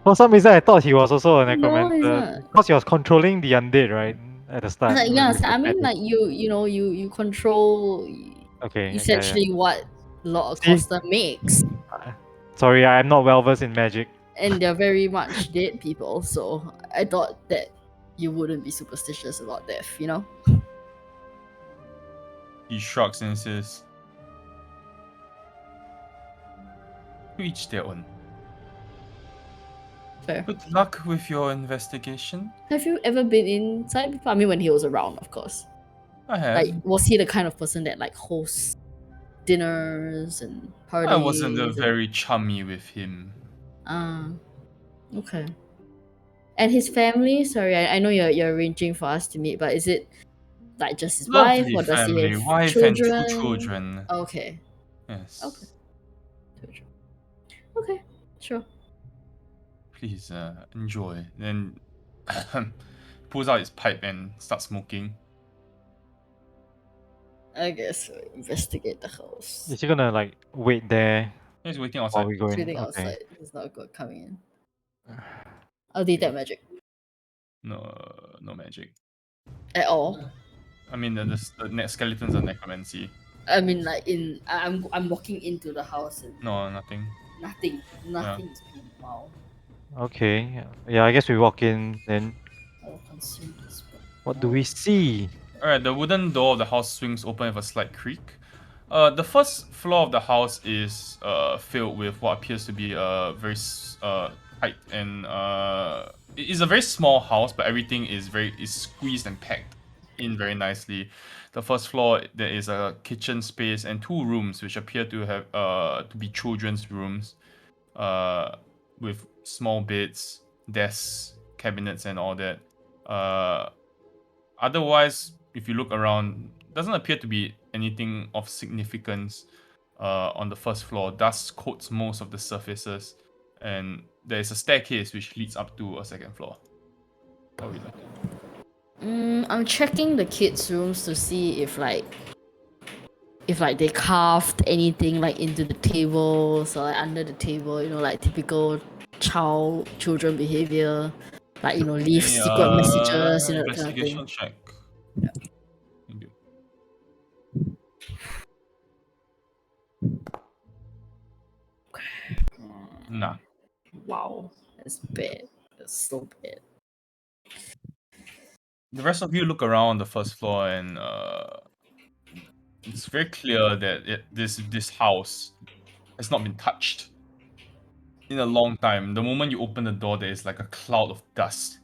Speaker 5: For some reason, I thought he was also a
Speaker 3: No, he's
Speaker 5: necromancer.
Speaker 3: not.
Speaker 5: Because he was controlling the undead, right? At the start. when
Speaker 3: yeah,
Speaker 5: we
Speaker 3: so I
Speaker 5: looked
Speaker 3: mean,
Speaker 5: at it.
Speaker 3: like you control
Speaker 5: Okay.
Speaker 3: essentially what Lord
Speaker 5: See?
Speaker 3: Acosta makes,
Speaker 5: Sorry, I'm not well versed in magic.
Speaker 3: and they're very much dead people. So I thought that you wouldn't be superstitious about death, you know?
Speaker 2: He shrugs and says, to each their own.
Speaker 3: Fair.
Speaker 2: Good luck with your investigation.
Speaker 3: Have you ever been inside before? I mean, when he was around, of course.
Speaker 2: I have.
Speaker 3: Like, was he the kind of person that like hosts dinners and parties?
Speaker 2: I wasn't
Speaker 3: and-
Speaker 2: very chummy with him.
Speaker 3: Ah, okay. And his family? Sorry, I know you're arranging for us to meet, but is it like just his wife,
Speaker 2: Lovely
Speaker 3: or does he
Speaker 2: family,
Speaker 3: have
Speaker 2: wife
Speaker 3: children?
Speaker 2: and two children.
Speaker 3: Okay.
Speaker 2: Yes.
Speaker 3: Okay. Children. Okay. Sure.
Speaker 2: Please enjoy. Then pulls out his pipe and starts smoking.
Speaker 3: I guess we'll investigate the house.
Speaker 5: Is he gonna like wait there
Speaker 2: He's waiting
Speaker 5: while
Speaker 2: outside.
Speaker 5: we go in?
Speaker 3: Sitting
Speaker 5: Okay.
Speaker 3: outside. He's not good coming in. I'll detect magic.
Speaker 2: No magic.
Speaker 3: At all.
Speaker 2: I mean, the skeletons are necromancy.
Speaker 3: I mean, like I'm walking into the house and
Speaker 2: No, nothing.
Speaker 3: nothing is being wow.
Speaker 5: Okay. Yeah, I guess we walk in. Then
Speaker 3: I will consume this.
Speaker 5: what do we see?
Speaker 2: Alright, the wooden door of the house swings open with a slight creak. The first floor of the house is filled with what appears to be a very tight and it is a very small house, but everything is squeezed and packed in very nicely. The first floor there is a kitchen space and two rooms which appear to have to be children's rooms, with small beds, desks, cabinets, and all that. Otherwise, if you look around, doesn't appear to be anything of significance on the first floor. Dust coats most of the surfaces, and there is a staircase which leads up to a second floor. What would you like?
Speaker 3: I'm checking the kids' rooms to see if they carved anything like into the tables or like under the table, like typical children behavior. Like, leave secret messages, that kind of
Speaker 2: Investigation
Speaker 3: thing.
Speaker 2: check.
Speaker 3: Yeah.
Speaker 2: Thank you. Nah.
Speaker 3: Wow. That's bad. That's so bad.
Speaker 2: The rest of you look around the first floor, and it's very clear that this house has not been touched in a long time. The moment you open the door, there is like a cloud of dust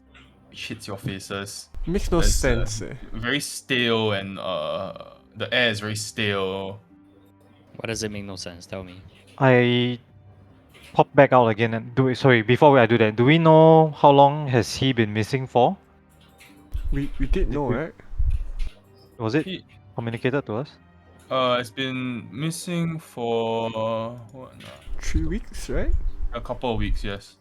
Speaker 2: which hits your faces.
Speaker 4: Makes no
Speaker 2: It's,
Speaker 4: sense.
Speaker 2: very stale, and the air is very stale.
Speaker 1: Why does it make no sense? Tell me.
Speaker 5: I pop back out again and do it. Sorry, before I do that, do we know how long has he been missing for?
Speaker 4: We did know, right?
Speaker 5: Was it
Speaker 2: He,
Speaker 5: communicated to us?
Speaker 2: it's been missing for
Speaker 4: 3 weeks, right?
Speaker 2: a couple of weeks. Yes.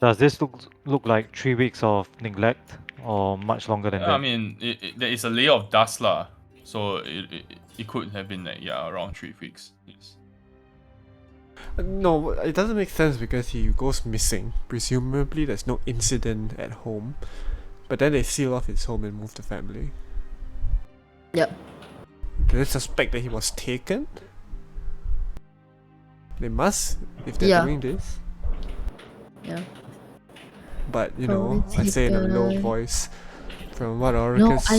Speaker 5: Does this look like 3 weeks of neglect or much longer than that?
Speaker 2: I mean, there is a layer of dust lah, so it could have been like around 3 weeks. Yes.
Speaker 4: No, it doesn't make sense because he goes missing. Presumably, there's no incident at home, but then they seal off his home and move the family.
Speaker 3: Yep.
Speaker 4: Do they suspect that he was taken? They must, if they're
Speaker 3: Yeah.
Speaker 4: doing this.
Speaker 3: Yeah.
Speaker 4: But I
Speaker 3: Probably
Speaker 4: say in a low
Speaker 3: taken.
Speaker 4: voice. From what
Speaker 3: No,
Speaker 4: Orcus...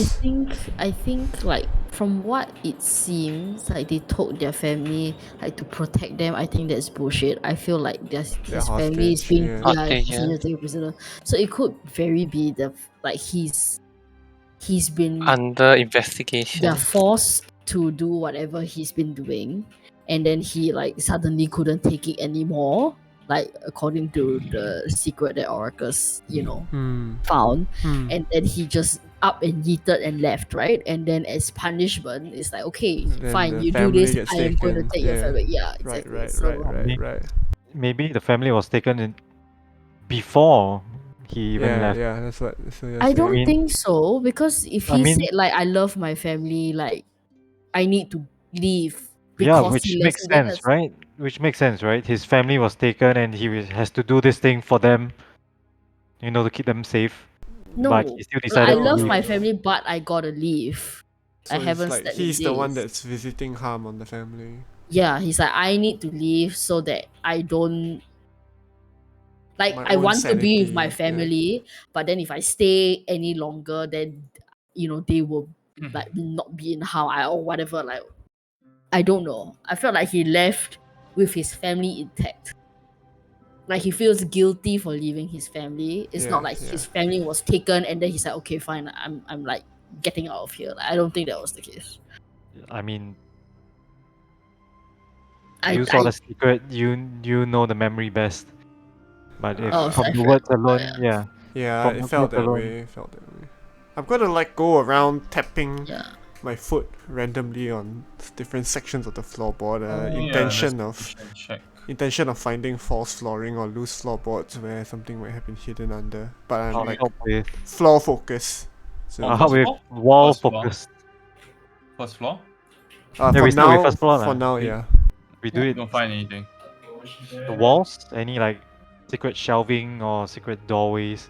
Speaker 3: I think like from what it seems like they told their family like to protect them. I think that's bullshit. I feel like his family is
Speaker 4: hostage,
Speaker 3: being
Speaker 4: yeah.
Speaker 6: Hostage,
Speaker 3: he's
Speaker 6: yeah.
Speaker 3: being taken prisoner. So it could very be he's been
Speaker 6: Under investigation.
Speaker 3: they're forced to do whatever he's been doing, and then he like suddenly couldn't take it anymore. Like according to the secret that Orcus, found, and then he just up and yeeted and left, right? And then as punishment, it's like, okay,
Speaker 4: Then
Speaker 3: fine,
Speaker 4: the
Speaker 3: you do
Speaker 4: family
Speaker 3: this,
Speaker 4: gets
Speaker 3: I am going to
Speaker 4: taken,
Speaker 3: take your
Speaker 4: yeah.
Speaker 3: family. Yeah,
Speaker 4: Right,
Speaker 3: exactly.
Speaker 4: right.
Speaker 5: Maybe the family was taken in before he even left.
Speaker 4: Yeah, that's what... So you're
Speaker 3: I
Speaker 4: saying.
Speaker 3: don't
Speaker 5: mean-
Speaker 3: think so, because if
Speaker 5: I
Speaker 3: he
Speaker 5: mean-
Speaker 3: said like I love my family, like I need to leave
Speaker 5: Yeah,
Speaker 3: because
Speaker 5: which
Speaker 3: he loves
Speaker 5: makes
Speaker 3: me, then
Speaker 5: sense,
Speaker 3: that's-
Speaker 5: right? Which makes sense, right? His family was taken and has to do this thing for them, to keep them safe.
Speaker 3: No,
Speaker 5: But he still
Speaker 3: like,
Speaker 5: decided
Speaker 3: I
Speaker 5: to
Speaker 3: love
Speaker 5: leave.
Speaker 3: my family, but I gotta leave.
Speaker 4: So
Speaker 3: I
Speaker 4: it's
Speaker 3: haven't
Speaker 4: like
Speaker 3: slept
Speaker 4: he's
Speaker 3: in
Speaker 4: the one
Speaker 3: days.
Speaker 4: that's visiting harm on the family.
Speaker 3: Yeah, he's like, I need to leave so that I don't like
Speaker 4: My
Speaker 3: I
Speaker 4: own
Speaker 3: want to be with my
Speaker 4: sanity, yeah.
Speaker 3: family, but then if I stay any longer, then they will like not be in how or whatever. Like I don't know. I felt like he left with his family intact. Like he feels guilty for leaving his family. It's not like his family was taken and then he's like, okay, fine, I'm like getting out of here. Like, I don't think that was the case.
Speaker 5: I mean,
Speaker 3: I
Speaker 5: you saw the secret. You know the memory best. But if
Speaker 3: Oh,
Speaker 5: from
Speaker 3: I
Speaker 5: the
Speaker 3: feel-
Speaker 5: words alone,
Speaker 3: yeah.
Speaker 4: Yeah,
Speaker 5: From
Speaker 4: it
Speaker 5: the
Speaker 4: felt
Speaker 5: words
Speaker 4: that
Speaker 5: alone.
Speaker 4: way. I'm gonna like go around tapping
Speaker 3: Yeah.
Speaker 4: my foot randomly on different sections of the floorboard.
Speaker 2: Oh,
Speaker 4: Intention of
Speaker 2: investigation check.
Speaker 4: intention of finding false flooring or loose floorboards where something might have been hidden under. But I'm
Speaker 5: I'll
Speaker 4: like
Speaker 5: help with
Speaker 4: floor focus. So
Speaker 2: Oh, first
Speaker 5: with
Speaker 2: floor?
Speaker 5: wall
Speaker 2: First floor.
Speaker 5: focus.
Speaker 2: First floor?
Speaker 5: Yeah,
Speaker 4: for
Speaker 5: we start with
Speaker 4: now,
Speaker 5: first floor
Speaker 4: for
Speaker 5: lah.
Speaker 4: now,
Speaker 5: We-
Speaker 4: yeah.
Speaker 5: We do it
Speaker 2: Don't find anything.
Speaker 5: the walls, any like secret shelving or secret doorways.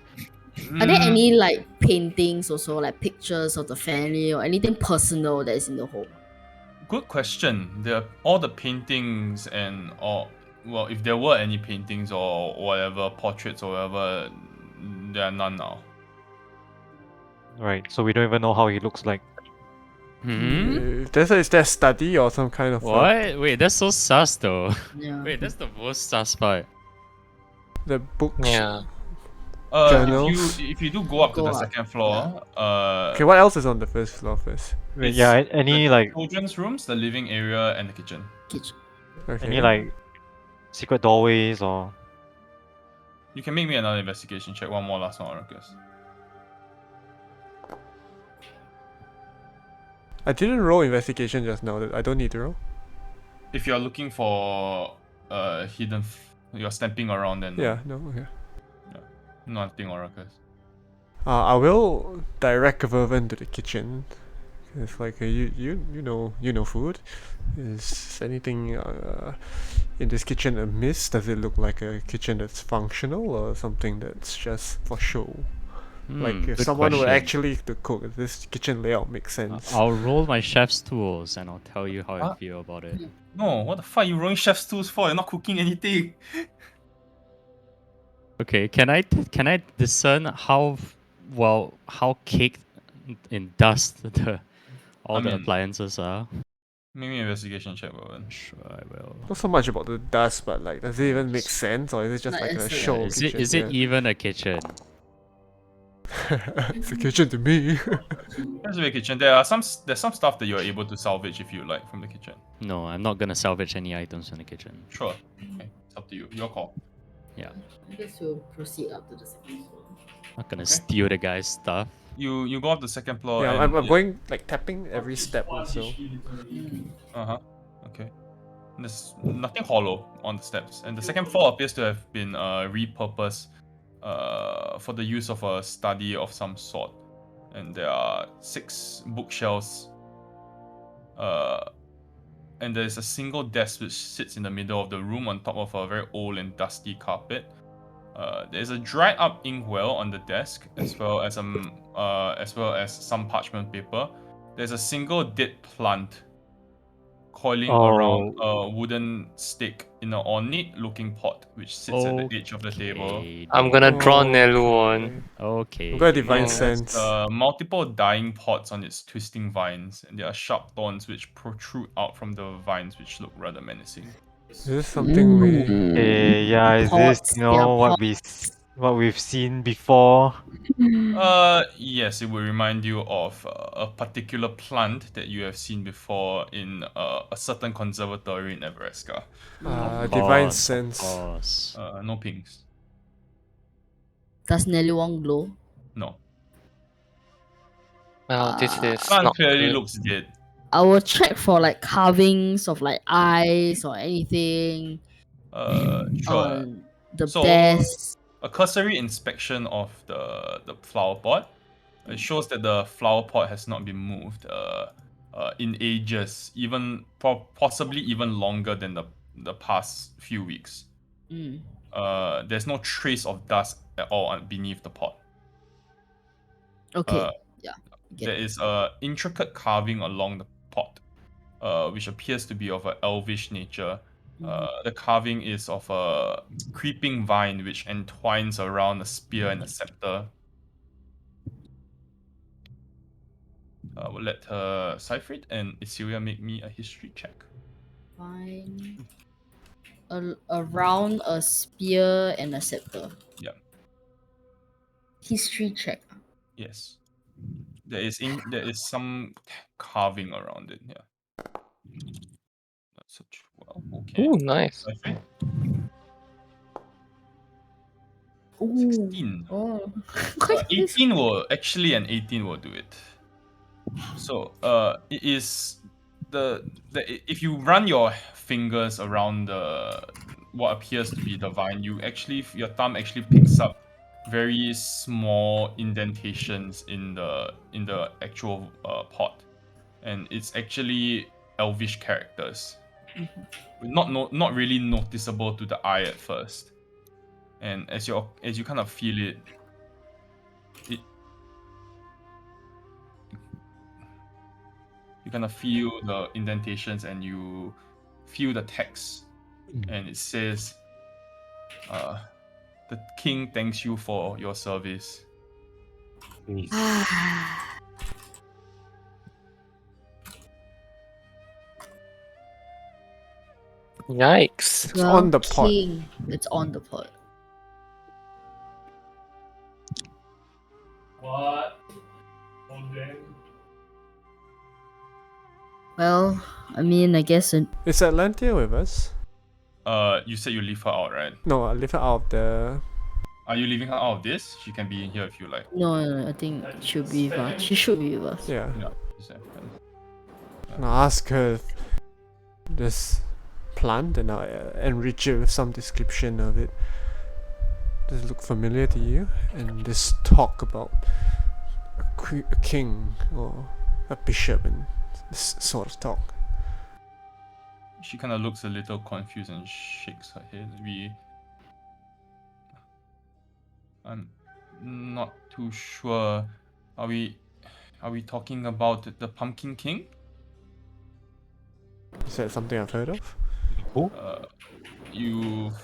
Speaker 3: Are there
Speaker 2: Mm,
Speaker 3: any like paintings also, like pictures of the family or anything personal that is in the home?
Speaker 2: Good question. All the paintings and or well, if there were any paintings or whatever portraits or whatever, there are none now.
Speaker 5: Right. So we don't even know how he looks like.
Speaker 1: Hmm?
Speaker 4: Is there a study or some kind of
Speaker 1: What? Wait, that's so sus though.
Speaker 3: Yeah.
Speaker 1: Wait, that's the most sus part.
Speaker 4: the books?
Speaker 6: Yeah.
Speaker 4: Journals?
Speaker 2: If you do go up to
Speaker 3: Go
Speaker 2: the
Speaker 3: up,
Speaker 2: second floor,
Speaker 4: Okay, what else is on the first floor first?
Speaker 5: Wait,
Speaker 2: it's
Speaker 5: yeah, any
Speaker 2: the
Speaker 5: like
Speaker 2: children's rooms, the living area, and the kitchen.
Speaker 3: Kitchen.
Speaker 4: Okay.
Speaker 5: any like secret doorways or
Speaker 2: You can make me another investigation check. One more last one, Oracus.
Speaker 4: I didn't roll investigation just now. I don't need to roll.
Speaker 2: If you're looking for hidden, you're stamping around, then
Speaker 4: Yeah, no, okay.
Speaker 2: nothing, Oracus.
Speaker 4: I will direct Vervin to the kitchen. It's like you know food. Is anything in this kitchen amiss? Does it look like a kitchen that's functional or something that's just for show? Like if
Speaker 1: Good
Speaker 4: someone were
Speaker 1: question.
Speaker 4: actually to cook, this kitchen layout makes sense.
Speaker 1: I'll roll my chef's tools and I'll tell you how I
Speaker 2: Huh?
Speaker 1: feel about it.
Speaker 2: No, what the fuck you rolling chef's tools for? You're not cooking anything.
Speaker 1: Okay, can I discern how how caked in dust all the
Speaker 2: mean-
Speaker 1: appliances are?
Speaker 2: Make me an investigation check, Bowen.
Speaker 1: Sure, I will.
Speaker 4: Not so much about the dust, but like, does it even make sense, or is it just
Speaker 3: Like,
Speaker 4: like a
Speaker 3: it's a-
Speaker 4: show
Speaker 1: Is
Speaker 4: kitchen?
Speaker 1: it even a kitchen?
Speaker 4: It's a kitchen to me.
Speaker 2: There's a kitchen. There's some stuff that you're able to salvage if you like from the kitchen.
Speaker 1: No, I'm not gonna salvage any items from the kitchen.
Speaker 2: Sure. Okay, it's up to you. Your call.
Speaker 3: I guess we'll proceed up to the second floor.
Speaker 1: Not gonna
Speaker 2: Okay.
Speaker 1: steal the guy's stuff.
Speaker 2: You go up the second floor.
Speaker 4: Yeah,
Speaker 2: and
Speaker 4: I'm going like tapping every step
Speaker 7: One
Speaker 4: also.
Speaker 7: HP literally.
Speaker 2: Okay. There's nothing hollow on the steps, and the second floor appears to have been repurposed for the use of a study of some sort. And there are 6 bookshelves. And there's a single desk which sits in the middle of the room on top of a very old and dusty carpet. There's a dried up inkwell on the desk, as well as some parchment paper. There's a single dead plant coiling around a wooden stake in an ornate-looking pot, which sits at the edge of the table.
Speaker 1: Okay,
Speaker 6: I'm gonna draw
Speaker 1: dude.
Speaker 6: Nelu on.
Speaker 1: Okay.
Speaker 4: I'm gonna divine
Speaker 6: Oh.
Speaker 4: sense.
Speaker 2: Multiple dying pots on its twisting vines, and there are sharp thorns which protrude out from the vines, which look rather menacing.
Speaker 4: Is this something we?
Speaker 5: yeah, is
Speaker 3: Pots,
Speaker 5: this
Speaker 3: they are
Speaker 5: what we've seen before?
Speaker 2: Yes, it will remind you of a particular plant that you have seen before in a certain conservatory in Nebraska.
Speaker 4: Divine
Speaker 1: Of
Speaker 4: sense.
Speaker 1: course.
Speaker 2: No pinks.
Speaker 3: Does Nelly Wong glow?
Speaker 2: No.
Speaker 6: Well, this is
Speaker 2: Plant
Speaker 6: not
Speaker 2: clearly
Speaker 6: good.
Speaker 2: looks dead.
Speaker 3: I will check for like carvings of like eyes or anything
Speaker 2: Sure.
Speaker 3: on the
Speaker 2: So-
Speaker 3: desk.
Speaker 2: A cursory inspection of the flower pot. It shows that the flower pot has not been moved in ages, even possibly even longer than the past few weeks.
Speaker 3: Mm.
Speaker 2: There's no trace of dust at all beneath the pot.
Speaker 3: Okay. Get
Speaker 2: There
Speaker 3: it.
Speaker 2: is a intricate carving along the pot, which appears to be of an elvish nature. The carving is of a creeping vine which entwines around a spear and a scepter. We'll let Cyprid and Isilia make me a history check.
Speaker 3: Fine. Around a spear and a scepter.
Speaker 2: Yeah.
Speaker 3: History check.
Speaker 2: Yes. There is some carving around it. Yeah. That's such well. Okay.
Speaker 6: Ooh, nice.
Speaker 2: Cyprid?
Speaker 3: Ooh.
Speaker 2: 16.
Speaker 3: Oh. Quite
Speaker 2: 18 will actually, an 18 will do it. So it is the if you run your fingers around what appears to be the vine, your thumb actually picks up very small indentations in the actual pot, and it's actually elvish characters. Not really noticeable to the eye at first, and as you kind of feel it, you kind of feel the indentations and you feel the text, and it says, "The king thanks you for your service."
Speaker 6: Yikes.
Speaker 4: It's on the pot.
Speaker 3: King. It's on the pot.
Speaker 7: What? Oh, then.
Speaker 3: Well, I mean, I guess
Speaker 4: Is Atlantia with us?
Speaker 2: You said you leave her out, right?
Speaker 4: No, I leave her out of the.
Speaker 2: Are you leaving her out of this? She can be in here if you like.
Speaker 3: no, I think she'll be with us. She should be with us.
Speaker 4: Yeah.
Speaker 2: Yeah. you said,
Speaker 4: I'll ask her if this plant and I'll enrich it with some description of it. Does it look familiar to you? And this talk about a king or a bishop and this sort of talk.
Speaker 2: She kind of looks a little confused and shakes her head. I'm not too sure. Are we talking about the Pumpkin King?
Speaker 4: Is that something I've heard of?
Speaker 5: Who?
Speaker 2: You've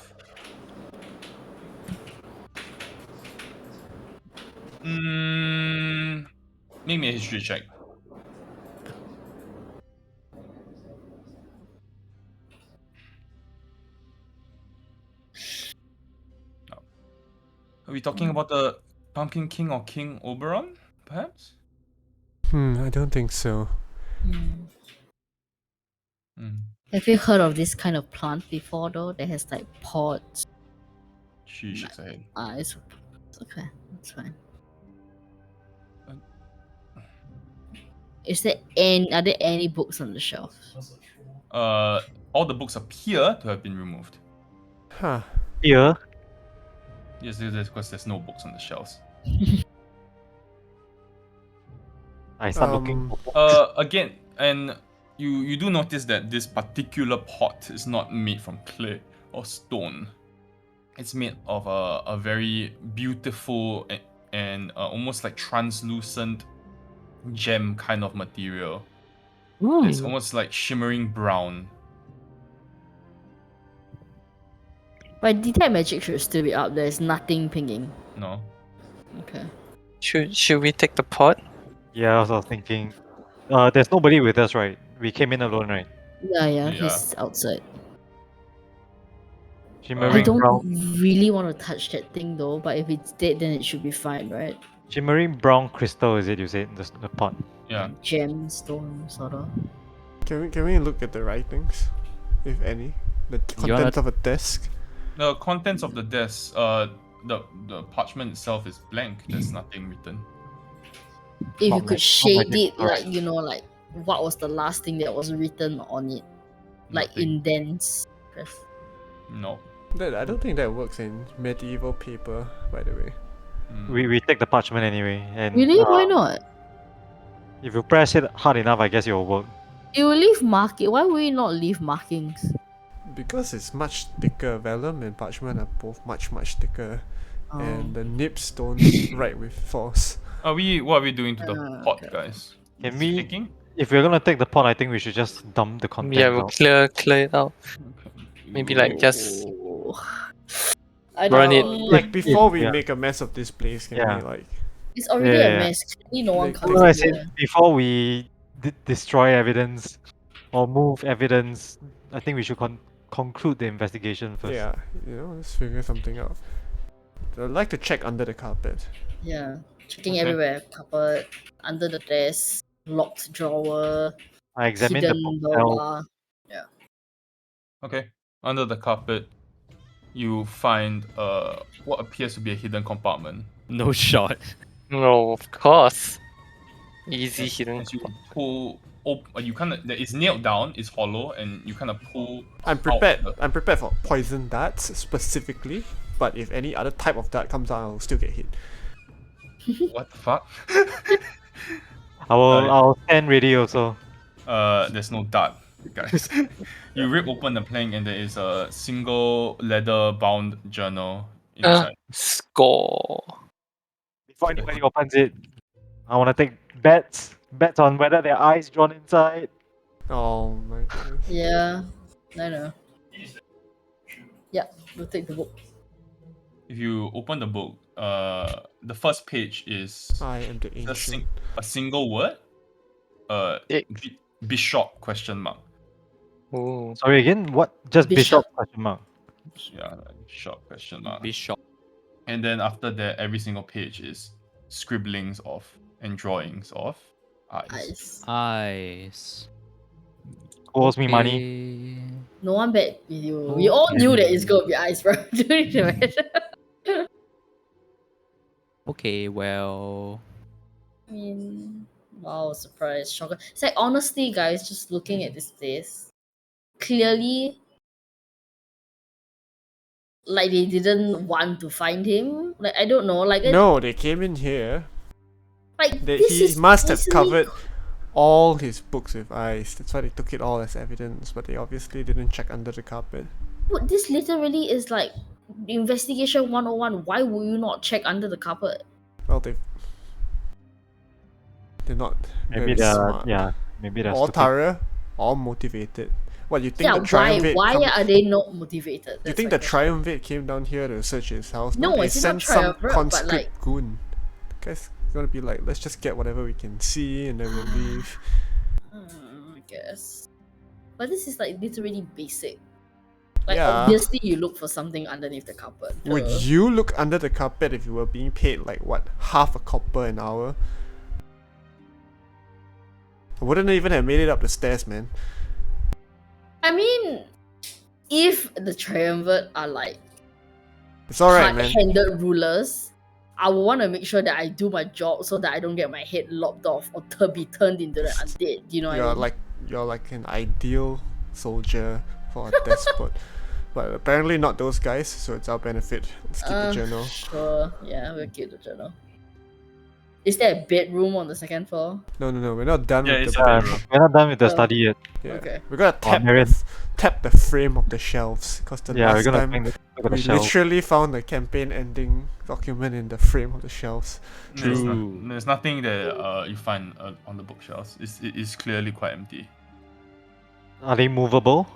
Speaker 2: make me a history check. No. Are we talking about the Pumpkin King or King Oberon, perhaps?
Speaker 4: I don't think so.
Speaker 3: Have you heard of this kind of plant before though? That has like pods.
Speaker 2: She shakes her head.
Speaker 3: It's okay. That's fine. Are there any books on the shelf?
Speaker 2: All the books appear to have been removed.
Speaker 4: Huh.
Speaker 5: Here.
Speaker 2: Yes, because there's no books on the shelves.
Speaker 5: I start looking.
Speaker 2: Again, and you do notice that this particular pot is not made from clay or stone. It's made of a very beautiful and almost like translucent gem kind of material. It's almost like shimmering brown.
Speaker 3: But detect magic should still be up. There's nothing pinging.
Speaker 2: No.
Speaker 3: Okay.
Speaker 6: Should we take the pot?
Speaker 5: Yeah, I was thinking. There's nobody with us, right? We came in alone, right?
Speaker 3: Yeah, he's outside.
Speaker 5: Shimmering
Speaker 3: I don't
Speaker 5: brown,
Speaker 3: really want to touch that thing though, but if it's dead, then it should be fine, right?
Speaker 5: shimmering brown crystal. Is it? You said the pot.
Speaker 2: Yeah.
Speaker 3: Gemstone, sort of.
Speaker 4: Can we look at the writings, if any? The contents of a desk.
Speaker 2: The contents of the desk, the parchment itself is blank. There's nothing written.
Speaker 3: If
Speaker 5: Not
Speaker 3: you could
Speaker 5: magic,
Speaker 3: shade
Speaker 5: not magic,
Speaker 3: it, like like what was the last thing that was written on it, like
Speaker 2: Nothing.
Speaker 3: indents.
Speaker 2: No.
Speaker 4: I don't think that works in medieval paper, by the way.
Speaker 5: We take the parchment anyway, and
Speaker 3: Really? Why not?
Speaker 5: if you press it hard enough, I guess it will work.
Speaker 3: It will leave marking. Why would we not leave markings?
Speaker 4: Because it's much thicker. Vellum and parchment are both much thicker, and the nips don't write with force.
Speaker 2: What are we doing to the pot,
Speaker 3: okay.
Speaker 2: guys?
Speaker 5: Can we?
Speaker 2: Taking?
Speaker 5: If we're gonna take the pot, I think we should just dump the contents
Speaker 6: Yeah, we'll
Speaker 5: out.
Speaker 6: clear it out. Maybe like just
Speaker 3: I
Speaker 6: Burn it.
Speaker 3: don't.
Speaker 4: Like before we
Speaker 5: yeah.
Speaker 4: make a mess of this place, can
Speaker 5: Yeah.
Speaker 4: we like?
Speaker 3: It's already
Speaker 5: Yeah.
Speaker 3: a mess. Clearly no one
Speaker 4: Like,
Speaker 3: comes
Speaker 5: No, I
Speaker 3: in
Speaker 5: said
Speaker 3: here.
Speaker 5: before we destroy evidence or move evidence, I think we should conclude the investigation first.
Speaker 4: Yeah, let's figure something out. I'd like to check under the carpet.
Speaker 3: Yeah, checking
Speaker 2: Okay.
Speaker 3: everywhere. Cupboard, under the desk, locked drawer,
Speaker 5: I examined the
Speaker 3: hidden
Speaker 5: bookshelf.
Speaker 3: drawer.
Speaker 2: Okay. Under the carpet, you find what appears to be a hidden compartment.
Speaker 1: No shot.
Speaker 6: no, of course. Easy hidden.
Speaker 2: As you pull, you kind of it's nailed down, it's hollow, and you kind of pull.
Speaker 4: I'm
Speaker 2: out
Speaker 4: prepared.
Speaker 2: the-
Speaker 4: I'm prepared for poison darts specifically, but if any other type of dart comes out, I'll still get hit.
Speaker 2: What the fuck?
Speaker 5: I'll stand ready also.
Speaker 2: There's no dart, guys. You rip open the plank, and there is a single leather-bound journal inside.
Speaker 6: Score.
Speaker 5: Before anybody opens it, I want to take bets on whether their eyes drawn inside.
Speaker 4: Oh my goodness.
Speaker 3: Yeah, I know. Yeah, we'll take the book.
Speaker 2: If you open the book, the first page is
Speaker 4: I am the
Speaker 2: a,
Speaker 4: ancient.
Speaker 2: a single word.
Speaker 6: Dick.
Speaker 2: Bishop question mark.
Speaker 6: Ooh.
Speaker 5: Sorry again, what? Just
Speaker 3: Bishop.
Speaker 5: bishop question mark.
Speaker 2: Yeah, bishop question mark.
Speaker 1: Bishop.
Speaker 2: And then after that, every single page is scribblings of and drawings of eyes.
Speaker 3: Eyes.
Speaker 1: Eyes.
Speaker 5: Who owes me money?
Speaker 1: Okay.
Speaker 3: No one bet with you. We all knew that it's gonna be eyes, bro. During the match.
Speaker 1: Okay, well.
Speaker 3: I mean, wow, surprise, shocker. It's like honestly, guys, just looking at this place, clearly, like they didn't want to find him. Like I don't know, like
Speaker 4: No, they came in here.
Speaker 3: like
Speaker 4: They,
Speaker 3: this
Speaker 4: he
Speaker 3: is
Speaker 4: must have
Speaker 3: basically-
Speaker 4: covered all his books with ice. That's why they took it all as evidence, but they obviously didn't check under the carpet.
Speaker 3: But this literally is like investigation 101. Why would you not check under the carpet?
Speaker 4: Well, they're not
Speaker 5: Maybe
Speaker 4: very
Speaker 5: they're
Speaker 4: smart.
Speaker 5: maybe they're
Speaker 4: All
Speaker 5: stupid.
Speaker 4: Tara, all motivated. What, you think
Speaker 3: Yeah,
Speaker 4: the
Speaker 3: why?
Speaker 4: Triumvirate
Speaker 3: Why
Speaker 4: come-
Speaker 3: are they not motivated?
Speaker 4: You
Speaker 3: That's
Speaker 4: think
Speaker 3: my
Speaker 4: the
Speaker 3: question.
Speaker 4: Triumvirate came down here to search his house?
Speaker 3: No,
Speaker 4: they
Speaker 3: it's not
Speaker 4: sent some
Speaker 3: Triumvirate, but,
Speaker 4: conscript
Speaker 3: like-
Speaker 4: goon. The guy's gonna be like, let's just get whatever we can see and then we'll leave.
Speaker 3: I guess. But this is like literally basic. Like
Speaker 4: Yeah.
Speaker 3: obviously you look for something underneath the carpet.
Speaker 4: Would
Speaker 3: Duh.
Speaker 4: you look under the carpet if you were being paid like what, half a copper an hour? I wouldn't even have made it up the stairs, man.
Speaker 3: I mean, if the triumvirate are like
Speaker 4: It's alright, man.
Speaker 3: hard-handed rulers, I would want to make sure that I do my job so that I don't get my head lopped off or to be turned into the undead. You know what I mean?
Speaker 4: You're like an ideal soldier for a despot. But apparently not those guys, so it's our benefit. Let's keep the journal.
Speaker 3: Sure. Yeah, we'll keep the journal. Is there a bedroom on the second floor?
Speaker 4: No, we're not done
Speaker 2: Yeah,
Speaker 4: with
Speaker 2: it's
Speaker 4: the
Speaker 2: a
Speaker 4: bedroom.
Speaker 5: We're not done with the
Speaker 3: Oh.
Speaker 5: study yet.
Speaker 4: Yeah.
Speaker 3: Okay.
Speaker 4: We're gonna tap,
Speaker 5: Marion.
Speaker 4: tap the frame of the shelves, because the
Speaker 5: Yeah, we're
Speaker 4: last
Speaker 5: gonna
Speaker 4: time
Speaker 5: find look at the
Speaker 4: we
Speaker 5: shelf.
Speaker 4: literally found the campaign ending document in the frame of the shelves.
Speaker 1: True.
Speaker 2: There's nothing that you find on the bookshelves. It is clearly quite empty.
Speaker 5: Are they movable?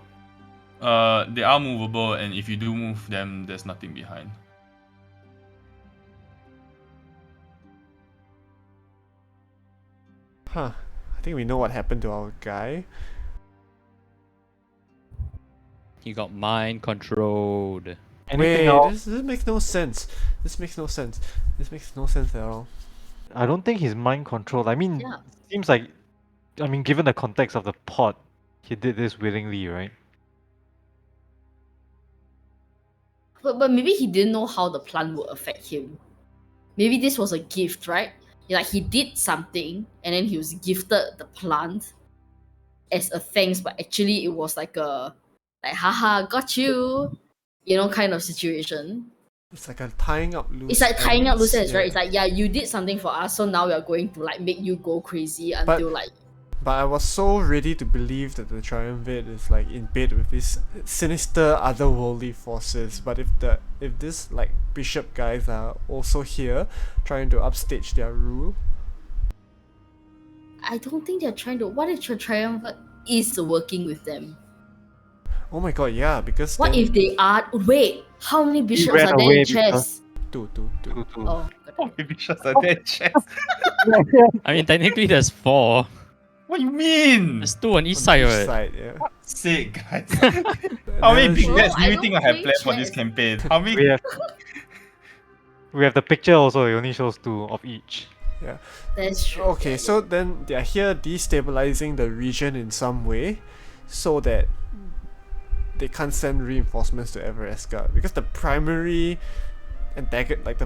Speaker 2: They are movable, and if you do move them, there's nothing behind.
Speaker 4: Huh. I think we know what happened to our guy.
Speaker 1: He got mind controlled.
Speaker 5: Anything
Speaker 4: Wait,
Speaker 5: else?
Speaker 4: this makes no sense. This makes no sense. This makes no sense at all.
Speaker 5: I don't think he's mind controlled. I mean,
Speaker 3: Yeah.
Speaker 5: seems like, I mean, given the context of the pot, he did this willingly, right?
Speaker 3: But maybe he didn't know how the plant would affect him. Maybe this was a gift, right? Like he did something and then he was gifted the plant as a thanks, but actually it was like a haha, got you, kind of situation.
Speaker 4: It's like a tying up loose
Speaker 3: It's like tying up loose ends, right?
Speaker 4: yeah.
Speaker 3: It's like, yeah, you did something for us, so now we are going to like make you go crazy
Speaker 4: But-
Speaker 3: until like
Speaker 4: But I was so ready to believe that the Triumvirate is like in bed with these sinister otherworldly forces. But if this like bishop guys are also here trying to upstage their rule,
Speaker 3: I don't think they're trying to. What if the triumvirate is working with them?
Speaker 4: oh my god, yeah, because
Speaker 3: What
Speaker 4: then
Speaker 3: if they are? Wait, how many bishops
Speaker 5: ran
Speaker 3: are there
Speaker 5: away
Speaker 3: in chess?
Speaker 4: two.
Speaker 5: Two.
Speaker 3: Oh,
Speaker 2: Oh, maybe just a dead chest.
Speaker 1: I mean, technically there's 4.
Speaker 2: What you mean?
Speaker 1: There's 2 on each
Speaker 4: on
Speaker 1: side
Speaker 4: each
Speaker 1: of it.
Speaker 4: side, yeah.
Speaker 2: Sick, guys. How many
Speaker 4: Then
Speaker 2: big
Speaker 4: she-
Speaker 2: bets do
Speaker 3: I
Speaker 2: you
Speaker 3: don't
Speaker 2: think I have
Speaker 3: play
Speaker 2: planned for this
Speaker 3: chess.
Speaker 2: campaign? How many?
Speaker 5: We have the picture also. It only shows 2 of each.
Speaker 3: that's true.
Speaker 4: Okay, so then they are here destabilizing the region in some way, so that they can't send reinforcements to Everesca, because the primary antagonist, like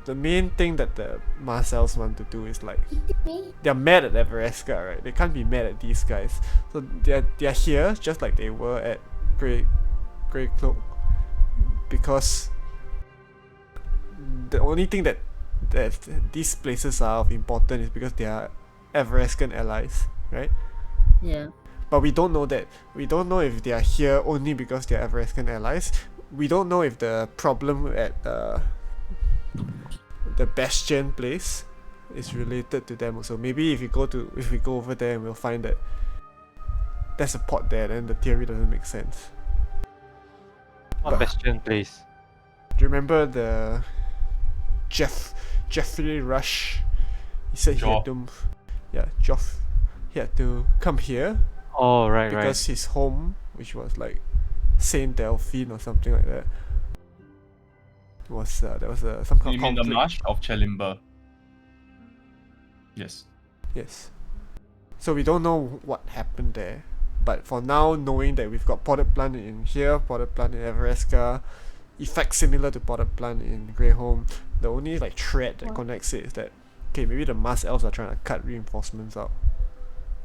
Speaker 4: the main thing that the Marcells want to do is like they're mad at Everesca, right? They can't be mad at these guys, so they're here just like they were at Grey Cloak, because the only thing that these places are of importance is because they are Everescan allies, right?
Speaker 3: Yeah.
Speaker 4: But we don't know that. We don't know if they are here only because they are Everescan allies. We don't know if the problem at the Bastion place is related to them also. Maybe if we go over there and we'll find that there's a pot there, then the theory doesn't make sense.
Speaker 5: What Bastion place?
Speaker 4: Do you remember the Jeffrey Rush? He said he had to, he had to come here
Speaker 5: Oh, right,
Speaker 4: because his home, which was like Saint Delphine or something like that, was there was some kind
Speaker 2: You
Speaker 4: of
Speaker 2: mean the
Speaker 4: conflict.
Speaker 2: marsh of Chelimber? Yes.
Speaker 4: Yes. So we don't know what happened there, but for now, knowing that we've got potted plant in here, potted plant in Everesca, effects similar to potted plant in Greyholm, the only like thread that connects it is that okay, maybe the Mass Elves are trying to cut reinforcements out.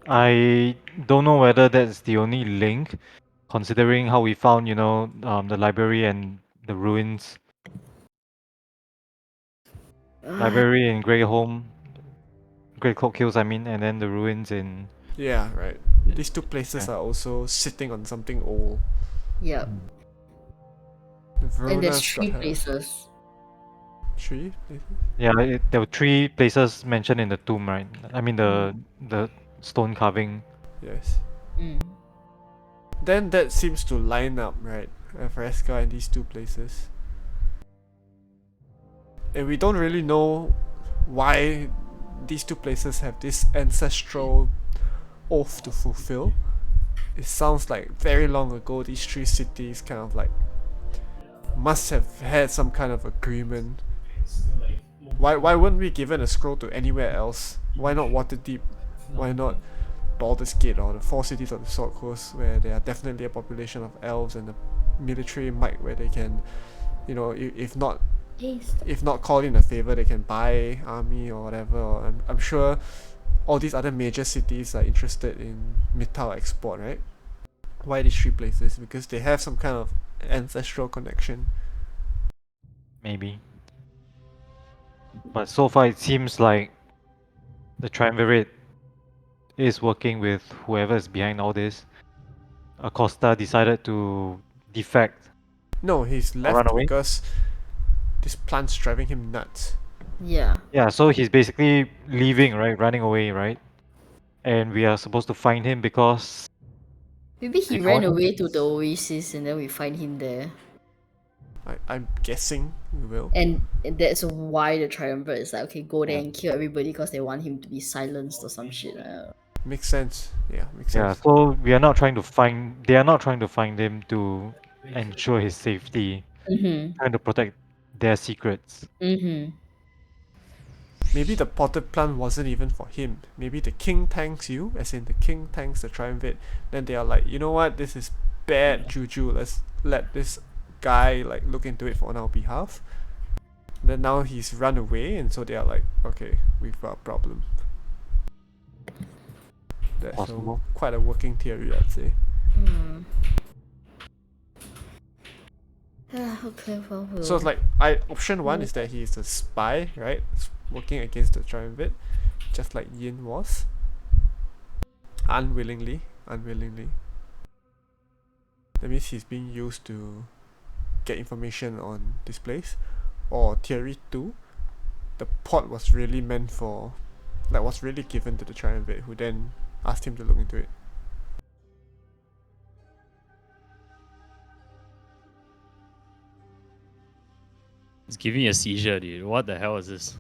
Speaker 5: I don't know whether that's the only link, considering how we found, the library and the ruins. Library in Greyholm, Grey Cloak Hills, I mean, and then the ruins in.
Speaker 4: Yeah, right. These two places are also sitting on something old.
Speaker 3: Yeah. And there's
Speaker 4: Verona's got
Speaker 3: 3
Speaker 4: her
Speaker 3: places.
Speaker 4: 3 places.
Speaker 5: Yeah, there were 3 places mentioned in the tomb, right? I mean the stone carving.
Speaker 4: Yes.
Speaker 3: Mm.
Speaker 4: Then that seems to line up, right? Everesca and these 2 places. And we don't really know why these 2 places have this ancestral oath to fulfill. It sounds like very long ago these 3 cities kind of like must have had some kind of agreement. Why weren't we given a scroll to anywhere else? Why not Waterdeep? Why not Baldur's Gate or the 4 cities of the Sword Coast, where there are definitely a population of elves and a military might where they can, if not call in a favor, they can buy army or whatever. Or I'm sure all these other major cities are interested in metal export, right? Why these 3 places? Because they have some kind of ancestral connection.
Speaker 5: Maybe. But so far it seems like the triumvirate is working with whoever is behind all this. Acosta decided to defect.
Speaker 4: No, he's
Speaker 5: run
Speaker 4: left
Speaker 5: away?
Speaker 4: because this plant's driving him nuts.
Speaker 3: Yeah.
Speaker 5: Yeah, so he's basically leaving, right? Running away, right? And we are supposed to find him because
Speaker 3: Maybe he
Speaker 5: Hang
Speaker 3: ran
Speaker 5: on.
Speaker 3: away to the oasis and then we find him there.
Speaker 4: I'm guessing we will.
Speaker 3: And that's why the triumvirate is like, okay, go there
Speaker 5: Yeah.
Speaker 3: and kill everybody because they want him to be silenced or some shit.
Speaker 4: Makes sense. Yeah, makes
Speaker 5: Yeah,
Speaker 4: sense.
Speaker 5: so they are not trying to find him to ensure his safety,
Speaker 3: Mm-hmm.
Speaker 5: trying to protect their secrets.
Speaker 3: Mm-hmm.
Speaker 4: Maybe the potted plant wasn't even for him. Maybe the king thanks you, as in the king thanks the triumvirate. Then they are like, you know what, this is bad juju. Let's let this guy like look into it on our behalf. Then now he's run away, and so they are like, okay, we've got a problem. That's
Speaker 5: Possible.
Speaker 4: quite a working theory, I'd say.
Speaker 3: Mm. Okay, well,
Speaker 4: So it's like option 1 is that he is a spy, right? Working against the triumvirate, just like Yin was. Unwillingly. That means he's being used to get information on this place. Or theory 2, the pot was really meant for, like, was really given to the triumvirate, who then asked him to look into it.
Speaker 1: It's giving me a seizure, dude. What the hell is this?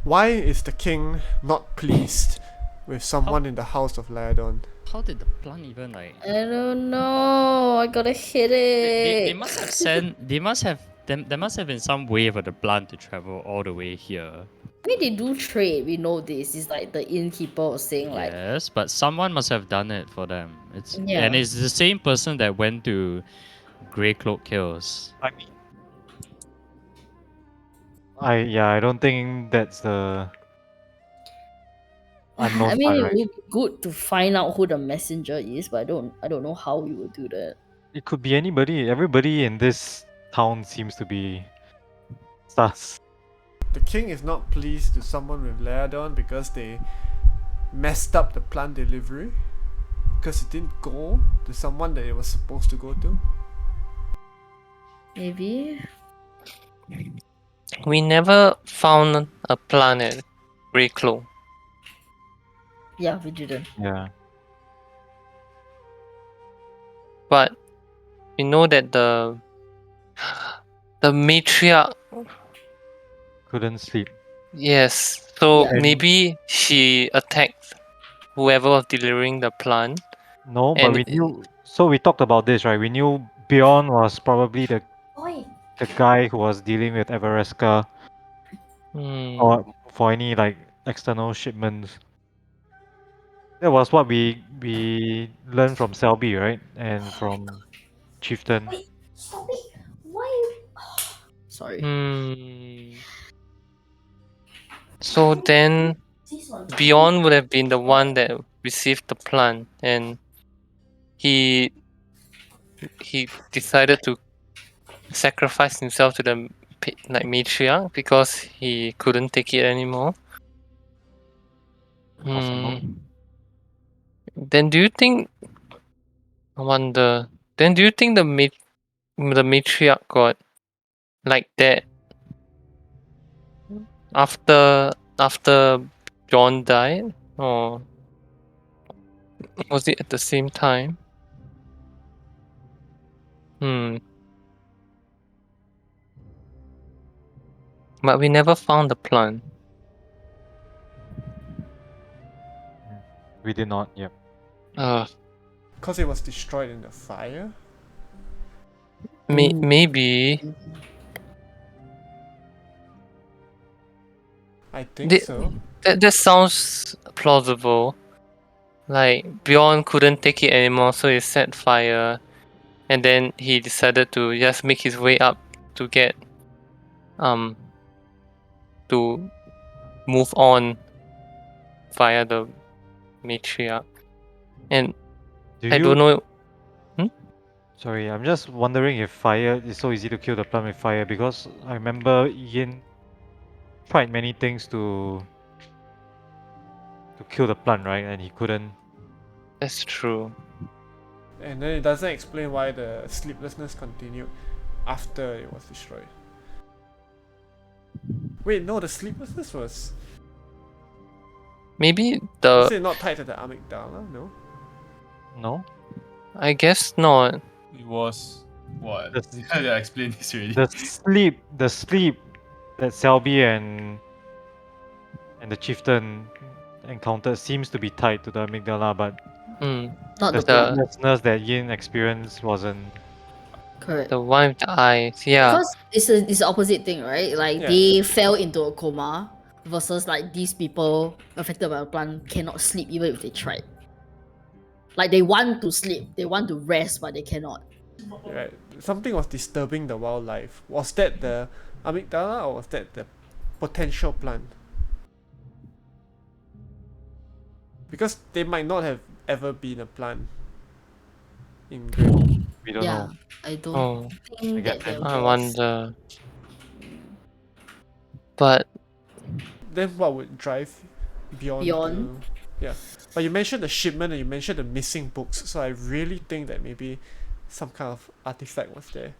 Speaker 4: Why is the king not pleased with someone in the house of Laodon?
Speaker 1: How did the plant even like?
Speaker 3: I don't know. I got a headache.
Speaker 1: They must have sent. They must have. There must have been some way for the plant to travel all the way here.
Speaker 3: I mean, they do trade. We know this. It's like the innkeeper was saying, like,
Speaker 1: Yes, but someone must have done it for them.
Speaker 3: Yeah.
Speaker 1: And it's the same person that went to Grey Cloak kills.
Speaker 5: I mean, I don't think that's the unknown
Speaker 3: I mean,
Speaker 5: part,
Speaker 3: it
Speaker 5: right?
Speaker 3: would be good to find out who the messenger is, but I don't know how we would do that.
Speaker 5: It could be anybody. Everybody in this town seems to be sus.
Speaker 4: The king is not pleased to someone with Leodon because they messed up the plant delivery. Because it didn't go to someone that it was supposed to go to.
Speaker 3: Maybe.
Speaker 6: We never found a planet Greyclaw.
Speaker 3: Yeah, we didn't.
Speaker 5: Yeah.
Speaker 6: But we know that the matriarch,
Speaker 5: Couldn't sleep.
Speaker 6: yes. So
Speaker 3: Yeah.
Speaker 6: maybe she attacked whoever was delivering the plant.
Speaker 5: No, but
Speaker 6: And
Speaker 5: we knew. So we talked about this, right? We knew Bjorn was probably the guy who was dealing with Everesca or for any like external shipments. That was what we learned from Selby, right? And from Chieftain.
Speaker 3: Stop it! Why? Sorry.
Speaker 6: So then Bjorn would have been the one that received the plant, and he decided to sacrifice himself to the matriarch because he couldn't take it anymore.
Speaker 5: Possible.
Speaker 6: Then do you think? I wonder. Then do you think the matriarch got like that after John died, or was it at the same time? But we never found the plant.
Speaker 5: We did not. Yep.
Speaker 4: Because it was destroyed in the fire?
Speaker 6: Maybe.
Speaker 4: I think so.
Speaker 6: That sounds plausible. Like Bjorn couldn't take it anymore, so he set fire, and then he decided to just make his way up to get to move on via the matriarch. And I don't know.
Speaker 5: Sorry, I'm just wondering if fire is so easy to kill the plant with fire, because I remember Yin tried many things to kill the plant, right? And he couldn't.
Speaker 6: That's true.
Speaker 4: And then it doesn't explain why the sleeplessness continued after it was destroyed. Wait, no, the sleeplessness was...
Speaker 6: Maybe
Speaker 4: Was it not tied to the amygdala? No?
Speaker 5: No?
Speaker 6: I guess not.
Speaker 2: It was what?
Speaker 5: The-
Speaker 2: How did I explain this already?
Speaker 5: The sleep that Selby and the chieftain encountered seems to be tied to the amygdala, but
Speaker 3: Not
Speaker 5: the
Speaker 3: the plant.
Speaker 5: sleeplessness that Yin experienced wasn't.
Speaker 3: Correct.
Speaker 6: The one with the eyes, yeah.
Speaker 3: Because it's the opposite thing, right? Like
Speaker 4: Yeah.
Speaker 3: they fell into a coma versus like these people affected by the plant cannot sleep even if they tried. Like they want to sleep, they want to rest, but they cannot.
Speaker 4: Right. Something was disturbing the wildlife. Was that the amygdala or was that the potential plant? Because they might not have ever been a plant in Grey.
Speaker 5: We don't
Speaker 3: Yeah,
Speaker 5: know.
Speaker 3: I don't think that there
Speaker 6: I
Speaker 3: was.
Speaker 6: wonder. But
Speaker 4: Then what would drive Bjorn
Speaker 3: Bjorn?
Speaker 4: to... Yeah. But you mentioned the shipment and you mentioned the missing books, so I really think that maybe some kind of artifact was there.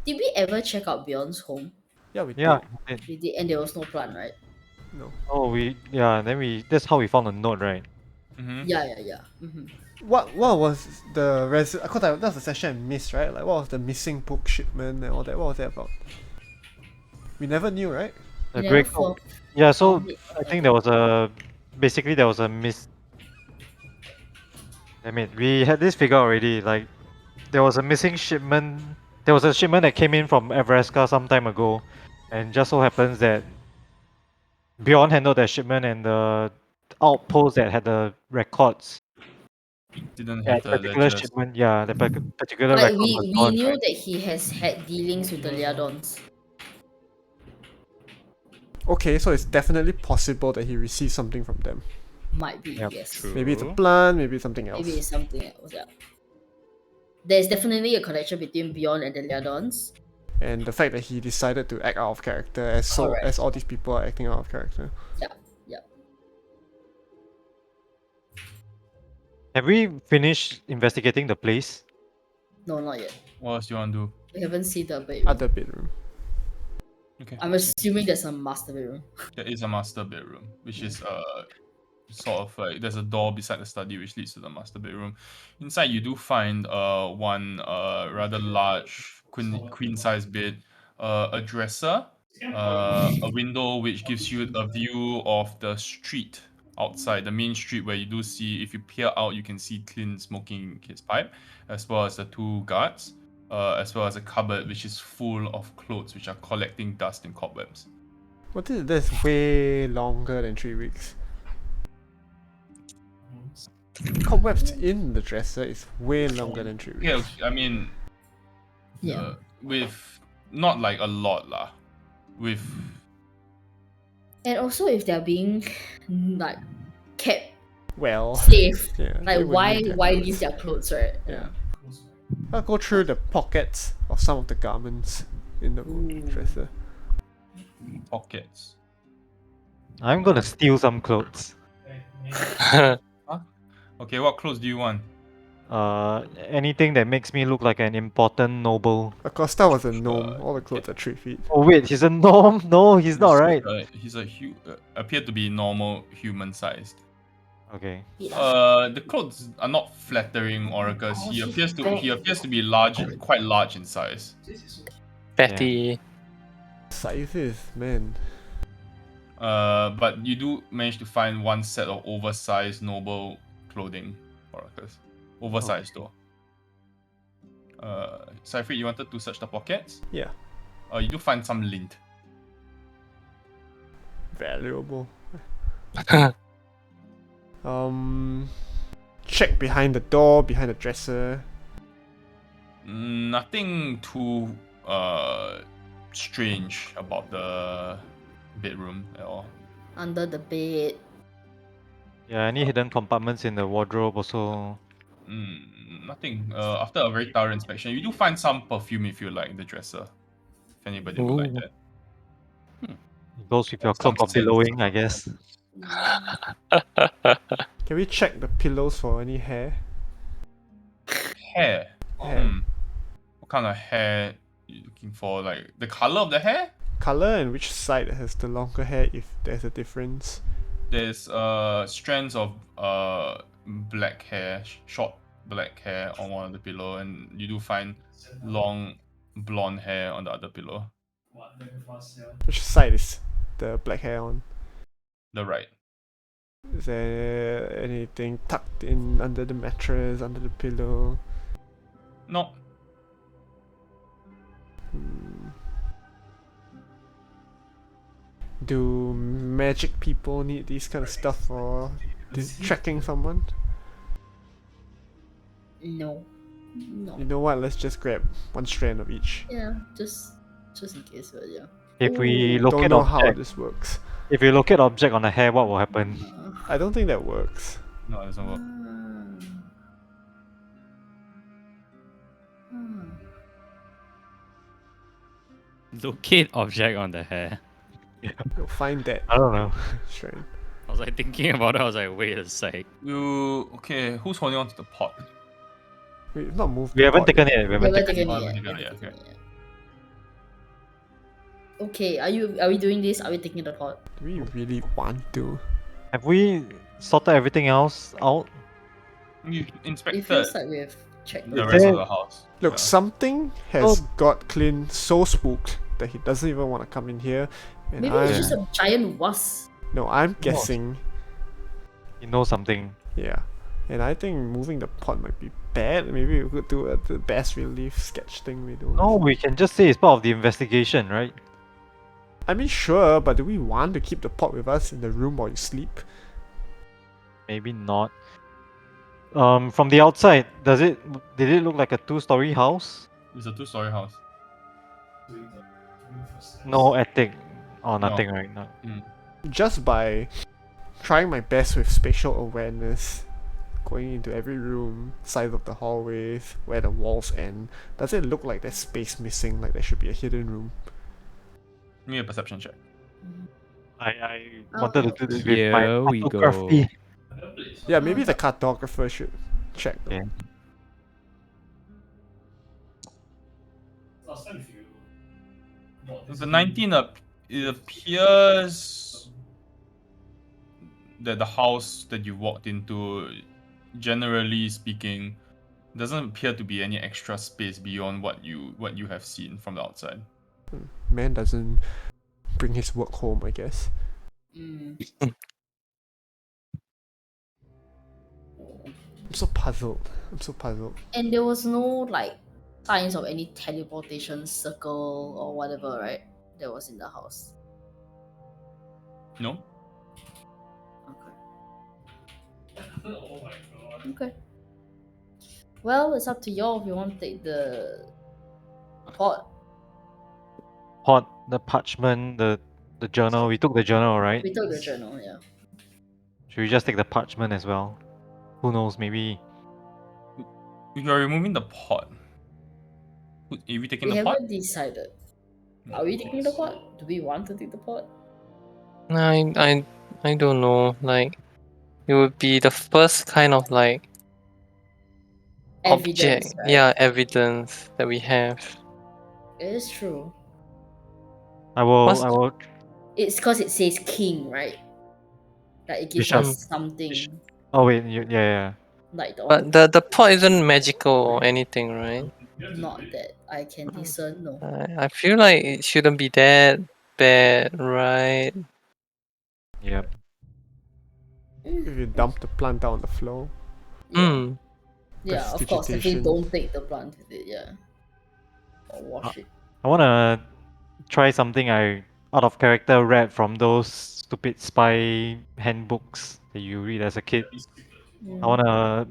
Speaker 3: Did we ever check out Bjorn's home?
Speaker 4: Yeah, we
Speaker 5: Yeah.
Speaker 4: did.
Speaker 3: We did, and there was no plant, right?
Speaker 4: No.
Speaker 5: Oh, then that's how we found the note, right?
Speaker 3: Yeah. Mm-hmm.
Speaker 4: What was the because that was the session I missed, right? Like what was the missing book shipment and all that? What was that about? We never knew, right?
Speaker 5: The
Speaker 3: Never
Speaker 5: great.
Speaker 3: found-
Speaker 5: Yeah, so
Speaker 3: found it.
Speaker 5: I think there was a miss. I mean, we had this figure already. Like, there was a missing shipment. There was a shipment that came in from Everesca some time ago, and just so happens that Bjorn handled that shipment, and the outpost that had the records
Speaker 2: Didn't
Speaker 5: Yeah,
Speaker 2: have
Speaker 5: the
Speaker 2: the
Speaker 5: particular
Speaker 2: ledgers.
Speaker 5: shipment. Yeah, the particular
Speaker 3: But
Speaker 5: record was
Speaker 3: we
Speaker 5: gone,
Speaker 3: knew
Speaker 5: right?
Speaker 3: that he has had dealings with the Liadons.
Speaker 4: Okay, so it's definitely possible that he received something from them.
Speaker 3: Might be,
Speaker 5: Yep,
Speaker 3: yes.
Speaker 1: true.
Speaker 4: Maybe it's a plant, maybe it's something else.
Speaker 3: Maybe it's something else, yeah. There's definitely a connection between Beyond and the Liadons.
Speaker 4: And the fact that he decided to act out of character as
Speaker 3: Correct.
Speaker 4: all these people are acting out of character.
Speaker 3: Yeah, yeah.
Speaker 5: Have we finished investigating the place?
Speaker 3: No, not yet.
Speaker 2: What else do you want to do?
Speaker 3: We haven't seen the bedroom.
Speaker 4: Other bedroom.
Speaker 2: Okay.
Speaker 3: I'm assuming there's a master bedroom.
Speaker 2: There is a master bedroom, which is sort of like there's a door beside the study which leads to the master bedroom. Inside you do find one rather large queen size bed, a dresser, a window which gives you a view of the street outside, the main street, where you do see, if you peer out, you can see Clint smoking his pipe, as well as the two guards, as well as a cupboard which is full of clothes which are collecting dust and cobwebs.
Speaker 4: What is that's way longer than 3 weeks. Cobwebs in the dresser is way longer than 3 weeks.
Speaker 2: Yeah, I mean,
Speaker 3: Yeah.
Speaker 2: with not like a lot lah, with
Speaker 3: And also, if they're being like kept
Speaker 4: Well,
Speaker 3: safe,
Speaker 4: yeah. they
Speaker 3: like
Speaker 4: would
Speaker 3: why
Speaker 4: need their
Speaker 3: why
Speaker 4: clothes.
Speaker 3: leave their clothes, right?
Speaker 4: Yeah. I'll go through the pockets of some of the garments in the dresser.
Speaker 2: pockets.
Speaker 5: I'm gonna steal some clothes.
Speaker 2: Okay, what clothes do you want?
Speaker 5: Anything that makes me look like an important noble.
Speaker 4: Acosta was a gnome. All the clothes are 3 feet.
Speaker 5: Oh wait, he's a gnome? No, he's not, right?
Speaker 2: He's appeared to be normal human sized.
Speaker 5: Okay.
Speaker 2: The clothes are not flattering Oracus. He appears to be large, quite large in size.
Speaker 6: Fatty.
Speaker 4: Sizes, man.
Speaker 2: But you do manage to find one set of oversized noble clothing, Oracus. Oversized though. Cypher, you wanted to search the pockets?
Speaker 4: Yeah.
Speaker 2: You do find some lint.
Speaker 4: Valuable. Check behind the door, behind the dresser.
Speaker 2: Nothing too strange about the bedroom at all.
Speaker 3: Under the bed.
Speaker 5: Yeah, any hidden compartments in the wardrobe also.
Speaker 2: Nothing. After a very thorough inspection, you do find some perfume if you like in the dresser. If anybody would like
Speaker 6: Ooh.
Speaker 2: that.
Speaker 5: It goes with your
Speaker 2: Some
Speaker 5: cloak of
Speaker 2: scents.
Speaker 5: billowing, I guess.
Speaker 4: Can we check the pillows for any hair?
Speaker 2: Hair.
Speaker 4: Hair.
Speaker 2: What kind of hair you looking for? Like the color of the hair?
Speaker 4: Color and which side has the longer hair if there's a difference.
Speaker 2: There's strands of black hair, short black hair on one of the pillow, and you do find long blonde hair on the other pillow.
Speaker 4: Which side is the black hair on?
Speaker 2: The right.
Speaker 4: Is there anything tucked in under the mattress, under the pillow?
Speaker 2: No.
Speaker 4: Do magic people need these kind of stuff for tracking someone?
Speaker 3: No. No.
Speaker 4: You know what? Let's just grab one strand of each.
Speaker 3: Yeah, just in case, but yeah.
Speaker 5: If we
Speaker 4: Don't
Speaker 5: locate
Speaker 4: know how
Speaker 5: object,
Speaker 4: this works.
Speaker 5: if we locate object on the hair, what will happen?
Speaker 4: I don't think that works.
Speaker 2: No, it doesn't work.
Speaker 1: Locate object on the hair.
Speaker 4: You'll find that
Speaker 5: I don't know.
Speaker 4: strand.
Speaker 1: I was like thinking about it. I was like, wait a sec.
Speaker 2: Okay? Who's holding on to the pot?
Speaker 4: We've not moved.
Speaker 5: We
Speaker 4: the
Speaker 5: haven't
Speaker 4: pot
Speaker 5: taken
Speaker 4: yet.
Speaker 5: it. We
Speaker 3: We
Speaker 5: haven't
Speaker 3: haven't
Speaker 5: taken
Speaker 3: taken
Speaker 2: Oh,
Speaker 3: it
Speaker 2: haven't
Speaker 3: yet.
Speaker 2: taken it, okay.
Speaker 3: Okay, are we doing this? Are we taking the pot?
Speaker 4: Do we really want to?
Speaker 5: Have we sorted everything else out?
Speaker 2: You
Speaker 3: It
Speaker 2: inspected
Speaker 3: feels like we have checked.
Speaker 2: the
Speaker 5: Is
Speaker 2: rest
Speaker 5: there-
Speaker 2: of the house.
Speaker 4: Look,
Speaker 2: Yeah.
Speaker 4: something has got Clint so spooked that he doesn't even want to come in here. And
Speaker 3: Maybe
Speaker 4: I'm,
Speaker 3: it's just a giant wasp.
Speaker 4: no, I'm guessing.
Speaker 5: You know something.
Speaker 4: Yeah. And I think moving the pot might be bad. Maybe we could do the best relief sketch thing we do.
Speaker 5: No, we can just say it's part of the investigation, right?
Speaker 4: I mean, sure, but do we want to keep the pot with us in the room while you sleep?
Speaker 5: Maybe not. From the outside, did it look like a 2-story house?
Speaker 2: It's a 2-story house.
Speaker 5: No attic or
Speaker 2: No.
Speaker 5: nothing, right? No.
Speaker 4: Just by trying my best with spatial awareness, going into every room, size of the hallways, where the walls end, does it look like there's space missing, like there should be a hidden room?
Speaker 2: Give me a perception check.
Speaker 5: I
Speaker 3: Oh,
Speaker 5: wanted to do this with my
Speaker 1: Here we go.
Speaker 5: photography.
Speaker 4: Yeah, maybe the cartographer should check.
Speaker 5: Yeah.
Speaker 7: Last time if you bought this
Speaker 2: The 19 it appears that the house that you walked into, generally speaking, doesn't appear to be any extra space beyond what you have seen from the outside.
Speaker 4: Man doesn't bring his work home, I guess.
Speaker 3: Mm.
Speaker 4: I'm so puzzled.
Speaker 3: And there was no like signs of any teleportation circle or whatever, right? That was in the house.
Speaker 2: No?
Speaker 3: Okay.
Speaker 7: Oh my god.
Speaker 3: Okay. Well, it's up to y'all if you want to take the pot.
Speaker 5: Pot, the parchment, the journal. We took the journal, right?
Speaker 3: We took the journal, yeah.
Speaker 5: Should we just take the parchment as well? Who knows? Maybe.
Speaker 2: If you're removing the pot, are we taking
Speaker 3: We
Speaker 2: the pot?
Speaker 3: haven't decided. Are we taking the pot? Do we want to take the pot?
Speaker 6: I don't know. Like, it would be the first kind of like object,
Speaker 3: Evidence, right?
Speaker 6: yeah, evidence that we have.
Speaker 3: It is true.
Speaker 5: I will.
Speaker 6: What's-
Speaker 5: I will.
Speaker 3: It's because it says king, right? Like it gives
Speaker 5: Bishop.
Speaker 3: us something
Speaker 5: Oh wait, yeah.
Speaker 3: like the
Speaker 6: But the pot isn't magical or anything, right?
Speaker 3: not that I can discern. No.
Speaker 6: I feel like it shouldn't be that bad, right?
Speaker 5: Yep.
Speaker 4: If you dump the plant out on the floor,
Speaker 3: Yeah.
Speaker 6: Hmm.
Speaker 3: Yeah, of course. If they
Speaker 4: Prestidigitation.
Speaker 3: don't take the plant with it, yeah. Or wash it.
Speaker 5: I wanna try something I out of character read from those stupid spy handbooks that you read as a kid. I wanna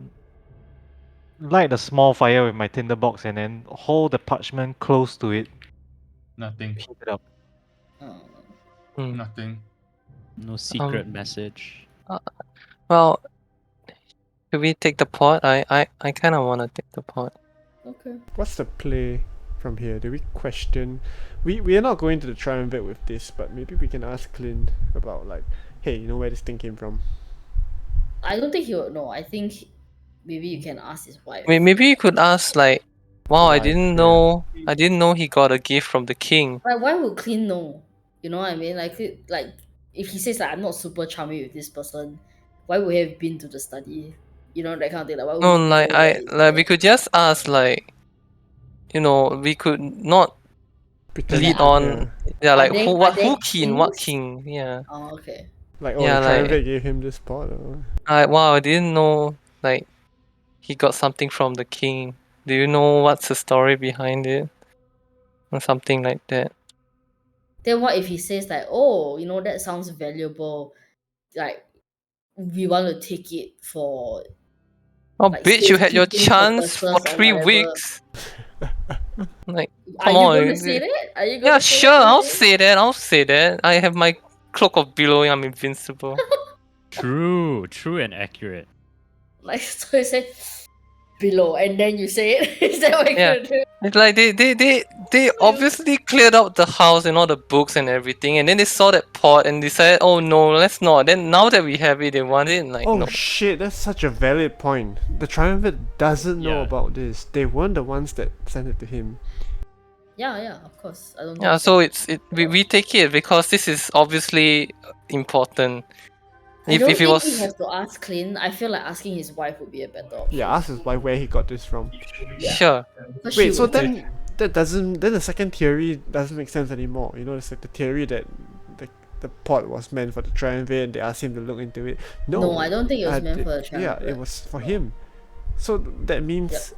Speaker 5: light a small fire with my tinderbox and then hold the parchment close to it,
Speaker 2: Nothing.
Speaker 5: heat it up.
Speaker 6: Hmm.
Speaker 2: Nothing.
Speaker 1: No secret message.
Speaker 6: Well, should we take the pot? I kind of want to take the pot.
Speaker 3: Okay.
Speaker 4: What's the play from here? Do we question? We are not going to the triumvirate with this, but maybe we can ask Clint about like, hey, you know where this thing came from?
Speaker 3: I don't think he would know. I think maybe you can ask his wife.
Speaker 6: Maybe you could ask like, wow, I
Speaker 4: Wife,
Speaker 6: didn't
Speaker 4: yeah.
Speaker 6: know. I didn't know he got a gift from the king.
Speaker 3: Like, why would Clint know? You know what I mean? Like if he says like I'm not super charming with this person, why would he have been to the study? You know, that kind of thing. Like, why would
Speaker 6: No,
Speaker 3: he
Speaker 6: like
Speaker 3: know that it's
Speaker 6: we
Speaker 3: there?
Speaker 6: could just ask like, we could not
Speaker 4: Pretend
Speaker 6: lead
Speaker 3: Yeah.
Speaker 6: on. Yeah, like
Speaker 3: they-
Speaker 6: who
Speaker 3: are they
Speaker 6: who king? What
Speaker 3: kings?
Speaker 6: king? Yeah.
Speaker 3: Oh, okay.
Speaker 4: Like,
Speaker 6: Yeah,
Speaker 4: the
Speaker 6: like-
Speaker 4: triumvirate gave him this pot. Or...
Speaker 6: Wow, I didn't know like he got something from the king. Do you know what's the story behind it? Or something like that.
Speaker 3: Then what if he says like, oh, you know, that sounds valuable, like we want to take it for
Speaker 6: Oh,
Speaker 3: like
Speaker 6: bitch! You had your
Speaker 3: safekeeping
Speaker 6: chance for
Speaker 3: purposes or
Speaker 6: 3
Speaker 3: whatever.
Speaker 6: weeks. Like,
Speaker 3: Are
Speaker 6: come
Speaker 3: you
Speaker 6: on.
Speaker 3: gonna say that? Are you gonna
Speaker 6: Yeah,
Speaker 3: say
Speaker 6: sure.
Speaker 3: that
Speaker 6: I'll
Speaker 3: today?
Speaker 6: say that. I'll say that. I have my cloak of billowing. I'm invincible.
Speaker 1: True and accurate.
Speaker 3: Like so you say below and then you say it. Is that what you're
Speaker 6: Yeah.
Speaker 3: gonna do?
Speaker 6: It's like they obviously cleared out the house and all the books and everything, and then they saw that pot and decided, oh no, let's not. Then now that we have it, they want it. Like,
Speaker 4: Oh
Speaker 6: no.
Speaker 4: shit, that's such a valid point. The triumvirate doesn't know
Speaker 1: Yeah.
Speaker 4: about this. They weren't the ones that sent it to him.
Speaker 3: Yeah, of course. I don't
Speaker 6: Yeah,
Speaker 3: think
Speaker 6: so we take it because this is obviously important.
Speaker 3: I don't
Speaker 6: If it
Speaker 3: think
Speaker 6: was
Speaker 3: we have to ask Clint. I feel like asking his wife would be a better option.
Speaker 4: Yeah, ask his wife where he got this from.
Speaker 6: sure.
Speaker 3: Because she
Speaker 4: Wait, so
Speaker 3: would-
Speaker 4: then the second theory doesn't make sense anymore. You know, it's like the theory that the pot was meant for the triumvirate and they asked him to look into it.
Speaker 3: No, I don't think it was meant for the
Speaker 4: Yeah,
Speaker 3: triumvirate.
Speaker 4: it was for him. So that means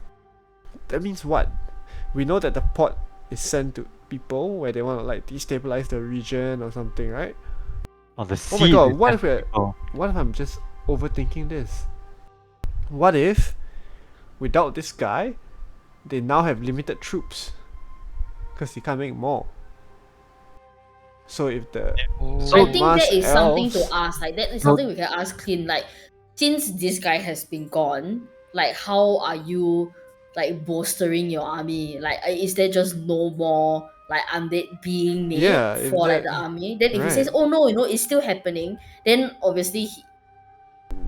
Speaker 4: what? We know that the pot is sent to people where they want to like destabilize the region or something, right?
Speaker 5: Oh, the
Speaker 4: Oh my
Speaker 5: seed
Speaker 4: god,
Speaker 5: is
Speaker 4: what if
Speaker 5: meant for people.
Speaker 4: what if I'm just overthinking this? what if without this guy, they now have limited troops because they can't make more. So if the
Speaker 3: I think
Speaker 4: Mars
Speaker 3: that is something to
Speaker 4: elves-
Speaker 3: ask. Like that is something we can ask Clint. Like, since this guy has been gone, like how are you like bolstering your army? Like, is there just no more like undead being made
Speaker 4: Yeah, if
Speaker 3: for like
Speaker 4: that
Speaker 3: the army? Then if he says,
Speaker 4: right,
Speaker 3: "Oh no, it's still happening," then obviously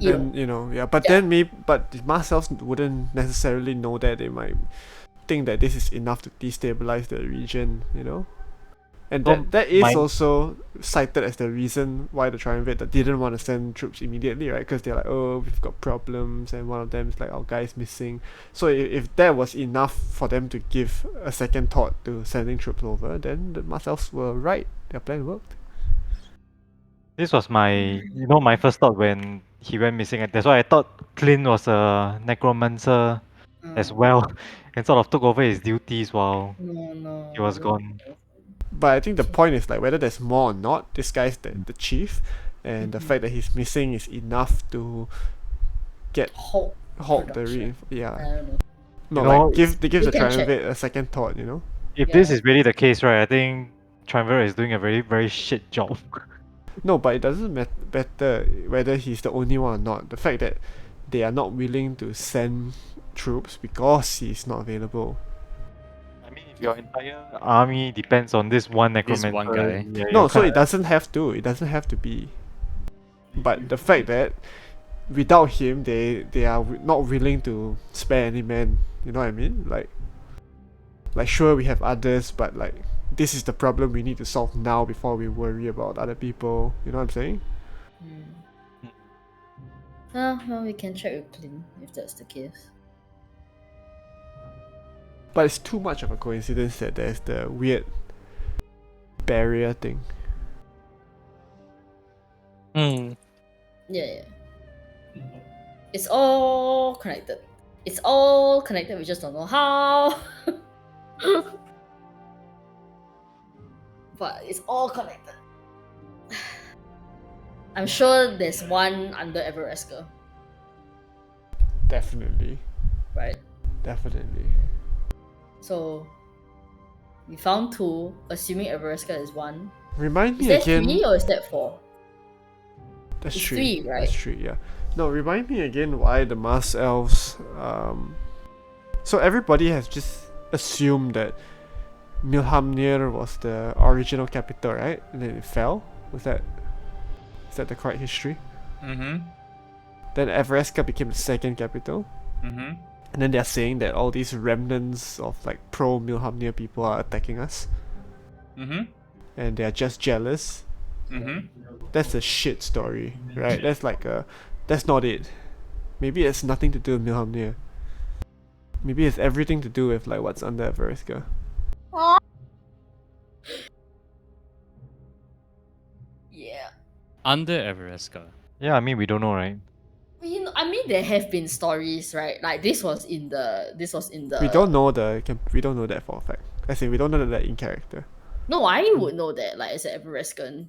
Speaker 4: then yeah. But
Speaker 3: Yeah.
Speaker 4: then maybe the Mars elves wouldn't necessarily know that. They might think that this is enough to destabilize the region. And that is also cited as the reason why the Triumvirate that didn't want to send troops immediately, right? Because they're like, oh, we've got problems, and one of them is like, our guy's missing. So if that was enough for them to give a second thought to sending troops over, then the Mars elves were right. Their plan worked.
Speaker 5: This was my first thought when he went missing. And that's why I thought Clint was a necromancer as well, and sort of took over his duties while
Speaker 3: no,
Speaker 5: he was gone.
Speaker 4: But I think the point is like whether there's more or not. This guy's the chief, and the fact that he's missing is enough to get halt the yeah.
Speaker 3: I don't know.
Speaker 4: No,
Speaker 5: You know,
Speaker 4: like give the
Speaker 3: can check.
Speaker 4: Triumvirate a second thought.
Speaker 5: If this is really the case, right, I think Triumvirate is doing a very, very shit job.
Speaker 4: No, but it doesn't matter whether he's the only one or not. The fact that they are not willing to send troops because he's not available.
Speaker 5: I mean, if your entire army depends on this one
Speaker 1: This
Speaker 5: necromancer,
Speaker 1: one guy.
Speaker 5: yeah,
Speaker 4: No,
Speaker 5: you're
Speaker 4: so
Speaker 5: kinda-
Speaker 4: it doesn't have to. It doesn't have to be. But the fact that without him, they are not willing to spare any men. You know what I mean? Like sure we have others, but like this is the problem we need to solve now before we worry about other people. You know what I'm saying?
Speaker 3: Well, we can check with Clint if that's the case.
Speaker 4: But it's too much of a coincidence that there's the weird barrier thing.
Speaker 3: Yeah. It's all connected. It's all connected. We just don't know how. But it's all connected. I'm sure there's one under Everesker,
Speaker 4: Definitely.
Speaker 3: right?
Speaker 4: Definitely.
Speaker 3: So we found two, assuming Everesker is one.
Speaker 4: Remind
Speaker 3: Is
Speaker 4: me
Speaker 3: that
Speaker 4: again.
Speaker 3: 3 or is that 4?
Speaker 4: That's
Speaker 3: It's
Speaker 4: three.
Speaker 3: 3, right?
Speaker 4: That's three. Yeah. No, remind me again why the Mars elves. So everybody has just assumed that Milhamnir was the original capital, right? And then it fell. Is that the correct history?
Speaker 2: Mm-hmm.
Speaker 4: Then Evereska became the second capital.
Speaker 2: Mm-hmm.
Speaker 4: And then they're saying that all these remnants of like pro Milhamnir people are attacking us.
Speaker 2: Mm-hmm.
Speaker 4: And they're just jealous.
Speaker 2: Mm-hmm.
Speaker 4: That's a shit story, right? That's not it. Maybe it's nothing to do with Milhamnir. Maybe it's everything to do with like what's under Evereska.
Speaker 3: Yeah.
Speaker 1: Under Evereska.
Speaker 5: Yeah, I mean, we don't know, right?
Speaker 3: I mean, there have been stories, right? Like this was in the.
Speaker 4: We don't know that for a fact. I say we don't know that in character.
Speaker 3: No, I would know that. Like as an Evereskan,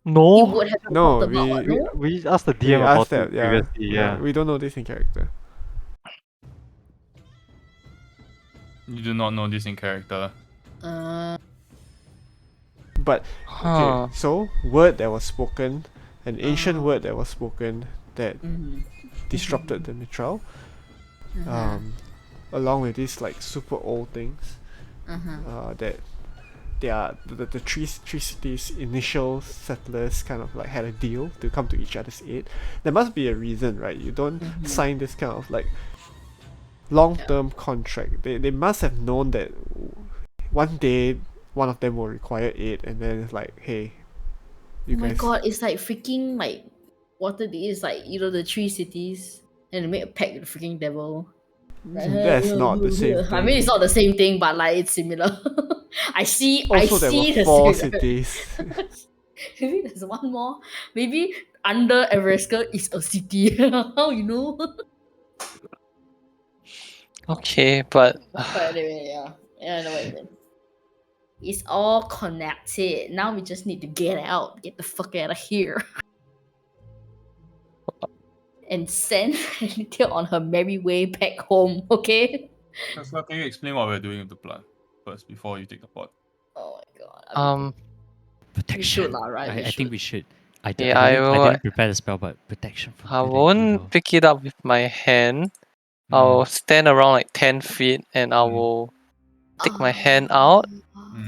Speaker 3: he
Speaker 5: No,
Speaker 3: would have
Speaker 4: No,
Speaker 3: talked about what, no?
Speaker 5: we asked the
Speaker 4: We
Speaker 5: DM about
Speaker 4: asked that,
Speaker 5: it
Speaker 4: yeah.
Speaker 5: previously. Yeah.
Speaker 4: We don't know this in character.
Speaker 2: You do not know this in character.
Speaker 4: But okay, so word that was spoken, an ancient word that was spoken that disrupted the Mithril, along with these like super old things, that they are the three cities' initial settlers kind of like had a deal to come to each other's aid. There must be a reason, right? You don't sign this kind of like long-term contract. They must have known that one day one of them will require aid, and then it's like, hey, you
Speaker 3: Oh my
Speaker 4: guys.
Speaker 3: god, it's like freaking like Water Deed is like, the 3 cities and they make a pact with the freaking devil.
Speaker 4: That's not the same thing.
Speaker 3: I mean, it's not the same thing, but like it's similar. I see.
Speaker 4: Also,
Speaker 3: I
Speaker 4: there
Speaker 3: see
Speaker 4: were
Speaker 3: the
Speaker 4: 4
Speaker 3: similar-
Speaker 4: cities.
Speaker 3: Maybe there's one more. Maybe under Evereska is a city. How you know?
Speaker 6: Okay, but
Speaker 3: But anyway, yeah, I know what you mean. It's all connected. Now we just need to get out. Get the fuck out of here. and send Lydia on her merry way back home. Okay.
Speaker 2: So can you explain what we're doing with the plant first before you take the pot?
Speaker 3: Oh my god. I mean,
Speaker 1: Protection.
Speaker 3: lah, right?
Speaker 1: I think we should. I
Speaker 6: Yeah, I will.
Speaker 1: didn't prepare the spell, but protection from
Speaker 6: I
Speaker 1: good and
Speaker 6: won't
Speaker 1: evil.
Speaker 6: pick it up with my hand.
Speaker 1: Mm.
Speaker 6: I'll stand around like 10 feet and I will take my hand out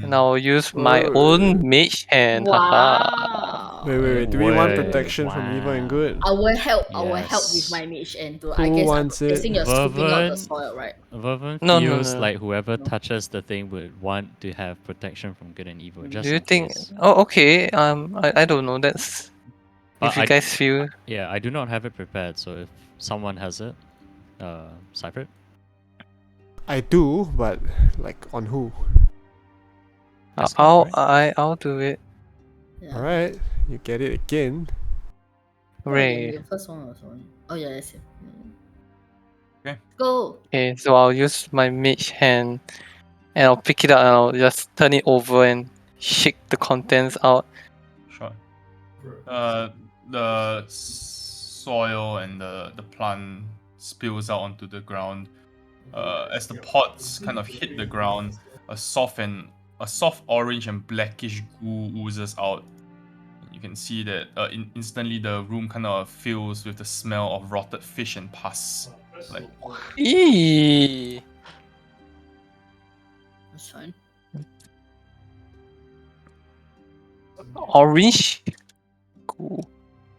Speaker 6: and I'll use my own mage hand. Haha.
Speaker 3: Wow.
Speaker 4: Wait. Do we want
Speaker 1: Wait,
Speaker 4: protection from evil and
Speaker 1: wow.
Speaker 4: good?
Speaker 3: I will help. I will help with
Speaker 1: Yes.
Speaker 3: my mage and to.
Speaker 4: Who
Speaker 3: I guess I'm
Speaker 4: wants it?
Speaker 3: guessing you're scooping out the
Speaker 1: Vervin?
Speaker 3: soil, right?
Speaker 1: Vervin
Speaker 6: No,
Speaker 1: feels
Speaker 6: no.
Speaker 1: like whoever touches the thing would want to have protection from good and evil. Just
Speaker 6: Do you
Speaker 1: in
Speaker 6: think?
Speaker 1: case.
Speaker 6: Oh, okay. I don't know. That's
Speaker 1: But
Speaker 6: if you
Speaker 1: I-
Speaker 6: guys feel.
Speaker 1: Yeah, I do not have it prepared, so if someone has it, Cypher?
Speaker 4: I do, but like on who?
Speaker 1: Escort, right?
Speaker 6: I'll do it.
Speaker 3: Yeah.
Speaker 4: Alright, you get it again.
Speaker 6: Hooray.
Speaker 3: The first one was one. Oh yeah, that's it.
Speaker 2: Okay.
Speaker 3: Go.
Speaker 6: Okay, so I'll use my mage hand and I'll pick it up and I'll just turn it over and shake the contents out.
Speaker 2: Sure. The soil and the plant spills out onto the ground. As the pots kind of hit the ground, a soft orange and blackish goo oozes out. You can see that instantly the room kind of fills with the smell of rotted fish and pus. Like,
Speaker 6: Eee.
Speaker 3: That's fine.
Speaker 6: Orange? Cool.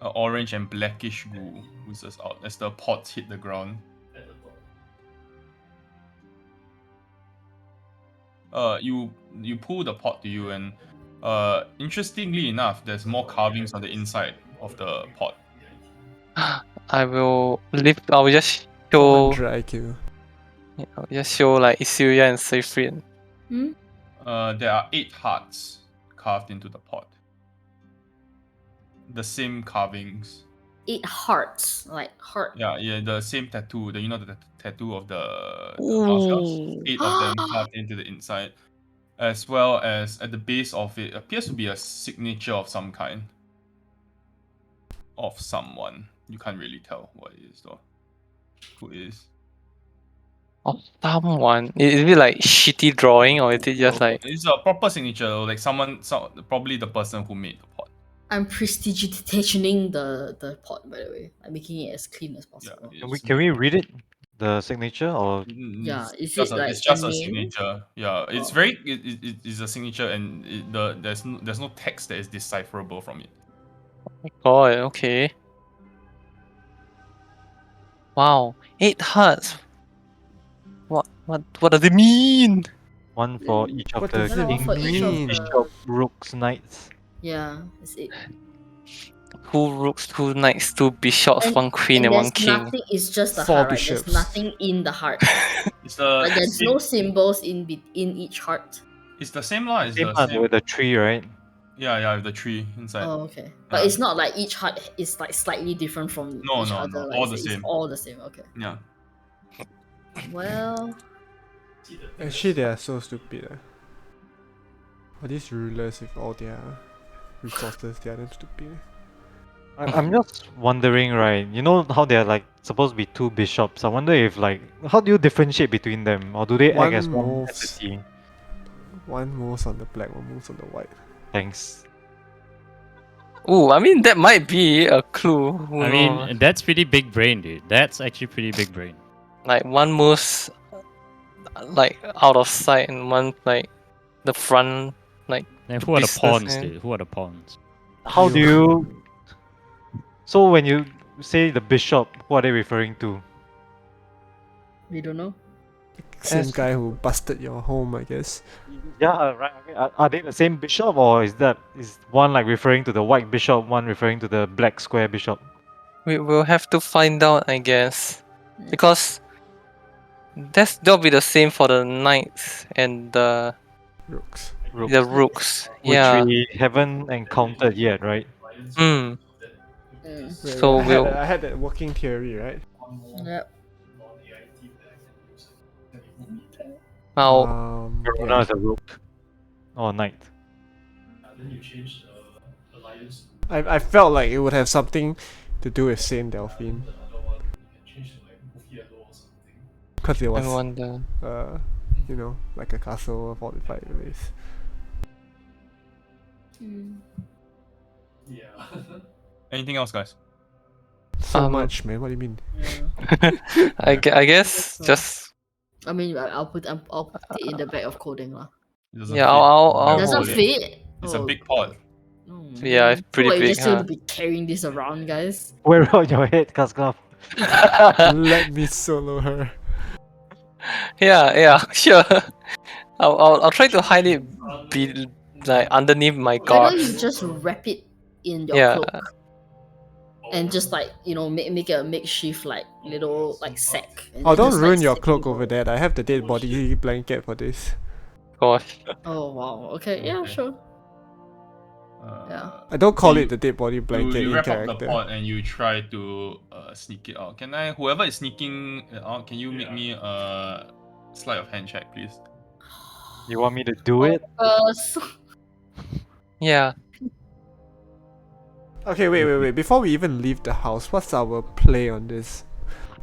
Speaker 2: orange and blackish goo oozes out as the pots hit the ground. You pull the pot to you, and interestingly enough, there's more carvings on the inside of the pot.
Speaker 6: I will lift. I will just show.
Speaker 4: 400 IQ.
Speaker 6: I'll just show like Isuya and Seyfried.
Speaker 2: There are 8 hearts carved into the pot. The same carvings.
Speaker 3: 8 hearts, like heart.
Speaker 2: Yeah, the same tattoo. The tattoo of the house girls. 8 of them carved into the inside, as well as at the base of it appears to be a signature of some kind. Of someone. You can't really tell what it is though. Who it is?
Speaker 6: Of someone. Is it like shitty drawing or is it just like?
Speaker 2: It's a proper signature, like probably the person who made the pot.
Speaker 3: I'm prestigitationing the pot, by the way. I'm making it as clean as possible.
Speaker 5: Can we read it? The signature or
Speaker 3: Yeah, is
Speaker 2: just
Speaker 3: it like
Speaker 2: it's just
Speaker 3: a
Speaker 2: a
Speaker 3: name?
Speaker 2: signature. Yeah, it's very it's a signature, and there's no text that is decipherable from it.
Speaker 6: Oh, okay. Wow, 8 hearts. What does it mean?
Speaker 5: one for each of
Speaker 4: What
Speaker 5: the
Speaker 4: does it
Speaker 5: king,
Speaker 3: for each of
Speaker 4: mean?
Speaker 3: the-
Speaker 5: bishop, rooks, knights?
Speaker 3: Yeah, it's 8.
Speaker 6: 2 rooks, 2 knights, 2 bishops,
Speaker 3: And-
Speaker 6: 1 queen, and 1
Speaker 3: there's
Speaker 6: king.
Speaker 3: nothing. It's just the
Speaker 4: 4
Speaker 3: heart, right?
Speaker 4: bishops.
Speaker 3: There's nothing in the heart.
Speaker 2: It's the
Speaker 3: Like there's no symbols in each heart.
Speaker 2: It's the same lah. It's
Speaker 5: Same
Speaker 2: the
Speaker 5: one
Speaker 2: same.
Speaker 5: with the tree, right?
Speaker 2: Yeah, with the tree inside.
Speaker 3: Oh, okay. But
Speaker 2: Yeah.
Speaker 3: it's not like each heart is like slightly different from
Speaker 2: No,
Speaker 3: each
Speaker 2: no,
Speaker 3: other.
Speaker 2: no.
Speaker 3: Like,
Speaker 2: All the
Speaker 3: it's
Speaker 2: same.
Speaker 3: all the same. Okay.
Speaker 2: Yeah.
Speaker 3: Well,
Speaker 4: Actually, they are so stupid. All these rulers with all their resources, they are damn stupid.
Speaker 5: I'm just wondering, right? You know how they're like supposed to be 2 bishops. I wonder if like how do you differentiate between them, or do they act
Speaker 4: One
Speaker 5: as one
Speaker 4: moves.
Speaker 5: entity?
Speaker 4: One moves on the black, one moves on the white.
Speaker 5: Thanks.
Speaker 6: Ooh, I mean that might be a clue. Who
Speaker 1: I
Speaker 6: knows?
Speaker 1: mean, that's pretty big brain, dude. That's actually pretty big brain.
Speaker 6: Like one moves like out of sight and one like the front like
Speaker 1: And
Speaker 6: The
Speaker 1: who are the
Speaker 6: business
Speaker 1: pawns,
Speaker 6: end.
Speaker 1: dude? Who are the pawns?
Speaker 5: How do you? So when you say the bishop, what are they referring to?
Speaker 3: we don't know.
Speaker 4: Same
Speaker 6: Yes.
Speaker 4: guy who busted your home, I guess.
Speaker 5: Yeah, right. I mean, are they the same bishop, or is one like referring to the white bishop, one referring to the black square bishop?
Speaker 6: we will have to find out I guess.
Speaker 3: Yeah.
Speaker 6: Because that'll be the same for the knights and the
Speaker 4: Rooks.
Speaker 6: rooks.
Speaker 5: Which
Speaker 6: Yeah.
Speaker 5: we haven't encountered yet, right?
Speaker 6: Mm.
Speaker 3: Mm.
Speaker 6: So we'll
Speaker 4: I had that working theory, right?
Speaker 3: Yep.
Speaker 6: now
Speaker 5: Verona
Speaker 4: Yeah.
Speaker 5: is a rook or knight.
Speaker 7: Then you change the alliance.
Speaker 4: I felt like it would have something to do with Saint Delphine.
Speaker 7: change to like move yellow or something.
Speaker 4: Because it
Speaker 6: I
Speaker 4: was,
Speaker 6: wonder.
Speaker 4: you know, like a castle, a fortified place.
Speaker 7: Yeah.
Speaker 2: Anything else, guys?
Speaker 4: So much, man. What do you mean?
Speaker 3: Yeah.
Speaker 6: I guess
Speaker 3: so.
Speaker 6: just
Speaker 3: I mean, I'll put it in the bag of coding lah.
Speaker 2: It doesn't
Speaker 6: yeah.
Speaker 2: fit.
Speaker 6: I'll
Speaker 3: Doesn't
Speaker 6: hold it.
Speaker 3: fit.
Speaker 2: It's a
Speaker 3: Oh,
Speaker 2: big pot.
Speaker 3: oh,
Speaker 6: Yeah, it's
Speaker 3: man.
Speaker 6: pretty
Speaker 3: So, you're
Speaker 6: big,
Speaker 3: just going
Speaker 6: huh?
Speaker 3: to be carrying this around, guys.
Speaker 5: Wear it on your head, Kaskav.
Speaker 4: Let me solo her.
Speaker 6: Yeah, sure. I'll try to hide it be like underneath my
Speaker 3: Why don't you
Speaker 6: guards.
Speaker 3: just wrap it in your
Speaker 6: Yeah.
Speaker 3: cloak and just like make a makeshift like little like sack. And
Speaker 4: Oh,
Speaker 3: then
Speaker 4: don't
Speaker 3: just,
Speaker 4: ruin
Speaker 3: like,
Speaker 4: your
Speaker 3: sit
Speaker 4: cloak
Speaker 3: in
Speaker 4: over
Speaker 3: it.
Speaker 4: there. I have the dead body blanket for this.
Speaker 6: Gosh.
Speaker 3: Oh wow. Okay. Yeah.
Speaker 2: Okay.
Speaker 3: Sure. Yeah.
Speaker 4: I don't call it the dead body blanket
Speaker 2: You
Speaker 4: in
Speaker 2: wrap up the
Speaker 4: character.
Speaker 2: pot and you try to sneak it out. Whoever is sneaking it out, can you make me a sleight of hand check, please?
Speaker 5: You want me to do it?
Speaker 6: Yeah.
Speaker 4: Okay, wait. Before we even leave the house, what's our play on this?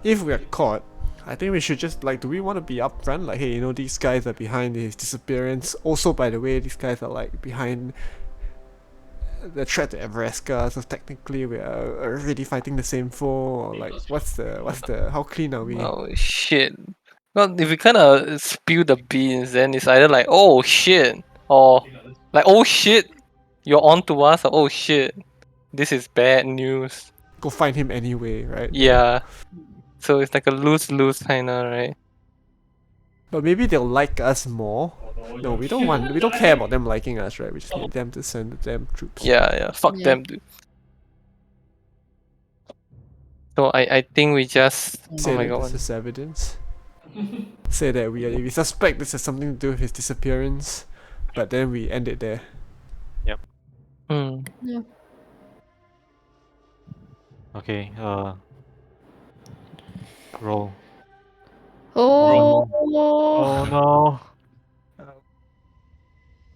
Speaker 4: If we are caught, I think we should just like, do we want to be upfront? Like, hey, these guys are behind his disappearance. Also, by the way, these guys are like behind the threat to Everesca, so technically we are already fighting the same foe. Or like, what's the how clean are we?
Speaker 6: Oh shit. Well, if we kind of spill the beans, then it's either like, oh shit, or like, oh shit, you're on to us, or oh shit, this is bad news.
Speaker 4: Go find him anyway, right?
Speaker 6: Yeah. So it's like a lose-lose kinda, right?
Speaker 4: But maybe they'll like us more. No, we don't care about them liking us, right? We just need them to send the damn troops.
Speaker 6: Yeah. Fuck
Speaker 3: Yeah.
Speaker 6: them, dude. So I think we just.
Speaker 4: Say
Speaker 6: Oh my
Speaker 4: that
Speaker 6: god.
Speaker 4: this is evidence. Say that we suspect this has something to do with his disappearance, but then we end it there.
Speaker 6: Hmm.
Speaker 5: Okay, roll.
Speaker 3: Oh.
Speaker 5: Oh no.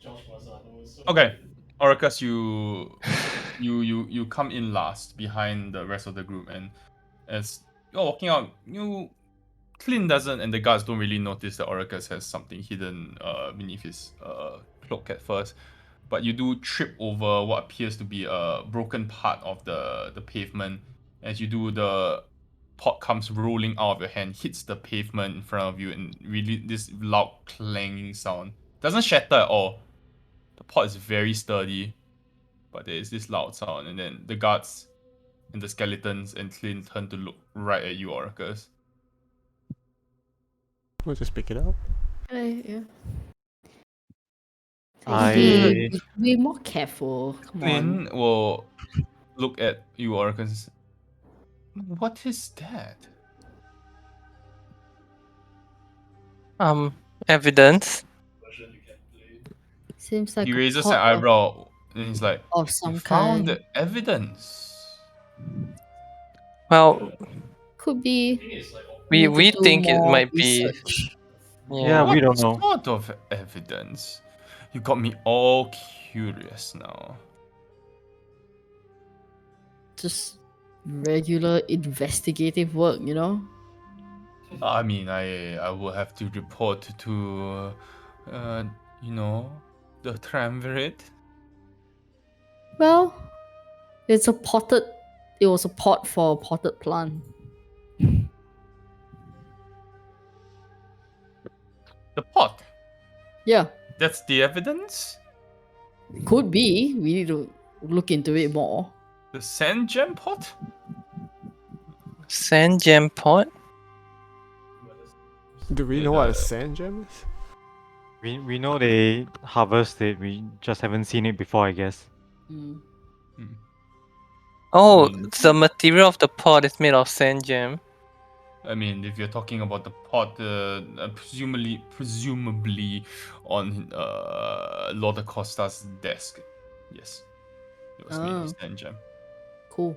Speaker 7: Josh Mazzano is so
Speaker 2: Okay, Orcus, you come in last behind the rest of the group, and as you're walking out, Clint doesn't, and the guards don't really notice that Orcus has something hidden beneath his cloak at first, but you do trip over what appears to be a broken part of the pavement. As you do, the pot comes rolling out of your hand, hits the pavement in front of you, and really this loud clanging sound. Doesn't shatter at all. The pot is very sturdy, but there is this loud sound, and then the guards and the skeletons and Clint turn to look right at you, Orcus.
Speaker 4: We'll just pick it up.
Speaker 3: Yeah.
Speaker 5: I
Speaker 3: Be more careful. Come on.
Speaker 2: Clint will look at you, Orcus. What is that?
Speaker 6: Evidence.
Speaker 7: version you can play.
Speaker 3: Seems like
Speaker 2: He
Speaker 3: a
Speaker 2: raises
Speaker 3: pot
Speaker 2: an eyebrow and he's like,
Speaker 3: of
Speaker 2: "You
Speaker 3: some
Speaker 2: found
Speaker 3: kind.
Speaker 2: the evidence."
Speaker 6: Well,
Speaker 3: Could be.
Speaker 7: I think it's like
Speaker 3: We need
Speaker 6: we
Speaker 3: to do
Speaker 6: think it
Speaker 3: more
Speaker 6: might be.
Speaker 3: research.
Speaker 6: Yeah.
Speaker 5: we don't know.
Speaker 2: What sort of evidence? You got me all curious now.
Speaker 3: Just regular investigative work,
Speaker 2: I mean, I will have to report to, the triumvirate.
Speaker 3: Well, it was a pot for a potted plant.
Speaker 2: The pot.
Speaker 3: Yeah,
Speaker 2: That's the evidence.
Speaker 3: could be. We need to look into it more.
Speaker 2: The sand gem pot.
Speaker 6: Sand gem pot?
Speaker 4: Do we know what a sand gem is?
Speaker 5: We know they harvest it, we just haven't seen it before, I guess.
Speaker 3: Mm.
Speaker 6: Oh,
Speaker 2: mean-
Speaker 6: the material of the pot is made of sand gem.
Speaker 2: I mean, if you're talking about the pot, presumably on Lord Acosta's desk, yes, it was made
Speaker 3: Oh.
Speaker 2: of sand gem.
Speaker 3: Cool.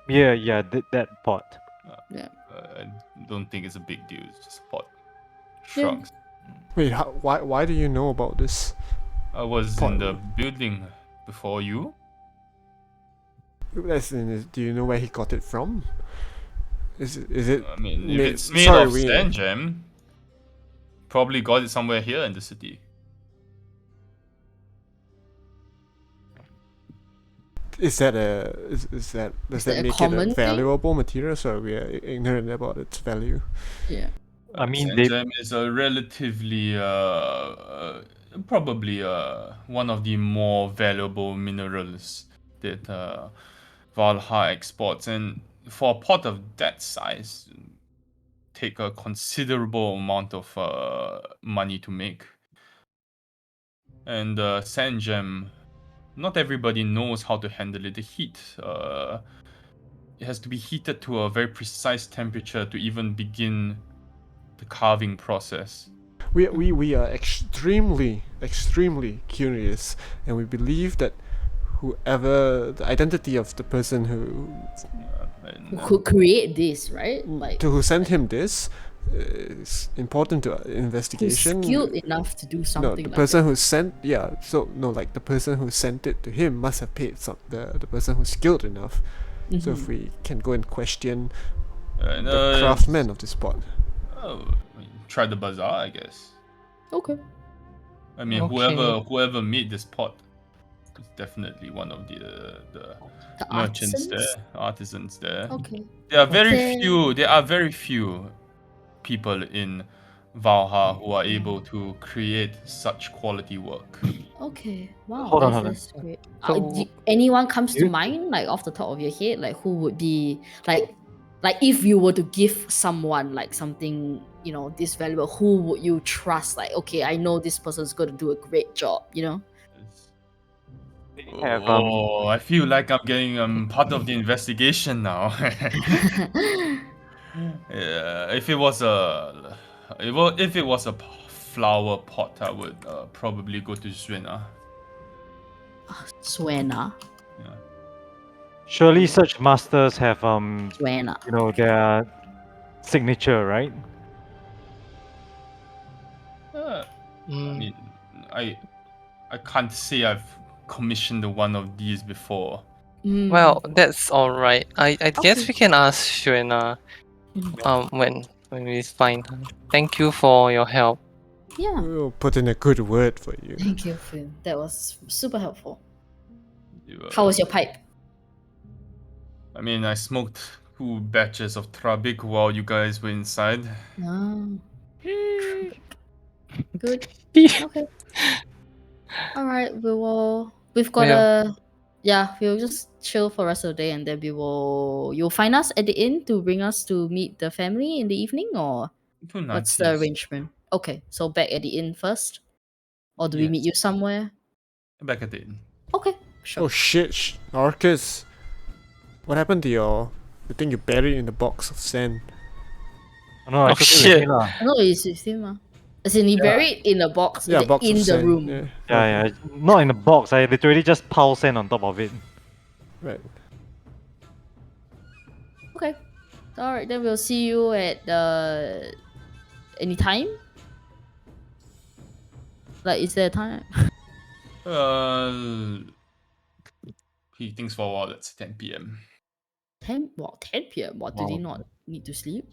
Speaker 5: Yeah, that pot.
Speaker 2: I don't think it's a big deal. It's just a pot.
Speaker 3: Yeah.
Speaker 2: Shrugs.
Speaker 4: Wait, why do you know about this?
Speaker 2: I was
Speaker 4: Pot.
Speaker 2: in the building before you.
Speaker 4: Do you know where he got it from? Is it?
Speaker 2: I mean, if
Speaker 4: made-
Speaker 2: it's made
Speaker 4: sorry,
Speaker 2: of
Speaker 4: we-
Speaker 2: sand gem, probably got it somewhere here in the city.
Speaker 4: Is that does
Speaker 3: Is
Speaker 4: that
Speaker 3: that a
Speaker 4: make it a
Speaker 3: common thing?
Speaker 4: valuable material? So we are ignorant about its value.
Speaker 3: Yeah.
Speaker 5: I mean,
Speaker 2: Sand
Speaker 5: they
Speaker 2: gem is a relatively, probably one of the more valuable minerals that Valhalla exports, and for a pot of that size, take a considerable amount of money to make. And sand gem, not everybody knows how to handle it. The heat, it has to be heated to a very precise temperature to even begin the carving process.
Speaker 4: We are extremely curious, and we believe that whoever the identity of the person who
Speaker 3: Who could create this, right? Like
Speaker 4: who sent him this is important to
Speaker 3: who's
Speaker 4: investigation.
Speaker 3: skilled enough to do
Speaker 4: No,
Speaker 3: something
Speaker 4: the
Speaker 3: like
Speaker 4: person
Speaker 3: that.
Speaker 4: who sent the person who sent it to him must have paid the person who's skilled enough. So if we can go and question the craftsman of this pot.
Speaker 2: Try the bazaar, I guess.
Speaker 3: Okay.
Speaker 2: I mean,
Speaker 6: Okay.
Speaker 2: whoever made this pot is definitely one of the
Speaker 3: The
Speaker 2: merchants
Speaker 3: artisans?
Speaker 2: there, artisans there.
Speaker 3: Okay.
Speaker 2: There are very
Speaker 3: Okay.
Speaker 2: few. There are very few people in Valhalla who are able to create such quality work.
Speaker 3: Okay. Wow.
Speaker 5: Hold on,
Speaker 3: that's,
Speaker 5: hold on.
Speaker 3: that's great.
Speaker 6: So-
Speaker 3: Anyone comes to
Speaker 5: You-
Speaker 3: mind, like off the top of your head, like who would be like if you were to give someone like something, you know, this valuable, who would you trust? Like, okay, I know this person's going to do a great job, you know?
Speaker 5: They have
Speaker 2: Oh, I feel like I'm getting part of the investigation now. Yeah, if it was a flower pot, I would probably go to Zwina.
Speaker 3: Suena.
Speaker 2: Yeah.
Speaker 5: surely such masters have
Speaker 3: Suena.
Speaker 5: their signature, right?
Speaker 2: I
Speaker 6: Mm,
Speaker 2: mean, I can't say I've commissioned one of these before.
Speaker 6: well, that's all right. I guess
Speaker 3: Okay.
Speaker 6: we can ask Shuena when we find her. Thank you for your help.
Speaker 3: Yeah.
Speaker 4: We'll put in a good word for you.
Speaker 3: Thank you, Finn. That was super helpful.
Speaker 2: You,
Speaker 3: How was your pipe?
Speaker 2: I mean, I smoked 2 batches of Trabik while you guys were inside.
Speaker 3: Ah. Good. Okay. All right. We've got
Speaker 6: Well-
Speaker 3: a. Yeah, we'll just chill for the rest of the day, and then you'll find us at the inn to bring us to meet the family in the evening, or
Speaker 2: 2 nights.
Speaker 3: what's the
Speaker 2: yes.
Speaker 3: arrangement? Okay, so back at the inn first, or do we meet
Speaker 2: Yes.
Speaker 3: you somewhere?
Speaker 2: Back at the inn.
Speaker 3: Okay, sure.
Speaker 4: Oh shit, Arcus. What happened to the thing you buried in the box of sand?
Speaker 5: No, I
Speaker 6: Oh,
Speaker 5: took it with
Speaker 6: shit.
Speaker 5: me lah.
Speaker 3: No, it's with him. As in, he buried in a box,
Speaker 4: Yeah,
Speaker 3: is it
Speaker 4: box
Speaker 3: in
Speaker 4: of
Speaker 3: the
Speaker 4: sand.
Speaker 3: room.
Speaker 4: Yeah.
Speaker 5: Yeah, not in the box. I literally just piled sand on top of it.
Speaker 4: Right.
Speaker 3: Okay. All right, then we'll see you at any time. Like, is there a time?
Speaker 2: He thinks for a while. That's 10 p.m.
Speaker 3: 10? What, 10 p.m.? What, did he
Speaker 5: Wow.
Speaker 3: not need to sleep?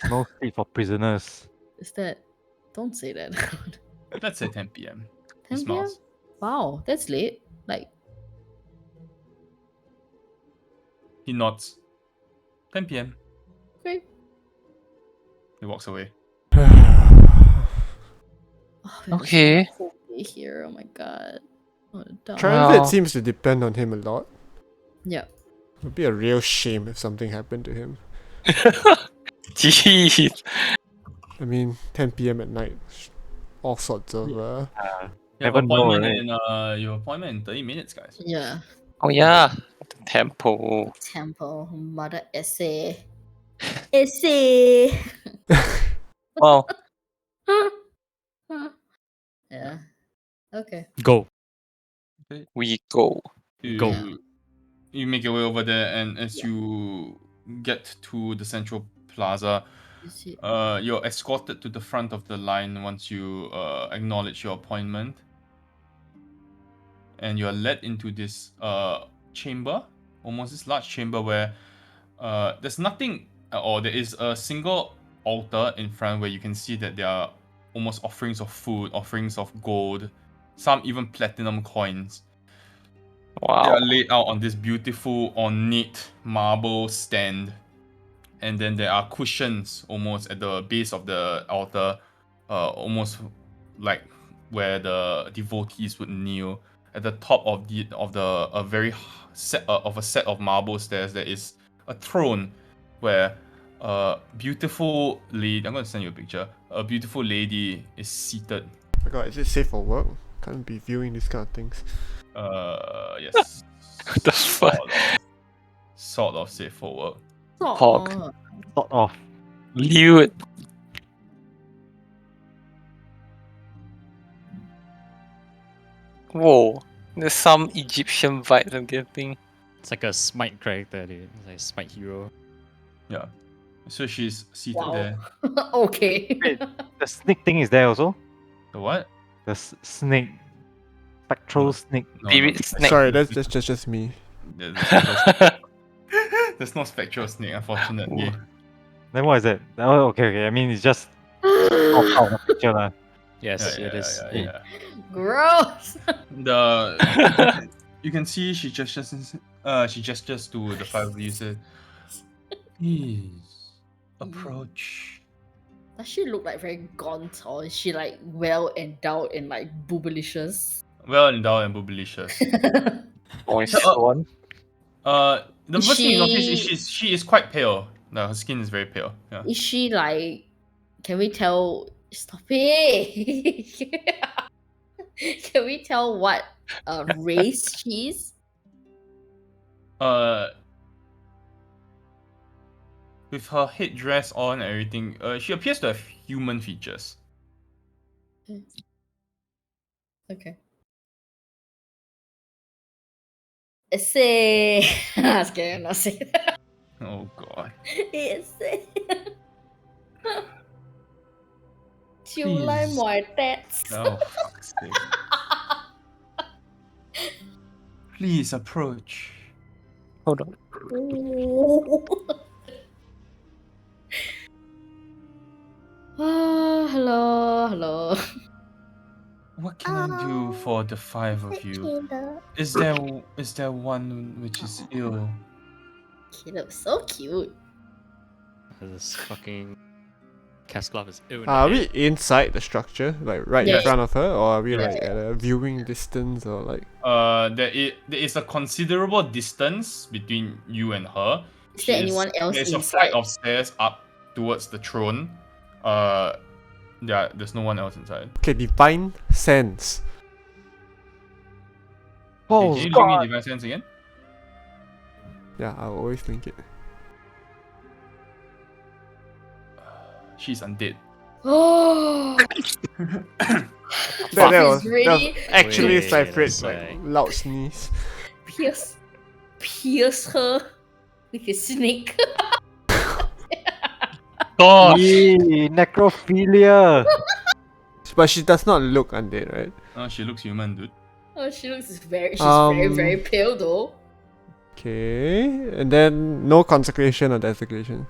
Speaker 5: No sleep for prisoners.
Speaker 3: Is that... Don't say that.
Speaker 2: Let's say 10 p.m. He
Speaker 3: 10 p.m.?
Speaker 2: smiles.
Speaker 3: Wow, that's late. Like,
Speaker 2: He nods. 10 p.m.
Speaker 3: okay.
Speaker 2: He walks away.
Speaker 3: Oh, we have
Speaker 6: Okay.
Speaker 3: a whole day here. Oh my god. What a dumb.
Speaker 4: Transit
Speaker 6: Well-
Speaker 4: seems to depend on him a lot.
Speaker 3: Yeah.
Speaker 4: It would be a real shame if something happened to him.
Speaker 6: Jeez.
Speaker 4: I mean, 10 p.m. at night. All sorts of
Speaker 2: You have
Speaker 5: Never know,
Speaker 2: appointment
Speaker 5: right?
Speaker 2: in your appointment in 30 minutes, guys.
Speaker 3: Yeah.
Speaker 6: Oh yeah, the temple.
Speaker 3: Temple. Mother essay. Essay.
Speaker 6: Wow.
Speaker 3: Yeah. Okay.
Speaker 1: Go.
Speaker 6: We go.
Speaker 1: Go.
Speaker 2: You make your way over there, and as you get to the central plaza,
Speaker 3: You see.
Speaker 2: you're escorted to the front of the line once you acknowledge your appointment, and you're led into this chamber, almost this large chamber where there's nothing or there is a single altar in front where you can see that there are almost offerings of food, offerings of gold, some even platinum coins. They
Speaker 6: Wow.
Speaker 2: are laid out on this beautiful ornate marble stand. And then there are cushions almost at the base of the altar, almost like where the devotees would kneel. At the top of a very set of a set of marble stairs, there is a throne where a beautiful lady. I'm gonna send you a picture. A beautiful lady is seated.
Speaker 4: Oh my god, is it safe for work? Can't be viewing these kind of things.
Speaker 2: Yes.
Speaker 6: What the fuck?
Speaker 2: Sort of safe for work.
Speaker 6: Hog.
Speaker 5: Sort of.
Speaker 6: Lewd. Whoa. There's some Egyptian vibes I'm getting.
Speaker 1: It's like a Smite character, dude. It's like a Smite hero.
Speaker 2: Yeah. So she's seated
Speaker 3: Wow.
Speaker 2: there.
Speaker 3: Okay.
Speaker 5: Wait, the snake thing is there also?
Speaker 2: The what?
Speaker 5: The snake. Spectral
Speaker 2: No.
Speaker 5: snake.
Speaker 2: No,
Speaker 6: Spirit
Speaker 2: no.
Speaker 6: snake.
Speaker 4: Sorry, that's just me.
Speaker 2: There's no spectral snake, unfortunately.
Speaker 5: Then what is it? Oh, okay. I mean, it's just popped out of the picture lah.
Speaker 1: Yes,
Speaker 2: Yeah,
Speaker 1: it is.
Speaker 2: yeah.
Speaker 3: Gross.
Speaker 2: You can see she gestures to the five of you. Said, "Please approach."
Speaker 3: Does she look like very gaunt, or is she like well endowed and like boobylicious?
Speaker 2: Well endowed and boobylicious.
Speaker 6: Voice
Speaker 2: Uh,
Speaker 6: one.
Speaker 2: The
Speaker 3: Is
Speaker 2: first thing you notice is
Speaker 3: she-
Speaker 2: she is quite pale. No, her skin is very pale. Yeah.
Speaker 3: Is she like? Can we tell? Stop it. Can we tell what race she is?
Speaker 2: With her headdress on and everything, she appears to have human features.
Speaker 3: Okay. Say, I'm scared. I'm not saying that.
Speaker 2: Oh god.
Speaker 3: Say. Chịu lai
Speaker 2: Please.
Speaker 3: mỏi tats.
Speaker 2: Oh fuck's sake. Please approach.
Speaker 6: Hold on.
Speaker 3: Hello.
Speaker 2: What can I do for the five of you? Is there one which is ill?
Speaker 3: He looks so cute.
Speaker 1: This fucking Kasklov is ill.
Speaker 4: Are we inside the structure, like right in
Speaker 3: Yes.
Speaker 4: front of her, or are we
Speaker 3: Yes.
Speaker 4: like at a viewing distance, or like?
Speaker 2: There is a considerable distance between you and her.
Speaker 3: Is there anyone else
Speaker 2: There's a flight
Speaker 3: inside?
Speaker 2: of stairs up towards the throne. There's no one else inside.
Speaker 4: Okay, divine sense.
Speaker 5: Oh,
Speaker 2: Can you link me Divine Sense again?
Speaker 4: Yeah, I'll always link it.
Speaker 2: She's undead.
Speaker 3: Oh,
Speaker 4: That
Speaker 3: is
Speaker 4: was
Speaker 3: really
Speaker 4: actually
Speaker 1: Wait a
Speaker 4: Cypher's like
Speaker 1: sec.
Speaker 4: loud sneeze.
Speaker 3: pierce her with a snake.
Speaker 6: Gosh.
Speaker 5: Yee, necrophilia.
Speaker 4: But she does not look undead, right?
Speaker 2: She looks human, dude.
Speaker 3: Oh, she's very pale though.
Speaker 4: Okay, and then no consecration or desecration.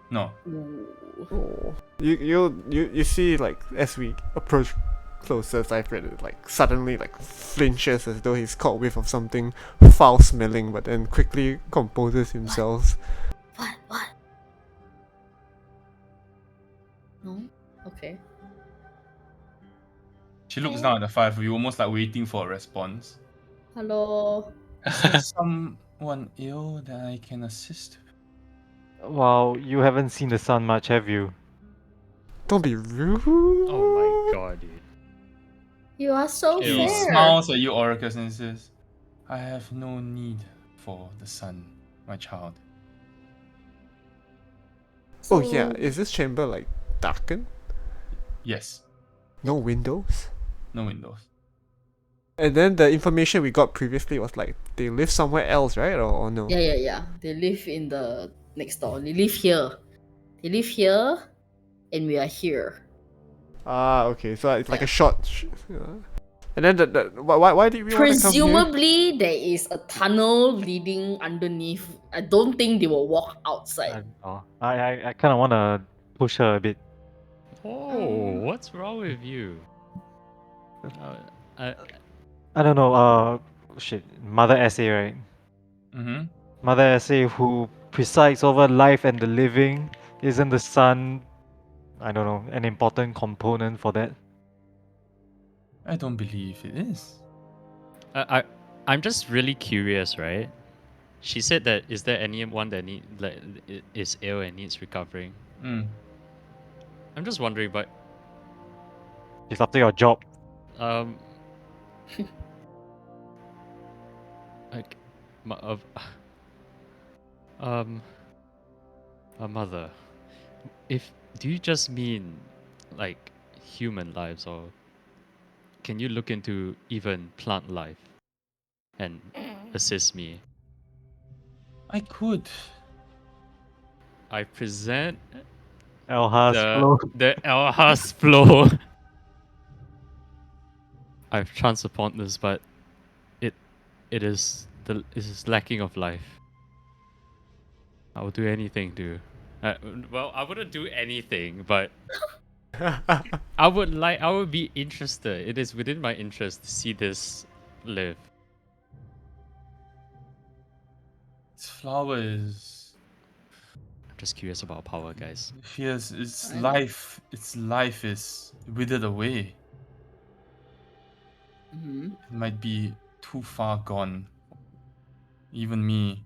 Speaker 2: No.
Speaker 3: Ooh.
Speaker 4: You see, like, as we approach closer, Cypher like suddenly like flinches as though he's caught whiff of something foul smelling, but then quickly composes himself.
Speaker 3: What? No? Okay.
Speaker 2: She looks down at the five of you, almost like waiting for a response.
Speaker 3: Hello.
Speaker 2: Is there someone ill that I can assist?
Speaker 5: Wow, you haven't seen the sun much, have you?
Speaker 4: Don't be rude.
Speaker 1: Oh my god, dude.
Speaker 3: You are so
Speaker 2: She
Speaker 3: fair.
Speaker 2: smiles at you, Oracus, and says, I have no need for the sun, my child.
Speaker 4: Oh yeah, is this chamber like darkened?
Speaker 2: Yes,
Speaker 4: No windows?
Speaker 2: no windows.
Speaker 4: And then the information we got previously was like they live somewhere else, right? Or no?
Speaker 3: Yeah. They live in the next door. They live here. And we are here.
Speaker 4: Ah, okay. So it's like a short. And then why did we want to come here?
Speaker 3: Presumably, there is a tunnel leading underneath. I don't think they will walk outside.
Speaker 5: I kind of want to push her a bit.
Speaker 1: Oh, what's wrong with you? I,
Speaker 5: I don't know. Shit. Mother Essay, right?
Speaker 2: Mm-hmm.
Speaker 5: Mother Essay, who presides over life and the living, isn't the sun, I don't know, an important component for that?
Speaker 2: I don't believe it is.
Speaker 1: I'm just really curious, right? She said that is there anyone that is ill and needs recovering?
Speaker 2: Mm.
Speaker 1: I'm just wondering, but
Speaker 5: It's after your job.
Speaker 1: um, like, um, a mother. If do you just mean like human lives, or can you look into even plant life and assist me?
Speaker 2: I could.
Speaker 1: I present
Speaker 5: Elha's flow.
Speaker 1: the Elhas flow. I've chanced upon this, but it is lacking of life. I will do anything to. Well, I wouldn't do anything, but I would be interested. It is within my interest to see this live.
Speaker 2: Its flower is
Speaker 1: I'm just curious about power, guys.
Speaker 2: fierce. Its
Speaker 3: I know.
Speaker 2: life. Its life is withered away.
Speaker 3: Mhm.
Speaker 2: It might be too far gone. Even me.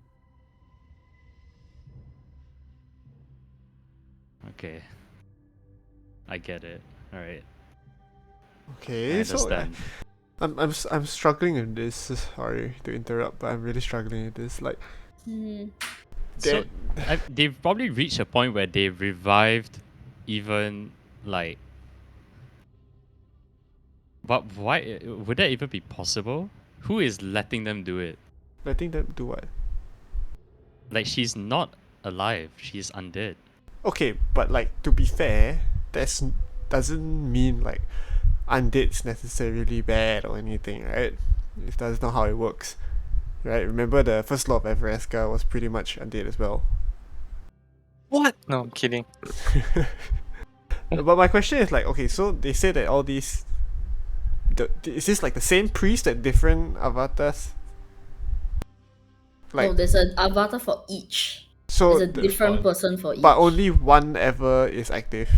Speaker 1: Okay, I get it. All right, I
Speaker 4: Okay, so
Speaker 1: understand.
Speaker 4: I'm struggling with this. Sorry to interrupt, but I'm really struggling with this. Like
Speaker 3: Hmm.
Speaker 1: So
Speaker 4: that.
Speaker 1: they've probably reached a point where they've revived even like. But why would that even be possible? Who is letting them do it?
Speaker 4: Letting them do what?
Speaker 1: Like she's not alive. She's undead.
Speaker 4: Okay, but like to be fair, that's doesn't mean like undead's necessarily bad or anything, right? If that's not how it works, right? Remember the first law of Everesca was pretty much undead as well.
Speaker 6: What? No, I'm kidding.
Speaker 4: But my question is like, okay, so they say that all these, is this like the same priest at different avatars? Like
Speaker 3: No, there's an avatar for each.
Speaker 4: so,
Speaker 3: There's a different person for each.
Speaker 4: but only one ever is active.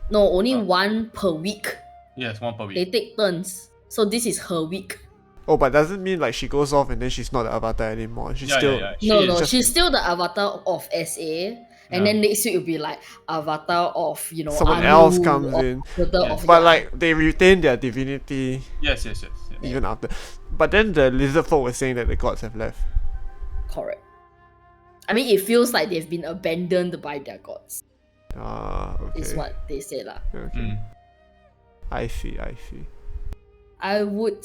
Speaker 3: No, only one per week.
Speaker 2: Yes, one per
Speaker 3: They
Speaker 2: week.
Speaker 3: take turns. So this is her week.
Speaker 4: Oh, but doesn't mean like she goes off and then she's not the avatar anymore. She's
Speaker 2: Yeah,
Speaker 4: still.
Speaker 2: yeah, yeah.
Speaker 3: No,
Speaker 2: She
Speaker 3: no,
Speaker 2: is.
Speaker 4: just-
Speaker 3: she's still the avatar of SA. And
Speaker 2: Yeah.
Speaker 3: then next week it'll be like avatar of,
Speaker 4: Someone
Speaker 3: Anu,
Speaker 4: else comes
Speaker 3: or
Speaker 4: in.
Speaker 3: avatar
Speaker 2: Yes.
Speaker 3: of
Speaker 4: But
Speaker 3: yeah.
Speaker 4: like they retain their divinity
Speaker 2: Yes, yes, yes. yes.
Speaker 4: even after. But then the lizard folk were saying that the gods have left.
Speaker 3: Correct. I mean, it feels like they've been abandoned by their gods.
Speaker 4: Okay.
Speaker 3: Is what they say lah.
Speaker 4: Okay.
Speaker 2: Mm.
Speaker 4: I see.
Speaker 3: I will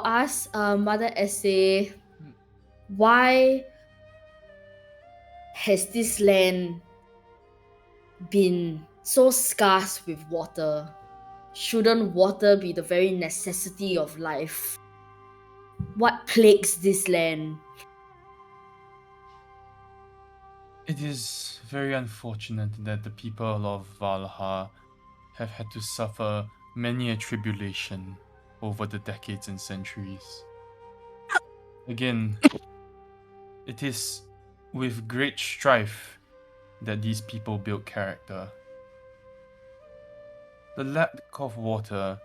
Speaker 3: ask Mother Essay, why has this land been so scarce with water? Shouldn't water be the very necessity of life? What plagues this land?
Speaker 2: It is very unfortunate that the people of Valha have had to suffer many a tribulation over the decades and centuries. Again, it is with great strife that these people build character. The lack of water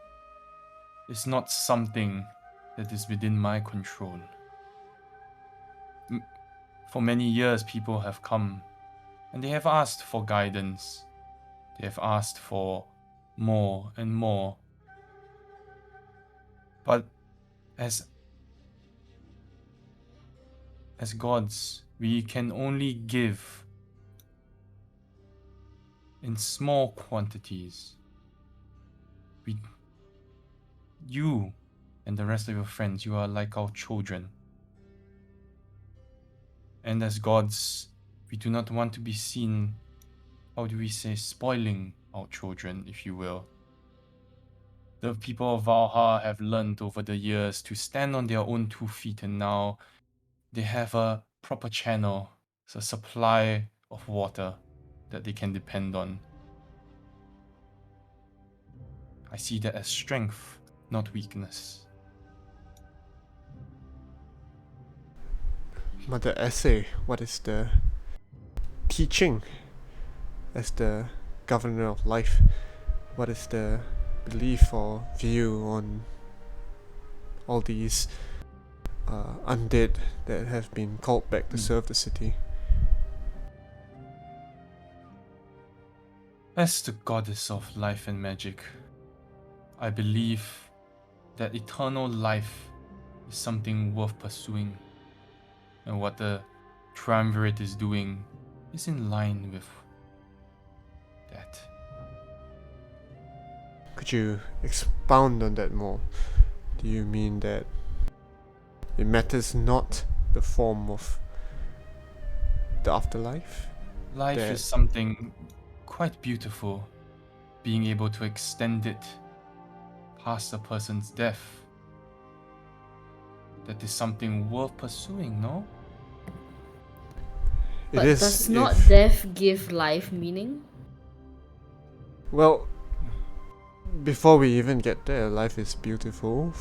Speaker 2: is not something that is within my control. For many years, people have come and they have asked for guidance. They have asked for more and more. But as gods, we can only give in small quantities. You and the rest of your friends, you are like our children. And as gods, we do not want to be seen, how do we say, spoiling our children, if you will. The people of Valhalla have learned over the years to stand on their own 2 feet, and now they have a proper channel, a supply of water that they can depend on. I see that as strength, not weakness.
Speaker 4: Mother Essay, what is the teaching as the governor of life? What is the belief or view on all these undead that have been called back to serve the city?
Speaker 2: As the goddess of life and magic, I believe that eternal life is something worth pursuing, and what the triumvirate is doing is in line with that.
Speaker 4: Could you expound on that more? Do you mean that it matters not the form of the afterlife?
Speaker 2: Life
Speaker 4: That-
Speaker 2: is something quite beautiful. Being able to extend it past a person's death, that is something worth pursuing, no?
Speaker 3: But
Speaker 4: it is
Speaker 3: does not
Speaker 4: if-
Speaker 3: death give life meaning?
Speaker 4: Well, before we even get there, life is beautiful.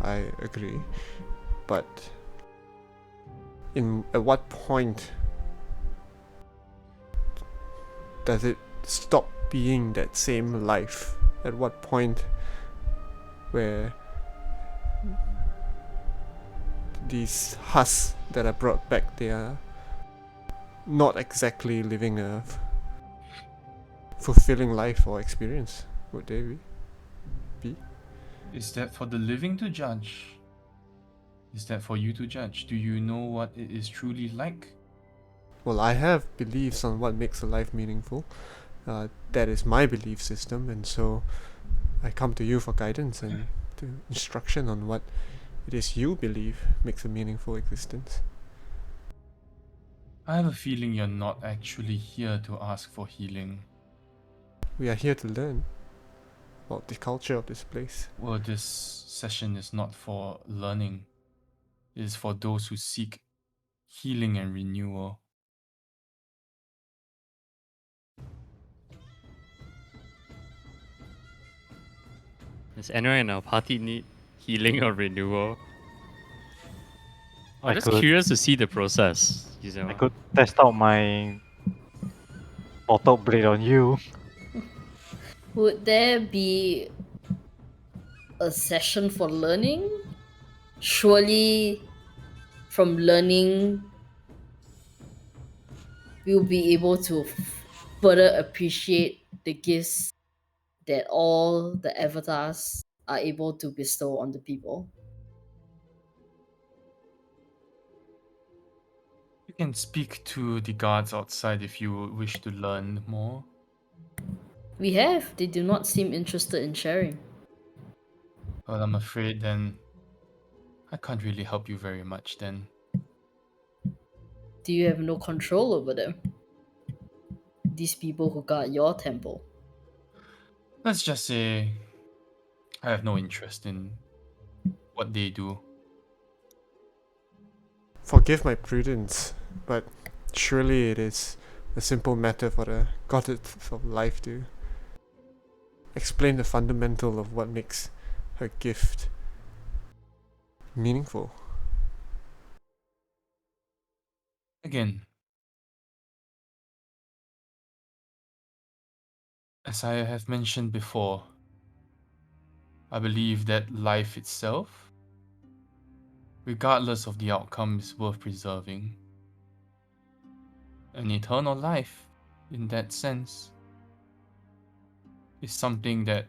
Speaker 4: I agree, but at what point does it stop being that same life? At what point where these husks that are brought back, they are not exactly living a fulfilling life or experience, would they be?
Speaker 2: Is that for the living to judge? Is that for you to judge? Do you know what it is truly like?
Speaker 4: Well, I have beliefs on what makes a life meaningful. That is my belief system, and so I come to you for guidance and to instruction on what it is you believe makes a meaningful existence.
Speaker 2: I have a feeling you're not actually here to ask for healing.
Speaker 4: We are here to learn about the culture of this place.
Speaker 2: Well, this session is not for learning. It is for those who seek healing and renewal.
Speaker 1: Does anyone in our party need healing or renewal? I'm
Speaker 5: I
Speaker 1: just
Speaker 5: could
Speaker 1: curious to see the process. You know,
Speaker 5: I could test out my bottle blade on you.
Speaker 3: Would there be a session for learning? Surely, from learning, we'll be able to further appreciate the gifts that all the avatars are able to bestow on the people.
Speaker 2: You can speak to the guards outside if you wish to learn more.
Speaker 3: We have. They do not seem interested in sharing.
Speaker 2: Well, I'm afraid then I can't really help you very much then.
Speaker 3: Do you have no control over them? These people who guard your temple.
Speaker 2: Let's just say I have no interest in what they do.
Speaker 4: Forgive my prudence, but surely it is a simple matter for the goddess of life to explain the fundamental of what makes her gift meaningful.
Speaker 2: Again, as I have mentioned before, I believe that life itself, regardless of the outcome, is worth preserving. An eternal life, in that sense, is something that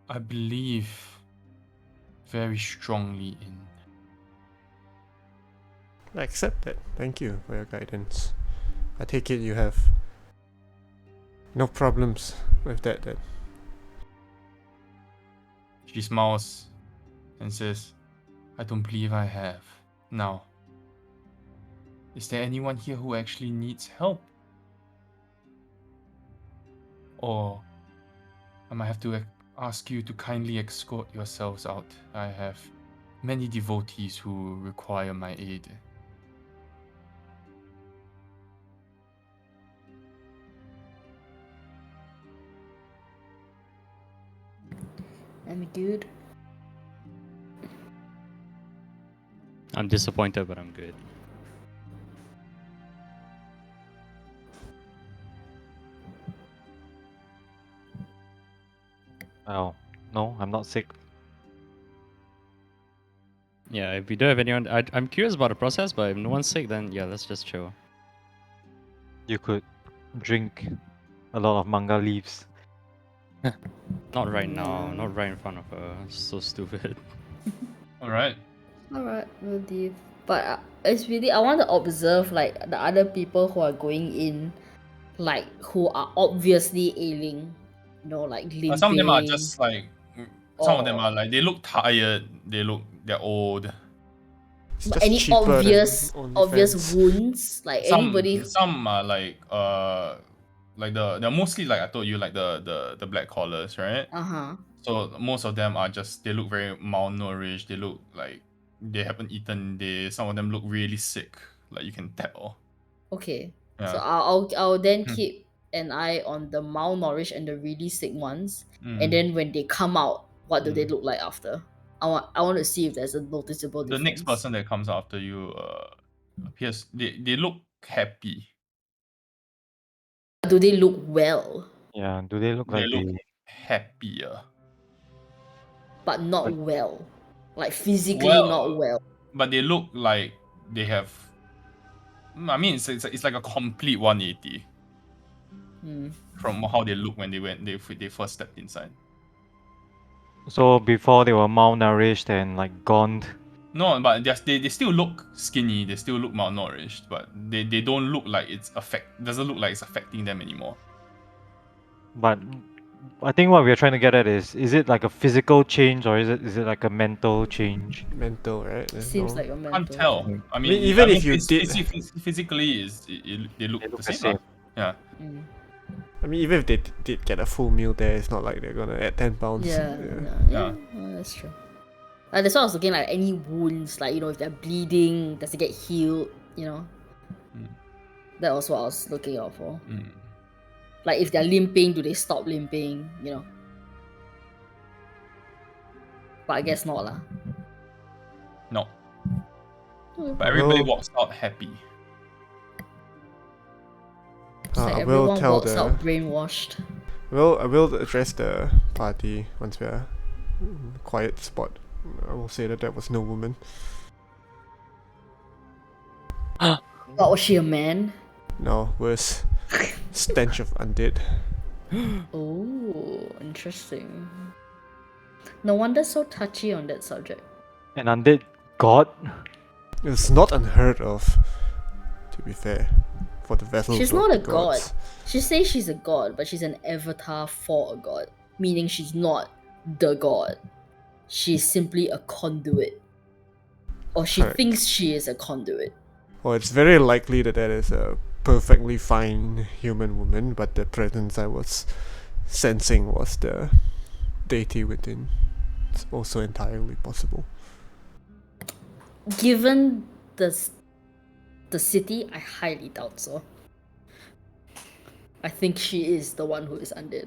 Speaker 2: I believe very strongly in.
Speaker 4: I accept that. Thank you for your guidance. I take it you have no problems with that then.
Speaker 2: She smiles and says, I don't believe I have. Now, is there anyone here who actually needs help? Or I might have to ask you to kindly escort yourselves out. I have many devotees who require my aid.
Speaker 3: I'm good.
Speaker 1: I'm disappointed, but I'm good.
Speaker 5: Oh, no, I'm not sick.
Speaker 1: Yeah, if we don't have anyone, I'm curious about the process, but if no one's sick, then yeah, let's just chill.
Speaker 5: You could drink a lot of manga leaves.
Speaker 1: Not right now,
Speaker 3: Yeah.
Speaker 1: not right in front of her. So stupid.
Speaker 2: Alright.
Speaker 3: Alright, we'll leave. But it's really, I want to observe like the other people who are going in, like who are obviously ailing, you know, like limping.
Speaker 2: Some of them are just like. Some of them
Speaker 3: or-
Speaker 2: are like, they look tired, they're old.
Speaker 4: It's
Speaker 3: But
Speaker 4: just
Speaker 3: any
Speaker 4: cheaper
Speaker 3: obvious
Speaker 4: than
Speaker 3: obvious
Speaker 4: OnlyFans.
Speaker 3: wounds, like anybody.
Speaker 2: Some are like they're mostly like I told you, like the black collars, right?
Speaker 3: Uh-huh.
Speaker 2: So most of them are just, they look very malnourished, they look like they haven't eaten days. Some of them look really sick, like you can tell.
Speaker 3: Okay.
Speaker 2: Yeah.
Speaker 3: So I'll then
Speaker 2: Hmm.
Speaker 3: keep an eye on the malnourished and the really sick ones.
Speaker 2: Mm.
Speaker 3: And then when they come out, what do they
Speaker 2: Mm.
Speaker 3: look like after? I want to see if there's a noticeable
Speaker 2: The
Speaker 3: difference.
Speaker 2: next person that comes after you appears, they look happy.
Speaker 3: Do they look well,
Speaker 5: Yeah, do they look
Speaker 2: They
Speaker 5: like
Speaker 2: look
Speaker 5: they...
Speaker 2: happier.
Speaker 3: but not
Speaker 5: Like-
Speaker 3: well? Like physically not well.
Speaker 2: But they look like they have. I mean, it's like a complete 180
Speaker 3: Hmm.
Speaker 2: from how they look when they first stepped inside.
Speaker 5: So before they were malnourished and like gaunt.
Speaker 2: No, but they still look skinny. They still look malnourished, but they don't look like doesn't look like it's affecting them anymore.
Speaker 5: But I think what we're trying to get at is it like a physical change or is it like a mental change?
Speaker 4: Mental, right? There's
Speaker 3: Seems
Speaker 4: no-
Speaker 3: like a
Speaker 2: Can't
Speaker 3: mental
Speaker 2: tell.
Speaker 3: thing.
Speaker 2: I mean,
Speaker 4: even if you did-
Speaker 2: physically, they look the same. lah. Yeah.
Speaker 3: Mm.
Speaker 4: I mean, even if they did get a full meal there, it's not like they're gonna add 10 pounds.
Speaker 3: Yeah, that's true. That's why I was looking like any wounds, like, you know, if they're bleeding, does it get healed, you know?
Speaker 2: Mm.
Speaker 3: That was what I was looking out for.
Speaker 2: Mm.
Speaker 3: Like if they're limping, do they stop limping, you know? But I guess not lah.
Speaker 2: No.
Speaker 3: Hmm.
Speaker 2: But everybody
Speaker 4: Well-
Speaker 2: walks out happy.
Speaker 3: It's like
Speaker 4: I will
Speaker 3: everyone
Speaker 4: tell
Speaker 3: walks out brainwashed.
Speaker 4: Well, I will address the party once we're in a quiet spot. I will say that was no woman.
Speaker 3: But was she a man?
Speaker 4: No, worse. Stench of undead.
Speaker 3: Oh, interesting. No wonder so touchy on that subject.
Speaker 5: An undead god?
Speaker 4: It's not unheard of, to be fair, for the vessels.
Speaker 3: She's
Speaker 4: of
Speaker 3: not
Speaker 4: the
Speaker 3: a god.
Speaker 4: gods.
Speaker 3: She says she's a god, but she's an avatar for a god. Meaning she's not the god. She's simply a conduit. Or she
Speaker 4: Correct.
Speaker 3: thinks she is a conduit.
Speaker 4: Well, it's very likely that is a perfectly fine human woman, but the presence I was sensing was the deity within. It's also entirely possible.
Speaker 3: Given the city, I highly doubt so. I think she is the one who is undead.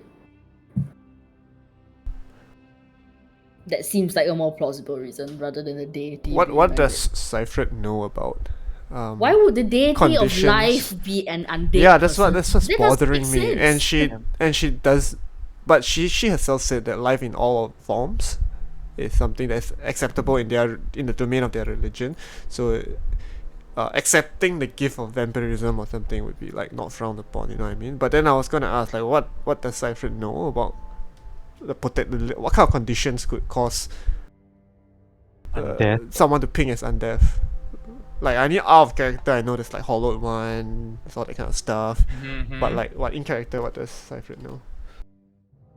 Speaker 3: That seems like a more plausible reason rather than the deity.
Speaker 4: What
Speaker 3: being
Speaker 4: does
Speaker 3: undead.
Speaker 4: Cyfred know about?
Speaker 3: Why would the deity
Speaker 4: conditions?
Speaker 3: of life be an undead?
Speaker 4: Yeah, that's
Speaker 3: person?
Speaker 4: what's
Speaker 3: That doesn't
Speaker 4: bothering
Speaker 3: make
Speaker 4: me.
Speaker 3: sense.
Speaker 4: And she does, but she herself said that life in all forms is something that's acceptable in the domain of their religion. So, accepting the gift of vampirism or something would be like not frowned upon. You know what I mean? But then I was gonna ask, like, what does Cyfred know about what kind of conditions could cause
Speaker 5: Undeath?
Speaker 4: someone to ping as undeaf? Like, I need out of character, I know there's like Hollowed One, there's all that kind of stuff.
Speaker 2: Mm-hmm.
Speaker 4: But like, what in character, what does Cyfred know?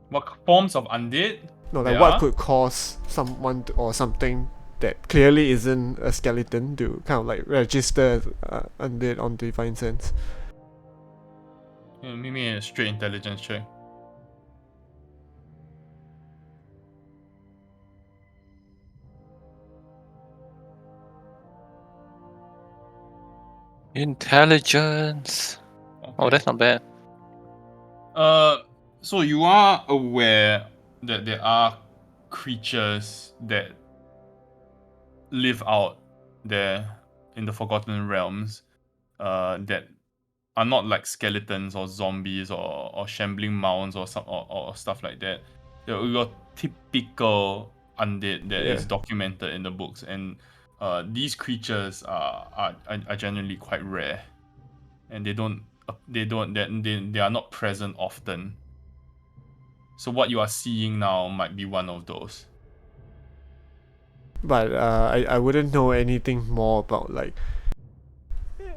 Speaker 2: What forms of undead?
Speaker 4: No, like
Speaker 2: There
Speaker 4: what
Speaker 2: are?
Speaker 4: could cause someone or something that clearly isn't a skeleton to kind of like register as undead on Divine Sense?
Speaker 2: Give me a straight intelligence check.
Speaker 6: Intelligence. Oh, that's not bad.
Speaker 2: So you are aware that there are creatures that live out there in the Forgotten Realms, that are not like skeletons or zombies or shambling mounds or some or stuff like that. Your typical undead that is
Speaker 4: Yeah.
Speaker 2: documented in the books, and these creatures are generally quite rare, and they are not present often. So what you are seeing now might be one of those.
Speaker 4: But I wouldn't know anything more about like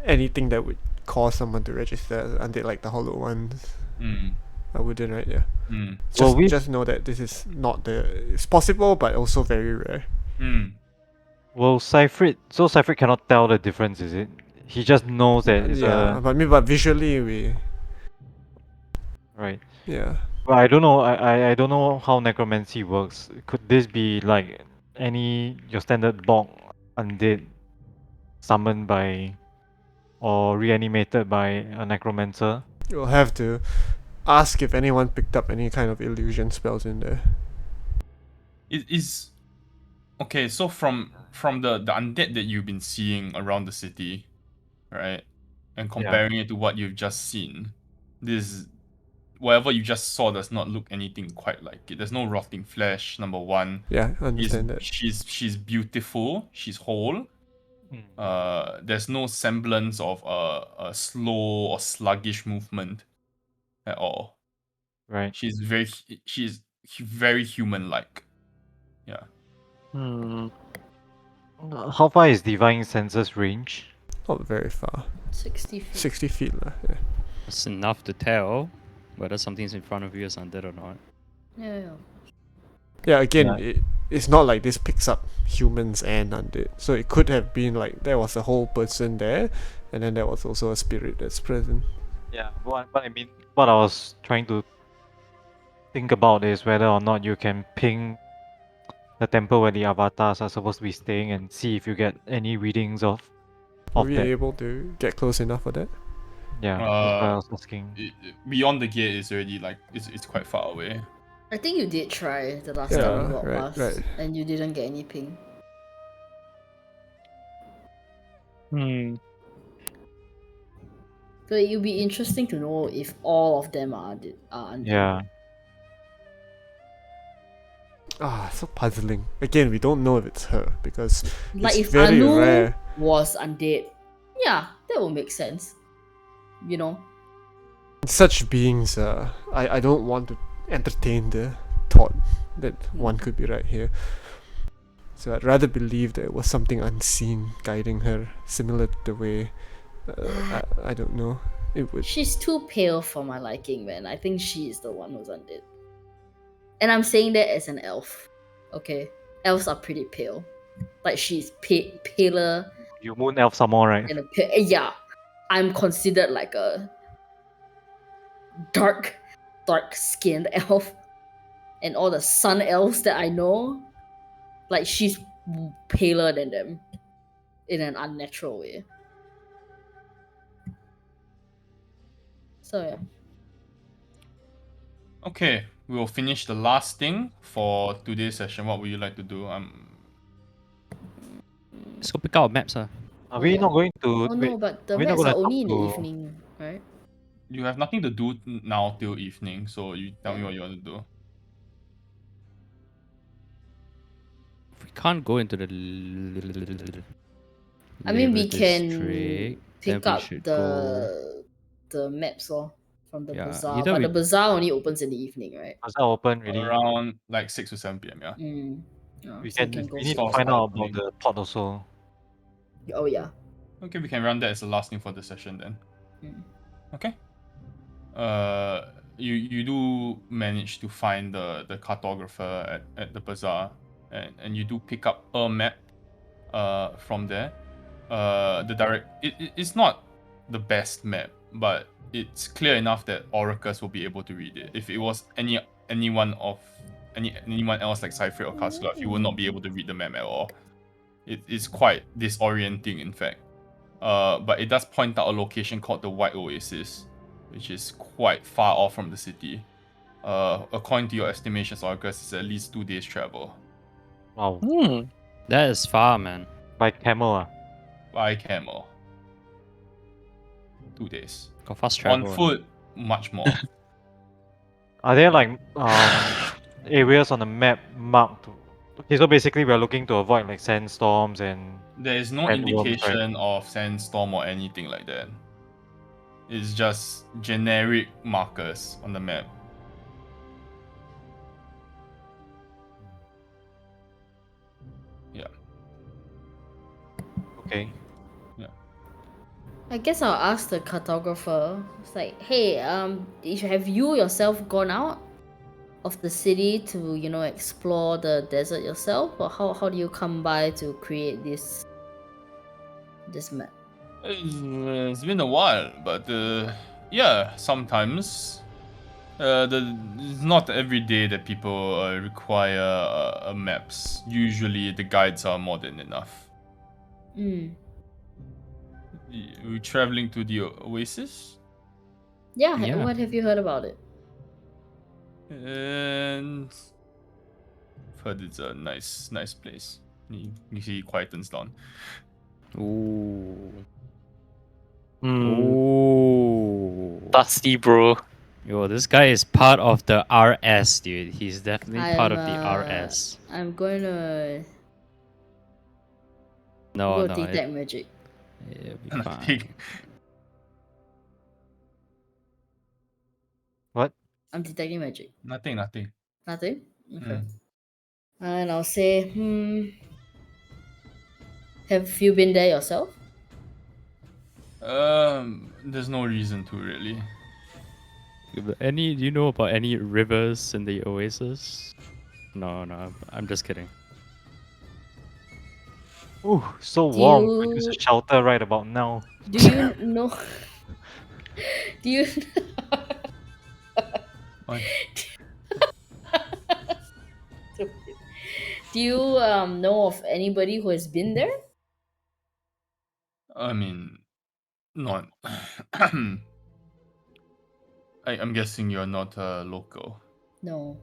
Speaker 4: anything that would cause someone to register until like the hollow ones.
Speaker 2: Mm.
Speaker 4: I wouldn't, right? Yeah.
Speaker 2: Mm.
Speaker 5: Well,
Speaker 4: Just
Speaker 5: we-
Speaker 4: just know that this is not it's possible, but also very rare.
Speaker 2: Mm.
Speaker 5: Well, Cypher cannot tell the difference, is it? He just knows that it's
Speaker 4: Yeah, but visually we
Speaker 5: right.
Speaker 4: yeah.
Speaker 5: Well, I don't know. I don't know how necromancy works. Could this be like your standard bog undead summoned by or reanimated by a necromancer?
Speaker 4: You'll have to ask if anyone picked up any kind of illusion spells in there.
Speaker 2: It is okay. So from the undead that you've been seeing around the city, right, and comparing it to what you've just seen, this whatever you just saw does not look anything quite like it. There's no rotting flesh. Number one,
Speaker 4: Yeah, I understand that.
Speaker 2: she's beautiful. She's whole. There's no semblance of a slow or sluggish movement at all.
Speaker 5: Right.
Speaker 2: She's very human-like. Yeah.
Speaker 6: Hmm.
Speaker 5: How far is divine senses range?
Speaker 4: Not very far.
Speaker 3: 60 feet.
Speaker 4: 60 feet lah. Yeah.
Speaker 1: It's enough to tell whether something's in front of you is undead or not.
Speaker 3: Yeah.
Speaker 4: Yeah, again,
Speaker 5: Yeah.
Speaker 4: it's not like this picks up humans and undead. So it could have been like there was a whole person there, and then there was also a spirit that's present.
Speaker 5: Yeah, what I mean, what I was trying to think about is whether or not you can ping the temple where the avatars are supposed to be staying and see if you get any readings
Speaker 4: Were
Speaker 5: of
Speaker 4: we
Speaker 5: that.
Speaker 4: able to get close enough for that?
Speaker 5: Yeah, that's why I was asking.
Speaker 2: Beyond the gate is already like it's quite far away.
Speaker 3: I think you did try the last
Speaker 4: Yeah,
Speaker 3: time you walked
Speaker 4: right,
Speaker 3: past,
Speaker 4: right.
Speaker 3: and you didn't get any ping. So it would be interesting to know if all of them are undead.
Speaker 5: Yeah.
Speaker 4: Ah, so puzzling. Again, we don't know if it's her because
Speaker 3: Like
Speaker 4: it's
Speaker 3: if
Speaker 4: very
Speaker 3: Anu
Speaker 4: rare.
Speaker 3: was undead, yeah, that would make sense. You know?
Speaker 4: Such beings, I don't want to entertain the thought that one could be right here. So I'd rather believe there was something unseen guiding her, similar to the way, I don't know, it would.
Speaker 3: She's too pale for my liking, man. I think she is the one who's undead. And I'm saying that as an elf. Okay? Elves are pretty pale. Like she's paler
Speaker 5: You moon elf some more, right?
Speaker 3: than yeah. I'm considered like a dark skinned elf. And all the sun elves that I know, like she's paler than them in an unnatural way. So yeah.
Speaker 2: Okay, we'll finish the last thing for today's session. What would you like to do?
Speaker 1: Let's go pick out maps.
Speaker 5: Are we not going to
Speaker 3: Oh
Speaker 5: wait?
Speaker 3: no, but the
Speaker 5: we're not
Speaker 3: rats
Speaker 5: gonna
Speaker 3: are only in
Speaker 5: talk
Speaker 3: the
Speaker 5: to-
Speaker 3: evening, right?
Speaker 2: You have nothing to do now till evening, so you tell me
Speaker 3: Yeah.
Speaker 2: what you want to do.
Speaker 1: If we can't go into the
Speaker 3: I mean, we
Speaker 1: Liver
Speaker 3: can
Speaker 1: district,
Speaker 3: pick
Speaker 1: then we
Speaker 3: up
Speaker 1: should go.
Speaker 3: the maps from the
Speaker 1: Yeah,
Speaker 3: bazaar,
Speaker 1: either
Speaker 3: but the
Speaker 1: we-
Speaker 3: bazaar only opens in the evening, right?
Speaker 5: Was that open really?
Speaker 2: Around like 6 to 7 p.m. Yeah.
Speaker 5: We
Speaker 3: So
Speaker 5: can.
Speaker 3: go
Speaker 5: We need to
Speaker 2: stores
Speaker 5: find
Speaker 2: are
Speaker 5: out about
Speaker 2: opening.
Speaker 5: the pot also.
Speaker 3: Oh yeah.
Speaker 2: Okay, we can run that as the last thing for the session then.
Speaker 3: Mm.
Speaker 2: Okay. You do manage to find the cartographer at the bazaar, and you do pick up a map from there. It's not the best map, but it's clear enough that Oracus will be able to read it. If it was anyone else like Cypher or Casclef, you will not be able to read the map at all. It's quite disorienting, in fact. But it does point out a location called the White Oasis, which is quite far off from the city. According to your estimations, August, it's at least 2 days travel
Speaker 5: Wow.
Speaker 1: That is far, man.
Speaker 5: By camel.
Speaker 2: by camel. 2 days.
Speaker 1: Got fast
Speaker 2: On
Speaker 1: travel.
Speaker 2: foot, much more.
Speaker 5: Are there like areas on the map marked? Okay, so basically we're looking to avoid like sandstorms and
Speaker 2: There is no
Speaker 5: Red worms, right?
Speaker 2: indication of sandstorm or anything like that. It's just generic markers on the map. Yeah.
Speaker 5: Okay.
Speaker 3: I guess I'll ask the cartographer. It's like, hey, have you yourself gone out of the city to, explore the desert yourself, or how do you come by to create this map?
Speaker 2: It's been a while, but yeah, sometimes. It's not every day that people require maps. Usually, the guides are more than enough. We're traveling to the oasis,
Speaker 3: Yeah,
Speaker 1: Yeah.
Speaker 3: what have you heard about it?
Speaker 2: and I've heard it's a nice place. You see, it quietens down.
Speaker 1: Ooh.
Speaker 6: Hmm.
Speaker 1: Ooh.
Speaker 6: Dusty, bro.
Speaker 1: Yo, this guy is part of the RS, dude. He's definitely part of the RS.
Speaker 3: I'm going to
Speaker 1: No,
Speaker 3: go
Speaker 1: no,
Speaker 3: detect magic.
Speaker 1: it'll be
Speaker 2: Nothing.
Speaker 1: fine.
Speaker 5: What?
Speaker 3: I'm detecting magic.
Speaker 2: Nothing.
Speaker 3: Nothing? Okay.
Speaker 2: Mm.
Speaker 3: And I'll say, have you been there yourself?
Speaker 2: There's no reason to really.
Speaker 1: Do you know about any rivers in the oasis? No, I'm just kidding.
Speaker 5: Ooh, so
Speaker 3: Do
Speaker 5: warm. Could use
Speaker 3: you
Speaker 5: a shelter right about now.
Speaker 3: do you know do you
Speaker 2: What?
Speaker 3: do you know of anybody who has been there?
Speaker 2: I mean, not. I'm guessing you're not a local.
Speaker 3: No.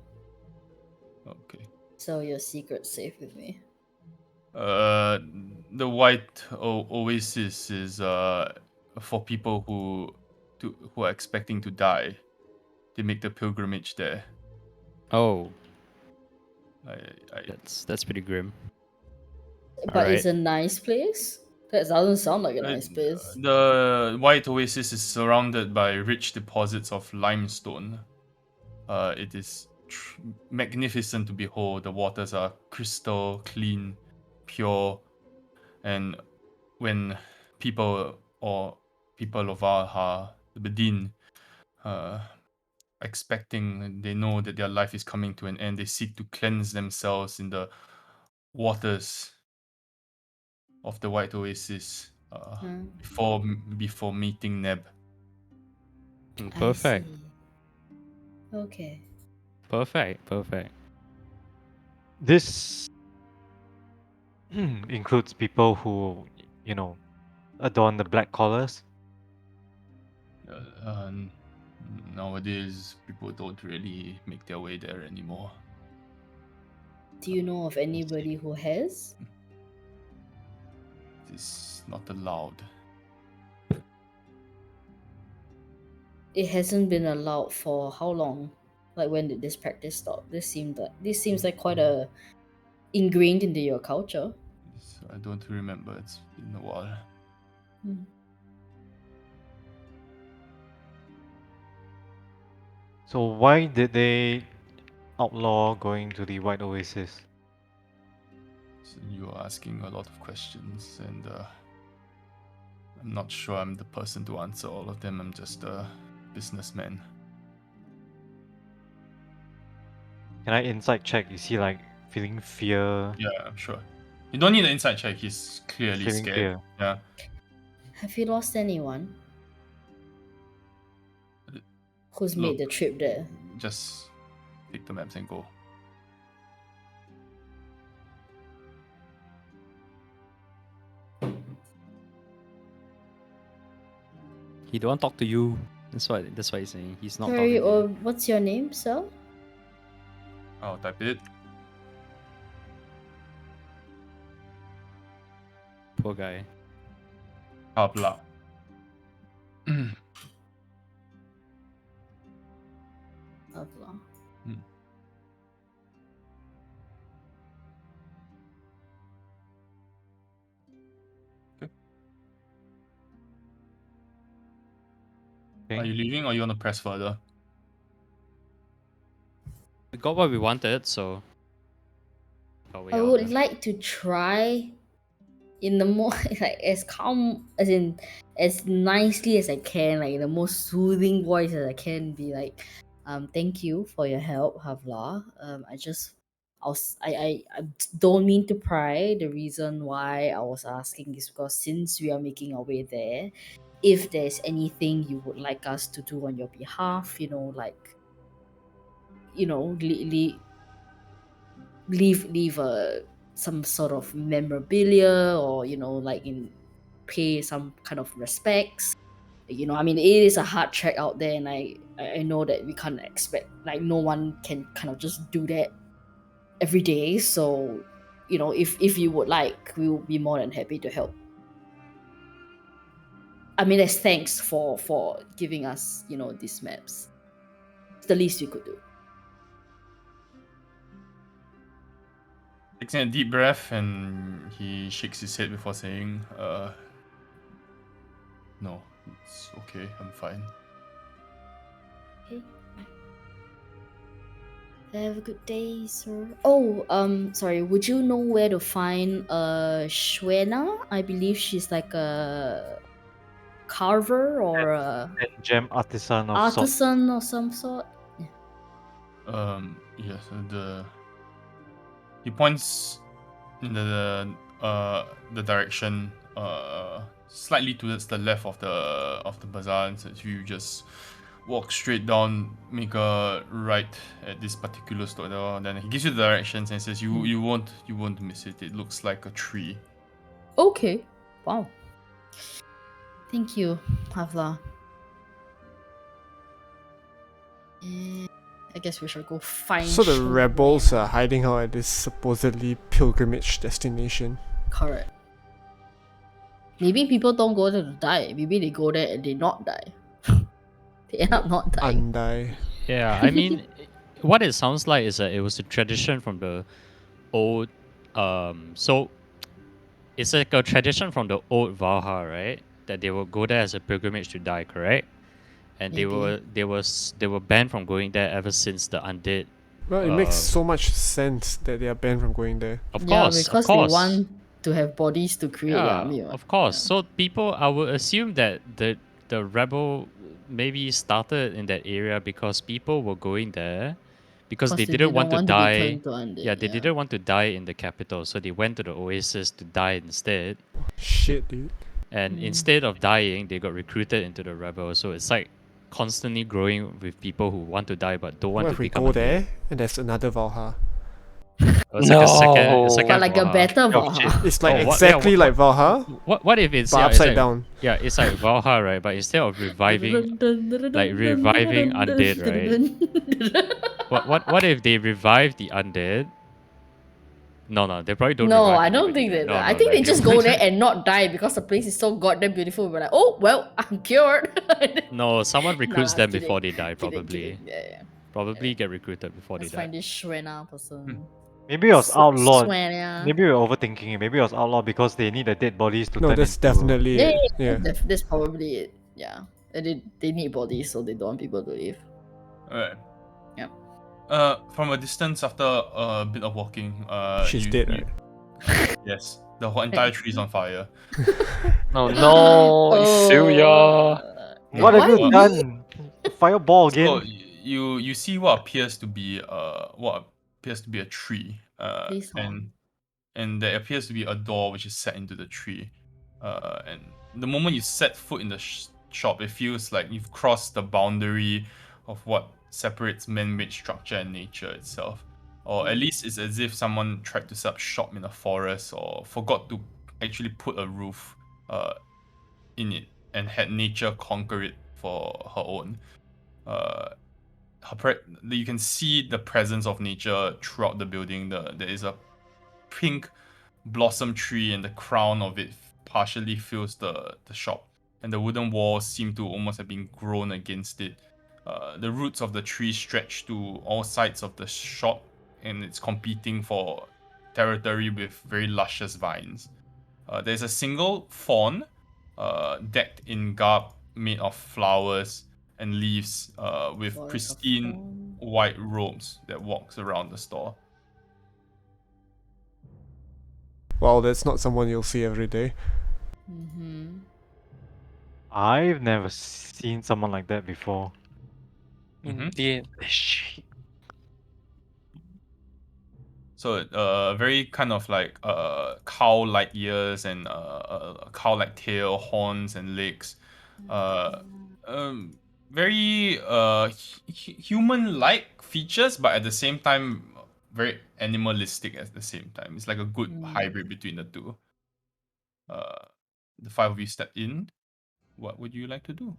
Speaker 2: Okay.
Speaker 3: So your secret's safe with me.
Speaker 2: The White Oasis is for people who are expecting to die. They make the pilgrimage there.
Speaker 1: Oh,
Speaker 2: I,
Speaker 1: that's pretty grim.
Speaker 3: But it's
Speaker 1: Alright.
Speaker 3: a nice place? That doesn't sound like a nice place.
Speaker 2: The White Oasis is surrounded by rich deposits of limestone. It is magnificent to behold. The waters are crystal clean, pure, and when people of Alha, the Bedin, uh, expecting, they know that their life is coming to an end, they seek to cleanse themselves in the waters of the White Oasis before meeting Neb.
Speaker 1: Perfect.
Speaker 3: I see. Okay.
Speaker 1: Perfect.
Speaker 5: This includes people who, adorn the black collars.
Speaker 2: Nowadays, people don't really make their way there anymore.
Speaker 3: Do you know of anybody who has?
Speaker 2: It is not allowed.
Speaker 3: It hasn't been allowed for how long? Like when did this practice stop? This seems like quite a ingrained into your culture.
Speaker 2: I don't remember. It's been a while.
Speaker 5: So why did they outlaw going to the White Oasis?
Speaker 2: So you're asking a lot of questions, and I'm not sure I'm the person to answer all of them. I'm just a businessman.
Speaker 5: Can I insight check? Is he like feeling fear?
Speaker 2: Yeah, I'm sure. You don't need an inside check. He's clearly
Speaker 5: Feeling
Speaker 2: scared.
Speaker 5: fear.
Speaker 2: Yeah.
Speaker 3: Have you lost anyone who's
Speaker 2: Look,
Speaker 3: made the trip there?
Speaker 2: just take the maps and go.
Speaker 1: He don't want to talk to you. That's what he's saying. He's not
Speaker 3: Sorry,
Speaker 1: talking to you.
Speaker 3: what's your name, sir?
Speaker 2: I'll type it.
Speaker 1: Poor guy.
Speaker 2: Habla.
Speaker 3: Avla.
Speaker 2: Are you leaving or you want to press further?
Speaker 1: We got what we wanted, so.
Speaker 3: I would like to try in the more like as calm as nicely as I can, like in the most soothing voice as I can, be like, thank you for your help, Havla. I don't mean to pry. The reason why I was asking is because since we are making our way there, if there's anything you would like us to do on your behalf, leave some sort of memorabilia, or like in pay some kind of respects. I mean, it is a hard trek out there, and I know that we can't expect, like, no one can kind of just do that every day. So if you would like, we will be more than happy to help. I mean, as thanks for giving us these maps. It's the least we could do.
Speaker 2: Takes in a deep breath and he shakes his head before saying, no, it's okay, I'm fine.
Speaker 3: Okay. Have a good day, sir. Oh, sorry. Would you know where to find Shwena? I believe she's like a carver or a
Speaker 5: Gem artisan of sorts.
Speaker 3: artisan or some sort.
Speaker 2: Yes, he points in the direction slightly towards the left of the bazaar, and says, you just walk straight down, make a right at this particular store. Then he gives you the directions and says, you won't miss it. It looks like a tree.
Speaker 3: Okay. Wow. Thank you, Havla. I guess we should go find.
Speaker 4: So the
Speaker 3: Shwena.
Speaker 4: rebels are hiding out at this supposedly pilgrimage destination.
Speaker 3: Correct. Maybe people don't go there to die. Maybe they go there and they not die. They end up not dying.
Speaker 4: Undie.
Speaker 1: Yeah, I mean, what it sounds like is that it was a tradition from the old. So it's like a tradition from the old Valhalla, right? That they will go there as a pilgrimage to die, correct? And
Speaker 3: Maybe.
Speaker 1: they were banned from going there ever since the undead.
Speaker 4: Well, it makes so much sense that they are banned from going there.
Speaker 1: Of
Speaker 3: Yeah,
Speaker 1: course,
Speaker 3: because
Speaker 1: of course.
Speaker 3: they want to have bodies to create.
Speaker 1: Yeah, of course. So people, I would assume that the rebel maybe started in that area because people were going there because they didn't want to die. Yeah, they didn't want to die in the capital, so they went to the oasis to die instead.
Speaker 4: Shit, dude.
Speaker 1: And instead of dying, they got recruited into the rebel. So it's like constantly growing with people who want to die but don't want
Speaker 4: What
Speaker 1: to
Speaker 4: if we
Speaker 1: become
Speaker 4: go
Speaker 1: undead.
Speaker 4: there and there's another Valhalla?
Speaker 1: It's like a second,
Speaker 6: No.
Speaker 3: But like a
Speaker 1: Valhalla.
Speaker 3: better
Speaker 5: Oh,
Speaker 3: Valhalla.
Speaker 4: It's like
Speaker 1: Oh, what-
Speaker 4: exactly
Speaker 1: yeah,
Speaker 4: like Valhalla,
Speaker 1: What if it's
Speaker 4: but
Speaker 1: yeah, it's
Speaker 4: upside
Speaker 1: like,
Speaker 4: down.
Speaker 1: Yeah, it's like Valhalla, right? But instead of reviving undead, right? What if they revive the undead? No, they probably don't.
Speaker 3: No,
Speaker 1: revive
Speaker 3: I don't
Speaker 1: anybody
Speaker 3: think
Speaker 1: there.
Speaker 3: that.
Speaker 1: No,
Speaker 3: I
Speaker 1: no,
Speaker 3: think
Speaker 1: like,
Speaker 3: they just go there and not die because the place is so goddamn beautiful. We're like, oh well, I'm cured.
Speaker 1: No, someone recruits
Speaker 3: Nah,
Speaker 1: them
Speaker 3: kidding,
Speaker 1: before they die.
Speaker 3: kidding,
Speaker 1: Probably,
Speaker 3: kidding. Yeah.
Speaker 1: probably get recruited before
Speaker 3: Let's
Speaker 1: they die.
Speaker 3: find this Shwena person.
Speaker 5: Maybe it was outlawed.
Speaker 3: Shwena.
Speaker 5: Maybe we're overthinking it. Maybe it was outlawed because they need the dead bodies to
Speaker 4: No,
Speaker 5: turn
Speaker 4: that's
Speaker 5: into...
Speaker 4: definitely
Speaker 3: Yeah,
Speaker 4: it. Yeah.
Speaker 3: that's probably it. Yeah, and they need bodies, so they don't want people to leave.
Speaker 2: Alright.
Speaker 3: Yep.
Speaker 2: From a distance, after a bit of walking,
Speaker 4: She's dead, right?
Speaker 2: Yes, the whole entire tree is on fire.
Speaker 6: Oh no, Ilya.
Speaker 5: What have
Speaker 3: Why
Speaker 5: you
Speaker 3: me?
Speaker 5: done? Fireball again?
Speaker 2: So you see what appears to be a tree,
Speaker 3: Please don't.
Speaker 2: and there appears to be a door which is set into the tree, and the moment you set foot in the shop, it feels like you've crossed the boundary of what separates man-made structure and nature itself, or at least it's as if someone tried to set up shop in a forest or forgot to actually put a roof in it. and had nature conquer it for her own. You can see the presence of nature throughout the building. There is a pink blossom tree, and the crown of it partially fills the shop. And the wooden walls seem to almost have been grown against it. The roots of the tree stretch to all sides of the shop, and it's competing for territory with very luscious vines. There's a single fawn, decked in garb made of flowers and leaves, with
Speaker 3: For like a
Speaker 2: pristine
Speaker 3: fawn.
Speaker 2: white robes that walks around the store.
Speaker 4: Wow, that's not someone you'll see every day.
Speaker 3: Mm-hmm.
Speaker 5: I've never seen someone like that before.
Speaker 6: Indeed.
Speaker 2: So, very kind of like cow-like ears and cow-like tail, horns and legs. Uh, Very human-like features, but at the same time, very animalistic at the same time. It's like a good hybrid between the two. The five of you step in. What would you like to do?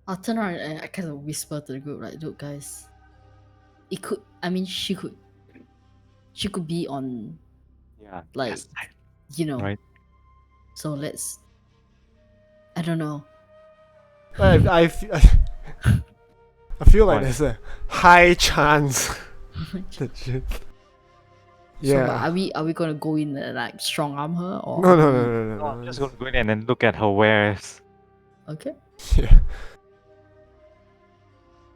Speaker 3: I'll turn around and I kind of whisper to the group, like, look, guys, it could, I mean, she could be on,
Speaker 5: Yeah.
Speaker 3: like,
Speaker 5: yes.
Speaker 3: you know,
Speaker 5: Right.
Speaker 3: so let's, I don't know.
Speaker 4: I feel like
Speaker 5: What?
Speaker 4: there's a high chance that she...
Speaker 3: So,
Speaker 4: Yeah.
Speaker 3: but are we gonna go in and like strong arm her or?
Speaker 4: No, no,
Speaker 3: are
Speaker 4: no,
Speaker 3: we-
Speaker 4: no, no,
Speaker 5: No, I'm
Speaker 4: no.
Speaker 5: just going to go in and then look at her wares.
Speaker 3: Okay.
Speaker 4: Yeah.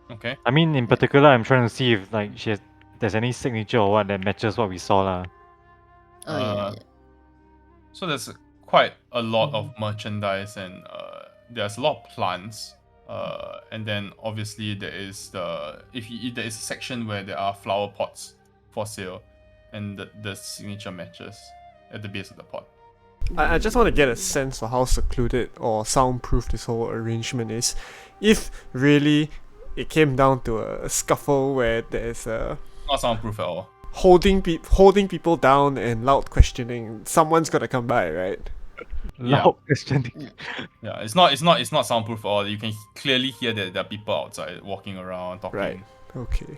Speaker 2: Okay.
Speaker 5: I mean, in particular, I'm trying to see if like there's any signature or what that matches what we saw lah.
Speaker 3: Oh yeah.
Speaker 2: So there's quite a lot of merchandise, and there's a lot of plants. And then obviously there is there is a section where there are flower pots for sale, and the signature matches at the base of the pot.
Speaker 4: I just want to get a sense for how secluded or soundproof this whole arrangement is. If really it came down to a scuffle where there's a
Speaker 2: Not soundproof at all.
Speaker 4: holding people down and loud questioning, someone's gonna come by, right?
Speaker 2: Yeah.
Speaker 5: Loud questioning.
Speaker 2: Yeah, it's not soundproof at all. You can clearly hear that there are people outside walking around talking.
Speaker 4: Right. Okay.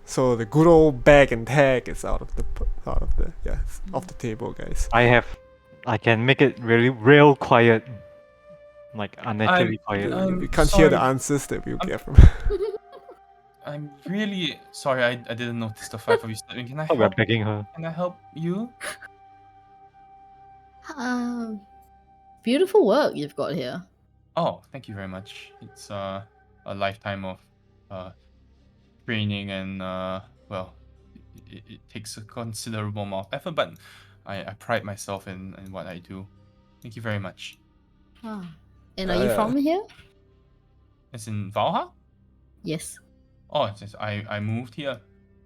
Speaker 4: So the good old bag and tag is off the table, guys.
Speaker 5: I can make it really real quiet, like unnaturally quiet.
Speaker 4: You can't hear the
Speaker 2: sorry.
Speaker 4: answers that we'll get from.
Speaker 2: I'm really sorry. I didn't notice the five of you stepping. Can I
Speaker 5: Oh, we're
Speaker 2: help?
Speaker 5: begging her.
Speaker 2: Can I help you?
Speaker 3: Beautiful work you've got here.
Speaker 2: Oh, thank you very much. It's a lifetime of training, and well, it takes a considerable amount of effort, but I pride myself in what I do. Thank you very much.
Speaker 3: And are you from here?
Speaker 2: As in Valha?
Speaker 3: Yes.
Speaker 2: Oh, it's just, I moved here,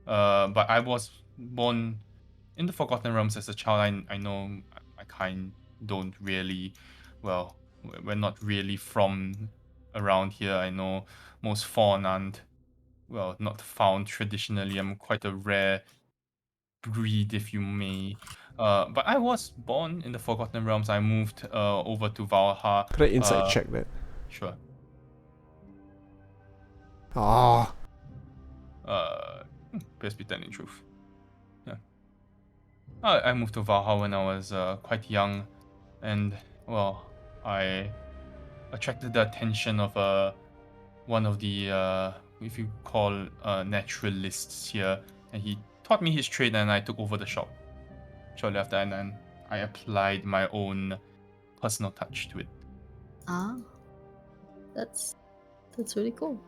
Speaker 2: but I was born in the Forgotten Realms as a child. I know my kind don't really, well, we're not really from around here. I know most fawn aren't, well, not found traditionally. I'm quite a rare breed, if you may. But I was born in the Forgotten Realms. I moved over to Valha.
Speaker 4: Could I insight check that?
Speaker 2: Sure.
Speaker 4: Ah,
Speaker 2: Best be telling the truth. Yeah. I moved to Valha when I was quite young, and well, I attracted the attention of one of the if you call naturalists here, and he taught me his trade, and I took over the shop shortly after, and then I applied my own personal touch to it.
Speaker 3: That's really cool.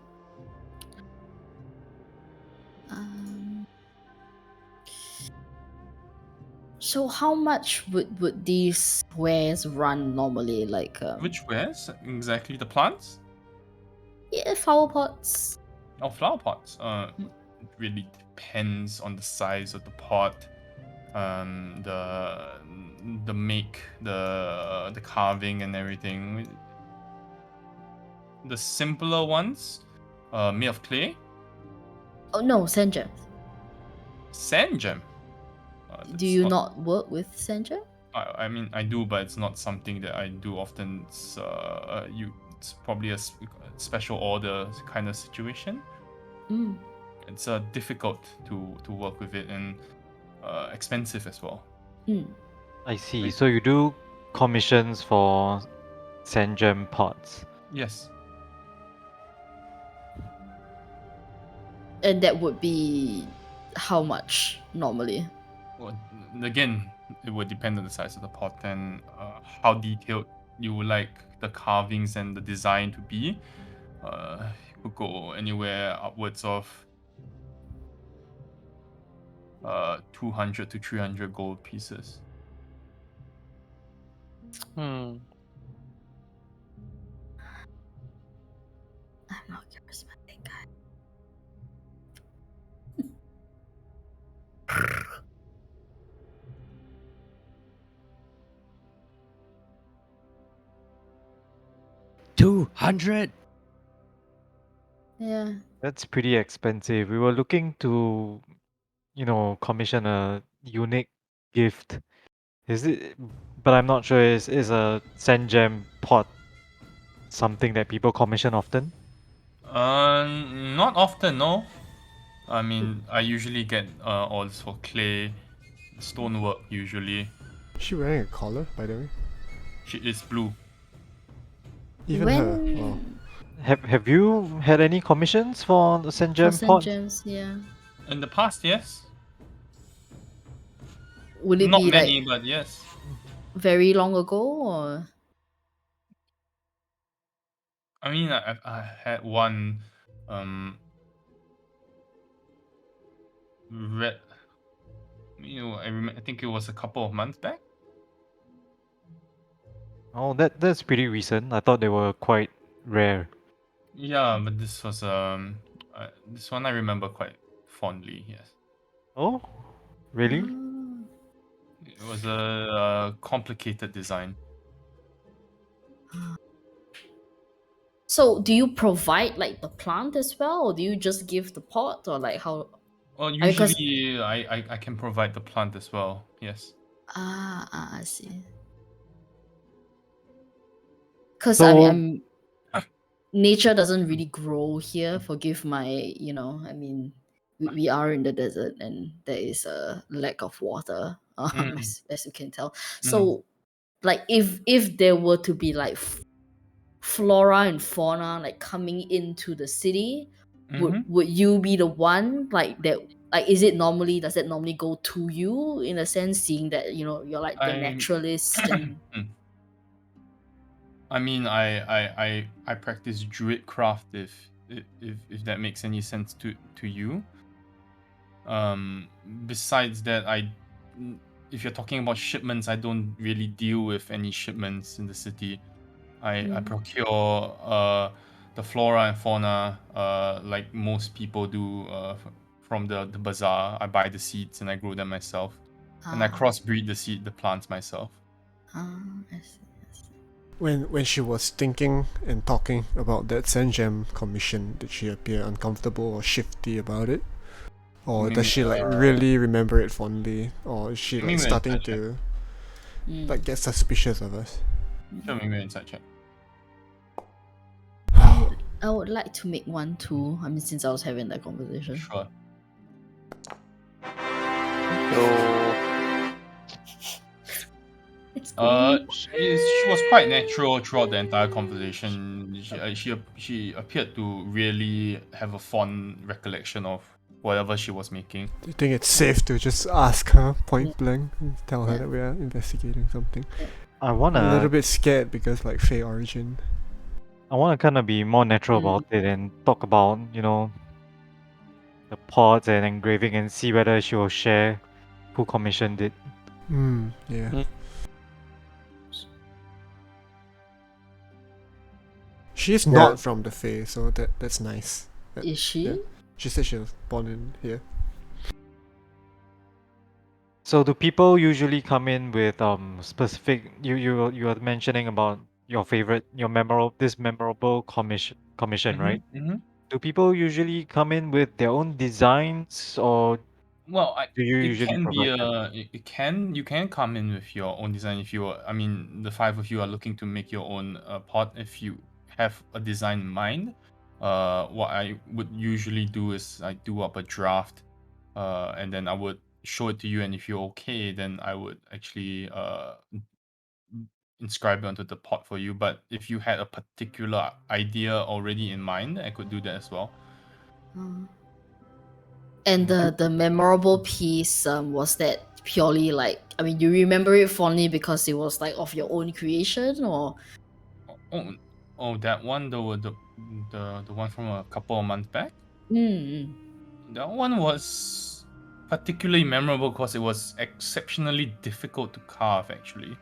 Speaker 3: So how much would these wares run normally? Like
Speaker 2: Which wares exactly? The plants?
Speaker 3: yeah, flower pots.
Speaker 2: Oh, flower pots. It really depends on the size of the pot, the make, the carving and everything. The simpler ones, made of clay,
Speaker 3: Oh no, sand gems.
Speaker 2: sand gem.
Speaker 3: Do you not work with Senja?
Speaker 2: I mean, I do, but it's not something that I do often. It's probably a special order kind of situation.
Speaker 3: Mm.
Speaker 2: It's difficult to work with it and expensive as well.
Speaker 3: Mm.
Speaker 5: I see. So you do commissions for Sanjam pots.
Speaker 2: Yes.
Speaker 3: And that would be how much normally?
Speaker 2: Well, again, it would depend on the size of the pot and how detailed you would like the carvings and the design to be. You could go anywhere upwards of 200 to 300 gold pieces.
Speaker 6: Hmm.
Speaker 3: I'm not charismatic guy.
Speaker 1: $200.
Speaker 3: Yeah.
Speaker 5: That's pretty expensive. We were looking to, commission a unique gift. Is it? But I'm not sure. Is a Sanjam pot something that people commission often?
Speaker 2: Not often, no. I mean, I usually get orders for clay, stonework usually.
Speaker 4: Is she wearing a collar, by the way?
Speaker 2: She is blue.
Speaker 4: Even her. Wow.
Speaker 5: Have you had any commissions for the Sanjam pot?
Speaker 3: Gems, yeah.
Speaker 2: In the past, yes.
Speaker 3: Would it
Speaker 2: Not
Speaker 3: be
Speaker 2: many,
Speaker 3: like
Speaker 2: but yes.
Speaker 3: very long ago or?
Speaker 2: I mean, I had one red. I think it was a couple of months back.
Speaker 5: Oh, that's pretty recent. I thought they were quite rare.
Speaker 2: Yeah, but this was this one I remember quite fondly. Yes.
Speaker 5: Oh, really?
Speaker 3: Ah.
Speaker 2: It was a complicated design.
Speaker 3: So do you provide like the plant as well, or do you just give the pot, or like how?
Speaker 2: Well,
Speaker 3: Because
Speaker 2: usually I can provide the plant as well. Yes.
Speaker 3: I see. Because
Speaker 5: So
Speaker 3: nature doesn't really grow here. Forgive my, I mean, we are in the desert and there is a lack of water, as you can tell. So, like, if there were to be like flora and fauna like coming into the city, would you be the one like that? Like, does it normally go to you in a sense, seeing that you're like the naturalist and
Speaker 2: I mean, I practice druid craft if that makes any sense to you. Besides that, if you're talking about shipments, I don't really deal with any shipments in the city. I procure the flora and fauna like most people do from the bazaar. I buy the seeds and I grow them myself, and I crossbreed the plants myself.
Speaker 3: I see.
Speaker 4: When she was thinking and talking about that Sanjam commission, did she appear uncomfortable or shifty about it? Or does she like really remember it fondly? Or is she like starting to like get suspicious of us?
Speaker 2: Show me your inside check.
Speaker 3: I would like to make one too. I mean, since I was having that conversation.
Speaker 2: Sure. She was quite natural throughout the entire conversation. She appeared to really have a fond recollection of whatever she was making.
Speaker 4: Do you think it's safe to just ask her point blank and tell her that we are investigating something? I'm a little bit scared because like Fey origin.
Speaker 5: I want to kind of be more natural about it and talk about, the pots and engraving and see whether she will share who commissioned it.
Speaker 4: Yeah. She is not from the Fae, so that's nice.
Speaker 3: Is she?
Speaker 4: Yeah. She said she was born in here.
Speaker 5: So do people usually come in with specific? You were mentioning about your favorite, your memorable commission, right?
Speaker 2: Mm-hmm.
Speaker 5: Do people usually come in with their own designs, or
Speaker 2: Well,
Speaker 5: Do you
Speaker 2: it
Speaker 5: usually
Speaker 2: can be
Speaker 5: provide that?
Speaker 2: you can come in with your own design if you I mean the five of you are looking to make your own pot. If you have a design in mind, what I would usually do is I do up a draft, and then I would show it to you, and if you're okay, then I would actually inscribe it onto the pot for you. But if you had a particular idea already in mind, I could do that as well.
Speaker 3: And the memorable piece was that purely like, I mean, you remember it fondly because it was like of your own creation, or
Speaker 2: Oh, that one, the one from a couple of months back.
Speaker 3: mm.
Speaker 2: That one was particularly memorable because it was exceptionally difficult to carve. Actually,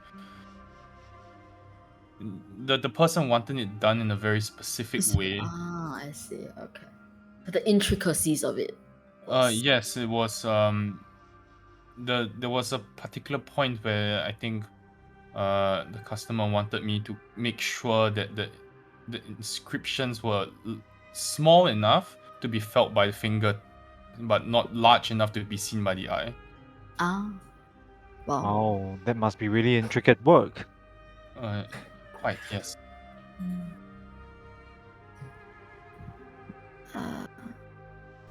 Speaker 2: the person wanted it done in a very specific way.
Speaker 3: I see. Okay, the intricacies of it.
Speaker 2: Yes, it was. There was a particular point where I think the customer wanted me to make sure that the inscriptions were small enough to be felt by the finger, but not large enough to be seen by the eye.
Speaker 3: Wow.
Speaker 5: Oh, that must be really intricate work.
Speaker 2: Quite, yes.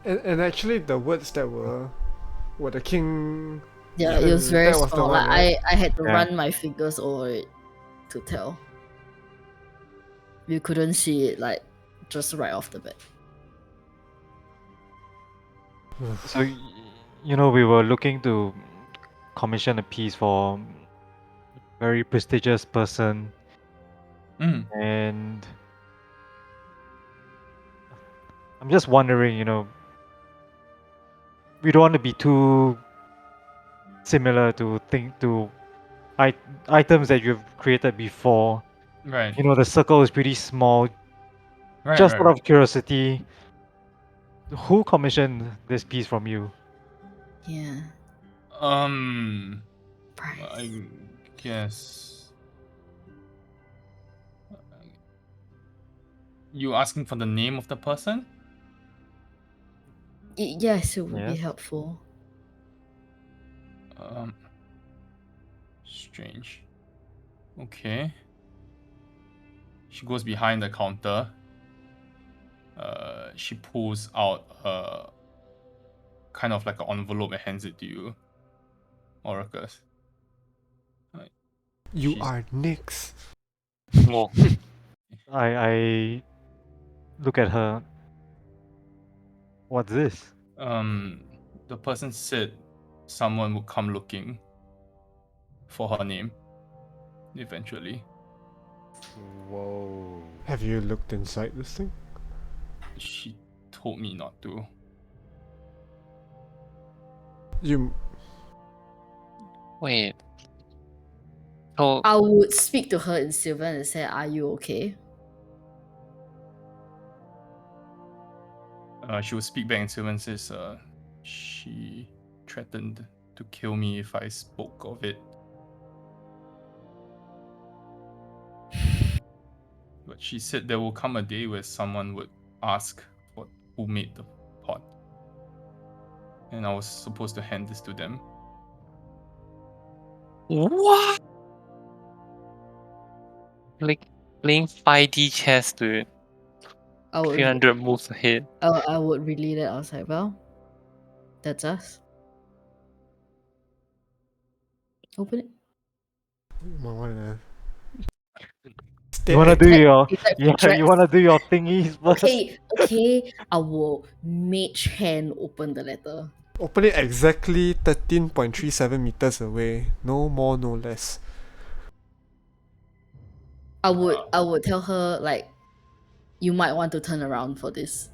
Speaker 4: And actually, the words that were the king.
Speaker 3: Yeah, it was very
Speaker 4: that was the
Speaker 3: small.
Speaker 4: one,
Speaker 3: Like
Speaker 4: right?
Speaker 3: I had to
Speaker 5: Yeah.
Speaker 3: run my fingers over it to tell. You couldn't see it like just right off the bat.
Speaker 5: So, we were looking to commission a piece for a very prestigious person, and I'm just wondering, we don't want to be too similar to items that you've created before.
Speaker 2: Right.
Speaker 5: The circle is pretty small.
Speaker 2: Right.
Speaker 5: Just
Speaker 2: right,
Speaker 5: out
Speaker 2: right.
Speaker 5: of curiosity, who commissioned this piece from you?
Speaker 3: Yeah.
Speaker 2: I guess you asking for the name of the person?
Speaker 3: Yes, it would be
Speaker 5: Yes.
Speaker 3: helpful.
Speaker 2: Strange. Okay. She goes behind the counter. She pulls out kind of like an envelope and hands it to you, Oracus.
Speaker 4: You
Speaker 2: She's-
Speaker 4: are Nyx.
Speaker 6: Whoa.
Speaker 5: I look at her. What's this?
Speaker 2: The person said someone would come looking for her name eventually.
Speaker 4: Whoa. Have you looked inside this thing?
Speaker 2: She told me not to.
Speaker 4: You.
Speaker 6: Wait. So
Speaker 3: I would speak to her in Sylvan and say, "Are you okay?"
Speaker 2: She will speak back in Sylvan and says, she threatened to kill me if I spoke of it. But she said there will come a day where someone would ask who made the pot. And I was supposed to hand this to them.
Speaker 6: what? Like playing 5D chess, dude.
Speaker 3: I would
Speaker 6: 300 moves ahead.
Speaker 3: I would relay that. I was like, well, that's us. Open it.
Speaker 5: You wanna do your
Speaker 3: Is
Speaker 5: you wanna do your thingies first?
Speaker 3: Okay. I will mage hand open the letter.
Speaker 4: Open it exactly 13.37 meters away. No more, no less.
Speaker 3: I would tell her like, you might want to turn around for this.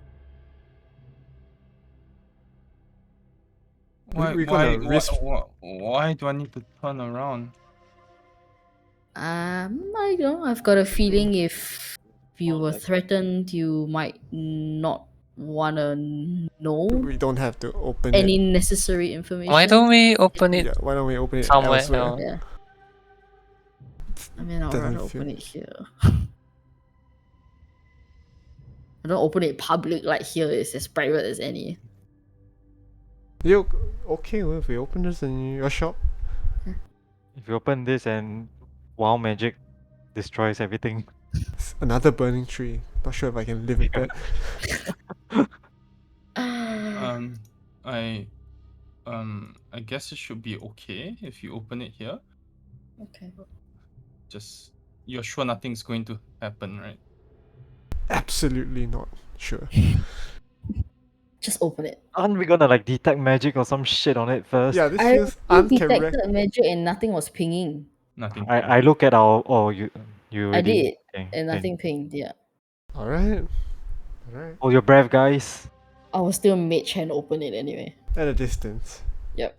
Speaker 2: Why
Speaker 4: we gonna
Speaker 2: why,
Speaker 4: risk.
Speaker 2: why do I need to turn around?
Speaker 3: I don't know. I've got a feeling if you were threatened, you might not wanna know
Speaker 4: We don't have to open
Speaker 3: any
Speaker 4: it.
Speaker 3: necessary information.
Speaker 6: Why don't we open it
Speaker 4: Yeah, why don't we open it
Speaker 6: somewhere
Speaker 4: elsewhere?
Speaker 6: else?
Speaker 3: Yeah. I mean, I'll
Speaker 4: Doesn't
Speaker 3: rather
Speaker 4: feel-
Speaker 3: open it here. I don't open it public like here. It's as private as any.
Speaker 4: You okay if we open this in your shop?
Speaker 5: If you open this and wow magic destroys everything.
Speaker 4: It's another burning tree. Not sure if I can live with
Speaker 5: Yeah.
Speaker 4: that.
Speaker 2: I guess it should be okay if you open it here.
Speaker 3: Okay.
Speaker 2: Just you're sure nothing's going to happen, right?
Speaker 4: Absolutely not sure.
Speaker 3: Just open it.
Speaker 5: Aren't we gonna like detect magic or some shit on it first?
Speaker 4: Yeah, this
Speaker 3: I
Speaker 4: feels
Speaker 3: already
Speaker 4: uncharacteristic.
Speaker 3: detected magic and nothing was pinging.
Speaker 2: Nothing.
Speaker 5: I look at our you
Speaker 3: I
Speaker 5: already
Speaker 3: did,
Speaker 5: okay,
Speaker 3: and
Speaker 5: okay.
Speaker 3: nothing pinged. Yeah.
Speaker 4: Alright. Alright.
Speaker 5: Hold your breath, guys.
Speaker 3: I was still mage hand open it anyway.
Speaker 4: At a distance.
Speaker 3: Yep.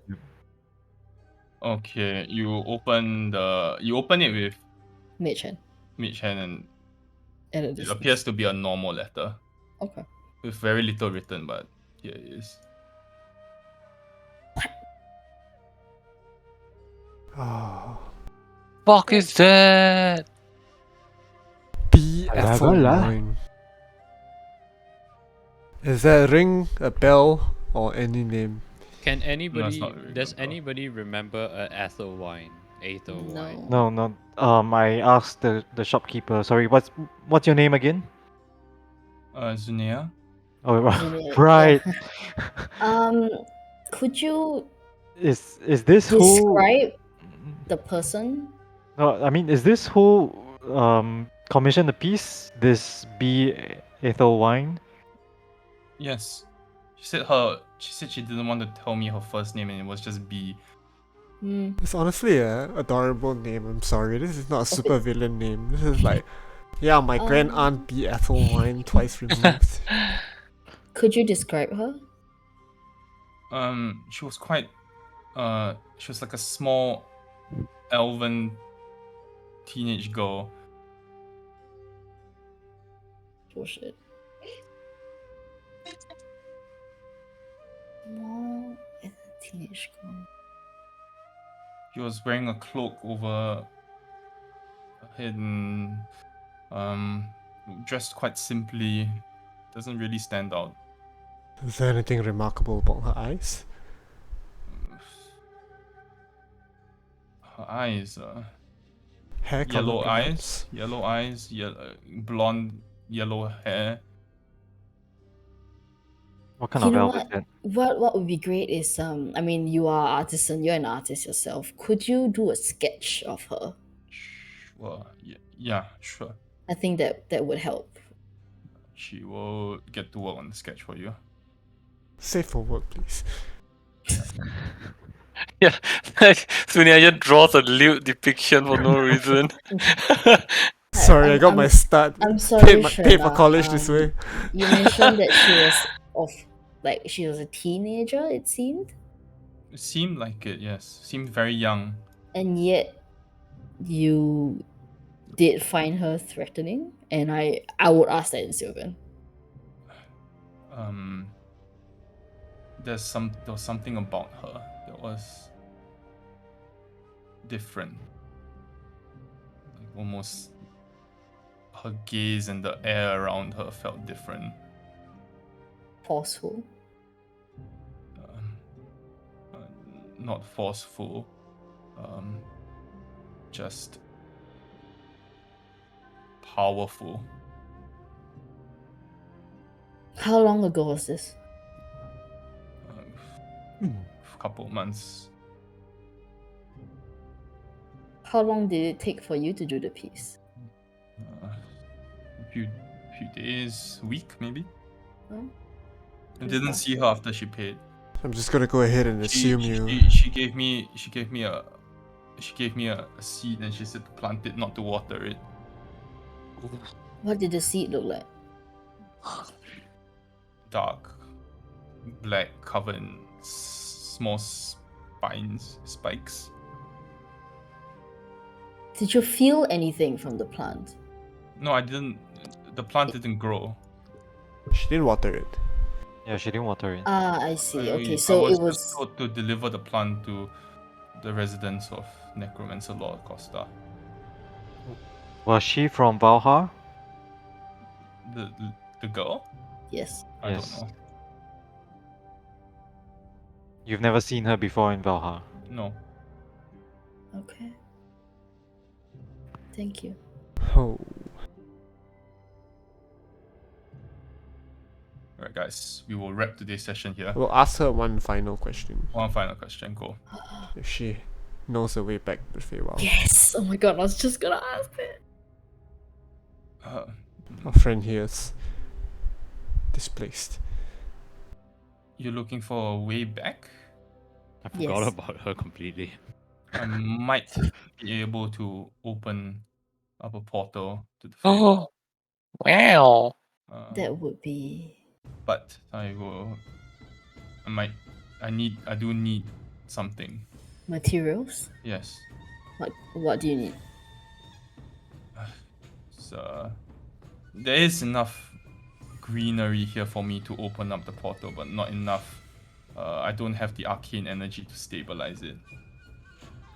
Speaker 2: Okay, you open it with
Speaker 3: Mage hand
Speaker 2: mage hand, and
Speaker 3: at a
Speaker 2: it
Speaker 3: distance.
Speaker 2: appears to be a normal letter
Speaker 3: Okay.
Speaker 2: with very little written, but here it is.
Speaker 4: Oh.
Speaker 6: Fuck is that?
Speaker 4: Be Ethel
Speaker 5: Blah.
Speaker 4: wine. Is that a ring, a bell, or any name?
Speaker 1: Can anybody?
Speaker 2: not really
Speaker 1: Does
Speaker 2: remember.
Speaker 1: anybody remember a Ethel wine? Aether wine.
Speaker 3: No.
Speaker 5: No. I asked the shopkeeper. Sorry, what's your name again?
Speaker 2: Zunia?
Speaker 5: Oh,
Speaker 3: Juliet,
Speaker 5: right.
Speaker 3: yeah. Could you
Speaker 5: Is this who?
Speaker 3: describe the person?
Speaker 5: No, I mean, is this who commissioned the piece? This B Ethel wine?
Speaker 2: Yes. She said she didn't want to tell me her first name, and it was just B.
Speaker 3: Hmm.
Speaker 4: It's honestly a adorable name. I'm sorry. This is not a super villain name. This is like, yeah, my grand aunt B Ethel wine twice removed.
Speaker 3: Could you describe her?
Speaker 2: She was quite she was like a small elven teenage girl.
Speaker 3: Bullshit. Small and a teenage girl.
Speaker 2: She was wearing a cloak over her head and dressed quite simply. Doesn't really stand out.
Speaker 4: Is there anything remarkable about her eyes?
Speaker 2: Her eyes,
Speaker 4: Hair color,
Speaker 2: yellow
Speaker 4: perhaps?
Speaker 2: eyes, blonde yellow hair.
Speaker 5: What kind
Speaker 3: You
Speaker 5: of
Speaker 3: know
Speaker 5: elf is
Speaker 3: what?
Speaker 5: that?
Speaker 3: What would be great is I mean you are artisan, you're an artist yourself. Could you do a sketch of her?
Speaker 2: Well, yeah, sure.
Speaker 3: I think that would help.
Speaker 2: She will get to work on the sketch for you.
Speaker 4: Safe for work, please.
Speaker 6: Yeah, like Sunya just draws a lewd depiction for no reason.
Speaker 4: Sorry, I got my start.
Speaker 3: I'm sorry,
Speaker 4: Paid for
Speaker 3: Sherna,
Speaker 4: college this way.
Speaker 3: You mentioned that she was she was a teenager, it seemed,
Speaker 2: It seemed like it, yes. Seemed very young.
Speaker 3: and yet you did find her threatening, and I would ask that in Sylvan.
Speaker 2: There was something about her that was different. Like almost her gaze and the air around her felt different.
Speaker 3: Forceful.
Speaker 2: Not forceful. Just powerful.
Speaker 3: How long ago was this?
Speaker 2: A couple of months.
Speaker 3: How long did it take for you to do the piece?
Speaker 2: A few days, week maybe.
Speaker 3: Oh,
Speaker 2: I
Speaker 3: pretty
Speaker 2: didn't
Speaker 3: fast.
Speaker 2: see her after she paid.
Speaker 4: I'm just gonna go ahead and assume you.
Speaker 2: She gave me a seed, and she said to plant it, not to water it.
Speaker 3: What did the seed look like?
Speaker 2: Dark, black, covered in small spikes.
Speaker 3: Did you feel anything from the plant?
Speaker 2: No, I didn't. The plant didn't grow.
Speaker 4: She didn't water it.
Speaker 5: Yeah, she didn't water it.
Speaker 3: Ah, I see. Okay,
Speaker 2: I
Speaker 3: so
Speaker 2: was
Speaker 3: it was.
Speaker 2: just told to deliver the plant to the residents of Necromancer Lord Costa.
Speaker 5: Was she from Valhar?
Speaker 2: The girl?
Speaker 3: Yes.
Speaker 2: I
Speaker 5: Yes.
Speaker 2: don't know.
Speaker 5: You've never seen her before in Valhalla.
Speaker 2: No.
Speaker 3: Okay. Thank you.
Speaker 4: Oh.
Speaker 2: Alright, guys. We will wrap today's session here.
Speaker 4: We'll ask her one final question.
Speaker 2: One final question. Go.
Speaker 4: If she knows her way back to Feywild.
Speaker 3: Yes! Oh my god, I was just gonna ask it.
Speaker 4: Our friend here is displaced.
Speaker 2: You're looking for a way back?
Speaker 1: I forgot
Speaker 3: Yes.
Speaker 1: about her completely.
Speaker 2: I might be able to open up a portal to the
Speaker 6: Oh,
Speaker 2: Feywild.
Speaker 6: wow.
Speaker 3: That would be
Speaker 2: But I do need something.
Speaker 3: materials.
Speaker 2: Yes.
Speaker 3: What do you need?
Speaker 2: So there is enough greenery here for me to open up the portal, but not enough. I don't have the arcane energy to stabilize it.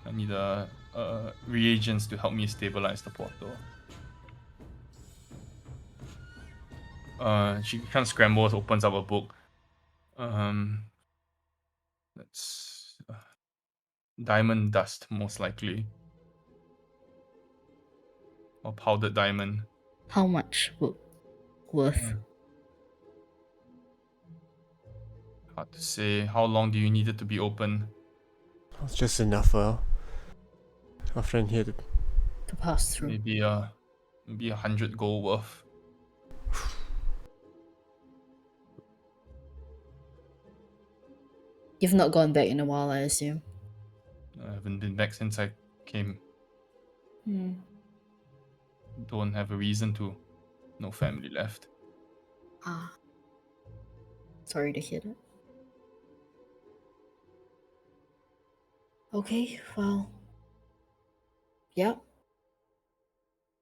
Speaker 2: I need reagents to help me stabilize the portal. She kind of scrambles, opens up a book. That's diamond dust, most likely, or powdered diamond.
Speaker 3: How much worth?
Speaker 2: Hard to say. How long do you need it to be open?
Speaker 4: It's just enough for our friend here to.
Speaker 3: To pass through.
Speaker 2: Maybe 100 gold worth.
Speaker 3: You've not gone back in a while, I assume.
Speaker 2: I haven't been back since I came. Don't have a reason to. No family left.
Speaker 3: Ah. Sorry to hear that. Okay, well. Yeah.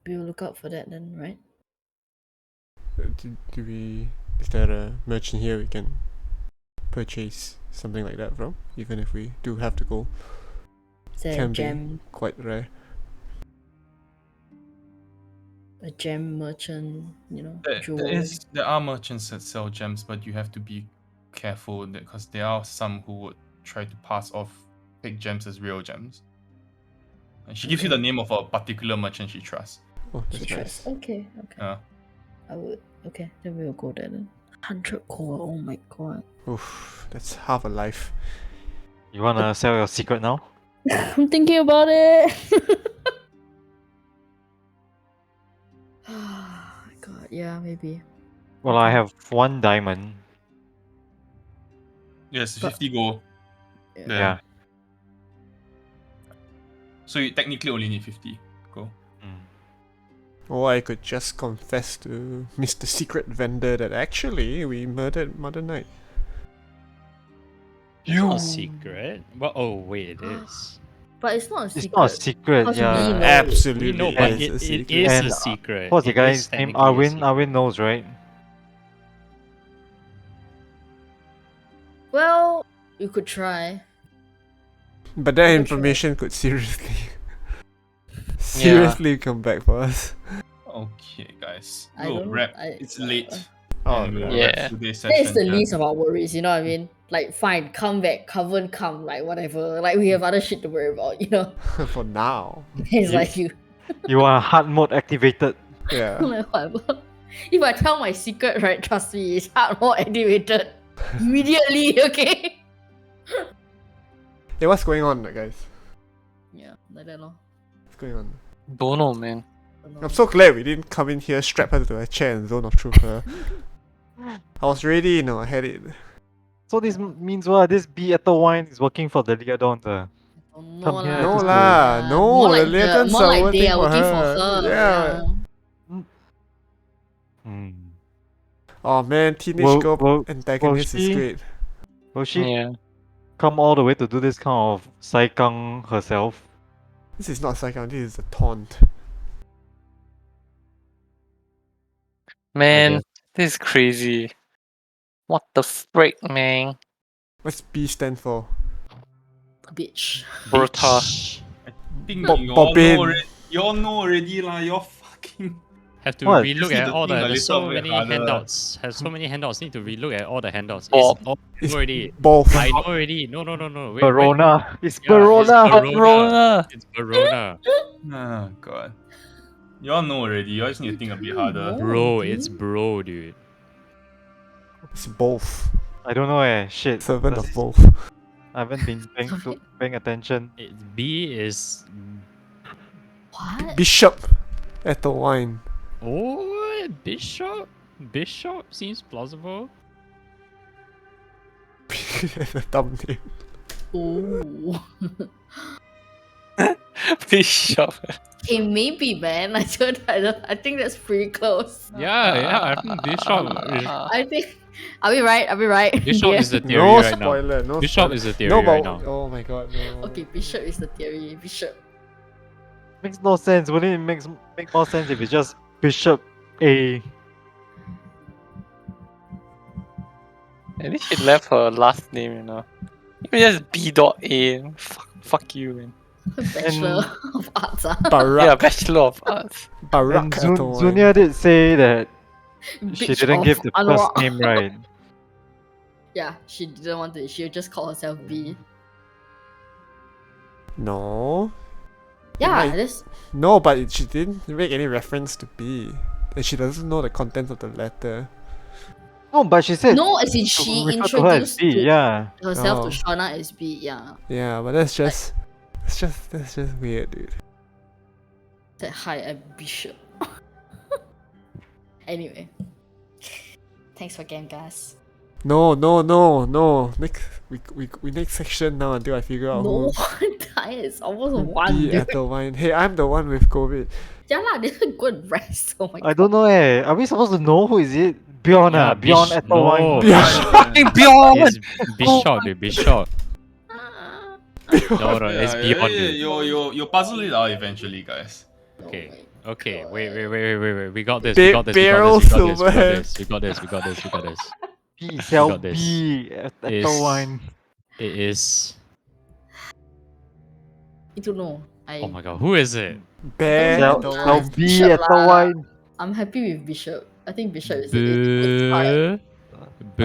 Speaker 3: We'll look out for that then, right?
Speaker 4: Is there a merchant here we can purchase something like that from? Even if we do have to go.
Speaker 3: Is there
Speaker 4: Can
Speaker 3: a
Speaker 4: be
Speaker 3: gem
Speaker 4: quite rare.
Speaker 3: merchant, jewel?
Speaker 2: There are merchants that sell gems, but you have to be careful because there are some who would try to pass off fake gems as real gems. And she gives you the name of a particular merchant she trusts.
Speaker 4: Oh,
Speaker 3: She
Speaker 4: that's nice.
Speaker 3: trusts. Okay. I would. Okay, then we'll go there then. 100 core. Oh my god.
Speaker 4: Oof, that's half a life.
Speaker 5: You wanna sell your secret now?
Speaker 3: I'm thinking about it. Oh my god. Yeah, maybe.
Speaker 5: Well, I have 1 diamond.
Speaker 2: Yes,
Speaker 3: But-
Speaker 2: 50 gold.
Speaker 5: Yeah.
Speaker 2: So you technically only need 50 gold.
Speaker 4: Or I could just confess to Mr. Secret Vendor that actually we murdered Mother Knight.
Speaker 1: It's not a secret. Well, oh wait, it is.
Speaker 3: But it's not a secret.
Speaker 5: It's not a secret,
Speaker 3: Because we
Speaker 5: yeah.
Speaker 3: know it.
Speaker 4: Absolutely
Speaker 1: We know, but
Speaker 4: is a
Speaker 1: it
Speaker 4: secret.
Speaker 1: is
Speaker 5: And,
Speaker 1: a secret.
Speaker 5: What's the
Speaker 1: It is
Speaker 5: guy's name?
Speaker 1: technically a
Speaker 5: Arwin?
Speaker 1: secret.
Speaker 5: Arwin knows, right?
Speaker 3: Well, you could try.
Speaker 4: But that
Speaker 3: I'll try.
Speaker 4: information could seriously come back for us.
Speaker 2: Okay, guys.
Speaker 3: I
Speaker 2: We'll
Speaker 3: don't-
Speaker 2: wrap.
Speaker 3: I-
Speaker 2: It's late.
Speaker 4: Oh,
Speaker 2: And we'll
Speaker 6: yeah.
Speaker 2: wrap today's
Speaker 3: That is
Speaker 2: session
Speaker 3: the
Speaker 2: here.
Speaker 3: least of our worries, you know what I mean? Like, fine, come back, cover and come, like, whatever. Like, we have other shit to worry about, you know?
Speaker 4: For now.
Speaker 3: It's like you.
Speaker 5: You want hard mode activated.
Speaker 4: Yeah.
Speaker 3: Like, whatever. If I tell my secret, right, trust me, it's hard more activated. Immediately, okay?
Speaker 4: Hey, what's going on, guys?
Speaker 3: Yeah, like that, lor.
Speaker 4: What's going on?
Speaker 6: Don't know, man.
Speaker 4: I'm so glad we didn't come in here, strap her to a chair and zone of truth her. I was ready, I had it.
Speaker 5: So this means what? This wine is working for the Liadons.
Speaker 3: No
Speaker 5: Come here,
Speaker 3: lah.
Speaker 4: No
Speaker 5: just
Speaker 4: lah, no,
Speaker 3: More
Speaker 4: the
Speaker 3: like
Speaker 4: Leotons
Speaker 3: more
Speaker 4: are
Speaker 3: like
Speaker 4: working
Speaker 3: they are
Speaker 4: for
Speaker 3: working
Speaker 4: her.
Speaker 3: for her.
Speaker 4: Yeah.
Speaker 5: Hmm.
Speaker 4: Oh man, teenage
Speaker 5: Will-
Speaker 4: girl
Speaker 5: will-
Speaker 4: antagonist
Speaker 5: will
Speaker 4: is
Speaker 5: she-
Speaker 4: great.
Speaker 5: Will she
Speaker 6: Yeah.
Speaker 5: come all the way to do this kind of saikang herself?
Speaker 4: This is not Saikang, this is a taunt.
Speaker 6: Man,
Speaker 5: guess.
Speaker 6: this is crazy. What the frick, man?
Speaker 4: What's B stand for?
Speaker 3: Bitch.
Speaker 6: Brutal.
Speaker 2: I think
Speaker 4: Bob-
Speaker 2: you all
Speaker 4: Bobbin.
Speaker 2: know already. You all know already lah. You're fucking.
Speaker 1: Have to
Speaker 5: What?
Speaker 1: relook
Speaker 2: Just need
Speaker 1: at
Speaker 2: to
Speaker 1: all
Speaker 2: think
Speaker 1: the.
Speaker 2: a
Speaker 1: There's
Speaker 2: little
Speaker 1: so
Speaker 2: bit
Speaker 1: many
Speaker 2: harder.
Speaker 1: handouts. Has so many handouts. Need to relook at all the handouts.
Speaker 6: Bob.
Speaker 1: It's, oh, I
Speaker 4: It's
Speaker 1: know already.
Speaker 4: both.
Speaker 1: I know already. No. Wait,
Speaker 5: Verona. It's
Speaker 1: Yeah, it's
Speaker 5: Verona.
Speaker 6: Verona.
Speaker 1: It's Verona.
Speaker 2: Oh god. You all know already. You all just need to think a bit harder.
Speaker 3: No.
Speaker 1: Bro, it's bro, dude.
Speaker 4: It's both.
Speaker 5: I don't know shit.
Speaker 4: Servant
Speaker 5: Does
Speaker 4: of
Speaker 5: it-
Speaker 4: both.
Speaker 5: I haven't been paying attention.
Speaker 1: B is.
Speaker 3: What?
Speaker 4: Bishop Ethelwine.
Speaker 1: Oh, Bishop? Bishop seems plausible.
Speaker 4: The thumbnail.
Speaker 3: Ooh.
Speaker 6: Bishop.
Speaker 3: Okay, maybe, man. I think that's pretty close.
Speaker 1: Yeah, I think Bishop.
Speaker 3: I think. Are we right? Are we right?
Speaker 1: Bishop
Speaker 3: Yeah.
Speaker 1: is the theory
Speaker 4: No
Speaker 1: right now.
Speaker 4: spoiler, no
Speaker 1: Bishop
Speaker 4: spoiler.
Speaker 1: is the theory
Speaker 4: No, but
Speaker 1: right now.
Speaker 4: oh my god, no.
Speaker 3: Okay, Bishop is the theory. Bishop.
Speaker 5: Makes no sense. Wouldn't it make more sense if it's just Bishop A?
Speaker 6: At least she left her last name, you know. You just B dot A. Fuck you, man.
Speaker 3: Bachelor of Arts.
Speaker 4: Barak.
Speaker 6: Yeah, Bachelor of Arts.
Speaker 4: Barak
Speaker 5: And
Speaker 4: Ethelwine.
Speaker 5: Zunia did say that she
Speaker 3: Bitch
Speaker 5: didn't
Speaker 3: of
Speaker 5: give the
Speaker 3: Anwar.
Speaker 5: first name right.
Speaker 3: Yeah, she didn't want to. She just called herself B.
Speaker 4: No.
Speaker 3: Yeah,
Speaker 4: might-
Speaker 3: this.
Speaker 4: No, but she didn't make any reference to B. And she doesn't know the content of the letter.
Speaker 5: No, but she said
Speaker 3: No, as in
Speaker 5: to
Speaker 3: she
Speaker 5: refer to her as
Speaker 3: introduced
Speaker 5: B, yeah.
Speaker 3: herself
Speaker 4: Oh.
Speaker 3: to Shauna as B. Yeah.
Speaker 4: Yeah, but that's just weird, dude.
Speaker 3: Said hi, I'm Bishop. Anyway. Thanks for game, guys.
Speaker 4: No. Next we next section now until I figure out
Speaker 3: No,
Speaker 4: who.
Speaker 3: it's almost one.
Speaker 4: B
Speaker 3: Dude.
Speaker 4: Ethelwine. Hey, I'm the one with COVID.
Speaker 3: Yeah, lah, they go and rest. Oh my
Speaker 5: I
Speaker 3: god.
Speaker 5: don't know Are we supposed to know who is it? Bjorn
Speaker 1: Yeah,
Speaker 5: Bjorn
Speaker 1: Bish-
Speaker 5: Ethelwine.
Speaker 1: no.
Speaker 6: Fucking Bjorn!
Speaker 1: It's Bishop, dude. Bishop. No, it's beyond, dude.
Speaker 2: You puzzle it out eventually, guys.
Speaker 1: Okay.
Speaker 3: Oh
Speaker 1: Okay,
Speaker 3: God.
Speaker 1: wait. We got this.
Speaker 4: Ba-
Speaker 1: We got this.
Speaker 4: Barrel Silverhead.
Speaker 1: We got this.
Speaker 5: B Cell
Speaker 1: got this.
Speaker 5: B Ethelwine.
Speaker 1: It is.
Speaker 3: I don't know.
Speaker 1: Oh my god, who is it?
Speaker 4: Bear
Speaker 5: Cell
Speaker 4: Ethelwine.
Speaker 5: B
Speaker 3: Bishop lah.
Speaker 5: Ethelwine.
Speaker 3: I'm happy with Bishop. I think Bishop is a good start.
Speaker 1: Boo.